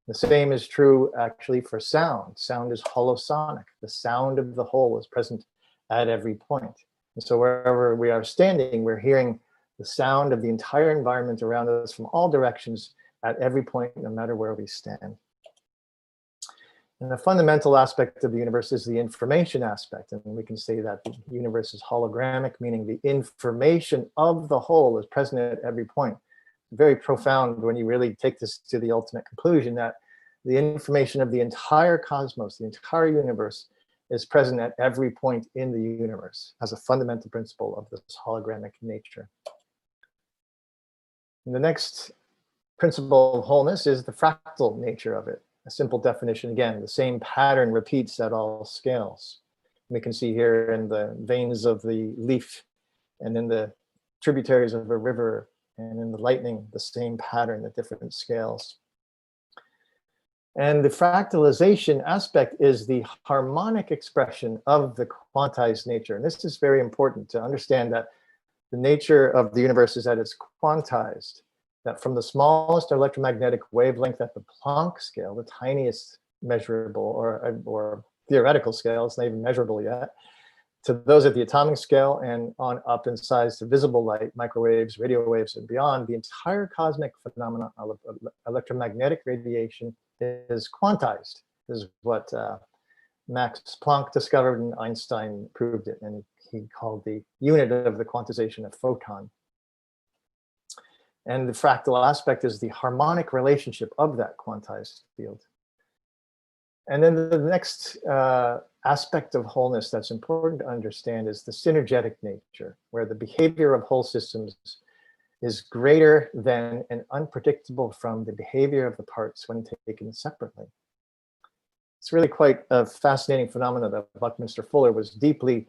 The same is true actually for sound. Sound is holosonic. The sound of the whole is present at every point. And so wherever we are standing, we're hearing the sound of the entire environment around us from all directions at every point, no matter where we stand. And the fundamental aspect of the universe is the information aspect. And we can say that the universe is hologramic, meaning the information of the whole is present at every point. Very profound when you really take this to the ultimate conclusion that the information of the entire cosmos, the entire universe, is present at every point in the universe as a fundamental principle of this hologramic nature. And the next principle of wholeness is the fractal nature of it. A simple definition, again, the same pattern repeats at all scales. We can see here in the veins of the leaf and in the tributaries of a river and in the lightning, the same pattern at different scales. And the fractalization aspect is the harmonic expression of the quantized nature. And this is very important to understand, that the nature of the universe is that it's quantized, that from the smallest electromagnetic wavelength at the Planck scale, the tiniest measurable or theoretical scale, it's not even measurable yet, to those at the atomic scale and on up in size to visible light, microwaves, radio waves, and beyond, the entire cosmic phenomenon of electromagnetic radiation is quantized. This is what Max Planck discovered, and Einstein proved it, and he called the unit of the quantization a photon. And the fractal aspect is the harmonic relationship of that quantized field. And then the next aspect of wholeness that's important to understand is the synergetic nature, where the behavior of whole systems is greater than and unpredictable from the behavior of the parts when taken separately. It's really quite a fascinating phenomenon that Buckminster Fuller was deeply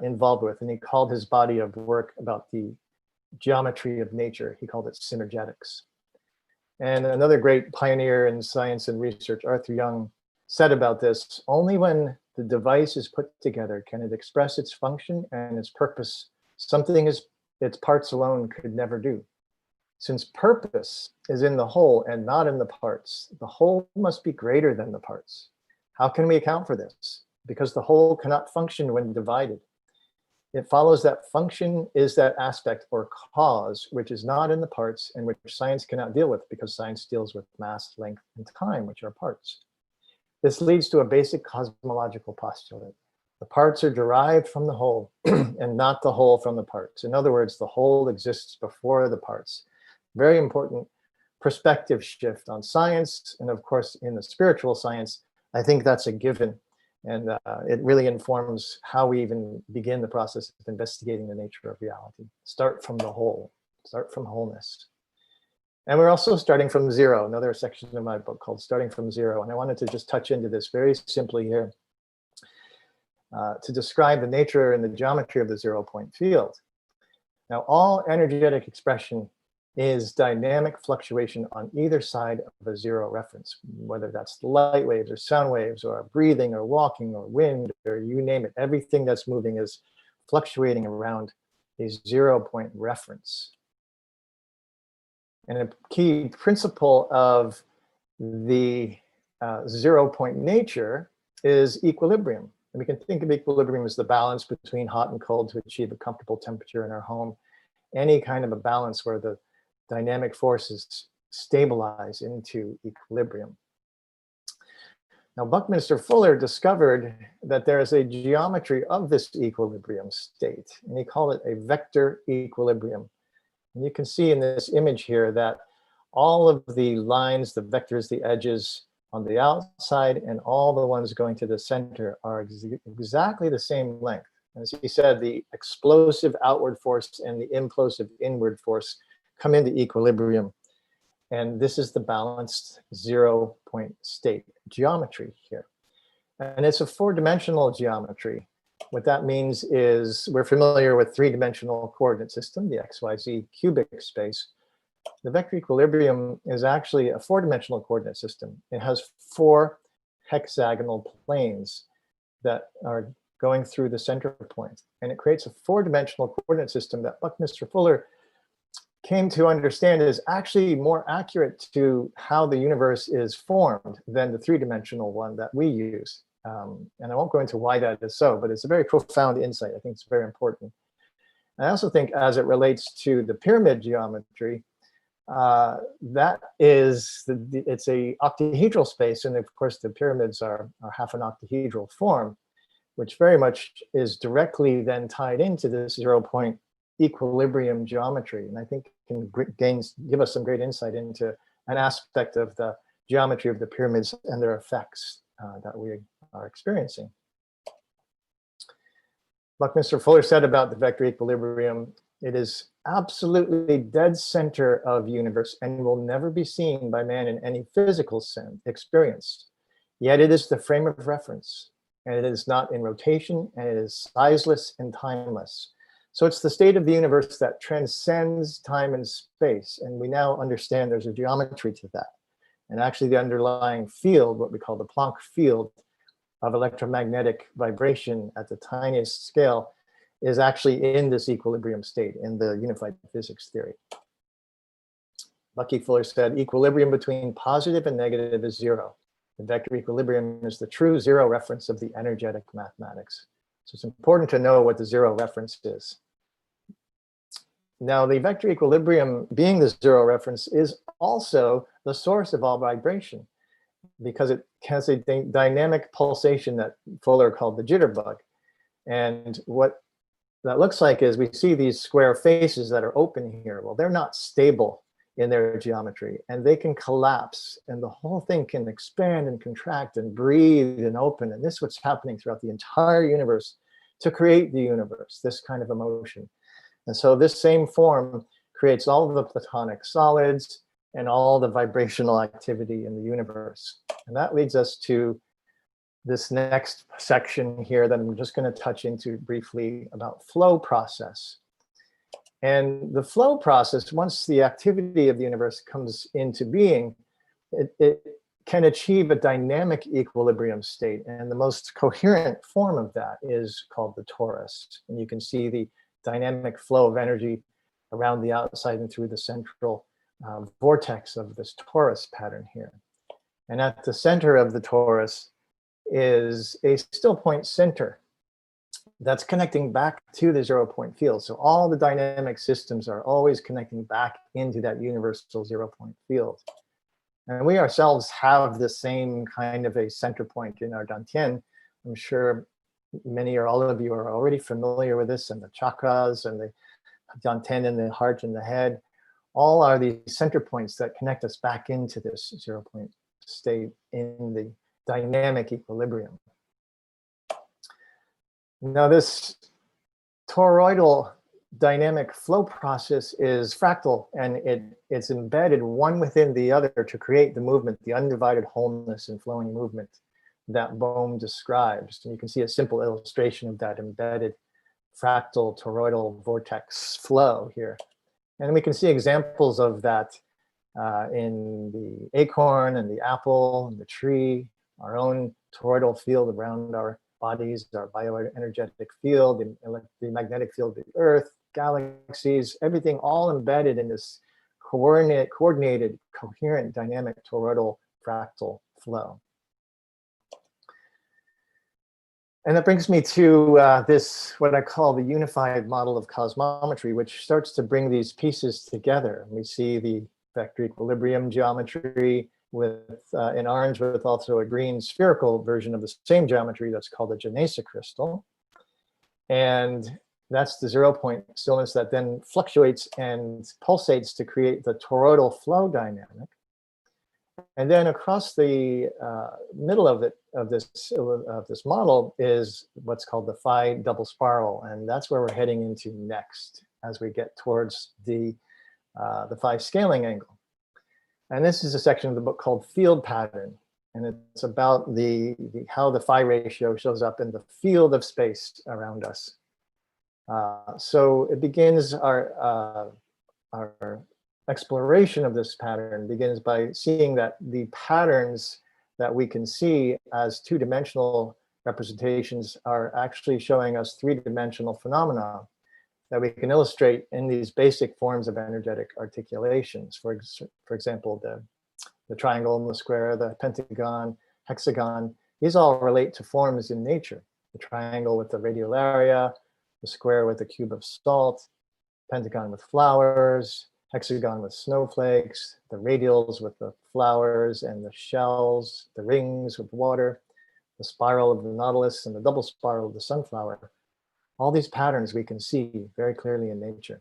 involved with, and he called his body of work about the geometry of nature. He called it synergetics. And another great pioneer in science and research, Arthur Young, said about this, only when the device is put together can it express its function and its purpose, something its parts alone could never do. Since purpose is in the whole and not in the parts, the whole must be greater than the parts. How can we account for this? Because the whole cannot function when divided. It follows that function is that aspect or cause which is not in the parts and which science cannot deal with, because science deals with mass, length, and time, which are parts. This leads to a basic cosmological postulate. The parts are derived from the whole and not the whole from the parts. In other words, the whole exists before the parts. Very important perspective shift on science, and of course in the spiritual science, I think that's a given. And it really informs how we even begin the process of investigating the nature of reality. Start from the whole, start from wholeness. And we're also starting from zero, another section of my book called Starting from Zero. And I wanted to just touch into this very simply here to describe the nature and the geometry of the 0-point field. Now, all energetic expression is dynamic fluctuation on either side of a zero reference, whether that's light waves or sound waves or breathing or walking or wind or you name it. Everything that's moving is fluctuating around a 0-point reference. And a key principle of the 0-point nature is equilibrium. And we can think of equilibrium as the balance between hot and cold to achieve a comfortable temperature in our home. Any kind of a balance where the dynamic forces stabilize into equilibrium. Now, Buckminster Fuller discovered that there is a geometry of this equilibrium state, and he called it a vector equilibrium. And you can see in this image here that all of the lines, the vectors, the edges on the outside and all the ones going to the center are exactly the same length. As he said, the explosive outward force and the implosive inward force come into equilibrium. And this is the balanced 0 point state geometry here. And it's a 4-dimensional geometry. What that means is we're familiar with 3-dimensional coordinate system, the XYZ cubic space. The vector equilibrium is actually a 4-dimensional coordinate system. It has 4 hexagonal planes that are going through the center point. And it creates a 4-dimensional coordinate system that Buckminster Fuller came to understand is actually more accurate to how the universe is formed than the 3-dimensional one that we use. And I won't go into why that is so, but it's a very profound insight. I think it's very important. I also think as it relates to the pyramid geometry, that is, it's a octahedral space. And of course, the pyramids are half an octahedral form, which very much is directly then tied into this 0 point equilibrium geometry. And I think can give us some great insight into an aspect of the geometry of the pyramids and their effects that we are experiencing. Buckminster Fuller said about the vector equilibrium, it is absolutely dead center of universe and will never be seen by man in any physical experience. Yet it is the frame of reference, and it is not in rotation, and it is sizeless and timeless. So it's the state of the universe that transcends time and space. And we now understand there's a geometry to that. And actually the underlying field, what we call the Planck field of electromagnetic vibration at the tiniest scale, is actually in this equilibrium state in the unified physics theory. Bucky Fuller said, equilibrium between positive and negative is 0. The vector equilibrium is the true 0 reference of the energetic mathematics. So it's important to know what the 0 reference is. Now, the vector equilibrium, being the 0 reference, is also the source of all vibration because it has a dynamic pulsation that Fuller called the jitterbug. And what that looks like is we see these square faces that are open here. Well, they're not stable in their geometry, and they can collapse, and the whole thing can expand and contract and breathe and open. And this is what's happening throughout the entire universe to create the universe, this kind of emotion. And so this same form creates all of the platonic solids and all the vibrational activity in the universe. And that leads us to this next section here that I'm just going to touch into briefly about flow process. And the flow process, once the activity of the universe comes into being, it can achieve a dynamic equilibrium state. And the most coherent form of that is called the torus. And you can see the dynamic flow of energy around the outside and through the central vortex of this torus pattern here. And at the center of the torus is a still point center that's connecting back to the 0 point field. So all the dynamic systems are always connecting back into that universal 0 point field. And we ourselves have the same kind of a center point in our Dantian. I'm sure many or all of you are already familiar with this, and the chakras and the Dantian and the heart and the head, all are these center points that connect us back into this 0 point state in the dynamic equilibrium. Now this toroidal dynamic flow process is fractal, and it's embedded one within the other to create the movement, the undivided wholeness and flowing movement that Bohm describes. And you can see a simple illustration of that embedded fractal toroidal vortex flow here. And we can see examples of that in the acorn and the apple and the tree, our own toroidal field around our bodies, our bioenergetic field, the magnetic field of the earth, galaxies, everything all embedded in this coordinated, coherent, dynamic toroidal fractal flow. And that brings me to this, what I call the unified model of cosmometry, which starts to bring these pieces together. We see the vector equilibrium geometry with in orange, with also a green spherical version of the same geometry that's called the Genesa crystal. And that's the 0 point stillness that then fluctuates and pulsates to create the toroidal flow dynamic. And then across the middle of this model is what's called the phi double spiral, and that's where we're heading into next as we get towards the phi scaling angle. And this is a section of the book called Field Pattern. And it's about how the phi ratio shows up in the field of space around us. So it begins our exploration of this pattern begins by seeing that the patterns that we can see as two-dimensional representations are actually showing us three-dimensional phenomena that we can illustrate in these basic forms of energetic articulations. For example, the triangle and the square, the pentagon, hexagon, these all relate to forms in nature. The triangle with the radiolaria, the square with the cube of salt, pentagon with flowers, hexagon with snowflakes, the radials with the flowers and the shells, the rings with water, the spiral of the nautilus and the double spiral of the sunflower. All these patterns we can see very clearly in nature.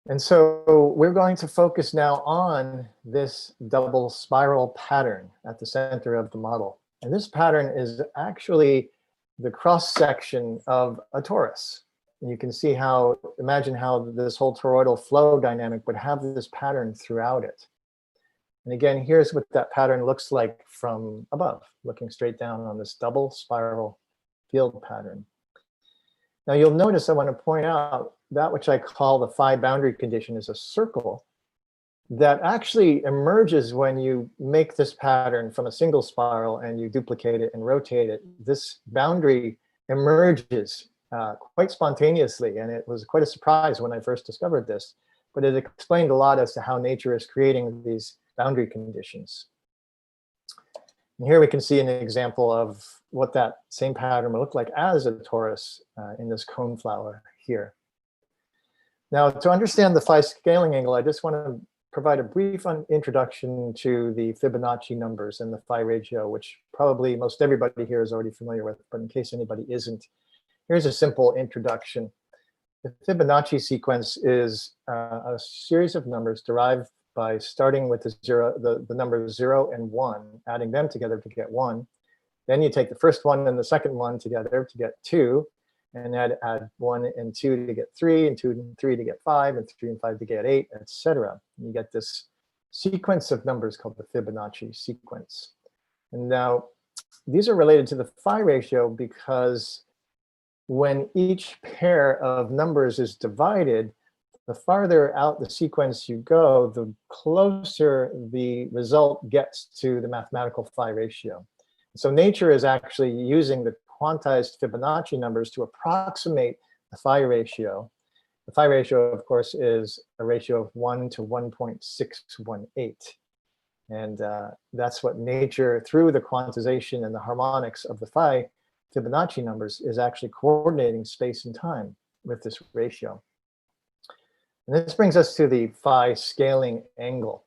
And so we're going to focus now on this double spiral pattern at the center of the model. And this pattern is actually the cross section of a torus. And you can see how, imagine how this whole toroidal flow dynamic would have this pattern throughout it. And again, here's what that pattern looks like from above, looking straight down on this double spiral field pattern. Now you'll notice I want to point out that which I call the phi boundary condition is a circle that actually emerges when you make this pattern from a single spiral and you duplicate it and rotate it. This boundary emerges quite spontaneously, and it was quite a surprise when I first discovered this, but it explained a lot as to how nature is creating these boundary conditions. And here we can see an example of what that same pattern would look like as a torus in this cone flower here. Now, to understand the phi scaling angle, I just want to provide a brief introduction to the Fibonacci numbers and the phi ratio, which probably most everybody here is already familiar with, but in case anybody isn't, here's a simple introduction. The Fibonacci sequence is a series of numbers derived by starting with the numbers 0 and 1, adding them together to get 1. Then you take the first one and the second one together to get 2, and add 1 and 2 to get 3, and 2 and 3 to get 5, and 3 and 5 to get 8, etc. You get this sequence of numbers called the Fibonacci sequence. And now these are related to the phi ratio because when each pair of numbers is divided, the farther out the sequence you go, the closer the result gets to the mathematical phi ratio. So nature is actually using the quantized Fibonacci numbers to approximate the phi ratio. The phi ratio, of course, is a ratio of 1 to 1.618. And that's what nature, through the quantization and the harmonics of the phi Fibonacci numbers, is actually coordinating space and time with this ratio. And this brings us to the phi scaling angle,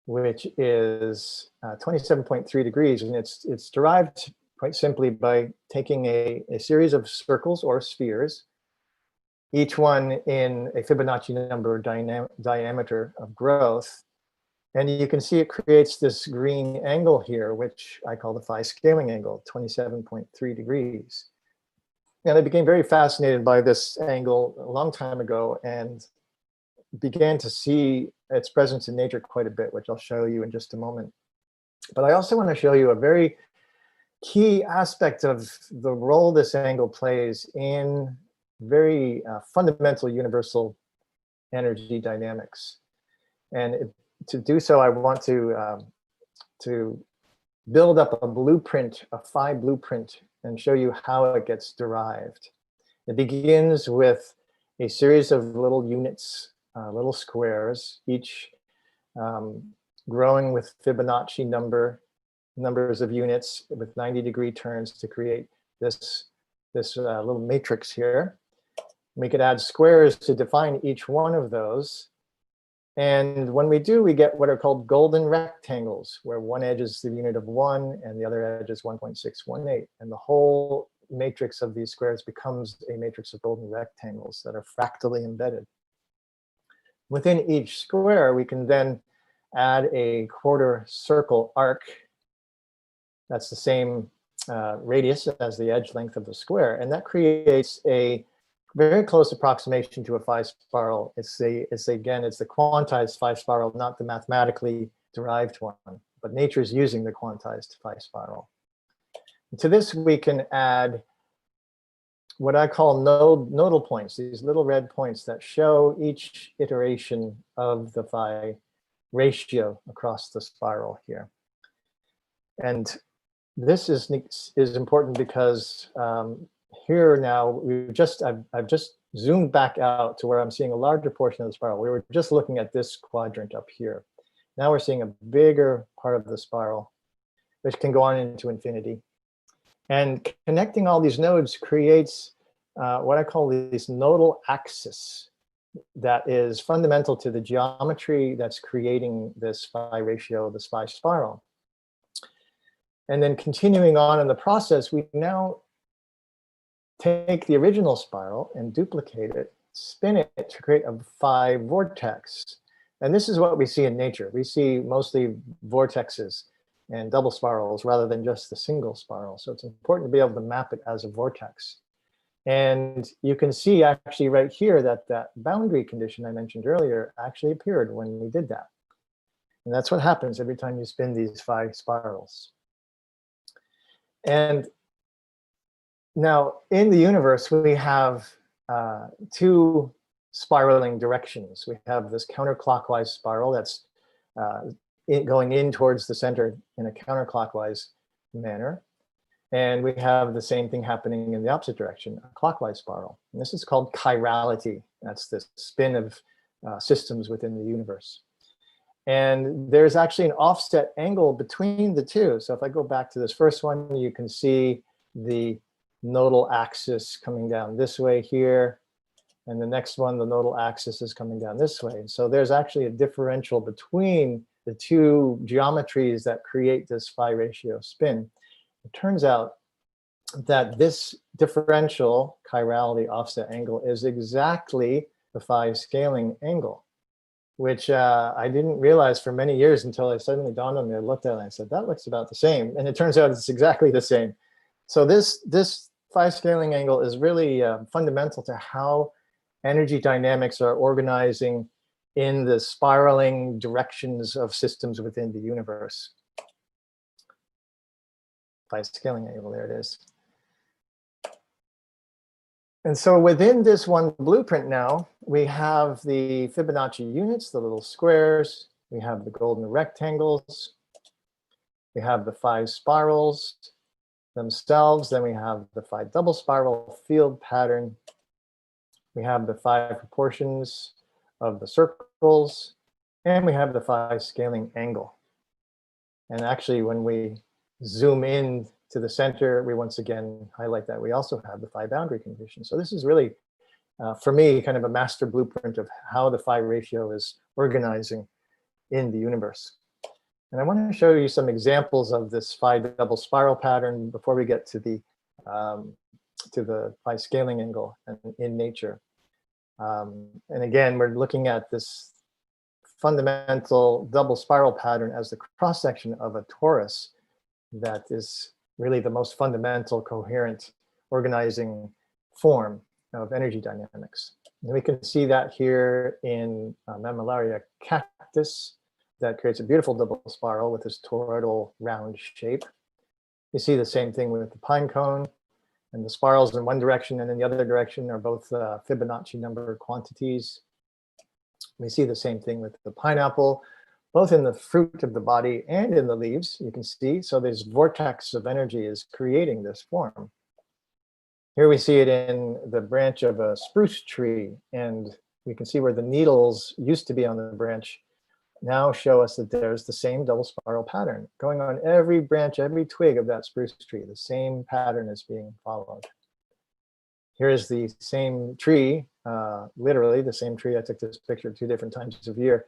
which is 27.3 degrees. And it's derived quite simply by taking a series of circles or spheres, each one in a Fibonacci number diameter of growth. And you can see it creates this green angle here, which I call the phi scaling angle, 27.3 degrees. And I became very fascinated by this angle a long time ago and began to see its presence in nature quite a bit, which I'll show you in just a moment. But I also want to show you a very key aspect of the role this angle plays in very fundamental universal energy dynamics. And to do so, I want to build up a blueprint, a phi blueprint, and show you how it gets derived. It begins with a series of little units, little squares, each growing with Fibonacci numbers of units with 90-degree turns to create this little matrix here. We could add squares to define each one of those. And when we do, we get what are called golden rectangles, where one edge is the unit of 1 and the other edge is 1.618. And the whole matrix of these squares becomes a matrix of golden rectangles that are fractally embedded. Within each square, we can then add a quarter circle arc. That's the same radius as the edge length of the square. And that creates a very close approximation to a phi spiral. It's the quantized phi spiral, not the mathematically derived one, but nature is using the quantized phi spiral. And to this, we can add what I call nodal points, these little red points that show each iteration of the phi ratio across the spiral here. And this is important because here now I've just zoomed back out to where I'm seeing a larger portion of the spiral. We were just looking at this quadrant up here. Now we're seeing a bigger part of the spiral, which can go on into infinity. And connecting all these nodes creates what I call this nodal axis that is fundamental to the geometry that's creating this phi ratio, this phi spiral. And then continuing on in the process, we now take the original spiral and duplicate it, spin it to create a phi vortex. And this is what we see in nature. We see mostly vortexes and double spirals rather than just the single spiral. So it's important to be able to map it as a vortex. And you can see actually right here that that boundary condition I mentioned earlier actually appeared when we did that. And that's what happens every time you spin these phi spirals. And now in the universe, we have two spiraling directions. We have this counterclockwise spiral that's going in towards the center in a counterclockwise manner. And we have the same thing happening in the opposite direction, a clockwise spiral. And this is called chirality. That's the spin of systems within the universe. And there's actually an offset angle between the two. So if I go back to this first one, you can see the nodal axis coming down this way here. And the next one, the nodal axis is coming down this way. So there's actually a differential between the two geometries that create this phi ratio spin. It turns out that this differential chirality offset angle is exactly the phi scaling angle, which I didn't realize for many years until it suddenly dawned on me. I looked at it and I said, that looks about the same. And it turns out it's exactly the same. So this phi scaling angle is really fundamental to how energy dynamics are organizing in the spiraling directions of systems within the universe. Phi scaling angle, there it is. And so within this one blueprint now, we have the Fibonacci units, the little squares. We have the golden rectangles. We have the phi spirals themselves. Then we have the phi double spiral field pattern. We have the phi proportions of the circles. And we have the phi scaling angle. And actually, when we zoom in to the center, we once again highlight that we also have the phi boundary condition. So this is really, for me, kind of a master blueprint of how the phi ratio is organizing in the universe. And I want to show you some examples of this phi double spiral pattern before we get to the phi scaling angle in nature. And again, we're looking at this fundamental double spiral pattern as the cross-section of a torus that is really the most fundamental coherent organizing form of energy dynamics. And we can see that here in Mammillaria cactus that creates a beautiful double spiral with this toroidal round shape. You see the same thing with the pine cone, and the spirals in one direction and in the other direction are both Fibonacci number quantities. We see the same thing with the pineapple, both in the fruit of the body and in the leaves, you can see. So this vortex of energy is creating this form. Here we see it in the branch of a spruce tree, and we can see where the needles used to be on the branch now show us that there's the same double spiral pattern going on every branch, every twig of that spruce tree. The same pattern is being followed. Here is the same tree, literally the same tree. I took this picture 2 different times of year,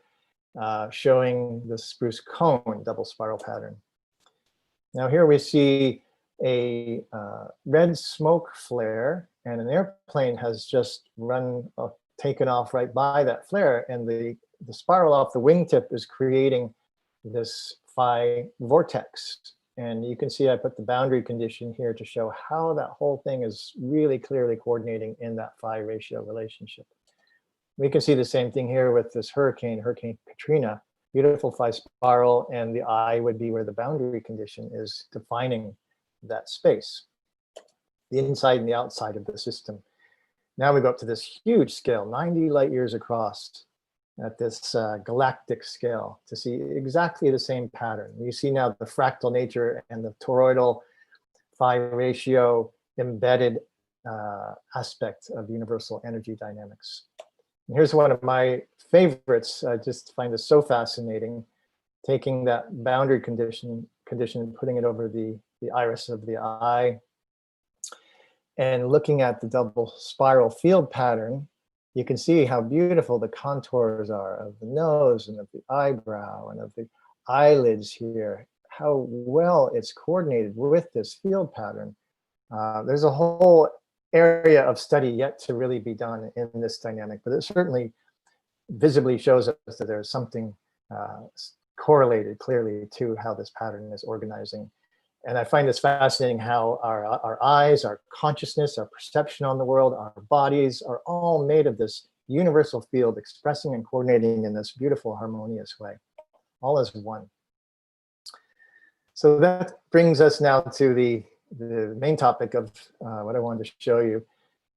showing the spruce cone double spiral pattern. Now here we see a red smoke flare, and an airplane has just taken off right by that flare, and the spiral off the wingtip is creating this phi vortex And you can see I put the boundary condition here to show how that whole thing is really clearly coordinating in that phi ratio relationship. We can see the same thing here with this hurricane, Hurricane Katrina, beautiful phi spiral, and the eye would be where the boundary condition is defining that space, the inside and the outside of the system. Now we go up to this huge scale, 90 light years across, at this galactic scale to see exactly the same pattern. You see now the fractal nature and the toroidal phi ratio embedded aspect of universal energy dynamics. And here's one of my favorites. I just find this so fascinating, taking that boundary condition and putting it over the iris of the eye and looking at the double spiral field pattern. You can see how beautiful the contours are of the nose and of the eyebrow and of the eyelids here, how well it's coordinated with this field pattern. There's a whole area of study yet to really be done in this dynamic, but it certainly visibly shows us that there's something correlated clearly to how this pattern is organizing. And I find this fascinating how our eyes, our consciousness, our perception on the world, our bodies are all made of this universal field expressing and coordinating in this beautiful harmonious way, all as one. So that brings us now to the main topic of what I wanted to show you,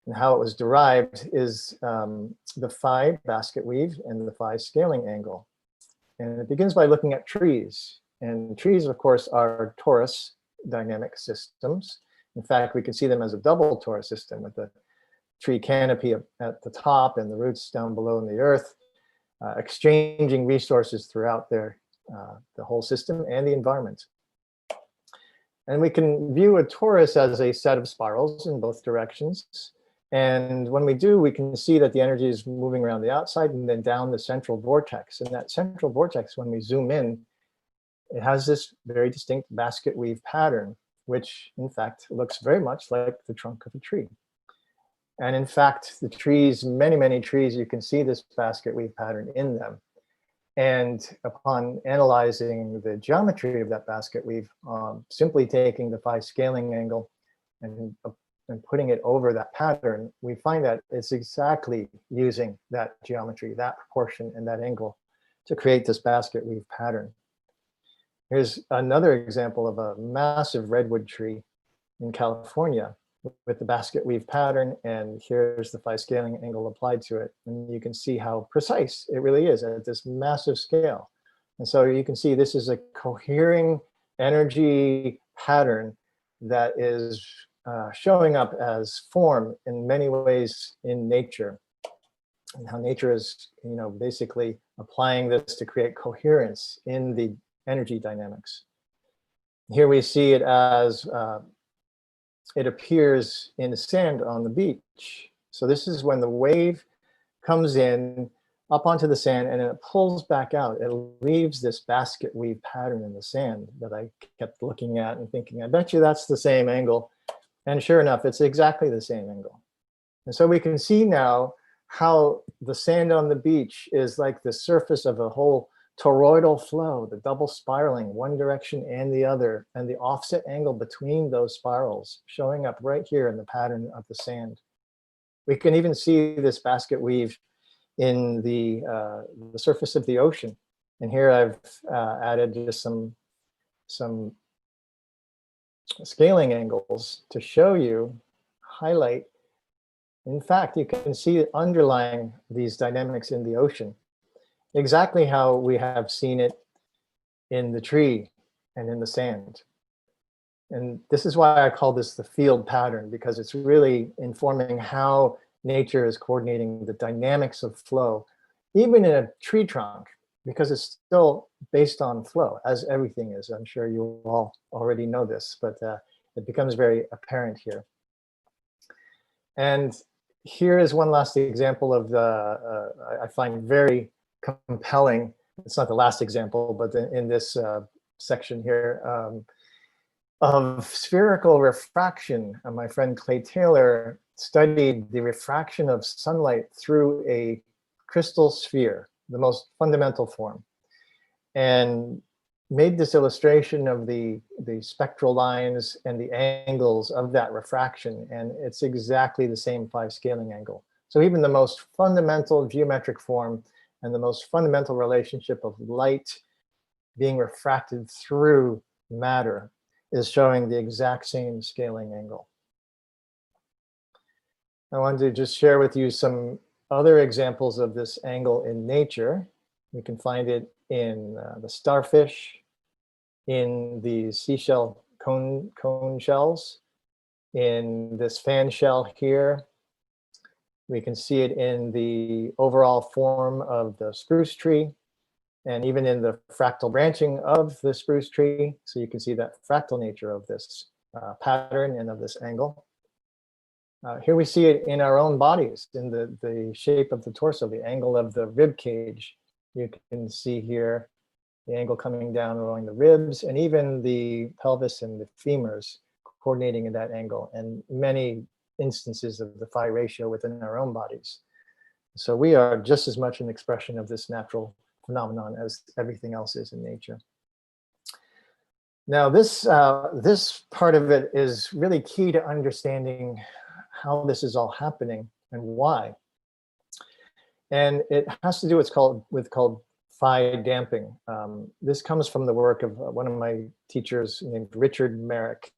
and how it was derived is the phi basket weave and the phi scaling angle. And it begins by looking at trees. And trees, of course, are torus dynamic systems. In fact, we can see them as a double torus system with the tree canopy at the top and the roots down below in the earth, exchanging resources throughout the whole system and the environment. And we can view a torus as a set of spirals in both directions. And when we do, we can see that the energy is moving around the outside and then down the central vortex. And that central vortex, when we zoom in, it has this very distinct basket weave pattern, which in fact looks very much like the trunk of a tree. And in fact, the trees, many trees, you can see this basket weave pattern in them. And upon analyzing the geometry of that basket weave, simply taking the phi scaling angle and putting it over that pattern, we find that it's exactly using that geometry, that proportion, and that angle to create this basket weave pattern. Here's another example of a massive redwood tree in California with the basket weave pattern, and here's the phi scaling angle applied to it. And you can see how precise it really is at this massive scale. And so you can see this is a cohering energy pattern that is showing up as form in many ways in nature, and how nature is, basically applying this to create coherence in the energy dynamics. Here we see it as it appears in the sand on the beach. So this is when the wave comes in up onto the sand and it pulls back out. It leaves this basket weave pattern in the sand that I kept looking at and thinking, I bet you that's the same angle. And sure enough, it's exactly the same angle. And so we can see now how the sand on the beach is like the surface of a whole toroidal flow, the double spiraling, one direction and the other, and the offset angle between those spirals showing up right here in the pattern of the sand. We can even see this basket weave in the surface of the ocean. And here I've added just some scaling angles to show you, highlight. In fact, you can see underlying these dynamics in the ocean, exactly how we have seen it in the tree and in the sand. And this is why I call this the field pattern, because it's really informing how nature is coordinating the dynamics of flow, even in a tree trunk, because it's still based on flow, as everything is. I'm sure you all already know this, but it becomes very apparent here. And here is one last example of the, I find very compelling. It's not the last example, but in this section here of spherical refraction. My friend Clay Taylor studied the refraction of sunlight through a crystal sphere, the most fundamental form, and made this illustration of the the spectral lines and the angles of that refraction, and it's exactly the same phi scaling angle. So even the most fundamental geometric form and the most fundamental relationship of light being refracted through matter is showing the exact same scaling angle. I wanted to just share with you some other examples of this angle in nature. You can find it in the starfish, in the seashell cone shells, in this fan shell here. We can see it in the overall form of the spruce tree, and even in the fractal branching of the spruce tree. So you can see that fractal nature of this pattern and of this angle. Here we see it in our own bodies, in the shape of the torso, the angle of the rib cage. You can see here the angle coming down along the ribs, and even the pelvis and the femurs coordinating in that angle, and many instances of the phi ratio within our own bodies. So we are just as much an expression of this natural phenomenon as everything else is in nature. Now this part of it is really key to understanding how this is all happening and why. And it has to do with what's called phi damping. This comes from the work of one of my teachers named Richard Merrick,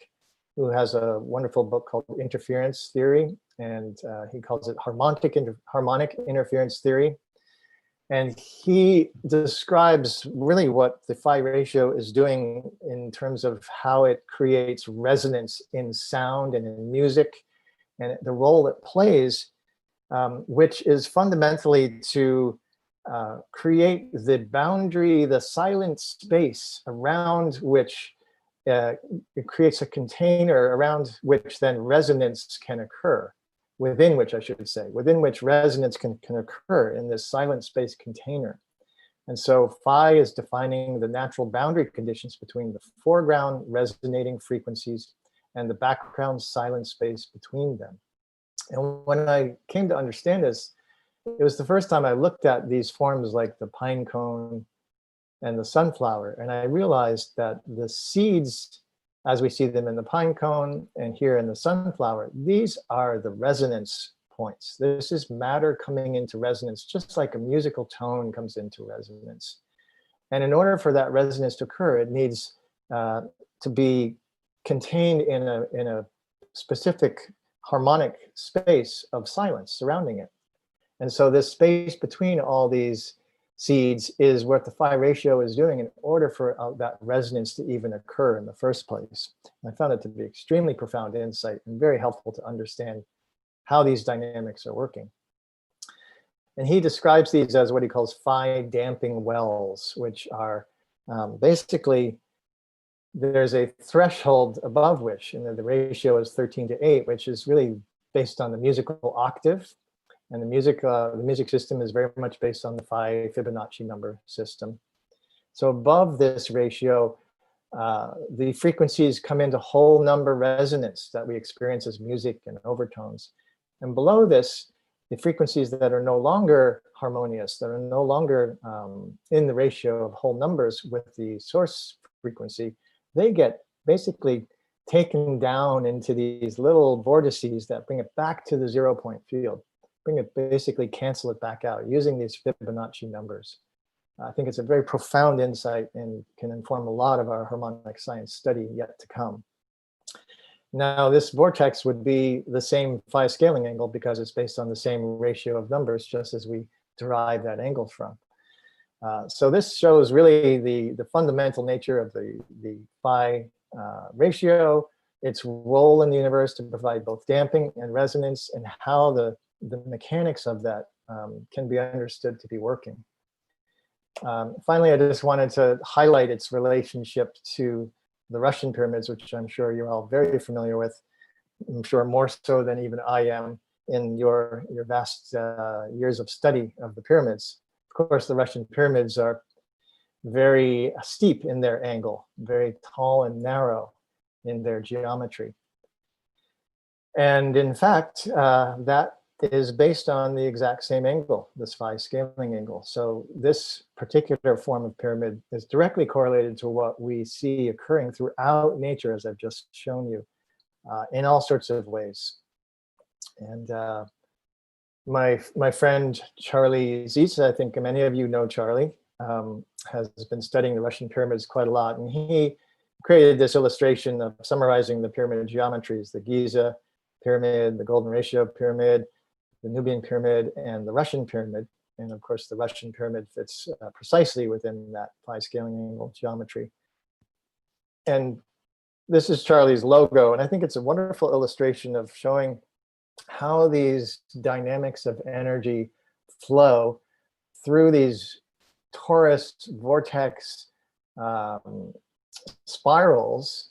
who has a wonderful book called Interference Theory, and he calls it harmonic interference theory. And he describes really what the phi ratio is doing in terms of how it creates resonance in sound and in music, and the role it plays, which is fundamentally to create the boundary, the silent space around which it creates a container around which then resonance can occur, within which resonance can occur in this silent space container. And so phi is defining the natural boundary conditions between the foreground resonating frequencies and the background silent space between them. And when I came to understand this, it was the first time I looked at these forms like the pine cone and the sunflower, and I realized that the seeds, as we see them in the pine cone and here in the sunflower, these are the resonance points. This is matter coming into resonance, just like a musical tone comes into resonance. And in order for that resonance to occur, it needs to be contained in a specific harmonic space of silence surrounding it. And so this space between all these seeds is what the phi ratio is doing in order for that resonance to even occur in the first place. And I found it to be extremely profound insight and very helpful to understand how these dynamics are working. And he describes these as what he calls phi damping wells, which are basically, there's a threshold above which, and the ratio is 13:8, which is really based on the musical octave. And the music system is very much based on the phi Fibonacci number system. So above this ratio, the frequencies come into whole number resonance that we experience as music and overtones. And below this, the frequencies that are no longer harmonious, that are no longer in the ratio of whole numbers with the source frequency, they get basically taken down into these little vortices that bring it back to the 0 point field. Basically cancel it back out using these Fibonacci numbers. I think it's a very profound insight and can inform a lot of our harmonic science study yet to come. Now, this vortex would be the same phi scaling angle because it's based on the same ratio of numbers, just as we derive that angle from. So this shows really the fundamental nature of the phi ratio, its role in the universe to provide both damping and resonance, and how the mechanics of that can be understood to be working. Finally, I just wanted to highlight its relationship to the Russian pyramids, which I'm sure you're all very familiar with. I'm sure more so than even I am in your vast years of study of the pyramids. Of course, the Russian pyramids are very steep in their angle, very tall and narrow in their geometry. And in fact, that is based on the exact same angle, this phi scaling angle. So this particular form of pyramid is directly correlated to what we see occurring throughout nature, as I've just shown you, in all sorts of ways. And my friend Charlie Zietz, I think many of you know Charlie, has been studying the Russian pyramids quite a lot, and he created this illustration of summarizing the pyramid geometries: the Giza pyramid, the Golden Ratio pyramid, the Nubian pyramid, and the Russian pyramid. And of course, the Russian pyramid fits precisely within that phi scaling angle geometry. And this is Charlie's logo, and I think it's a wonderful illustration of showing how these dynamics of energy flow through these torus vortex spirals,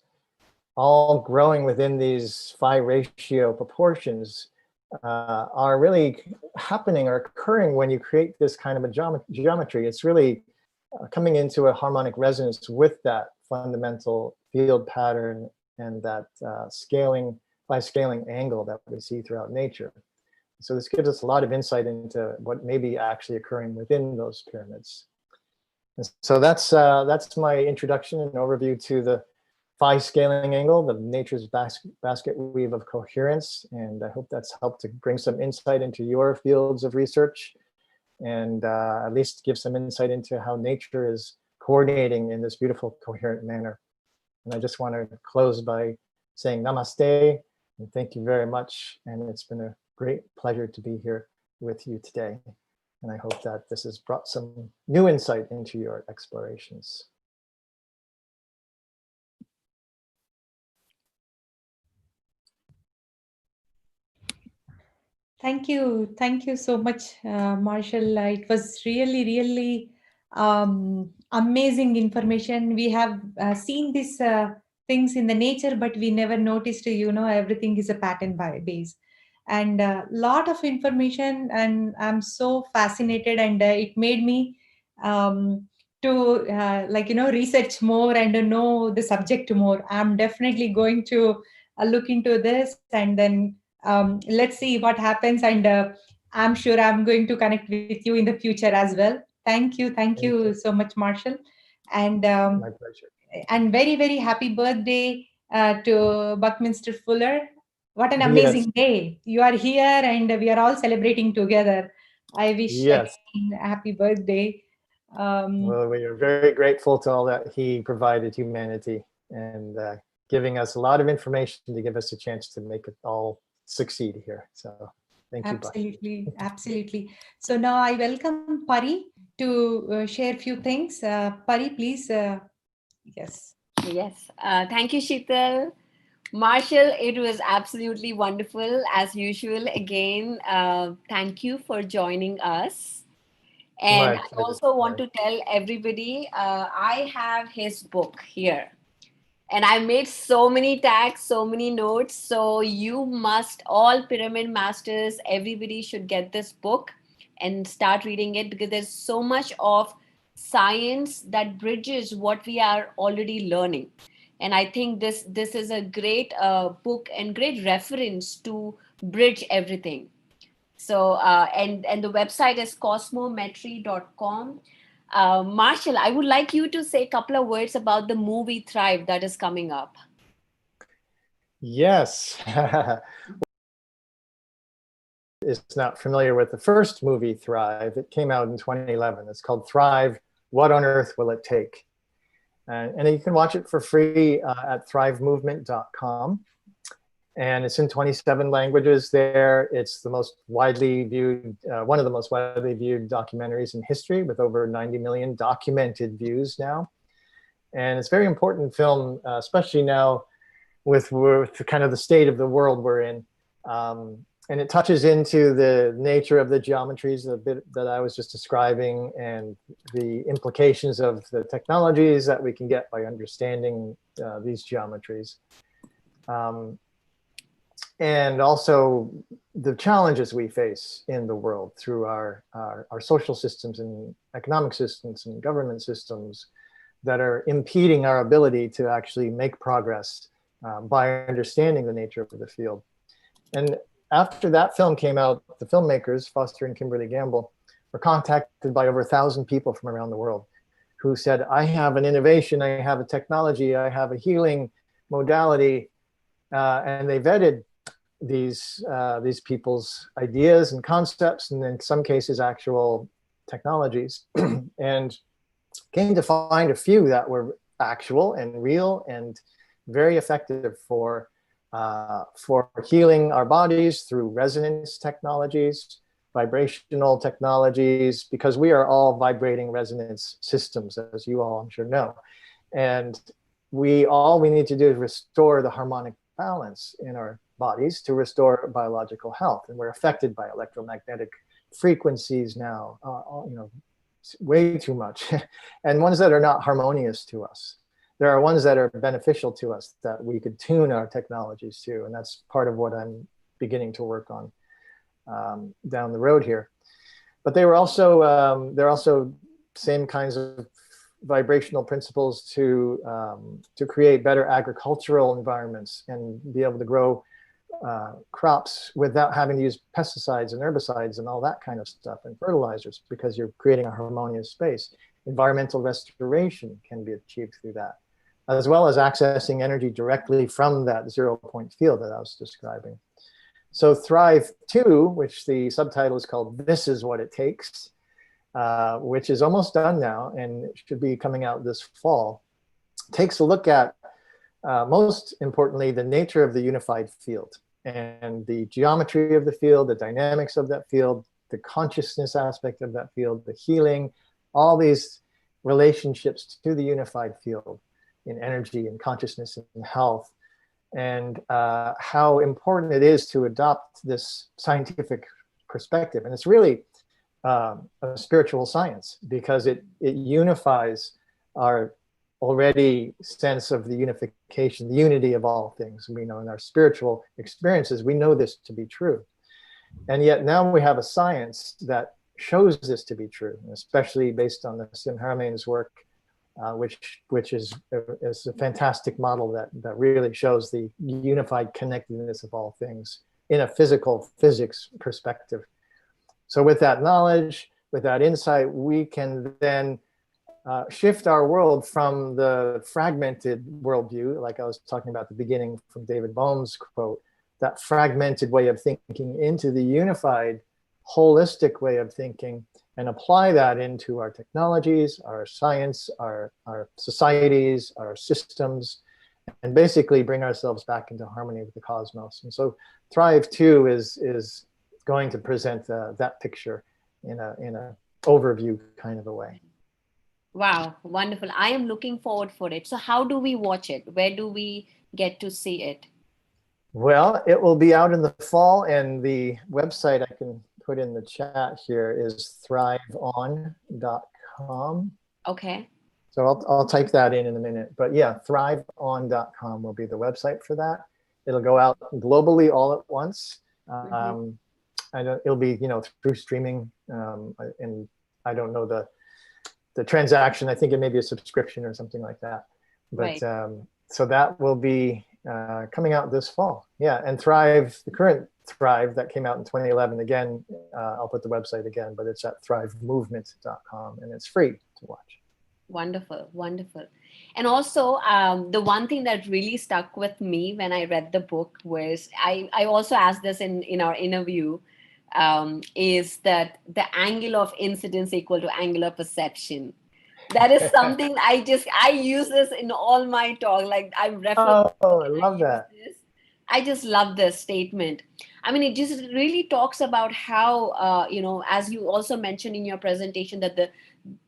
all growing within these phi ratio proportions, are really happening or occurring when you create this kind of a geometry. It's really coming into a harmonic resonance with that fundamental field pattern and that phi scaling angle that we see throughout nature. So this gives us a lot of insight into what may be actually occurring within those pyramids. And so that's my introduction and overview to the phi scaling angle, the nature's basket weave of coherence. And I hope that's helped to bring some insight into your fields of research, and at least give some insight into how nature is coordinating in this beautiful, coherent manner. And I just want to close by saying namaste, and thank you very much. And it's been a great pleasure to be here with you today. And I hope that this has brought some new insight into your explorations. Thank you so much, Marshall. It was really amazing information. We have seen these things in the nature, but we never noticed, everything is a pattern base. And a lot of information, and I'm so fascinated, and it made me to research more and know the subject more. I'm definitely going to look into this, and then let's see what happens, and I'm sure I'm going to connect with you in the future as well. Thank you so much, Marshall. And my pleasure. And very happy birthday to Buckminster Fuller. What an amazing day. You are here and we are all celebrating together. I wish again a happy birthday. Well, we are very grateful to all that he provided humanity, and giving us a lot of information to give us a chance to make it all succeed here. So thank you. Absolutely. So now I welcome Pari to share a few things. Pari, please. Yes. Thank you, Sheetal. Marshall, it was absolutely wonderful as usual. Again, thank you for joining us. And I also want to tell everybody, I have his book here. And I made so many tags, so many notes. So you must, all pyramid masters, everybody should get this book and start reading it, because there's so much of science that bridges what we are already learning. And I think this is a great book and great reference to bridge everything. So, and the website is cosmometry.com. Marshall, I would like you to say a couple of words about the movie Thrive that is coming up. Yes. Is not familiar with the first movie Thrive. It came out in 2011. It's called Thrive, What on Earth Will It Take? And you can watch it for free at thrivemovement.com. And it's in 27 languages there. It's the most widely viewed, one of the most widely viewed documentaries in history, with over 90 million documented views now. And it's a very important film, especially now with kind of the state of the world we're in. And it touches into the nature of the geometries, a bit that I was just describing, and the implications of the technologies that we can get by understanding these geometries. And also the challenges we face in the world through our social systems and economic systems and government systems that are impeding our ability to actually make progress by understanding the nature of the field. And after that film came out, the filmmakers, Foster and Kimberly Gamble, were contacted by over 1,000 people from around the world who said, I have an innovation, I have a technology, I have a healing modality. And they vetted these people's ideas and concepts, and in some cases, actual technologies, and came to find a few that were actual and real and very effective for healing our bodies through resonance technologies, vibrational technologies, because we are all vibrating resonance systems, as you all I'm sure know. And all we need to do is restore the harmonic balance in our bodies to restore biological health. And we're affected by electromagnetic frequencies now, way too much, and ones that are not harmonious to us. There are ones that are beneficial to us that we could tune our technologies to, and that's part of what I'm beginning to work on down the road here. But they're also same kinds of vibrational principles to create better agricultural environments and be able to grow crops without having to use pesticides and herbicides and all that kind of stuff and fertilizers, because you're creating a harmonious space. Environmental restoration can be achieved through that, as well as accessing energy directly from that 0 point field that I was describing. So Thrive 2, which the subtitle is called This Is What It Takes, which is almost done now and it should be coming out this fall, takes a look at, most importantly, the nature of the unified field and the geometry of the field, the dynamics of that field, the consciousness aspect of that field, the healing, all these relationships to the unified field in energy and consciousness and health, and how important it is to adopt this scientific perspective. And it's really a spiritual science, because it unifies our already sense of the unification, the unity of all things. We know in our spiritual experiences, we know this to be true. And yet now we have a science that shows this to be true, especially based on the Sim Haramain's work, which is a fantastic model that really shows the unified connectedness of all things in a physics perspective. So with that knowledge, with that insight, we can then shift our world from the fragmented worldview, like I was talking about at the beginning from David Bohm's quote, that fragmented way of thinking, into the unified, holistic way of thinking, and apply that into our technologies, our science, our societies, our systems, and basically bring ourselves back into harmony with the cosmos. And so Thrive 2 is going to present that picture in a overview kind of a way. Wow, wonderful. I am looking forward for it. So how do we watch it? Where do we get to see it? Well, it will be out in the fall, and the website I can put in the chat here is thriveon.com. Okay. So I'll type that in a minute. But yeah, thriveon.com will be the website for that. It'll go out globally all at once. And it'll be, through streaming. And I don't know the transaction. I think it may be a subscription or something like that. But Right. So that will be coming out this fall. Yeah, and Thrive, the current Thrive that came out in 2011, again, I'll put the website again, but it's at thrivemovement.com, and it's free to watch. Wonderful, wonderful. And also, the one thing that really stuck with me when I read the book was, I also asked this in our interview, is that the angle of incidence equal to angular perception. That is something I use this in all my talk. Like I refer. Oh, I love that. I just love this statement. I mean, it just really talks about how, as you also mentioned in your presentation, that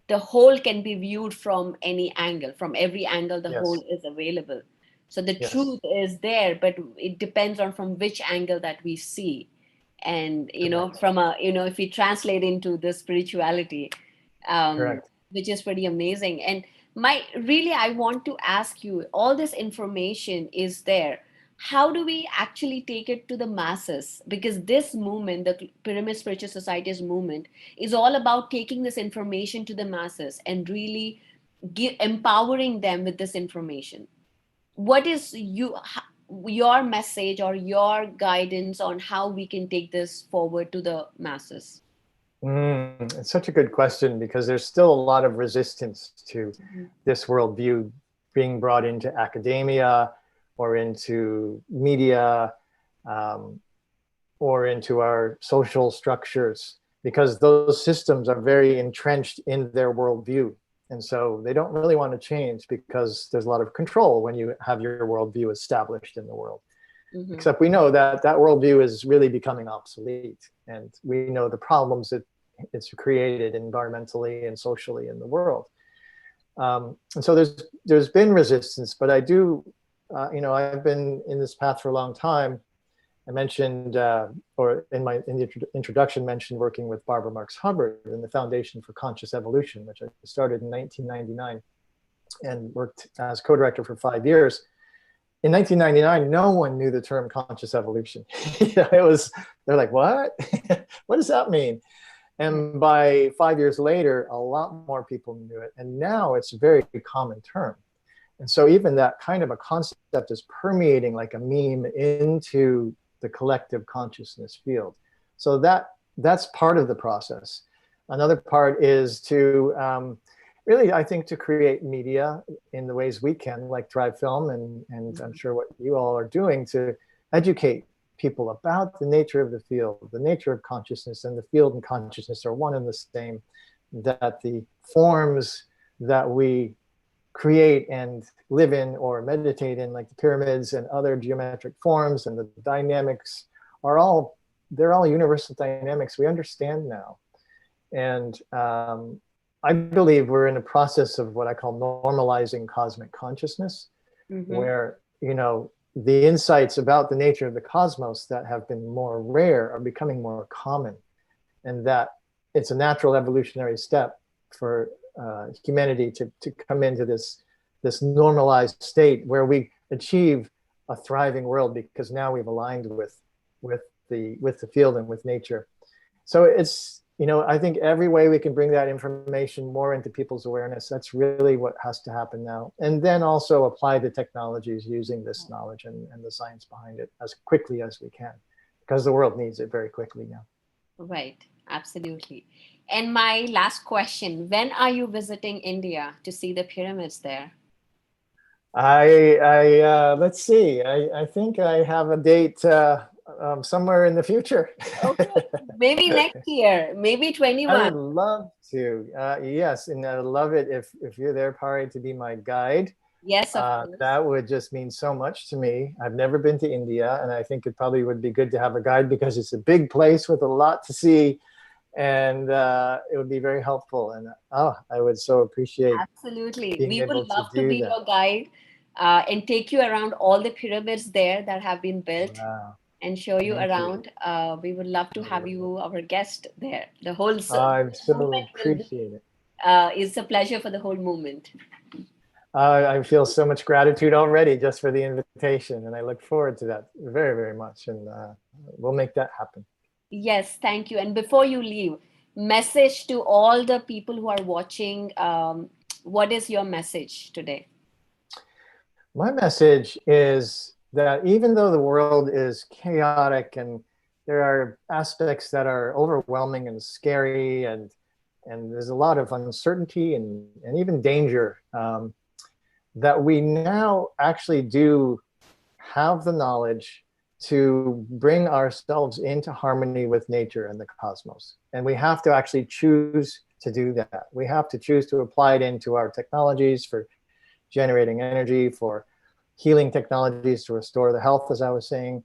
the whole can be viewed from any angle, from every angle, the Yes. whole is available. So the Yes. truth is there, but it depends on from which angle that we see. And, from if we translate into the spirituality, Correct. which is pretty amazing. And I want to ask you, all this information is there. How do we actually take it to the masses? Because this movement, the Pyramid Spiritual Society's movement, is all about taking this information to the masses and really empowering them with this information. What is your message or your guidance on how we can take this forward to the masses? It's such a good question, because there's still a lot of resistance to this worldview being brought into academia or into media or into our social structures, because those systems are very entrenched in their worldview. And so they don't really want to change, because there's a lot of control when you have your worldview established in the world. Except we know that that worldview is really becoming obsolete, and we know the problems that it's created environmentally and socially in the world. And so there's been resistance, but I do, I've been in this path for a long time. I mentioned, or in the introduction, mentioned working with Barbara Marx Hubbard in the Foundation for Conscious Evolution, which I started in 1999 and worked as co-director for 5 years. In 1999, no one knew the term conscious evolution. They're like, what? What does that mean? And by 5 years later, a lot more people knew it. And now it's a very common term. And so even that kind of a concept is permeating like a meme into the collective consciousness field. So that's part of the process. Another part is to really, I think, to create media in the ways we can, like Thrive Film, and I'm sure what you all are doing to educate people about the nature of the field, the nature of consciousness, and the field and consciousness are one and the same, that the forms that we create and live in or meditate in, like the pyramids and other geometric forms, and the dynamics they're all universal dynamics we understand now. And I believe we're in a process of what I call normalizing cosmic consciousness, where, the insights about the nature of the cosmos that have been more rare are becoming more common, and that it's a natural evolutionary step for humanity to come into this normalized state where we achieve a thriving world, because now we've aligned with the field and with nature. So it's, I think every way we can bring that information more into people's awareness, that's really what has to happen now. And then also apply the technologies using this knowledge and the science behind it as quickly as we can, because the world needs it very quickly now. Right, absolutely. And my last question, when are you visiting India to see the pyramids there? Let's see, I think I have a date somewhere in the future. Okay, maybe next year, maybe 21. I would love to. Yes, and I'd love it if you're there, Pari, to be my guide. Yes, of course. That would just mean so much to me. I've never been to India, and I think it probably would be good to have a guide, because it's a big place with a lot to see, and it would be very helpful. And I would so appreciate. Absolutely, being we able would love to do be that. your guide and take you around all the pyramids there that have been built. Wow. And show you Thank around. We would love to have you, our guest there. The whole I so movement appreciate it. It's a pleasure for the whole movement. I feel so much gratitude already just for the invitation, and I look forward to that very, very much. And we'll make that happen. Yes, thank you. And before you leave, message to all the people who are watching. What is your message today? My message is that even though the world is chaotic and there are aspects that are overwhelming and scary, and there's a lot of uncertainty and even danger, that we now actually do have the knowledge to bring ourselves into harmony with nature and the cosmos. And we have to actually choose to do that. We have to choose to apply it into our technologies for generating energy, for healing technologies to restore the health, as I was saying,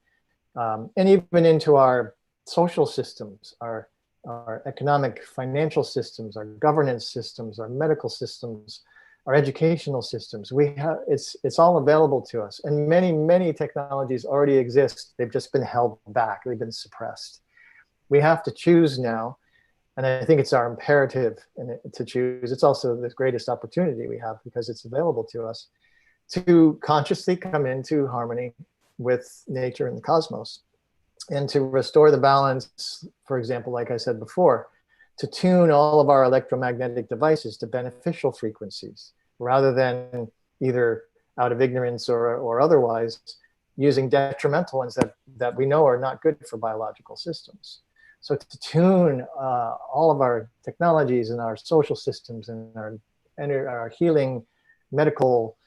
and even into our social systems, our economic, financial systems, our governance systems, our medical systems, our educational systems. It's all available to us, and many, many technologies already exist. They've just been held back. They've been suppressed. We have to choose now, and I think it's our imperative to choose. It's also the greatest opportunity we have, because it's available to us, to consciously come into harmony with nature and the cosmos, and to restore the balance, for example, like I said before, to tune all of our electromagnetic devices to beneficial frequencies, rather than either out of ignorance or otherwise using detrimental ones that we know are not good for biological systems. So to tune all of our technologies and our social systems and our healing, medical,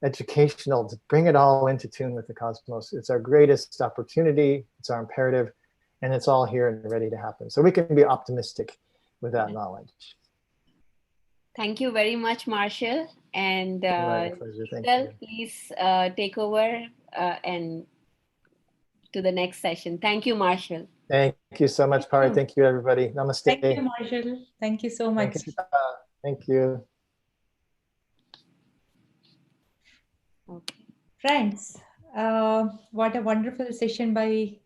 educational, to bring it all into tune with the cosmos, it's our greatest opportunity, it's our imperative, and it's all here and ready to happen. So we can be optimistic with that knowledge. Thank you very much, Marshall. And Thank you. please take over and to the next session. Thank you, Marshall. Thank you so much, Pari. Thank you, everybody. Namaste. Thank you, Marshall. Thank you so much. Thank you. Okay. Friends, what a wonderful session by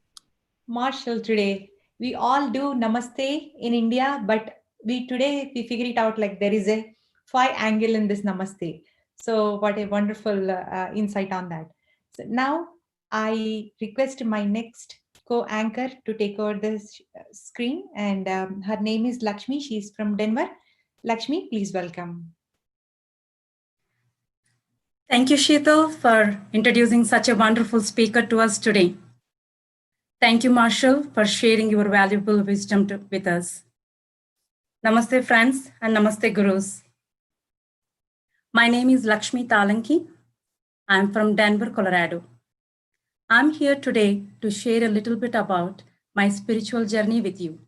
Marshall today. We all do Namaste in India, but today we figure it out like there is a 5 angle in this Namaste. So what a wonderful insight on that. So now I request my next co-anchor to take over this screen, and her name is Lakshmi. She's from Denver. Lakshmi, please welcome. Thank you, Sheetal, for introducing such a wonderful speaker to us today. Thank you, Marshall, for sharing your valuable wisdom with us. Namaste, friends, and namaste, gurus. My name is Lakshmi Talanki. I'm from Denver, Colorado. I'm here today to share a little bit about my spiritual journey with you.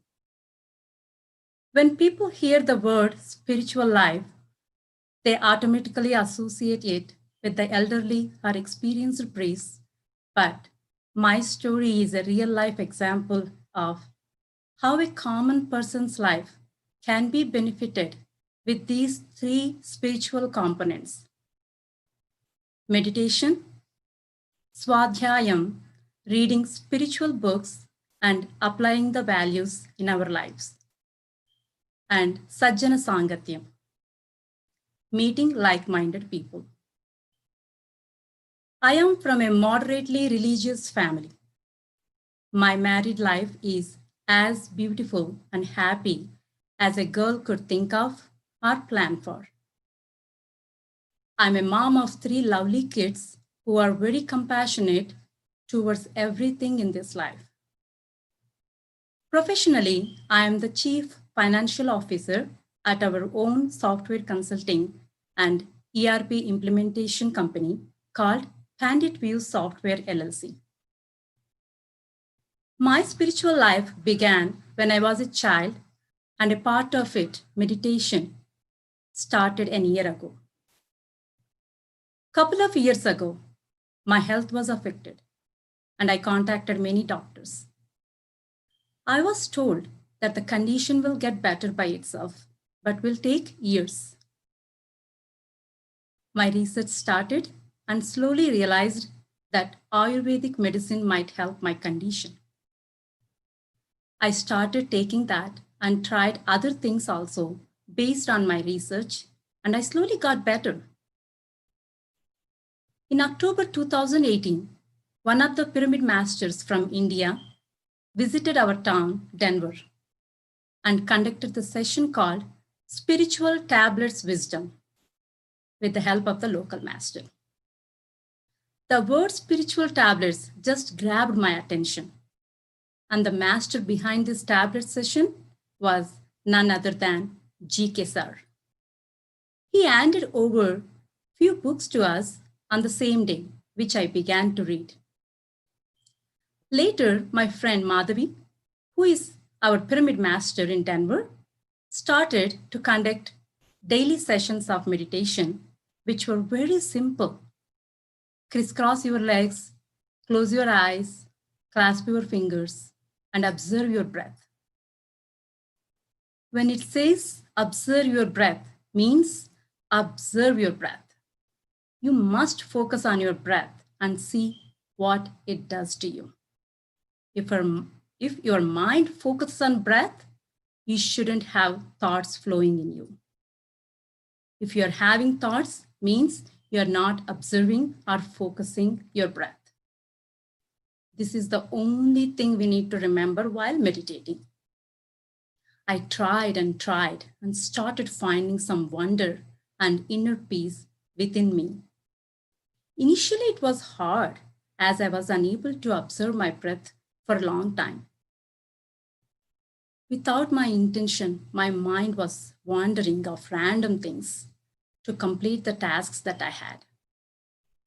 When people hear the word spiritual life, they automatically associate it with the elderly or experienced priests, but my story is a real life example of how a common person's life can be benefited with these 3 spiritual components: meditation, swadhyayam, reading spiritual books and applying the values in our lives, and sajjana sangatyam, meeting like-minded people. I am from a moderately religious family. My married life is as beautiful and happy as a girl could think of or plan for. I'm a mom of 3 lovely kids who are very compassionate towards everything in this life. Professionally, I am the Chief Financial Officer at our own software consulting and ERP implementation company called Pandit View Software LLC. My spiritual life began when I was a child, and a part of it, meditation, started a year ago. Couple of years ago, my health was affected, and I contacted many doctors. I was told that the condition will get better by itself, but will take years. My research started and slowly realized that Ayurvedic medicine might help my condition. I started taking that and tried other things also based on my research, and I slowly got better. In October 2018, one of the pyramid masters from India visited our town, Denver, and conducted the session called Spiritual Tablets Wisdom with the help of the local master. The word spiritual tablets just grabbed my attention. And the master behind this tablet session was none other than G.K. Sir. He handed over few books to us on the same day, which I began to read. Later, my friend Madhavi, who is our pyramid master in Denver, started to conduct daily sessions of meditation, which were very simple. Crisscross your legs, close your eyes, clasp your fingers, and observe your breath. When it says observe your breath, means observe your breath. You must focus on your breath and see what it does to you. If your mind focuses on breath, you shouldn't have thoughts flowing in you. If you're having thoughts, means you're not observing or focusing your breath. This is the only thing we need to remember while meditating. I tried and started finding some wonder and inner peace within me. Initially, it was hard as I was unable to observe my breath for a long time. Without my intention, my mind was wandering off random things to complete the tasks that I had.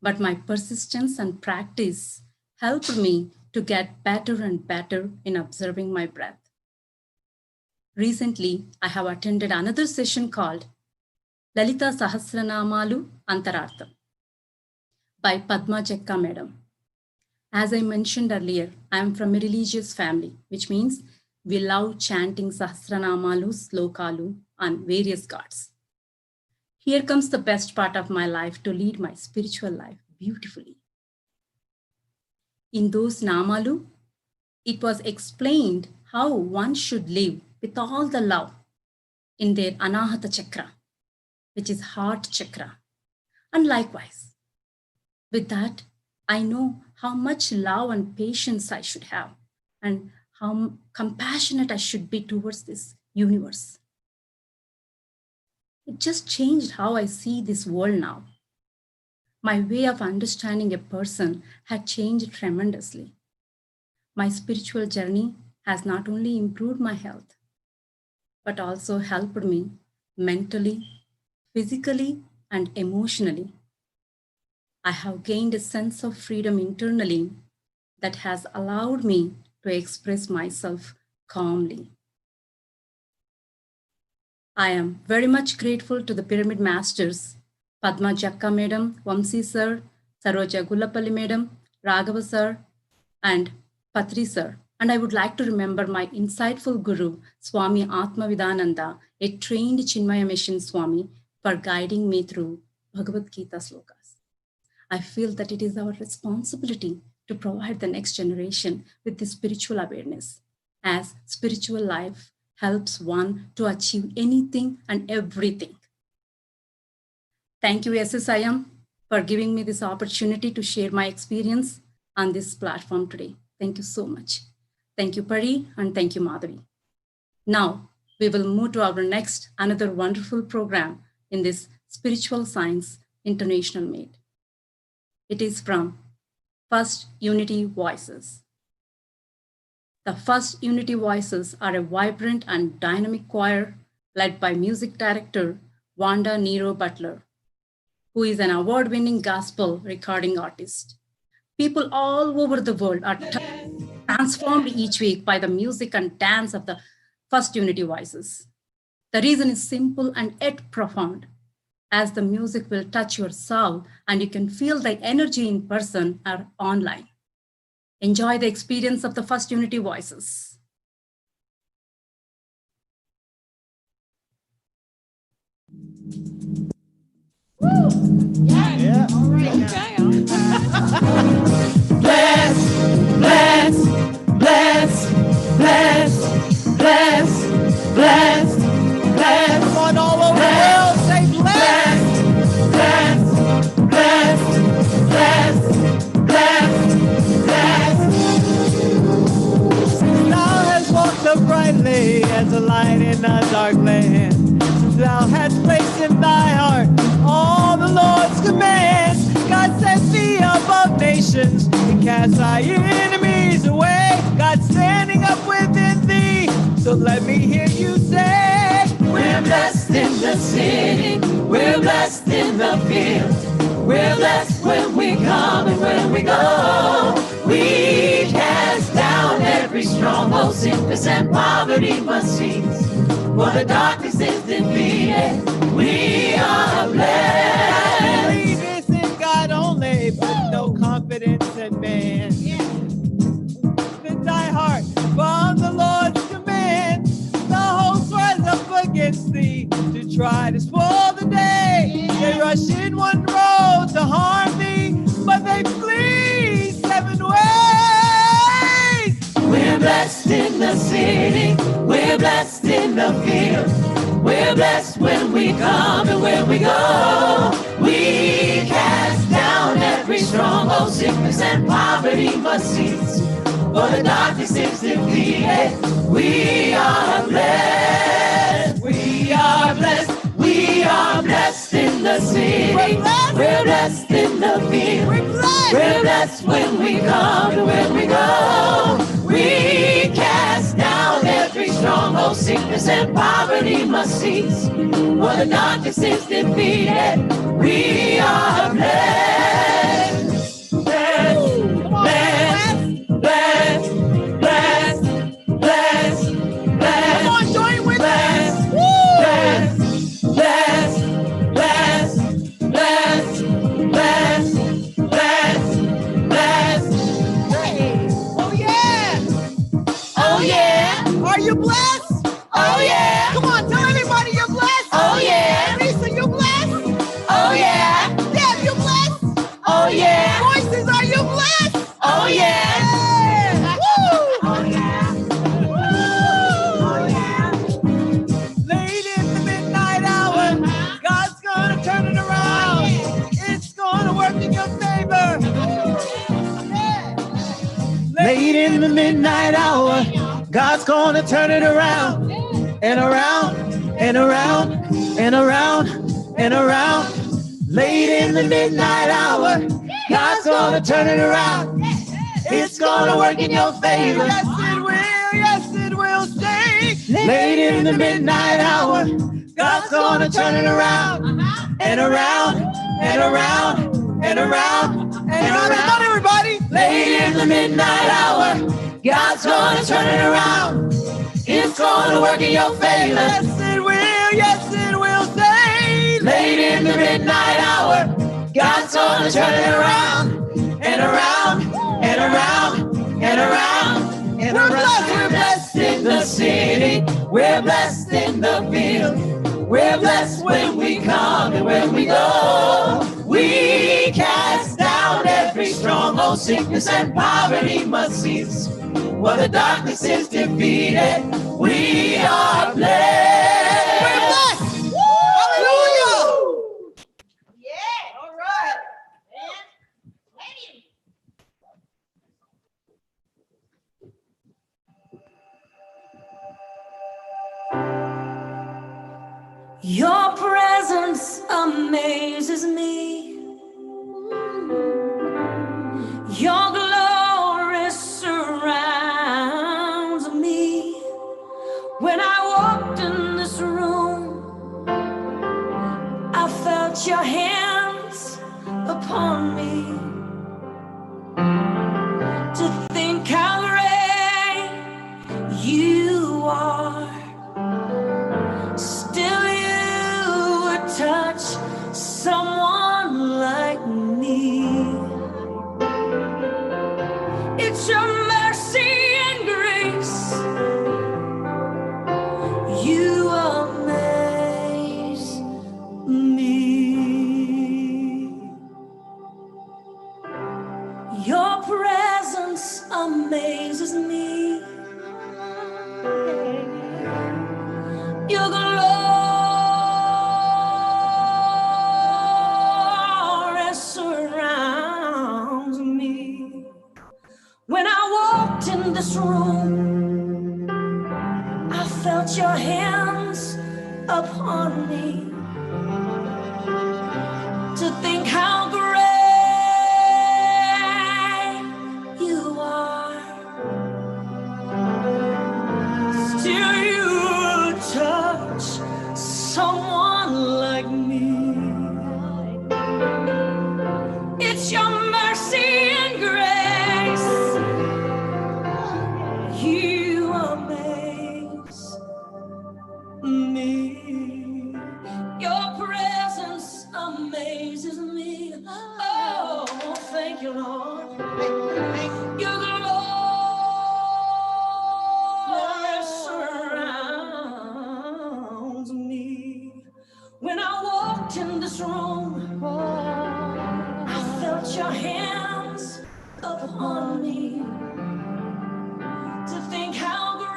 But my persistence and practice helped me to get better and better in observing my breath. Recently, I have attended another session called Lalita Sahasranamalu Antarartham by Padma Chekka Madam. As I mentioned earlier, I am from a religious family, which means we love chanting Sahasranamalu, Slokalu on various gods. Here comes the best part of my life to lead my spiritual life beautifully. In those Namalu, it was explained how one should live with all the love in their Anahata Chakra, which is heart chakra. And likewise, with that, I know how much love and patience I should have and how compassionate I should be towards this universe. It just changed how I see this world now. My way of understanding a person had changed tremendously. My spiritual journey has not only improved my health, but also helped me mentally, physically, and emotionally. I have gained a sense of freedom internally that has allowed me to express myself calmly. I am very much grateful to the Pyramid Masters, Padma Chekka Madam, Vamsi Sir, Saroja Gullapalli Madam, Raghava Sir, and Patri Sir. And I would like to remember my insightful Guru, Swami Atmavidananda, a trained Chinmaya Mission Swami, for guiding me through Bhagavad Gita slokas. I feel that it is our responsibility to provide the next generation with this spiritual awareness, as spiritual life helps one to achieve anything and everything. Thank you, SSIM, for giving me this opportunity to share my experience on this platform today. Thank you so much. Thank you, Pari, and thank you, Madhavi. Now, we will move to our next, another wonderful program in this Spiritual Science International Meet. It is from First Unity Voices. The First Unity Voices are a vibrant and dynamic choir led by music director Wanda Nero Butler, who is an award-winning gospel recording artist. People all over the world are transformed each week by the music and dance of the First Unity Voices. The reason is simple and yet profound, as the music will touch your soul and you can feel the energy in person or online. Enjoy the experience of the First Unity Voices. Yeah. All right. Bless, bless, bless, bless, bless, bless, bless. Come on, all over the world, say bless, bless, bless, bless, bless, bless. Thou hast walked uprightly as a light in a dark land. Thou hast placed in thy heart all the Lord's commands. God set thee above nations and cast thy enemies away. God standing up within thee, so let me hear you say, we're blessed in the city, we're blessed in the field, we're blessed when we come and when we go. We cast down every stronghold, sickness and poverty must cease, for the darkness is defeated. We are blessed. Believe it's in God only, but no confidence in man. In thy heart, from the Lord's command, the host rise up against thee to try to spoil the day. They rush in one road to harm thee, but they flee 7 ways. We're blessed in the city, we're blessed in the field, we're blessed when we come and when we go. We cast down every stronghold, sickness and poverty must cease, for the darkness is defeated. We are blessed, we are blessed, we are blessed in the the city. We're blessed in the field. We're blessed when we come and when we go. We cast down every stronghold, sickness and poverty must cease. For the darkness is defeated. We are blessed. Blessed, blessed, blessed, blessed, blessed. Come on, join with us. Blessed, blessed, blessed, blessed, blessed, blessed, blessed. Oh yeah! Oh yeah! Are you blessed? Oh yeah! Come on, tell everybody you're blessed. Oh yeah! Lisa, you blessed? Oh yeah! Deb, you blessed? Oh yeah! Voices, are you blessed? Oh yeah! Woo! Oh yeah! Oh yeah! Late in the midnight hour, God's gonna turn it around. It's gonna work in your favor. Late in the midnight hour, God's gonna turn it around. And around, and around, and around, and around. Late in the midnight hour, God's gonna turn it around. It's gonna work in your favor. Yes it will, stay. Late in the midnight hour, God's gonna turn it around. And around, and around, and around, and around. Everybody. Late in the midnight hour, God's gonna turn it around. It's gonna work in your favor. Yes it will, say. Late in the midnight hour, God's gonna turn it around. And around, and around, and around, and around. We're blessed in the city. We're blessed in the field. We're blessed when we come and when we go. We cast down every stronghold, sickness and poverty must cease. For the darkness is defeated. We are blessed. We're blessed. Hallelujah. Yeah. All right. Your presence amazes me. Your glory surrounds me. When I walked in this room, I felt your hands upon me. To think how great you are, still you would touch someone like me. It's your mercy and grace. You amaze me. Your presence amazes me. Your glory surrounds me. When I walked in this room, I felt your hands upon me. To think how great you are, still you touch someone like me. It's your mercy and grace. You amaze me. Your presence amazes me. Oh, thank you, Lord. Your glory surrounds me. When I walked in this room, I felt your hands upon me. To think how great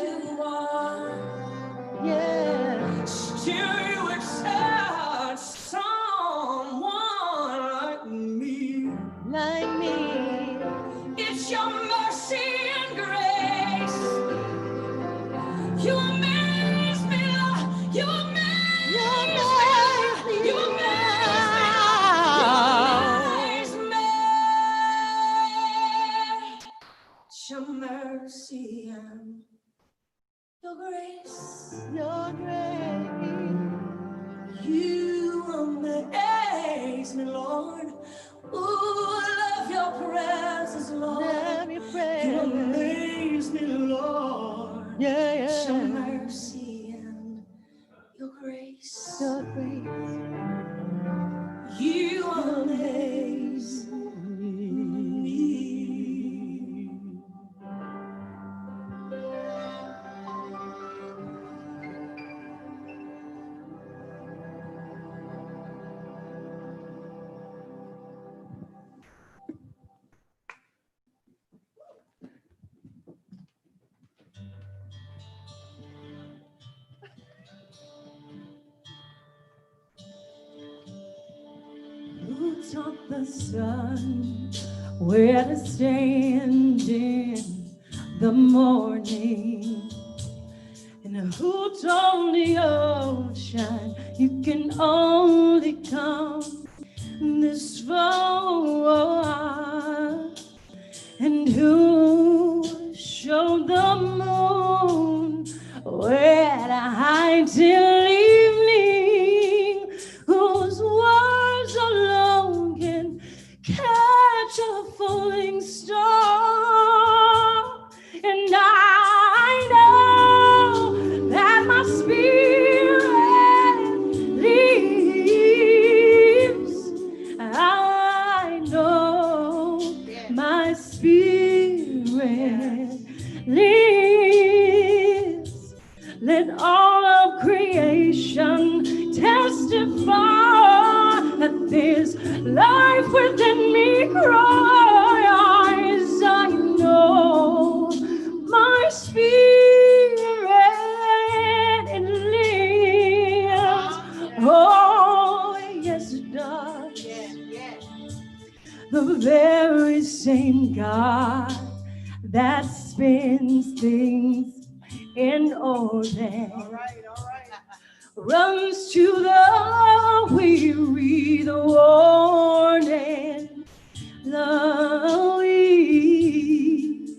you are. Yeah. Still you would touch someone like me. Like me. It's your mercy and grace. You amaze me, Lord. You amaze me. mercy and your grace, your grace. You amaze me, Lord. Ooh, I love your presence, Lord. Love your presence. You amaze me, Lord. Yeah, yeah. Your mercy and your grace. Your grace. You amaze me. Who taught the sun where to stand in the morning? And who told the ocean you can only come this far? And who showed the moon where to hide till evening? Whose words alone can catch a falling star? And I know that my spirit leaves. I know my spirit lives. Let all of creation testify that there's life within me cries. I know my spirit it lives. Oh, yes it does. The very same God that spins things in order runs to the weary, the worn and the weak.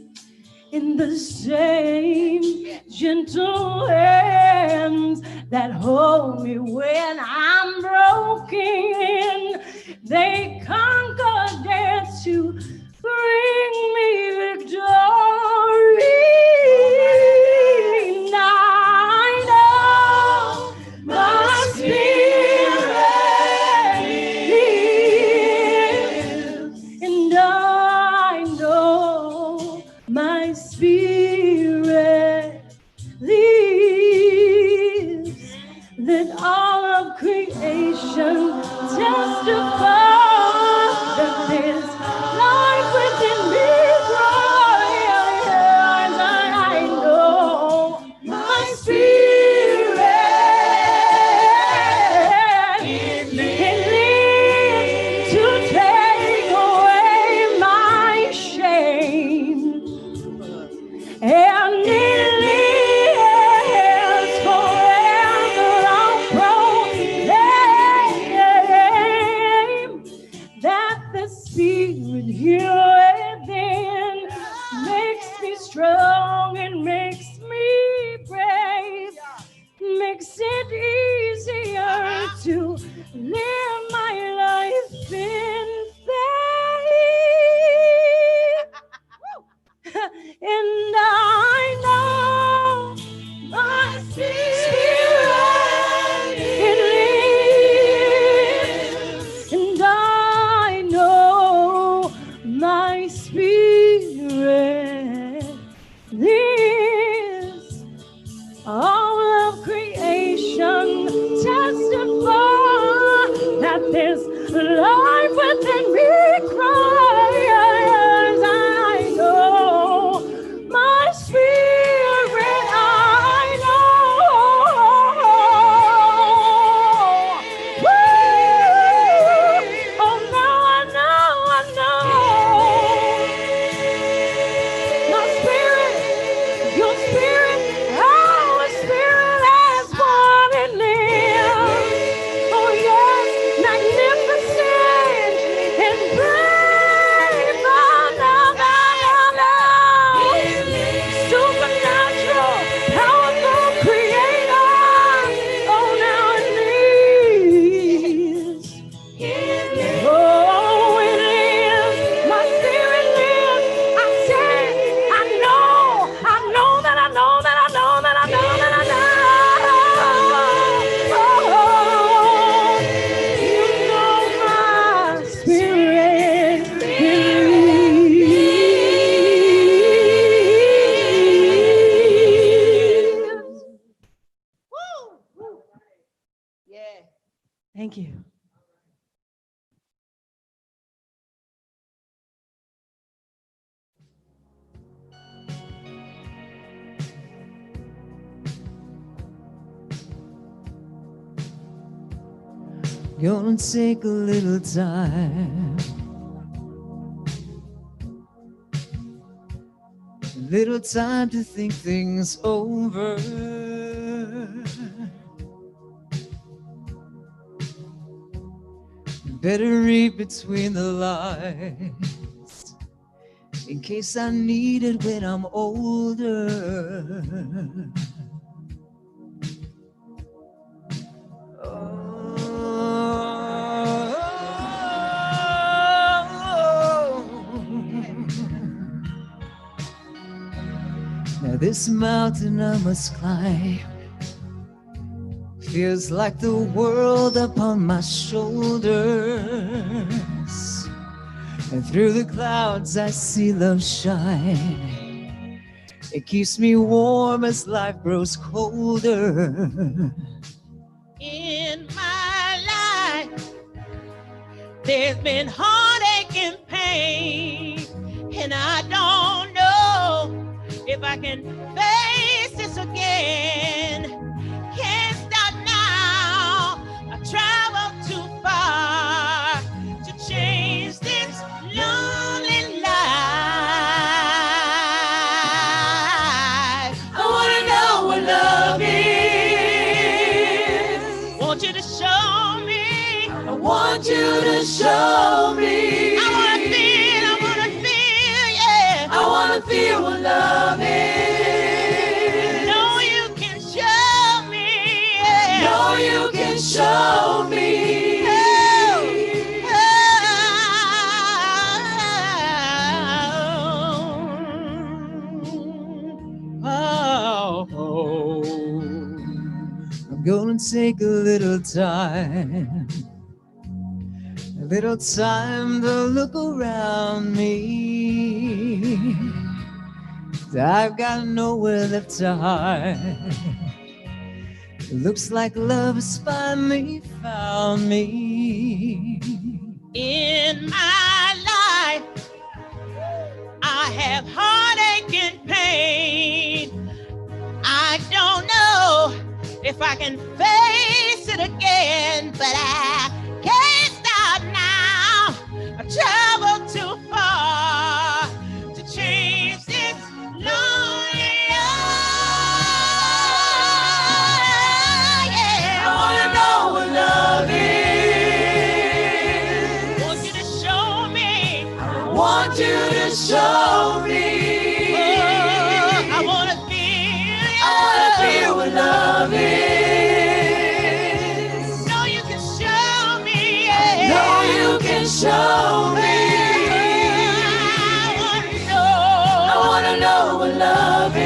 In the same gentle hands that hold me when I'm broken, they conquer death to bring me victory. And I know my spirit lives, and I know my spirit lives. Let all of creation testify that there's life within me cries. I know my spirit it lives to take away my shame, and it lives forever. I'll proclaim that the spirit here within makes me strong and makes me brave, makes it easier to live my life in faith. And I know my spirit it lives, and I know my spirit Gonna take a little time, a little time to think things over. Better read between the lines in case I need it when I'm older. Now this mountain I must climb feels like the world upon my shoulders, and through the clouds I see love shine. It keeps me warm as life grows colder. In my life, there's been heartache and pain, and I don't know if I can face this again. Can't stop now, I traveled too far to change this lonely life. I wanna know what love is. Want you to show me. I want you to show me. I wanna feel, yeah. I wanna feel what love is. Know you can show me, yeah. Know you can show me. I'm gonna take a little time to look around me. I've got nowhere left to hide. It looks like love has finally found me. In my life, I have heartache and pain. I don't know if I can face it again, but I can't stop now. I traveled too far to change this lonely life. Yeah. I wanna know what love is. Want you to show me. I want you to show me. I wanna feel what love is. Know you can show me, yeah. Know you can show me. I wanna know what love is.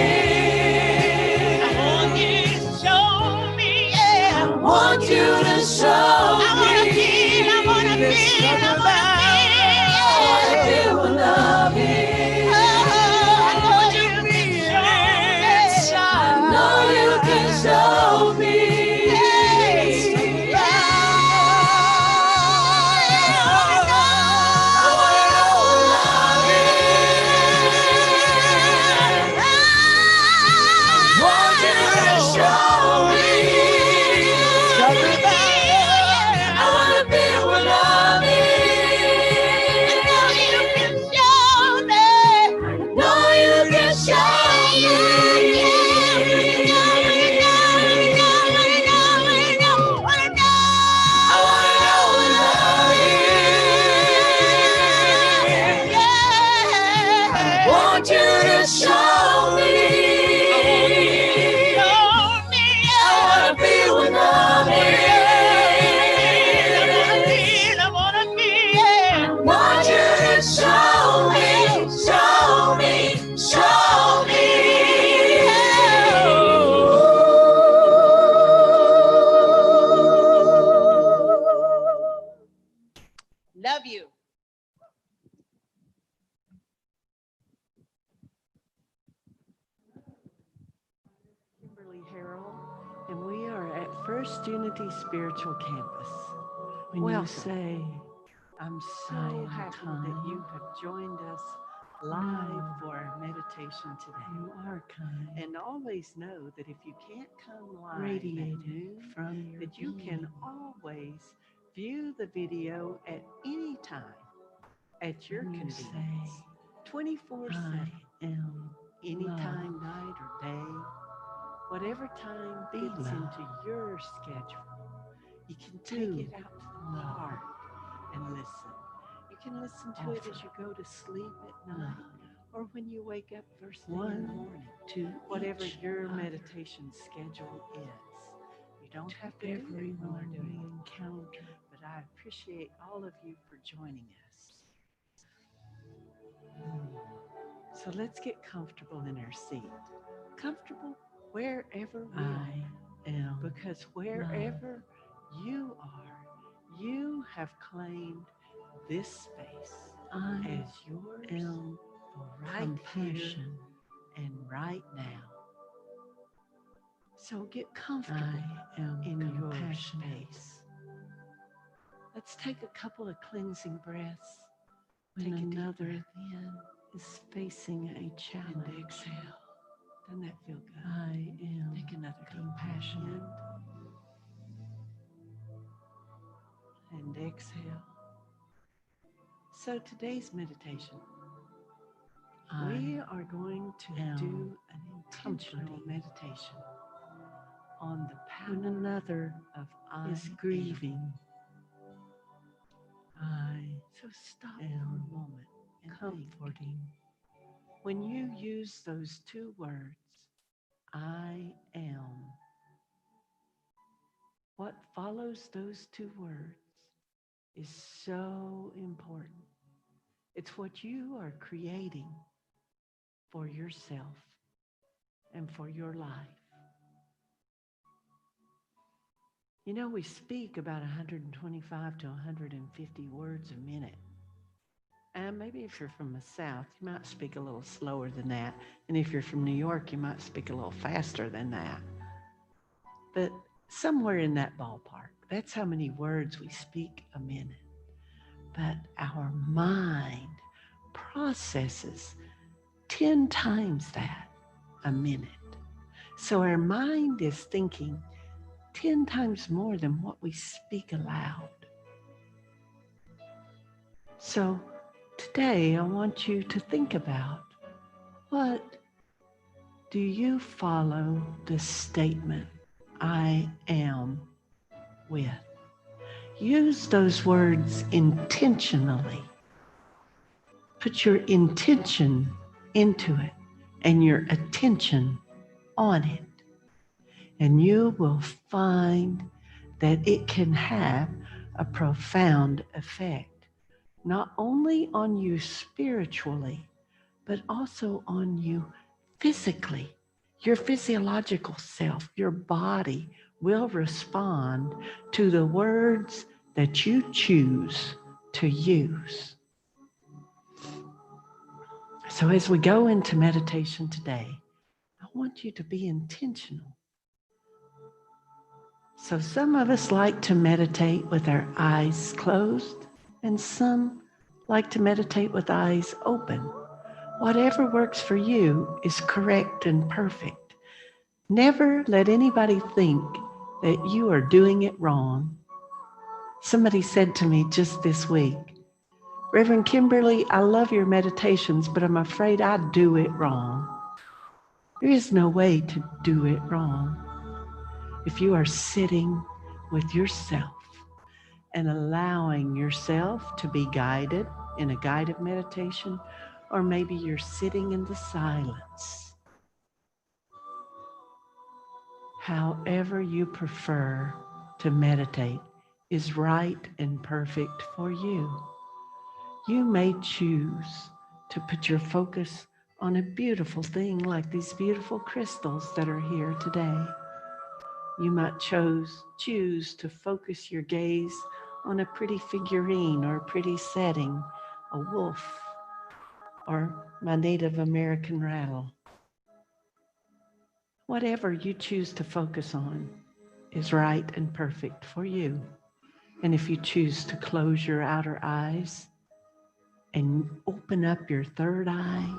I want you to show me, yeah. I want you to show me. I wanna feel, I wanna feel, I wanna feel what love is. Show me. Love you. Kimberly Harrell, and we are at First Unity Spiritual Campus. When you say, I'm so happy that you have joined us live for our meditation today. You are kind. And always know that if you can't come live at noon, that you can always view the video at any time at your convenience, 24/7, anytime, night or day, whatever time fits into your schedule. You can take it out to the heart and listen. You can listen to it as you go to sleep at night or when you wake up first thing in the morning, whatever your meditation schedule is. You don't have to do it when we're doing an encounter, but I appreciate all of you for joining us. So let's get comfortable in our seat. Comfortable wherever we are. Because wherever you are, you have claimed this space as yours right here and right now. So get comfortable in your space. Let's take a couple of cleansing breaths. Take a deep breath in. Is facing a challenge. And exhale. Doesn't that feel good? Take another compassionate. And exhale. So today's meditation, we are going to do an intentional meditation on the power when another of is grieving. So stop for a moment and comforting. When you use those two words, I am, what follows those two words is so important. It's what you are creating for yourself and for your life. You know, we speak about 125 to 150 words a minute. And maybe if you're from the South, you might speak a little slower than that. And if you're from New York, you might speak a little faster than that. But somewhere in that ballpark, that's how many words we speak a minute. But our mind processes 10 times that a minute. So our mind is thinking 10 times more than what we speak aloud. So today I want you to think about, what do you follow the statement, I am, with? Use those words intentionally. Put your intention into it and your attention on it. And you will find that it can have a profound effect, not only on you spiritually, but also on you physically. Your physiological self, your body will respond to the words that you choose to use. So as we go into meditation today, I want you to be intentional. So some of us like to meditate with our eyes closed, and some like to meditate with eyes open. Whatever works for you is correct and perfect. Never let anybody think that you are doing it wrong. Somebody said to me just this week, Reverend Kimberly, I love your meditations, but I'm afraid I do it wrong. There is no way to do it wrong. If you are sitting with yourself and allowing yourself to be guided in a guided meditation, or maybe you're sitting in the silence, however you prefer to meditate is right and perfect for you. You may choose to put your focus on a beautiful thing like these beautiful crystals that are here today. You might choose to focus your gaze on a pretty figurine or a pretty setting, a wolf, or my Native American rattle. Whatever you choose to focus on is right and perfect for you. And if you choose to close your outer eyes and open up your third eye,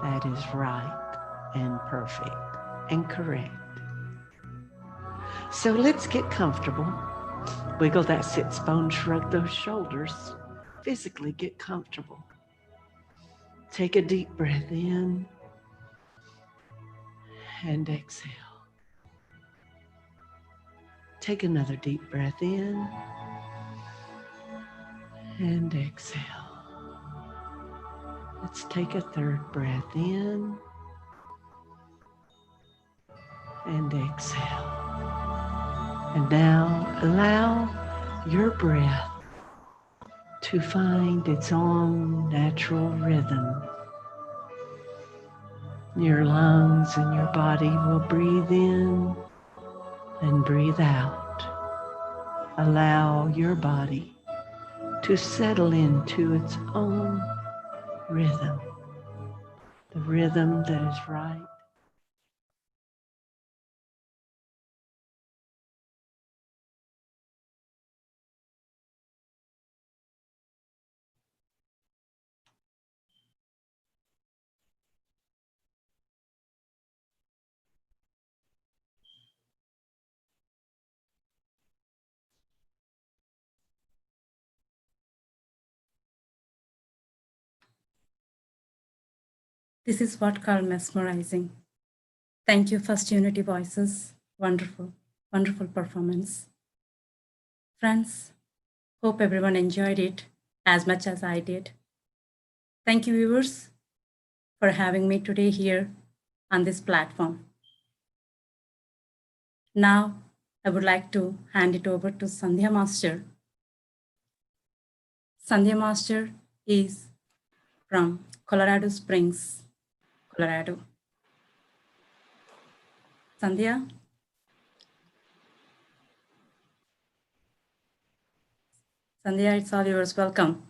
that is right and perfect and correct. So let's get comfortable. Wiggle that sits bone, shrug those shoulders. Physically get comfortable. Take a deep breath in and exhale. Take another deep breath in and exhale. Let's take a third breath in and exhale. And now allow your breath to find its own natural rhythm. Your lungs and your body will breathe in and breathe out. Allow your body to settle into its own rhythm, the rhythm that is right. This is what called mesmerizing. Thank you, First Unity Voices. Wonderful, wonderful performance. Friends, hope everyone enjoyed it as much as I did. Thank you, viewers, for having me today here on this platform. Now, I would like to hand it over to Sandhya Master. Sandhya Master is from Colorado Springs, Colorado. Sandhya? Sandhya, it's all yours. Welcome.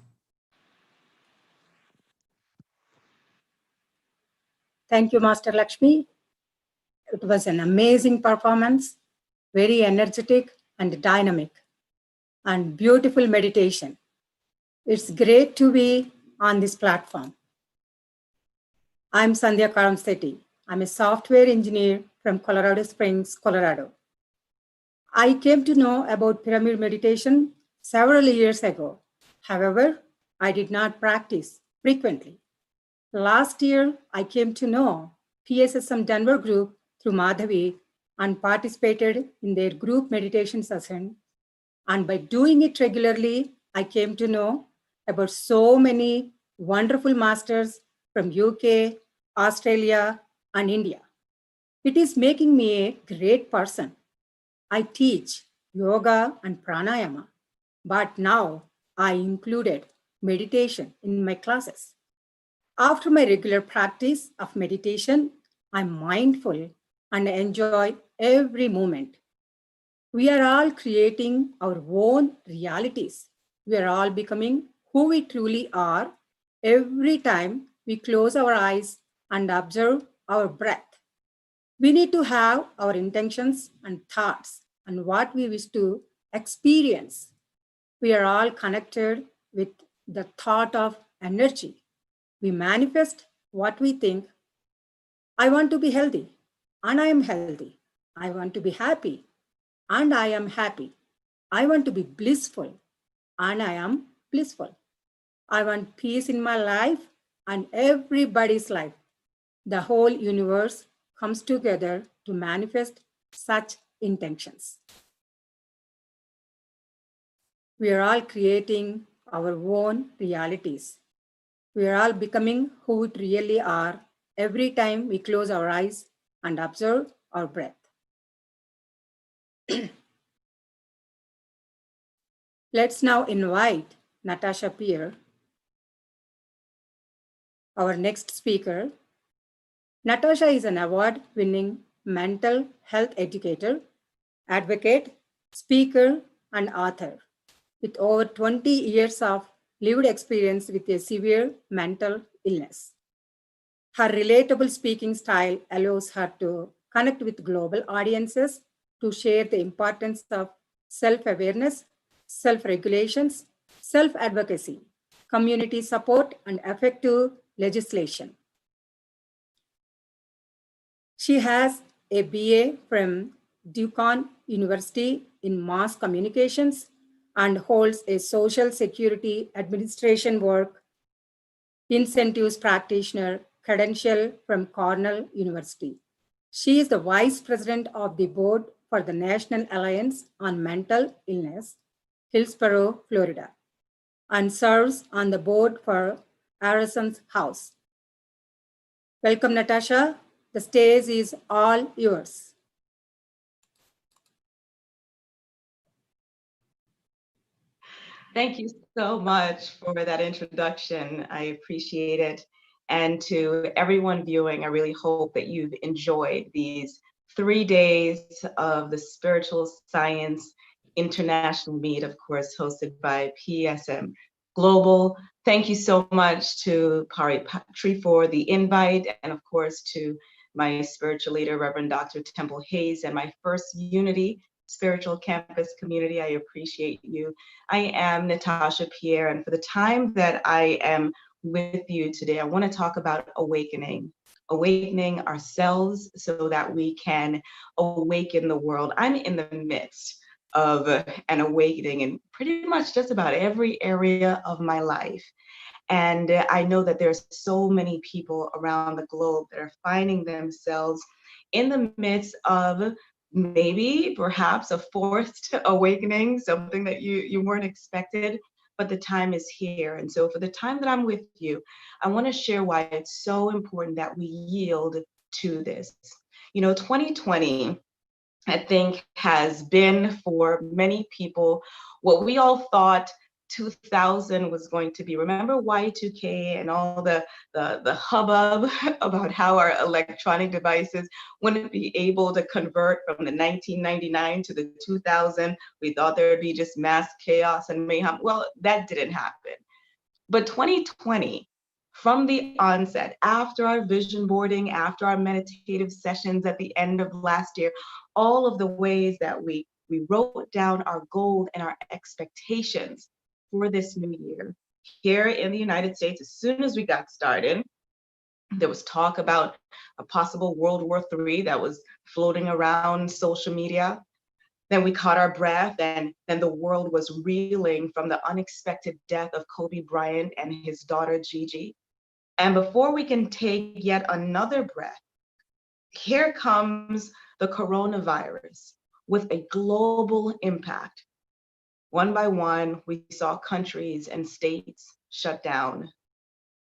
Thank you, Master Lakshmi. It was an amazing performance, very energetic and dynamic, and beautiful meditation. It's great to be on this platform. I'm Sandhya Karamsetti. I'm a software engineer from Colorado Springs, Colorado. I came to know about pyramid meditation several years ago. However, I did not practice frequently. Last year, I came to know PSSM Denver group through Madhavi and participated in their group meditation session. And by doing it regularly, I came to know about so many wonderful masters from UK, Australia, and India. It is making me a great person. I teach yoga and pranayama, but now I included meditation in my classes. After my regular practice of meditation, I'm mindful and enjoy every moment. We are all creating our own realities. We are all becoming who we truly are every time we close our eyes and observe our breath. We need to have our intentions and thoughts and what we wish to experience. We are all connected with the thought of energy. We manifest what we think. I want to be healthy, and I am healthy. I want to be happy, and I am happy. I want to be blissful, and I am blissful. I want peace in my life and everybody's life. The whole universe comes together to manifest such intentions. We are all creating our own realities. We are all becoming who we really are every time we close our eyes and observe our breath. Let's now invite Natasha Peer, our next speaker. Natasha is an award-winning mental health educator, advocate, speaker, and author with over 20 years of lived experience with a severe mental illness. Her relatable speaking style allows her to connect with global audiences to share the importance of self-awareness, self-regulations, self-advocacy, community support, and effective legislation. She has a BA from Duquesne University in Mass Communications and holds a Social Security Administration Work Incentives Practitioner credential from Cornell University. She is the Vice President of the Board for the National Alliance on Mental Illness, Hillsborough, Florida, and serves on the board for Arison's House. Welcome, Natasha. The stage is all yours. Thank you so much for that introduction. I appreciate it. And to everyone viewing, I really hope that you've enjoyed these 3 days of the Spiritual Science International Meet, of course, hosted by PSSM Global. Thank you so much to Patri for the invite, and of course to my spiritual leader, Reverend Dr. Temple Hayes, and my First Unity Spiritual Campus community. I appreciate you. I am Natasha Pierre, and for the time that I am with you today, I want to talk about awakening ourselves so that we can awaken the world. I'm in the midst of an awakening in pretty much just about every area of my life. And I know that there's so many people around the globe that are finding themselves in the midst of maybe perhaps a forced awakening, something that you weren't expected, but the time is here. And so for the time that I'm with you, I want to share why it's so important that we yield to this. 2020, I think, has been for many people what we all thought 2000 was going to be. Remember Y2K and all the hubbub about how our electronic devices wouldn't be able to convert from the 1999 to the 2000. We thought there would be just mass chaos and mayhem. Well, that didn't happen. But 2020, from the onset, after our vision boarding, after our meditative sessions at the end of last year, all of the ways that we wrote down our goals and our expectations for this new year. Here in the United States, as soon as we got started, there was talk about a possible World War III that was floating around social media. Then we caught our breath, and then the world was reeling from the unexpected death of Kobe Bryant and his daughter Gigi. And before we can take yet another breath, here comes the coronavirus with a global impact. One by one, we saw countries and states shut down.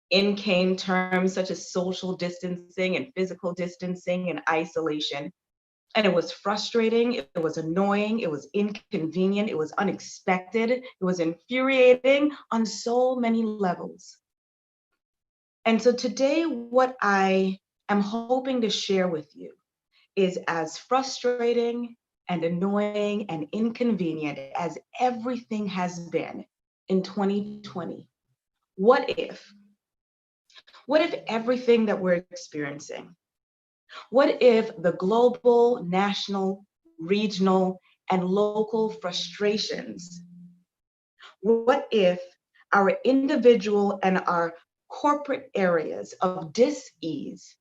In came terms such as social distancing and physical distancing and isolation. And it was frustrating, it was annoying, it was inconvenient, it was unexpected, it was infuriating on so many levels. And so today, what I am hoping to share with you is as frustrating and annoying and inconvenient as everything has been in 2020. What if everything that we're experiencing, what if the global, national, regional, and local frustrations, what if our individual and our corporate areas of dis-ease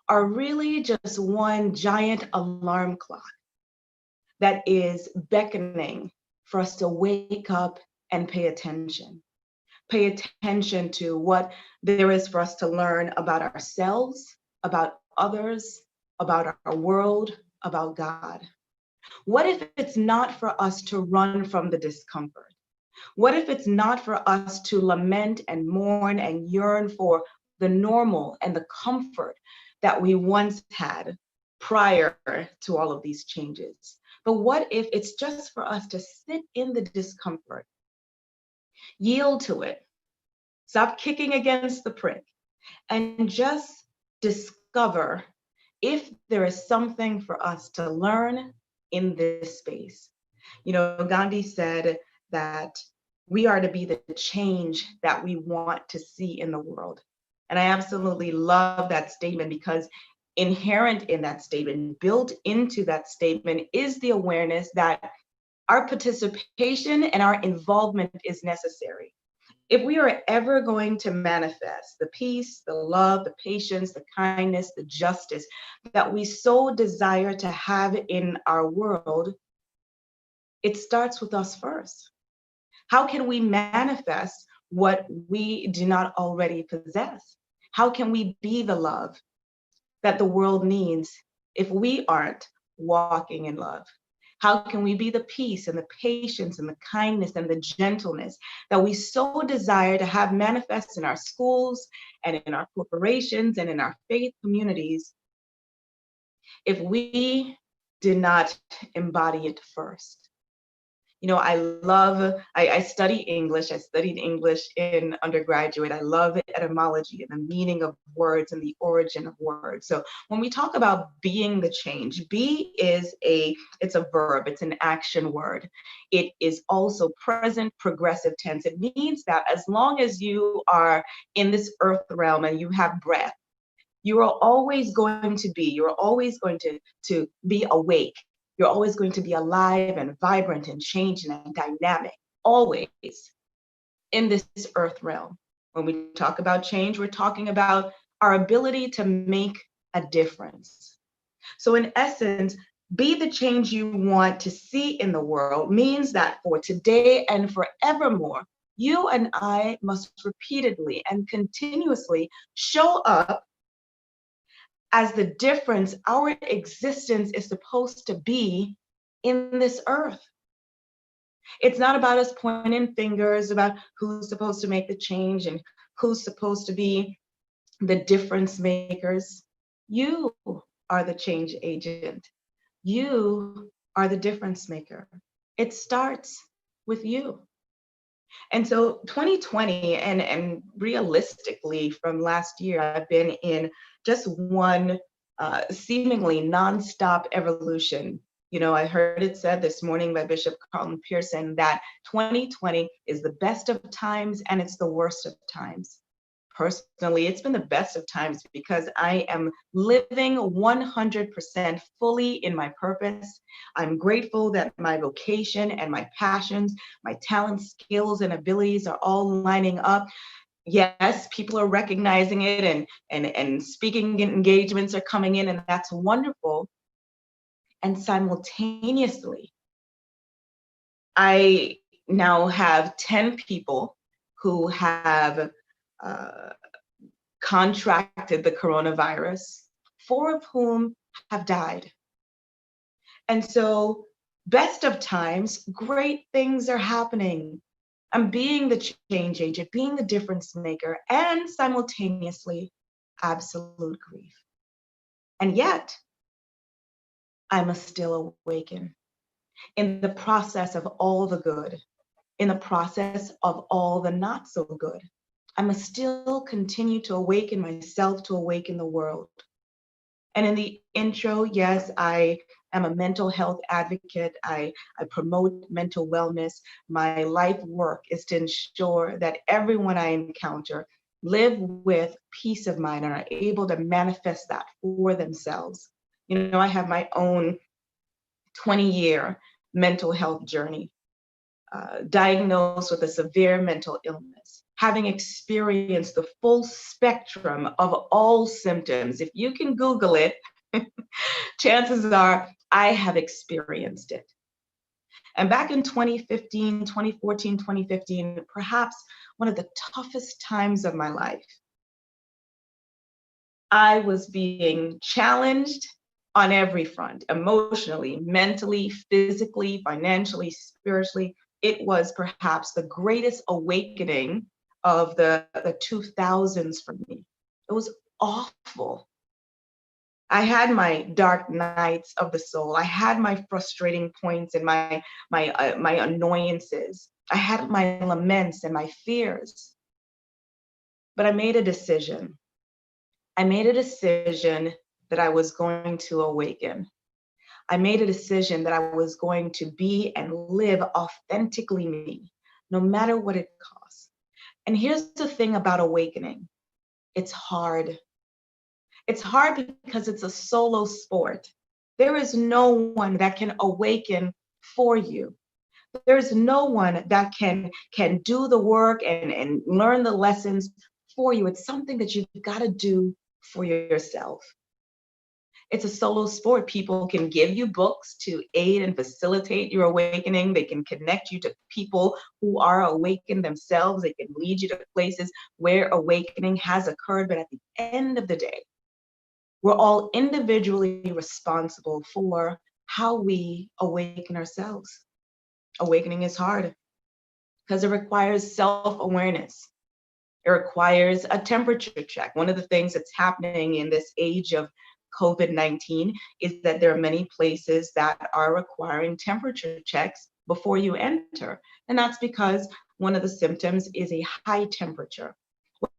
are really just one giant alarm clock that is beckoning for us to wake up and pay attention. Pay attention to what there is for us to learn about ourselves, about others, about our world, about God. What if it's not for us to run from the discomfort? What if it's not for us to lament and mourn and yearn for the normal and the comfort that we once had prior to all of these changes? But what if it's just for us to sit in the discomfort, yield to it, stop kicking against the prick, and just discover if there is something for us to learn in this space? Gandhi said that we are to be the change that we want to see in the world. And I absolutely love that statement, because inherent in that statement, built into that statement, is the awareness that our participation and our involvement is necessary. If we are ever going to manifest the peace, the love, the patience, the kindness, the justice that we so desire to have in our world, it starts with us first. How can we manifest what we do not already possess? How can we be the love that the world needs if we aren't walking in love? How can we be the peace and the patience and the kindness and the gentleness that we so desire to have manifest in our schools and in our corporations and in our faith communities if we did not embody it first? You know, I study English. I studied English in undergraduate. I love etymology and the meaning of words and the origin of words. So when we talk about being the change, be is it's a verb, it's an action word. It is also present progressive tense. It means that as long as you are in this earth realm and you have breath, you're always going to be awake. You're always going to be alive and vibrant and changing and dynamic, always in this earth realm. When we talk about change, we're talking about our ability to make a difference. So in essence, be the change you want to see in the world means that for today and forevermore, you and I must repeatedly and continuously show up as the difference our existence is supposed to be in this earth. It's not about us pointing fingers about who's supposed to make the change and who's supposed to be the difference makers. You are the change agent. You are the difference maker. It starts with you. And so 2020, and realistically from last year, I've been in just one seemingly nonstop evolution. You know, I heard it said this morning by Bishop Carlton Pearson that 2020 is the best of times and it's the worst of times. Personally, it's been the best of times because I am living 100% fully in my purpose. I'm grateful that my vocation and my passions, my talents, skills, and abilities are all lining up. Yes, people are recognizing it and speaking engagements are coming in, and that's wonderful. And simultaneously, I now have 10 people who have contracted the coronavirus, 4 of whom have died. And so, best of times, great things are happening. I'm being the change agent, being the difference maker, and simultaneously, absolute grief. And yet, I must still awaken in the process of all the good, in the process of all the not so good. I must still continue to awaken myself, to awaken the world. And in the intro, yes, I am a mental health advocate. I promote mental wellness. My life work is to ensure that everyone I encounter live with peace of mind and are able to manifest that for themselves. You know, I have my own 20-year mental health journey, diagnosed with a severe mental illness, having experienced the full spectrum of all symptoms. If you can Google it, chances are I have experienced it. And back in 2014, 2015, perhaps one of the toughest times of my life, I was being challenged on every front, emotionally, mentally, physically, financially, spiritually. It was perhaps the greatest awakening of the 2000s for me. It was awful. I had my dark nights of the soul. I had my frustrating points and my annoyances. I had my laments and my fears. But I made a decision. I made a decision that I was going to awaken. I made a decision that I was going to be and live authentically me, no matter what it costs. And here's the thing about awakening. It's hard. It's hard because it's a solo sport. There is no one that can awaken for you. There's no one that can do the work and learn the lessons for you. It's something that you've got to do for yourself. It's a solo sport. People can give you books to aid and facilitate your awakening. They can connect you to people who are awakened themselves. They can lead you to places where awakening has occurred. But at the end of the day, we're all individually responsible for how we awaken ourselves. Awakening is hard because it requires self-awareness. It requires a temperature check. One of the things that's happening in this age of COVID-19 is that there are many places that are requiring temperature checks before you enter. And that's because one of the symptoms is a high temperature.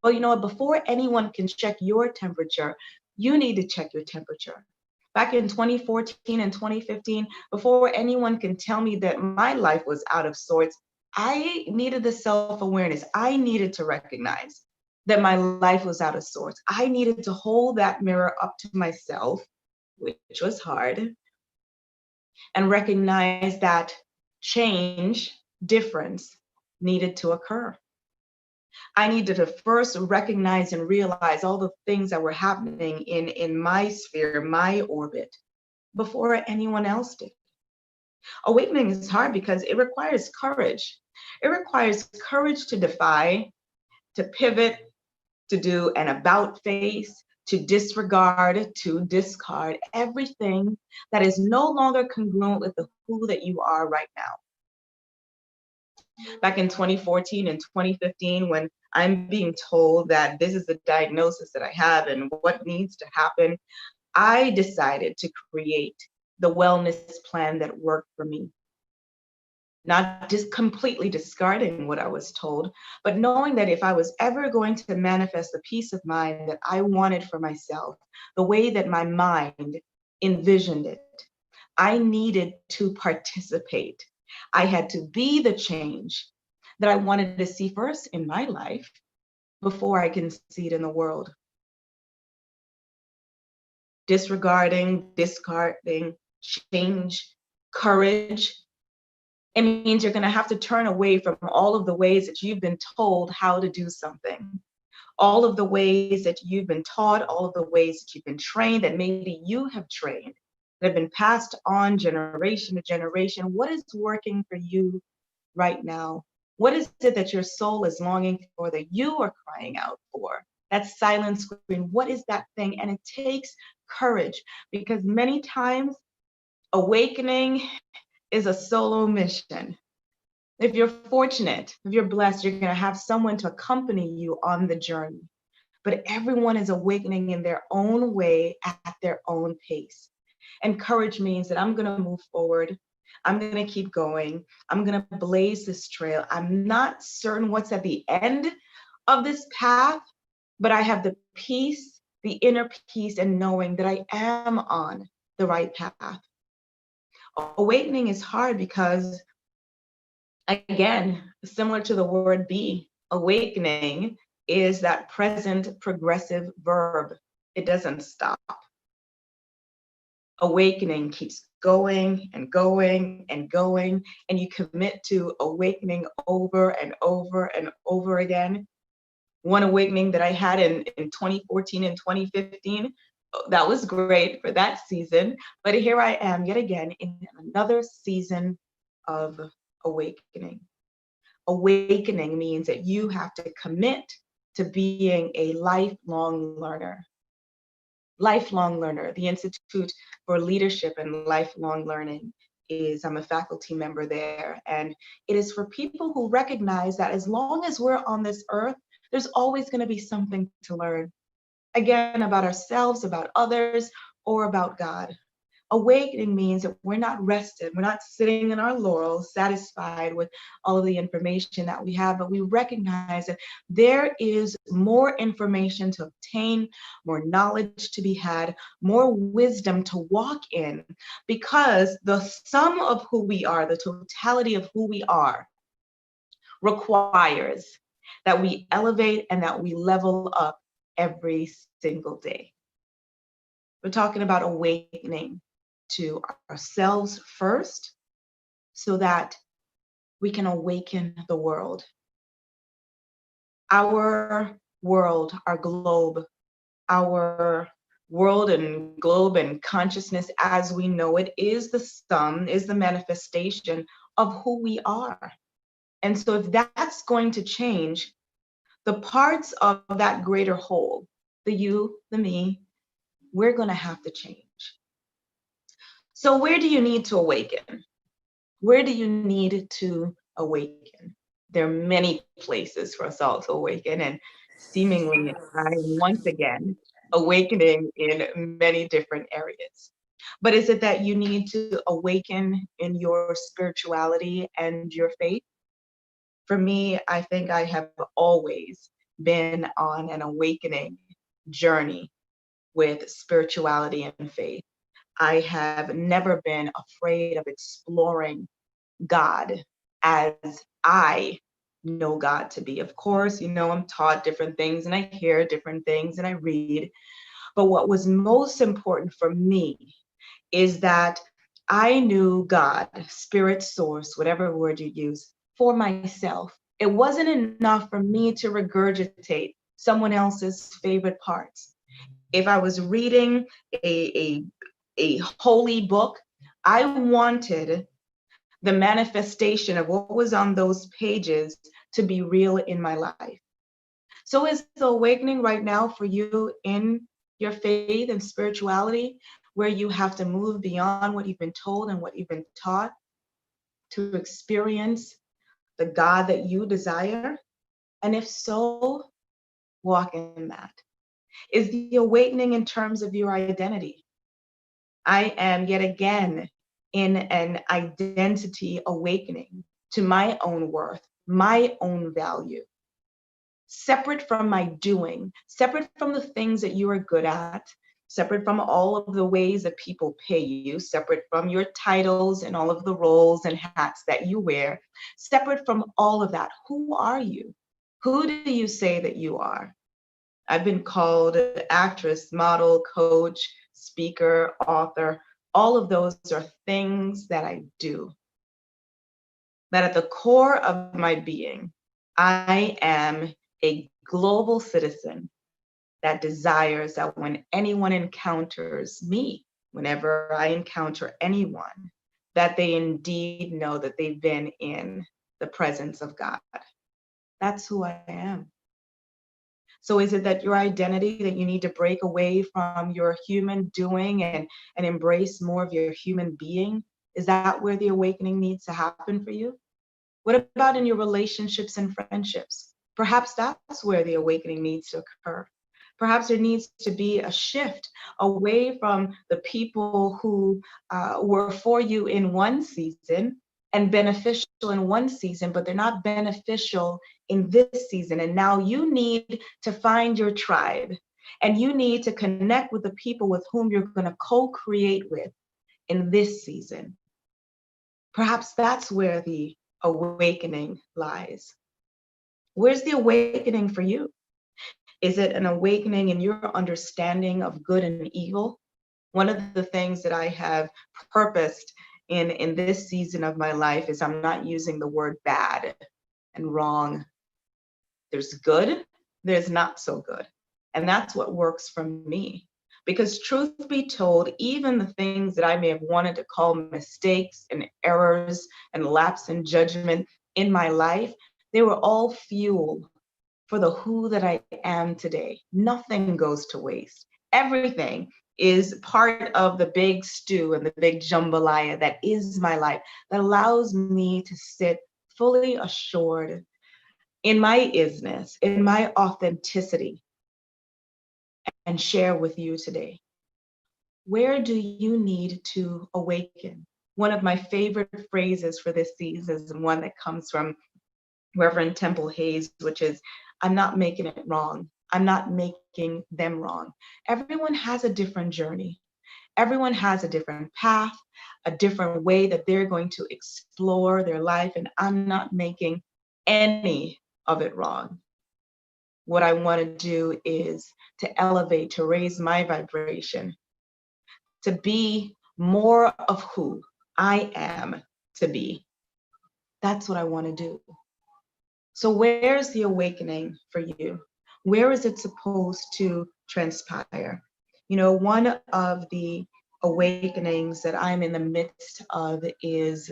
Well, you know what? Before anyone can check your temperature, you need to check your temperature. Back in 2014 and 2015, before anyone can tell me that my life was out of sorts, I needed the self-awareness. I needed to recognize that my life was out of sorts. I needed to hold that mirror up to myself, which was hard, and recognize that change, difference needed to occur. I needed to first recognize and realize all the things that were happening in my sphere, my orbit, before anyone else did. Awakening is hard because it requires courage. It requires courage to defy, to pivot, to do an about face, to disregard, to discard everything that is no longer congruent with the who that you are right now. Back in 2014 and 2015, when I'm being told that this is the diagnosis that I have and what needs to happen, I decided to create the wellness plan that worked for me. Not just completely discarding what I was told, but knowing that if I was ever going to manifest the peace of mind that I wanted for myself, the way that my mind envisioned it, I needed to participate. I had to be the change that I wanted to see first in my life before I can see it in the world. Disregarding, discarding, change, courage. It means you're going to have to turn away from all of the ways that you've been told how to do something. All of the ways that you've been taught, all of the ways that you've been trained, that maybe you have trained, that have been passed on generation to generation. What is working for you right now? What is it that your soul is longing for, that you are crying out for? That silent scream, what is that thing? And it takes courage, because many times awakening is a solo mission. If you're fortunate, if you're blessed, you're gonna have someone to accompany you on the journey. But everyone is awakening in their own way at their own pace. And courage means that I'm gonna move forward. I'm gonna keep going. I'm gonna blaze this trail. I'm not certain what's at the end of this path, but I have the peace, the inner peace, and knowing that I am on the right path. Awakening is hard because, again, similar to the word be, awakening is that present progressive verb. It doesn't stop. Awakening keeps going and going and going, and you commit to awakening over and over and over again. One awakening that I had in 2014 and 2015, that was great for that season, but here I am yet again in another season of awakening. Awakening means that you have to commit to being a lifelong learner. Lifelong learner. The Institute for Leadership and Lifelong Learning is, I'm a faculty member there, and it is for people who recognize that as long as we're on this earth, there's always going to be something to learn. Again, about ourselves, about others, or about God. Awakening means that we're not rested, we're not sitting in our laurels, satisfied with all of the information that we have, but we recognize that there is more information to obtain, more knowledge to be had, more wisdom to walk in, because the sum of who we are, the totality of who we are, requires that we elevate and that we level up every single day. We're talking about awakening to ourselves first, so that we can awaken the world. Our world, our globe, our world and globe and consciousness as we know it is the sum, is the manifestation of who we are. And so if that's going to change, the parts of that greater whole, the you, the me, we're going to have to change. So where do you need to awaken? Where do you need to awaken? There are many places for us all to awaken, and seemingly I'm once again awakening in many different areas. But is it that you need to awaken in your spirituality and your faith? For me, I think I have always been on an awakening journey with spirituality and faith. I have never been afraid of exploring God as I know God to be. Of course, you know, I'm taught different things and I hear different things and I read. But what was most important for me is that I knew God, spirit source, whatever word you use, for myself. It wasn't enough for me to regurgitate someone else's favorite parts. If I was reading a holy book, I wanted the manifestation of what was on those pages to be real in my life. So is the awakening right now for you in your faith and spirituality, where you have to move beyond what you've been told and what you've been taught to experience the God that you desire? And if so, walk in that. Is the awakening in terms of your identity? I am yet again in an identity awakening to my own worth, my own value, separate from my doing, separate from the things that you are good at, separate from all of the ways that people pay you, separate from your titles and all of the roles and hats that you wear, separate from all of that. Who are you? Who do you say that you are? I've been called actress, model, coach, speaker, author. All of those are things that I do. But at the core of my being, I am a global citizen that desires that when anyone encounters me, whenever I encounter anyone, that they indeed know that they've been in the presence of God. That's who I am. So is it that your identity, that you need to break away from your human doing and embrace more of your human being? Is that where the awakening needs to happen for you? What about in your relationships and friendships? Perhaps that's where the awakening needs to occur. Perhaps there needs to be a shift away from the people who were for you in one season and beneficial in one season, but they're not beneficial in this season. And now you need to find your tribe, and you need to connect with the people with whom you're going to co-create with in this season. Perhaps that's where the awakening lies. Where's the awakening for you? Is it an awakening in your understanding of good and evil? One of the things that I have purposed in this season of my life is I'm not using the word bad and wrong. There's good, there's not so good. And that's what works for me. Because truth be told, even the things that I may have wanted to call mistakes and errors and lapse in judgment in my life, they were all fuel for the who that I am today. Nothing goes to waste. Everything is part of the big stew and the big jambalaya that is my life, that allows me to sit fully assured in my isness, in my authenticity, and share with you today. Where do you need to awaken? One of my favorite phrases for this season is one that comes from Reverend Temple Hayes, which is, I'm not making it wrong. I'm not making them wrong. Everyone has a different journey. Everyone has a different path, a different way that they're going to explore their life, and I'm not making any of it wrong. What I want to do is to elevate, to raise my vibration, to be more of who I am to be. That's what I want to do. So where's the awakening for you? Where is it supposed to transpire? You know, one of the awakenings that I'm in the midst of is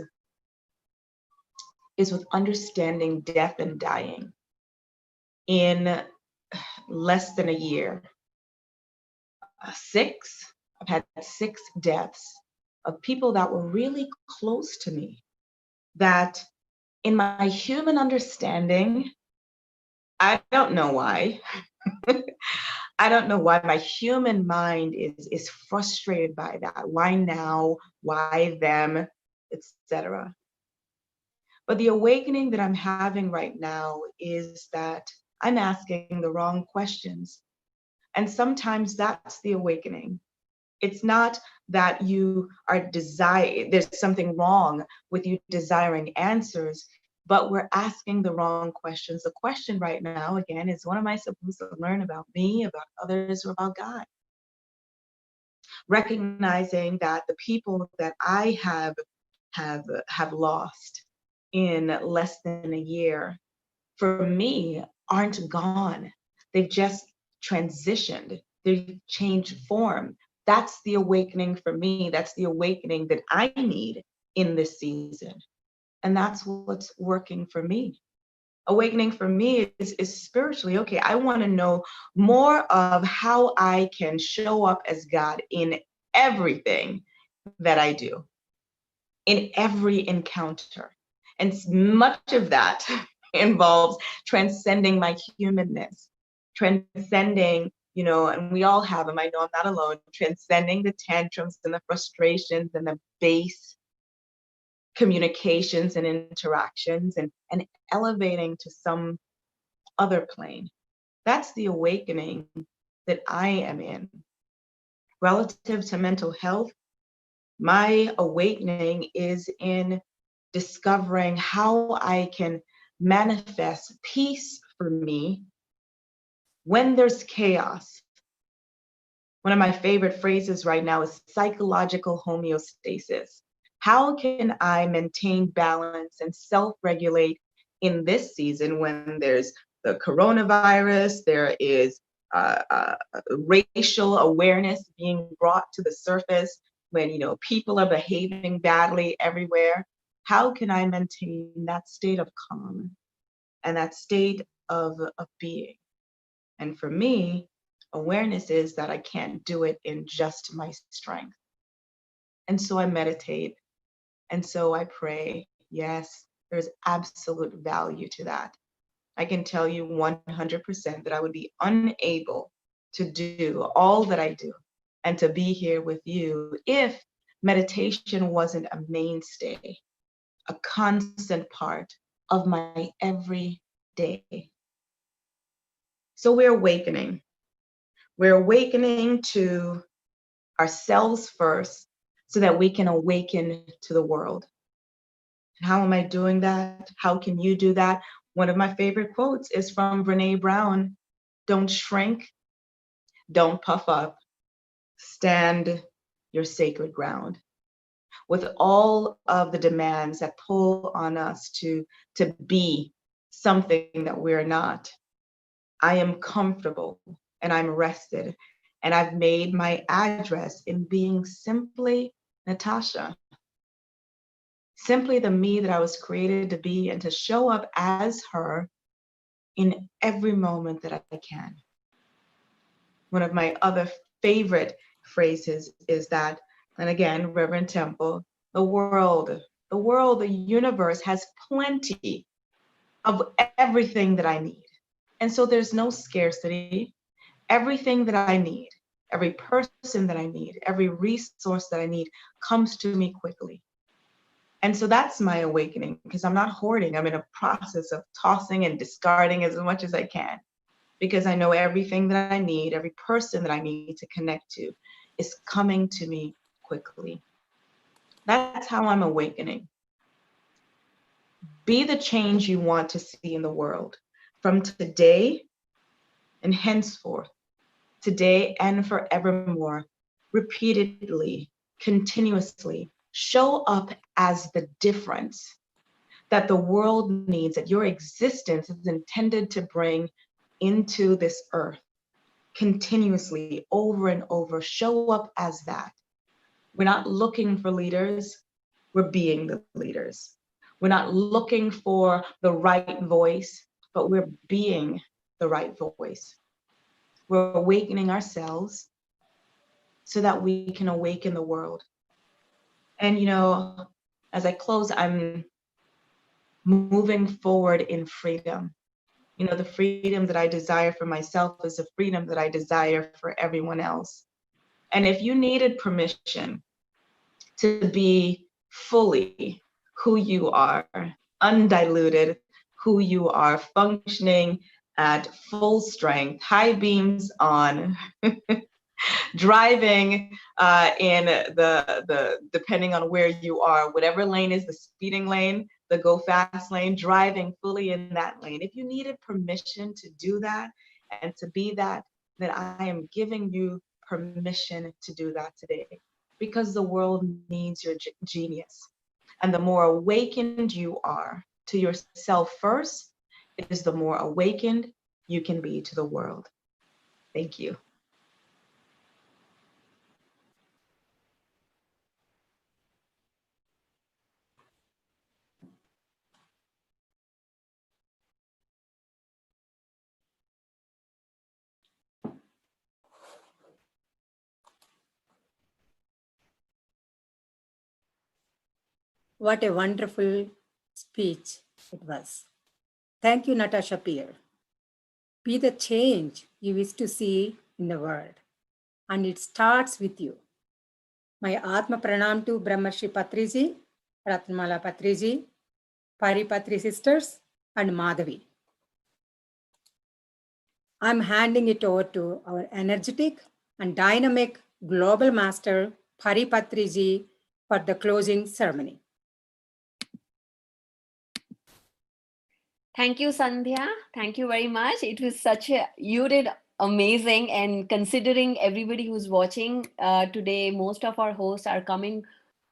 with understanding death and dying. In less than a year, I've had 6 deaths of people that were really close to me, that in my human understanding, I don't know why. I don't know why my human mind is frustrated by that. Why now? Why them? Etc. But the awakening that I'm having right now is that I'm asking the wrong questions. And sometimes that's the awakening. It's not that you are there's something wrong with you desiring answers, but we're asking the wrong questions. The question right now, again, is what am I supposed to learn about me, about others, or about God? Recognizing that the people that I have lost in less than a year, for me, aren't gone. They've just transitioned. They've changed form. That's the awakening for me. That's the awakening that I need in this season. And that's what's working for me. Awakening for me is spiritually, okay, I want to know more of how I can show up as God in everything that I do, in every encounter. And much of that involves transcending my humanness, transcending, you know, and we all have them, I know I'm not alone, transcending the tantrums and the frustrations and the base communications and interactions and elevating to some other plane. That's the awakening that I am in. Relative to mental health, my awakening is in discovering how I can manifest peace for me when there's chaos. One of my favorite phrases right now is psychological homeostasis. How can I maintain balance and self-regulate in this season when there's the coronavirus, there is racial awareness being brought to the surface, when, you know, people are behaving badly everywhere? How can I maintain that state of calm and that state of being? And for me, awareness is that I can't do it in just my strength. And so I meditate, and so I pray. Yes, there's absolute value to that. I can tell you 100% that I would be unable to do all that I do and to be here with you if meditation wasn't a mainstay, a constant part of my every day. So we're awakening. We're awakening to ourselves first so that we can awaken to the world. And how am I doing that? How can you do that? One of my favorite quotes is from Brené Brown. Don't shrink, don't puff up, stand your sacred ground. With all of the demands that pull on us to be something that we're not, I am comfortable and I'm rested, and I've made my address in being simply Natasha. Simply the me that I was created to be, and to show up as her in every moment that I can. One of my other favorite phrases is that, and again, Reverend Temple, the world, the universe has plenty of everything that I need. And so there's no scarcity. Everything that I need, every person that I need, every resource that I need comes to me quickly. And so that's my awakening, because I'm not hoarding. I'm in a process of tossing and discarding as much as I can, because I know everything that I need, every person that I need to connect to is coming to me quickly. That's how I'm awakening. Be the change you want to see in the world from today and henceforth, today and forevermore, repeatedly, continuously. Show up as the difference. that the world needs, that your existence is intended to bring into this earth continuously, over and over. Show up as that. We're not looking for leaders, we're being the leaders. We're not looking for the right voice, but we're being the right voice. We're awakening ourselves so that we can awaken the world. And as I close, I'm moving forward in freedom. The freedom that I desire for myself is the freedom that I desire for everyone else. And if you needed permission to be fully who you are, undiluted who you are, functioning at full strength, high beams on, driving in the depending on where you are, whatever lane is the speeding lane, the go fast lane, driving fully in that lane. If you needed permission to do that and to be that, then I am giving you permission to do that today, because the world needs your genius. And the more awakened you are to yourself first, it is the more awakened you can be to the world. Thank you. What a wonderful speech it was. Thank you, Natasha Peer. Be the change you wish to see in the world, and it starts with you. My Atma Pranam to Brahmarshi Patriji, Ratnamala Patriji, Pari Patri sisters, and Madhavi. I'm handing it over to our energetic and dynamic global master, Pari Patriji, for the closing ceremony. Thank you, Sandhya. Thank you very much. It was you did amazing. And considering everybody who's watching today, most of our hosts are coming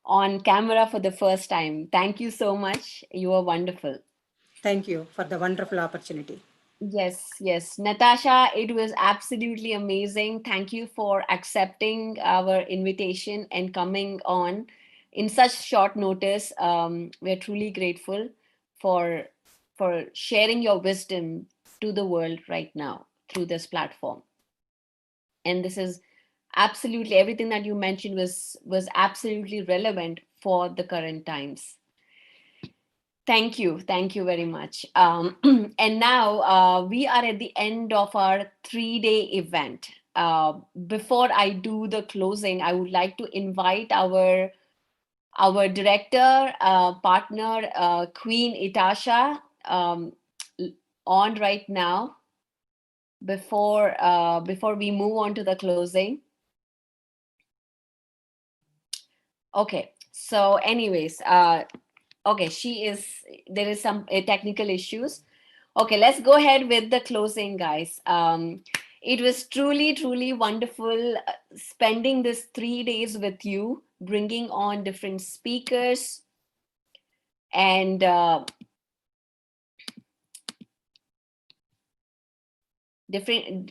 on camera for the first time. Thank you so much. You are wonderful. Thank you for the wonderful opportunity. Yes. Natasha, it was absolutely amazing. Thank you for accepting our invitation and coming on in such short notice. We're truly grateful for sharing your wisdom to the world right now through this platform. And this is absolutely, everything that you mentioned was absolutely relevant for the current times. Thank you very much. And now we are at the end of our 3-day event. Before I do the closing, I would like to invite our director, partner, Queen Itasha, on right now before we move on to the closing. Okay, so anyways, okay, there is some technical issues. Okay, let's go ahead with the closing, guys. It was truly wonderful spending this 3 days with you, bringing on different speakers and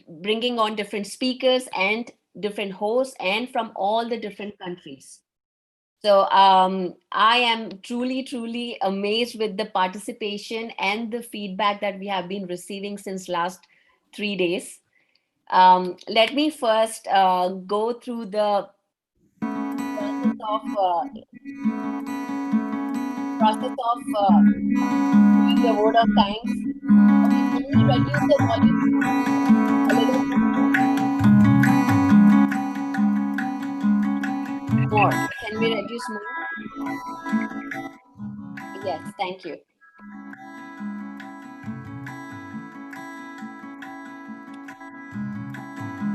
bringing on different speakers and different hosts and from all the different countries. So I am truly amazed with the participation and the feedback that we have been receiving since last 3 days. Let me first go through the process of doing the vote of thanks. Okay, can we reduce the volume a little more? Can we reduce more? Yes, thank you.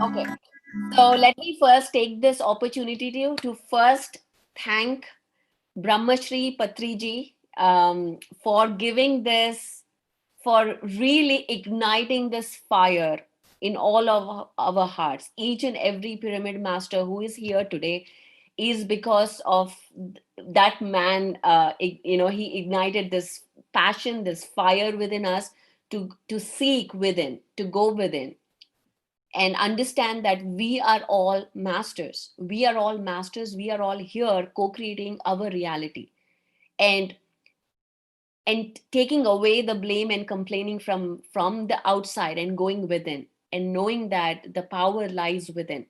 Okay, so let me first take this opportunity to first thank Brahmashri Patriji for giving this, for really igniting this fire in all of our hearts. Each and every pyramid master who is here today is because of that man. He ignited this passion, this fire within us to seek within, to go within, and understand that we are all masters. We are all masters. We are all here co-creating our reality. And taking away the blame and complaining from the outside and going within and knowing that the power lies within.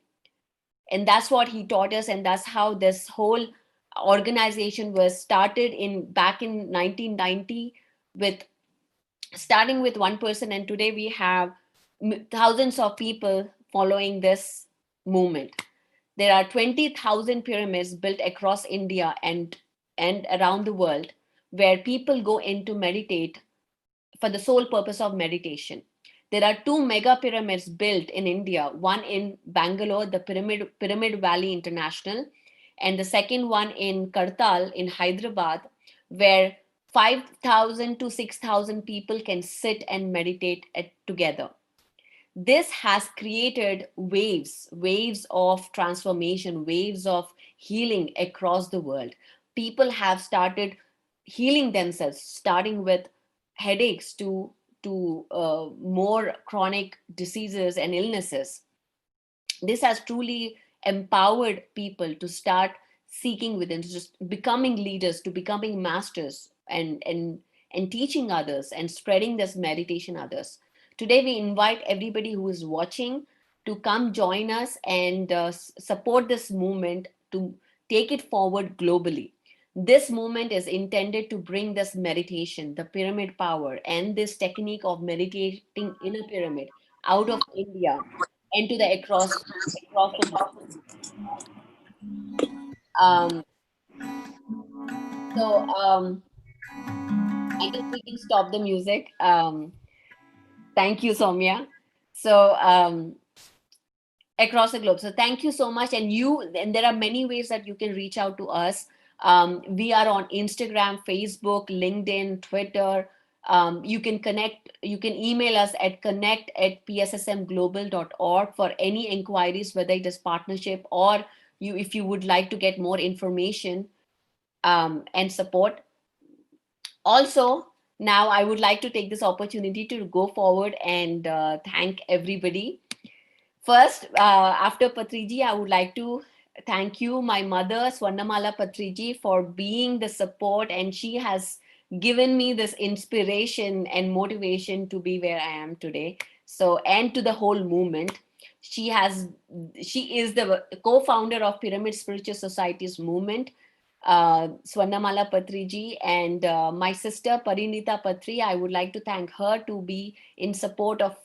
And that's what he taught us, and that's how this whole organization was started back in 1990, with starting with one person, and today we have thousands of people following this movement. There are 20,000 pyramids built across India and around the world, where people go in to meditate for the sole purpose of meditation. There are 2 mega pyramids built in India, one in Bangalore, the Pyramid Valley International, and the second one in Kartal in Hyderabad, where 5,000 to 6,000 people can sit and meditate together. This has created waves of transformation, waves of healing across the world. People have started healing themselves, starting with headaches to more chronic diseases and illnesses. This has truly empowered people to start seeking within, to just becoming leaders, to becoming masters, and teaching others and spreading this meditation others. Today, we invite everybody who is watching to come join us and support this movement to take it forward globally. This movement is intended to bring this meditation, the pyramid power, and this technique of meditating in a pyramid out of India and to the across the globe. I guess we can stop the music. Thank you, Soumya. So across the globe. So thank you so much. And there are many ways that you can reach out to us. We are on Instagram, Facebook, LinkedIn, Twitter. You can connect, you can email us at connect@pssmglobal.org for any inquiries, whether it is partnership or if you would like to get more information and support. Also, now I would like to take this opportunity to go forward and thank everybody. First, after Patriji, I would like to thank you, my mother, Swarnamala Patriji, for being the support, and she has given me this inspiration and motivation to be where I am today. So, and to the whole movement. She is the co-founder of Pyramid Spiritual Society's movement, Swarnamala Patriji, and my sister Parinita Patri. I would like to thank her to be in support of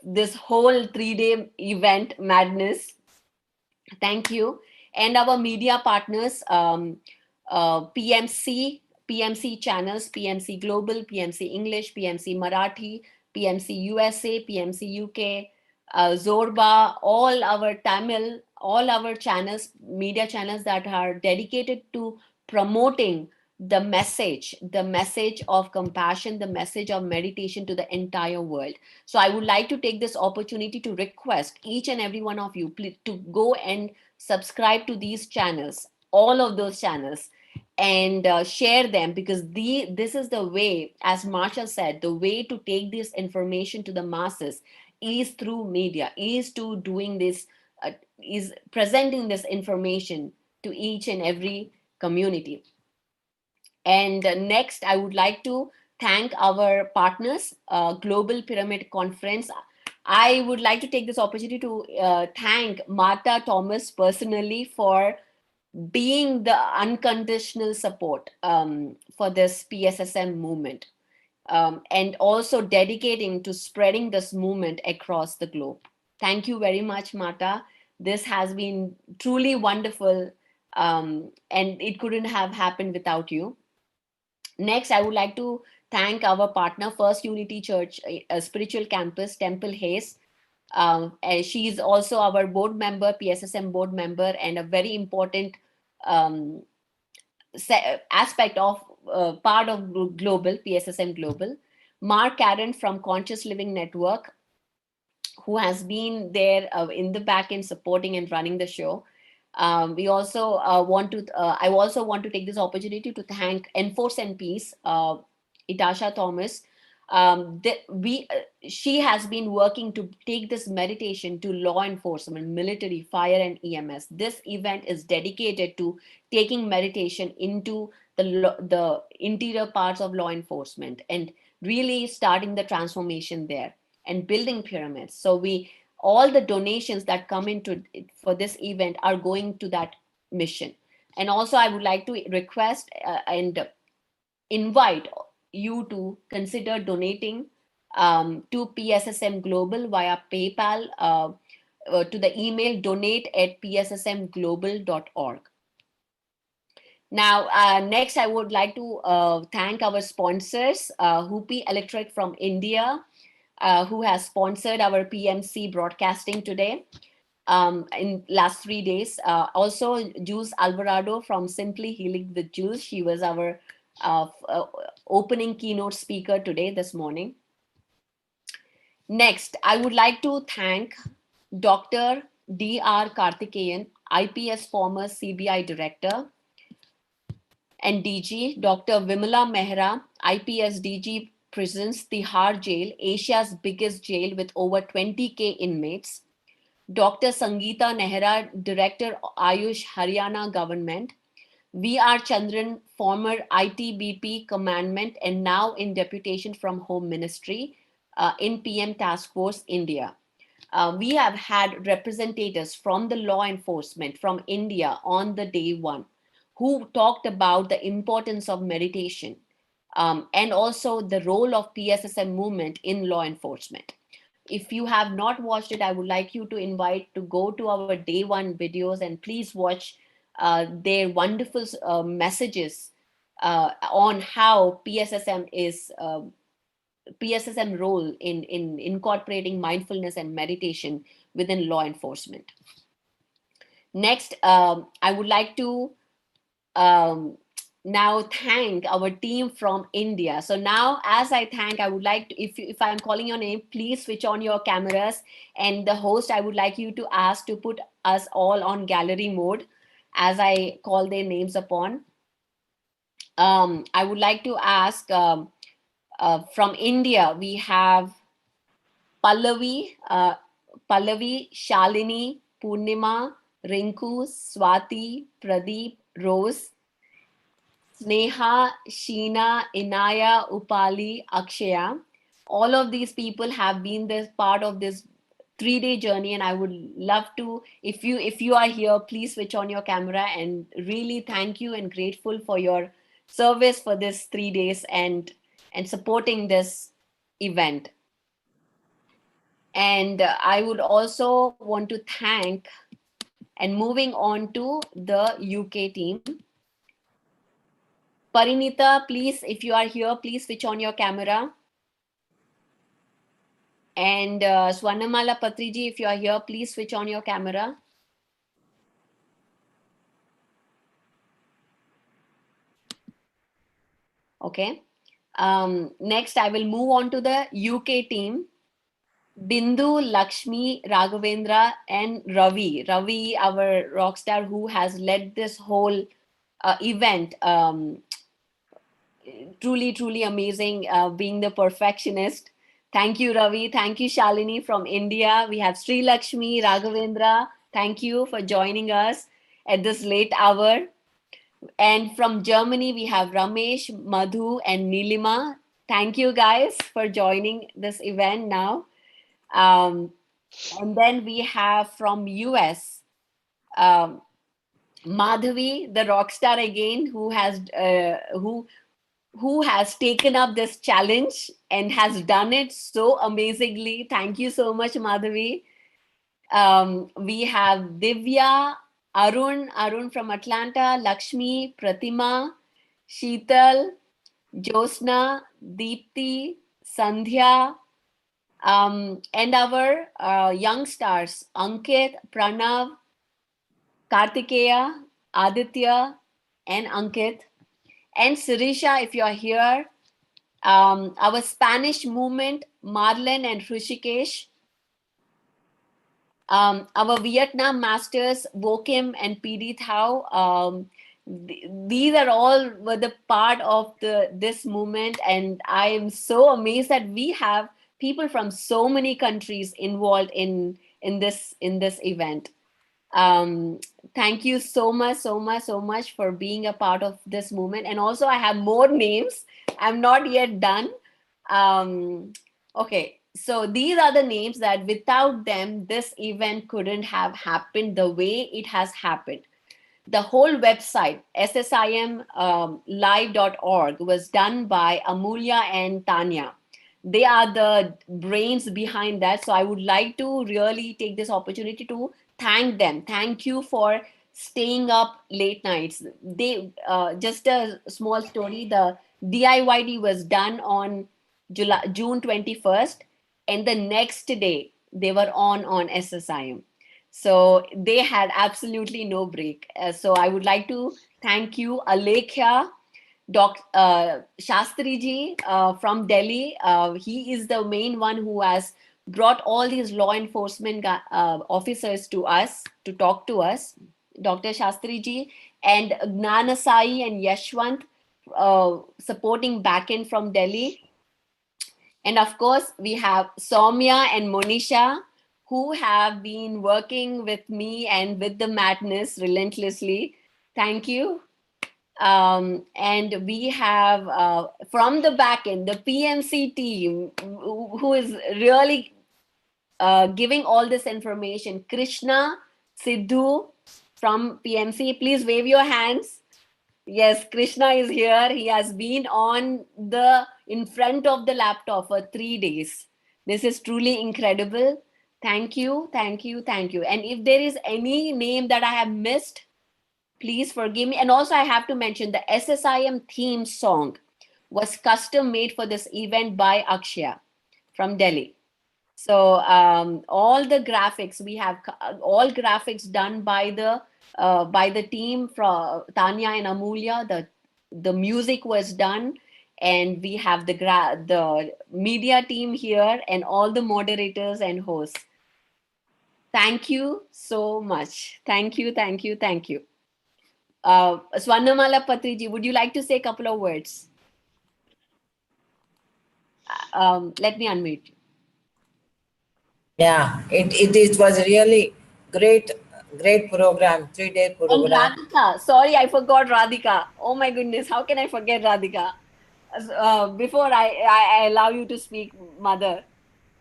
this whole 3-day event madness. Thank you. And our media partners, PMC channels, PMC Global, PMC English, PMC Marathi, PMC USA, PMC UK, Zorba, all our Tamil, all our channels, media channels that are dedicated to promoting the message of compassion, the message of meditation to the entire world. So I would like to take this opportunity to request each and every one of you to go and subscribe to these channels, all of those channels, and share them, because this is the way, as Marshall said, the way to take this information to the masses is through media, is to doing this, is presenting this information to each and every community. And next, I would like to thank our partners, Global Pyramid Conference. I would like to take this opportunity to thank Martha Thomas personally for being the unconditional support for this PSSM movement, and also dedicating to spreading this movement across the globe. Thank you very much, Martha. This has been truly wonderful, and it couldn't have happened without you. Next, I would like to thank our partner, First Unity Church, a spiritual campus, Temple Hayes. She is also our board member, PSSM board member, and a very important aspect of part of Global, PSSM Global. Mark Karen from Conscious Living Network, who has been there in the back end supporting and running the show. We also I also want to take this opportunity to thank Enforce and Peace, Itasha Thomas, she has been working to take this meditation to law enforcement, military, fire, and EMS. This event is dedicated to taking meditation into the interior parts of law enforcement and really starting the transformation there and building pyramids. So all the donations that come into for this event are going to that mission. And also I would like to request and invite you to consider donating to PSSM Global via PayPal to the email donate@pssmglobal.org. Now, next, I would like to thank our sponsors, Hoopy Electric from India, who has sponsored our PMC broadcasting today in last 3 days. Also, Jules Alvarado from Simply Healing with Jules. She was our opening keynote speaker today, this morning. Next, I would like to thank Dr. D.R. Karthikeyan, IPS former CBI director, and DG, Dr. Vimala Mehra, IPS DG Prisons, Tihar Jail, Asia's biggest jail with over 20,000 inmates. Dr. Sangeeta Nehra, Director, Ayush, Haryana Government. V.R. Chandran, former ITBP commandment and now in deputation from Home Ministry in PM Task Force, India. We have had representatives from the law enforcement from India on the day one who talked about the importance of meditation and also the role of PSSM movement in law enforcement. If you have not watched it, I would like you to invite to go to our day one videos and please watch their wonderful messages on how PSSM is PSSM role in incorporating mindfulness and meditation within law enforcement. Next, I would like to now thank our team from India. So now as I thank, I would like to, if I'm calling your name, please switch on your cameras, and the host, I would like you to ask to put us all on gallery mode as I call their names upon. I would like to ask from India, we have Pallavi, Shalini, Purnima, Rinku, Swati, Pradeep, Rose, Sneha, Sheena, Inaya, Upali, Akshaya. All of these people have been this part of this 3-day journey, and I would love to, if you are here, please switch on your camera and really thank you and grateful for your service for this 3 days and supporting this event. And I would also want to thank, and moving on to the UK team. Parinita, please, if you are here, please switch on your camera. And Swarnamala Patriji, if you are here, please switch on your camera. Okay. Next, I will move on to the UK team. Bindu, Lakshmi, Raghavendra, and Ravi. Ravi, our rock star who has led this whole event. Truly, truly amazing, being the perfectionist. Thank you, Ravi. Thank you, Shalini from India. We have Sri Lakshmi, Raghavendra. Thank you for joining us at this late hour. And from Germany, we have Ramesh, Madhu, and Nilima. Thank you, guys, for joining this event now. And then we have from US, Madhavi, the rock star again, who has taken up this challenge and has done it so amazingly. Thank you so much, Madhavi. We have Divya, Arun from Atlanta, Lakshmi, Pratima, Sheetal, Josna, Deepti, Sandhya, and our young stars, Ankit, Pranav, Kartikeya, Aditya, and Ankit. And Sirisha, if you are here, our Spanish movement, Marlon and Hrishikesh, our Vietnam masters, Wokim and PD Thao, these are all were the part of this movement, and I am so amazed that we have people from so many countries involved in this event. Thank you so much for being a part of this movement. And also I have more names. I'm not yet done. Okay, so these are the names that without them, this event couldn't have happened the way it has happened. The whole website, SSIM live.org, was done by Amulya and Tanya. They are the brains behind that. So I would like to really take this opportunity to thank them. Thank you for staying up late nights. They just a small story. The DIYD was done on June 21st, and the next day they were on SSIM. So they had absolutely no break. So I would like to thank you, Alekhya, Shastri ji from Delhi. He is the main one who has brought all these law enforcement officers to us to talk to us, Dr. Shastri ji, and Gnanasai and Yashwant supporting backend from Delhi. And of course, we have Soumya and Monisha, who have been working with me and with the madness relentlessly. Thank you. And we have from the back end, the PMC team, who is really giving all this information. Krishna, Sidhu from PMC, please wave your hands. Yes, Krishna is here. He has been in front of the laptop for 3 days. This is truly incredible. Thank you. And if there is any name that I have missed, please forgive me. And also I have to mention the SSIM theme song was custom made for this event by Akshaya from Delhi. So all the graphics, we have all graphics done by the team from Tanya and Amulya. The music was done, and we have the media team here and all the moderators and hosts. Thank you so much. Thank you. Swarnamala Patriji, would you like to say a couple of words? Let me unmute you. Yeah, it was really great program, 3-day program. And Radhika, sorry, I forgot Radhika. Oh my goodness, how can I forget Radhika? Before I allow you to speak, Mother.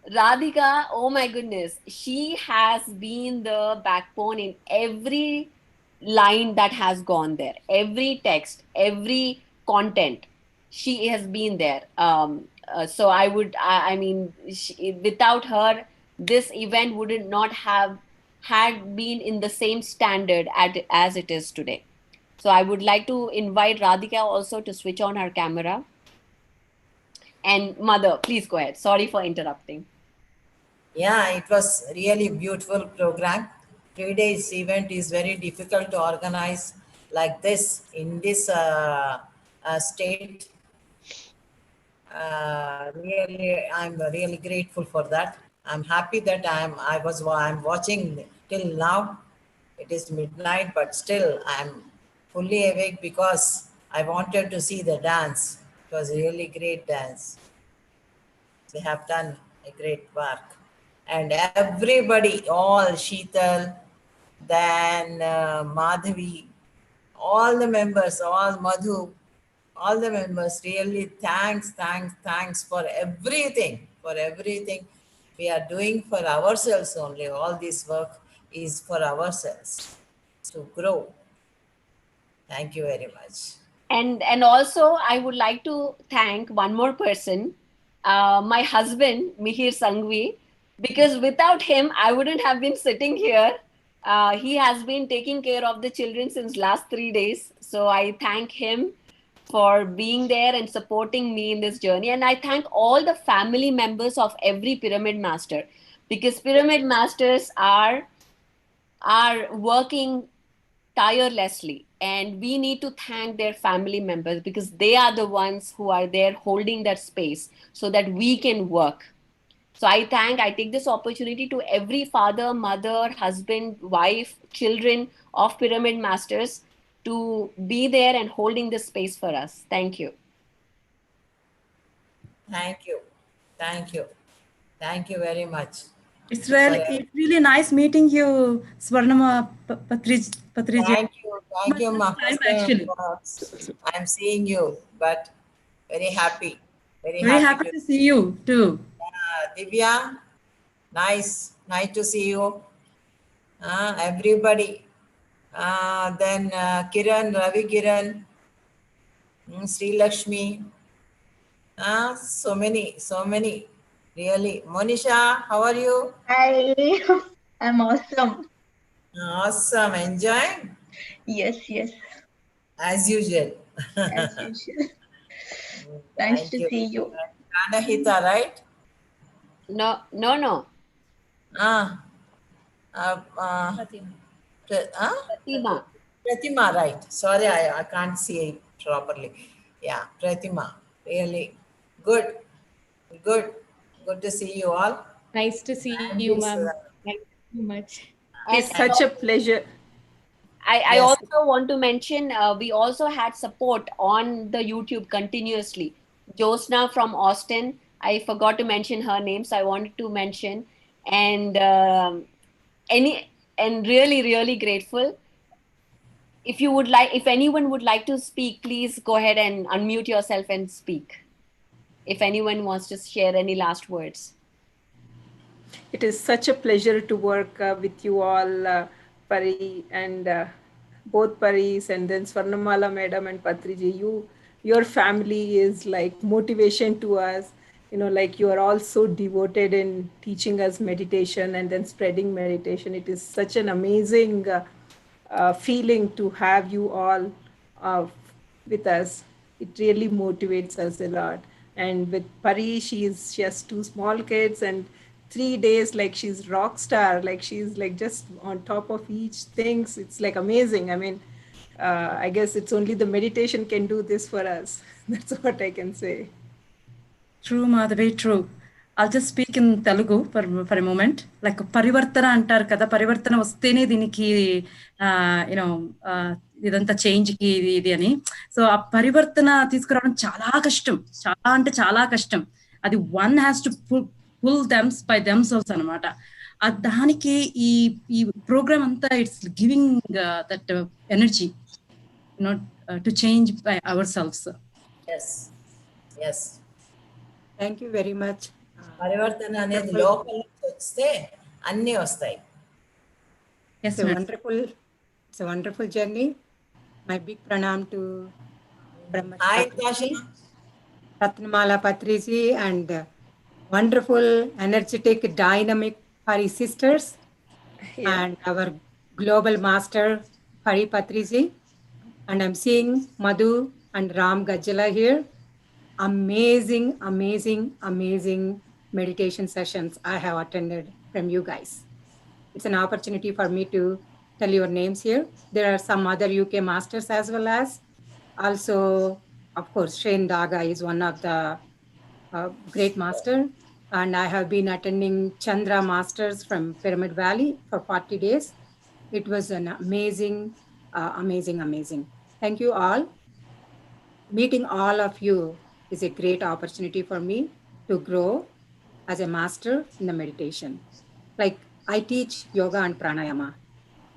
Radhika, oh my goodness, she has been the backbone in every line that has gone there, every text, every content. She has been there. So I mean, without her, this event would not have had been in the same standard as it is today. So I would like to invite Radhika also to switch on her camera. And Mother, please go ahead. Sorry for interrupting. Yeah, it was really beautiful program. 3 days event is very difficult to organize like this in this state. Really, I'm really grateful for that. I'm happy that I'm watching till now. It is midnight, but still I'm fully awake because I wanted to see the dance. It was really great dance. They have done a great work. And everybody, all Sheetal, then Madhavi, all the members, all Madhu, all the members, really thanks for everything we are doing for ourselves only. All this work is for ourselves to grow. Thank you very much. And also I would like to thank one more person, my husband, Mihir Sangvi, because without him, I wouldn't have been sitting here. He has been taking care of the children since last 3 days. So I thank him for being there and supporting me in this journey. And I thank all the family members of every Pyramid Master, because Pyramid Masters are working tirelessly, and we need to thank their family members because they are the ones who are there holding that space so that we can work. So I take this opportunity to every father, mother, husband, wife, children of Pyramid Masters to be there and holding this space for us. Thank you. Thank you. Thank you. Thank you very much. It's really nice meeting you, Swarnamala Patriji. Thank you, ma. First time, actually. I'm seeing you, but very happy. Very happy to see you too. Divya, nice to see you. Everybody. Then Kiran, Ravi Kiran, Sri Lakshmi. So many. Really. Monisha, how are you? Hi, I'm awesome. Awesome. Enjoying? Yes. As usual. As usual. Nice to see you. Pranahita, right? No. Pratima, right. Sorry, I can't see it properly. Yeah, Pratima. Really good to see you all. Nice to see you, ma'am. Thank you so much. It's such a pleasure. I Yes. also want to mention, we also had support on the YouTube continuously. Josna from Austin, I forgot to mention her name, so I wanted to mention. And really grateful. If anyone would like to speak, please go ahead and unmute yourself and speak. If anyone wants to share any last words. It is such a pleasure to work with you all, Pari and both Paris and then Swarnamala Madam and Patriji. Your family is like motivation to us. Like you are all so devoted in teaching us meditation and then spreading meditation. It is such an amazing feeling to have you all with us. It really motivates us a lot. And with Pari, she has 2 small kids and 3 days, like she's rock star, like she's like just on top of each things. It's like amazing. I mean, I guess it's only the meditation can do this for us. That's what I can say. True, Madhavi, true. I'll just speak in Telugu for a moment. Like పరివర్తన అంటారు కదా, పరివర్తన వస్తేనే దీనికి ఇదంతా change కి ఇది అని. సో ఆ పరివర్తన తీసుకురావడం చాలా కష్టం, చాలా కష్టం. అది one has to pull them by themselves అనమాట. దానికి ఈ ప్రోగ్రామ్ అంతా it's giving that energy to change by ourselves. Yes. Thank you very much. పరివర్తన అనేది లోపల నుంచి వస్తే అన్నీ వస్తాయి. It's a wonderful journey. My big pranam to Ratnamala Patriji and wonderful, energetic, dynamic Pari sisters and our global master Pari Patriji. And I'm seeing Madhu and Ram Gajala here. Amazing meditation sessions I have attended from you guys. It's an opportunity for me to tell your names here. There are some other UK masters as well as. Also, of course, Shane Daga is one of the great master. And I have been attending Chandra Masters from Pyramid Valley for 40 days. It was an amazing. Thank you all. Meeting all of you is a great opportunity for me to grow as a master in the meditation. Like I teach yoga and pranayama.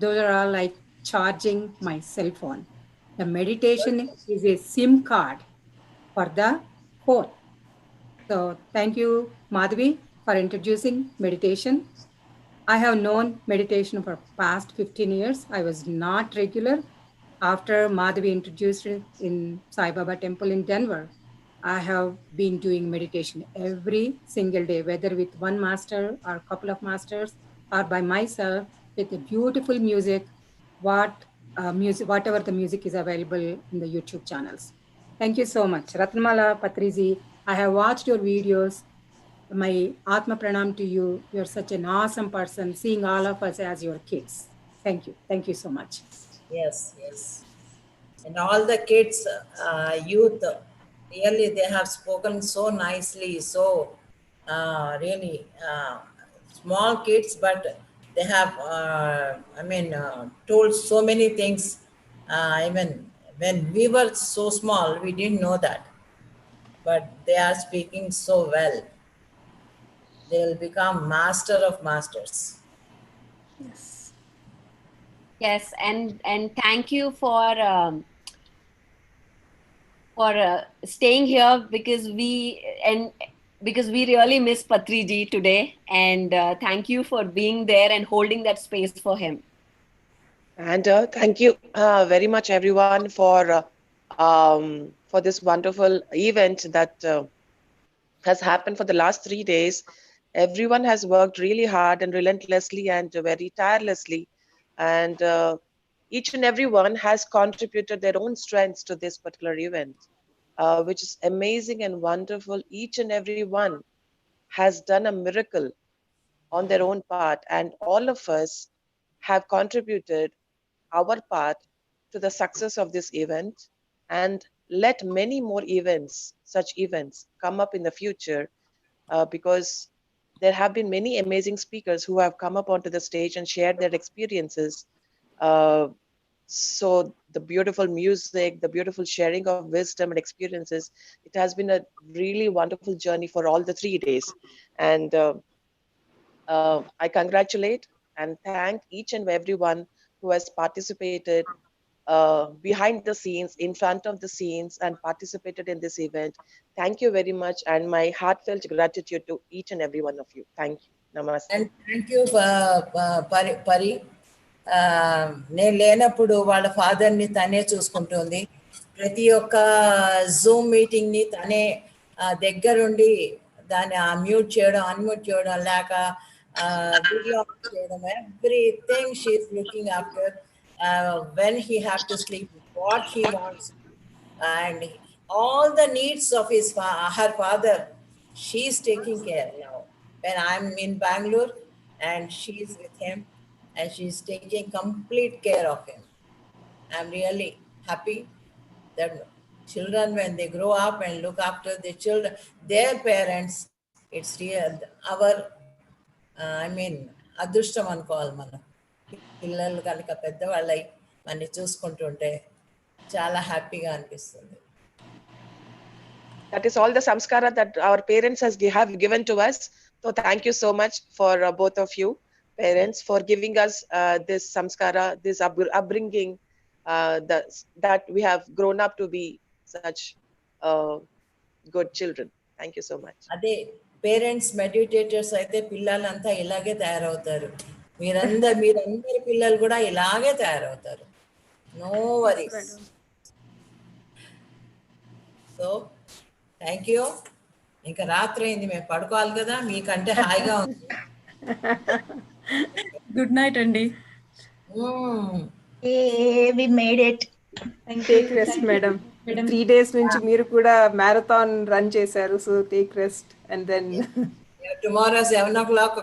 Those are all like charging my cell phone. The meditation is a SIM card for the phone. So thank you, Madhavi, for introducing meditation. I have known meditation for past 15 years. I was not regular. After Madhavi introduced it in Sai Baba Temple in Denver, I have been doing meditation every single day, whether with one master or a couple of masters or by myself with the beautiful music, whatever the music is available in the YouTube channels. Thank you so much. Ratnamala Patriji, I have watched your videos. My Atma Pranam to you. You're such an awesome person, seeing all of us as your kids. Thank you. Thank you so much. Yes. And all the kids, youth, really they have spoken so nicely, so really small kids, but they have told so many things Even when we were so small, we didn't know that. But they are speaking so well. They will become master of masters. Yes, and thank you for staying here because we really miss Patriji today, and thank you for being there and holding that space for him. And thank you very much, everyone, for this wonderful event that has happened for the last 3 days. Everyone has worked really hard and relentlessly and very tirelessly, and each and every one has contributed their own strengths to this particular event, which is amazing and wonderful. Each and every one has done a miracle on their own part, and all of us have contributed our part to the success of this event, and let many more events, such events, come up in the future, because there have been many amazing speakers who have come up onto the stage and shared their experiences. So the beautiful music, the beautiful sharing of wisdom and experiences, it has been a really wonderful journey for all the 3 days. And I congratulate and thank each and everyone who has participated behind the scenes, in front of the scenes, and participated in this event. Thank you very much, and my heartfelt gratitude to each and every one of you. Thank you. Namaste. And thank you, Pari. నేను లేనప్పుడు వాళ్ళ ఫాదర్ని తనే చూసుకుంటుంది. ప్రతి ఒక్క Zoom మీటింగ్ని తనే దగ్గరుండి దాన్ని మ్యూట్ చేయడం, అన్మ్యూట్ చేయడం, లేక వీడియో చేయడం, everything she's looking after. When he have to sleep, what he wants, and all the needs of her father, she's taking care now. When I'm in Bangalore and she's with him and she's taking complete care of him. I'm really happy that children, when they grow up and look after their children, their parents, it's real, our, అదృష్టం అనుకోవాలి మనం. పిల్లలు కనుక పెద్దవాళ్ళై మనని చూసుకుంటుంటే చాలా హ్యాపీగా అనిపిస్తుంది. That is all the samskara that our parents have given to us. So thank you so much for both of you parents for giving us this samskara, this upbringing, that we have grown up to be such good children. Thank you so much. అదే parents meditators అయితే పిల్లలంతా ఇలాగే తయారవుతారు. మీరందరి పిల్లలు కూడా ఇలాగే తయారవుతారు. No worries. So thank you. ఇంకా రాత్రి అయింది, మేము పడుకోవాలి కదా, మీకంటే హాయిగా ఉంది. గుడ్ నైట్ అండి. We made it. Take rest, madam. 3 days నుంచి మీరు కూడా మ్యారథాన్ రన్ చేశారు. So take rest and then tomorrow 7 o'clock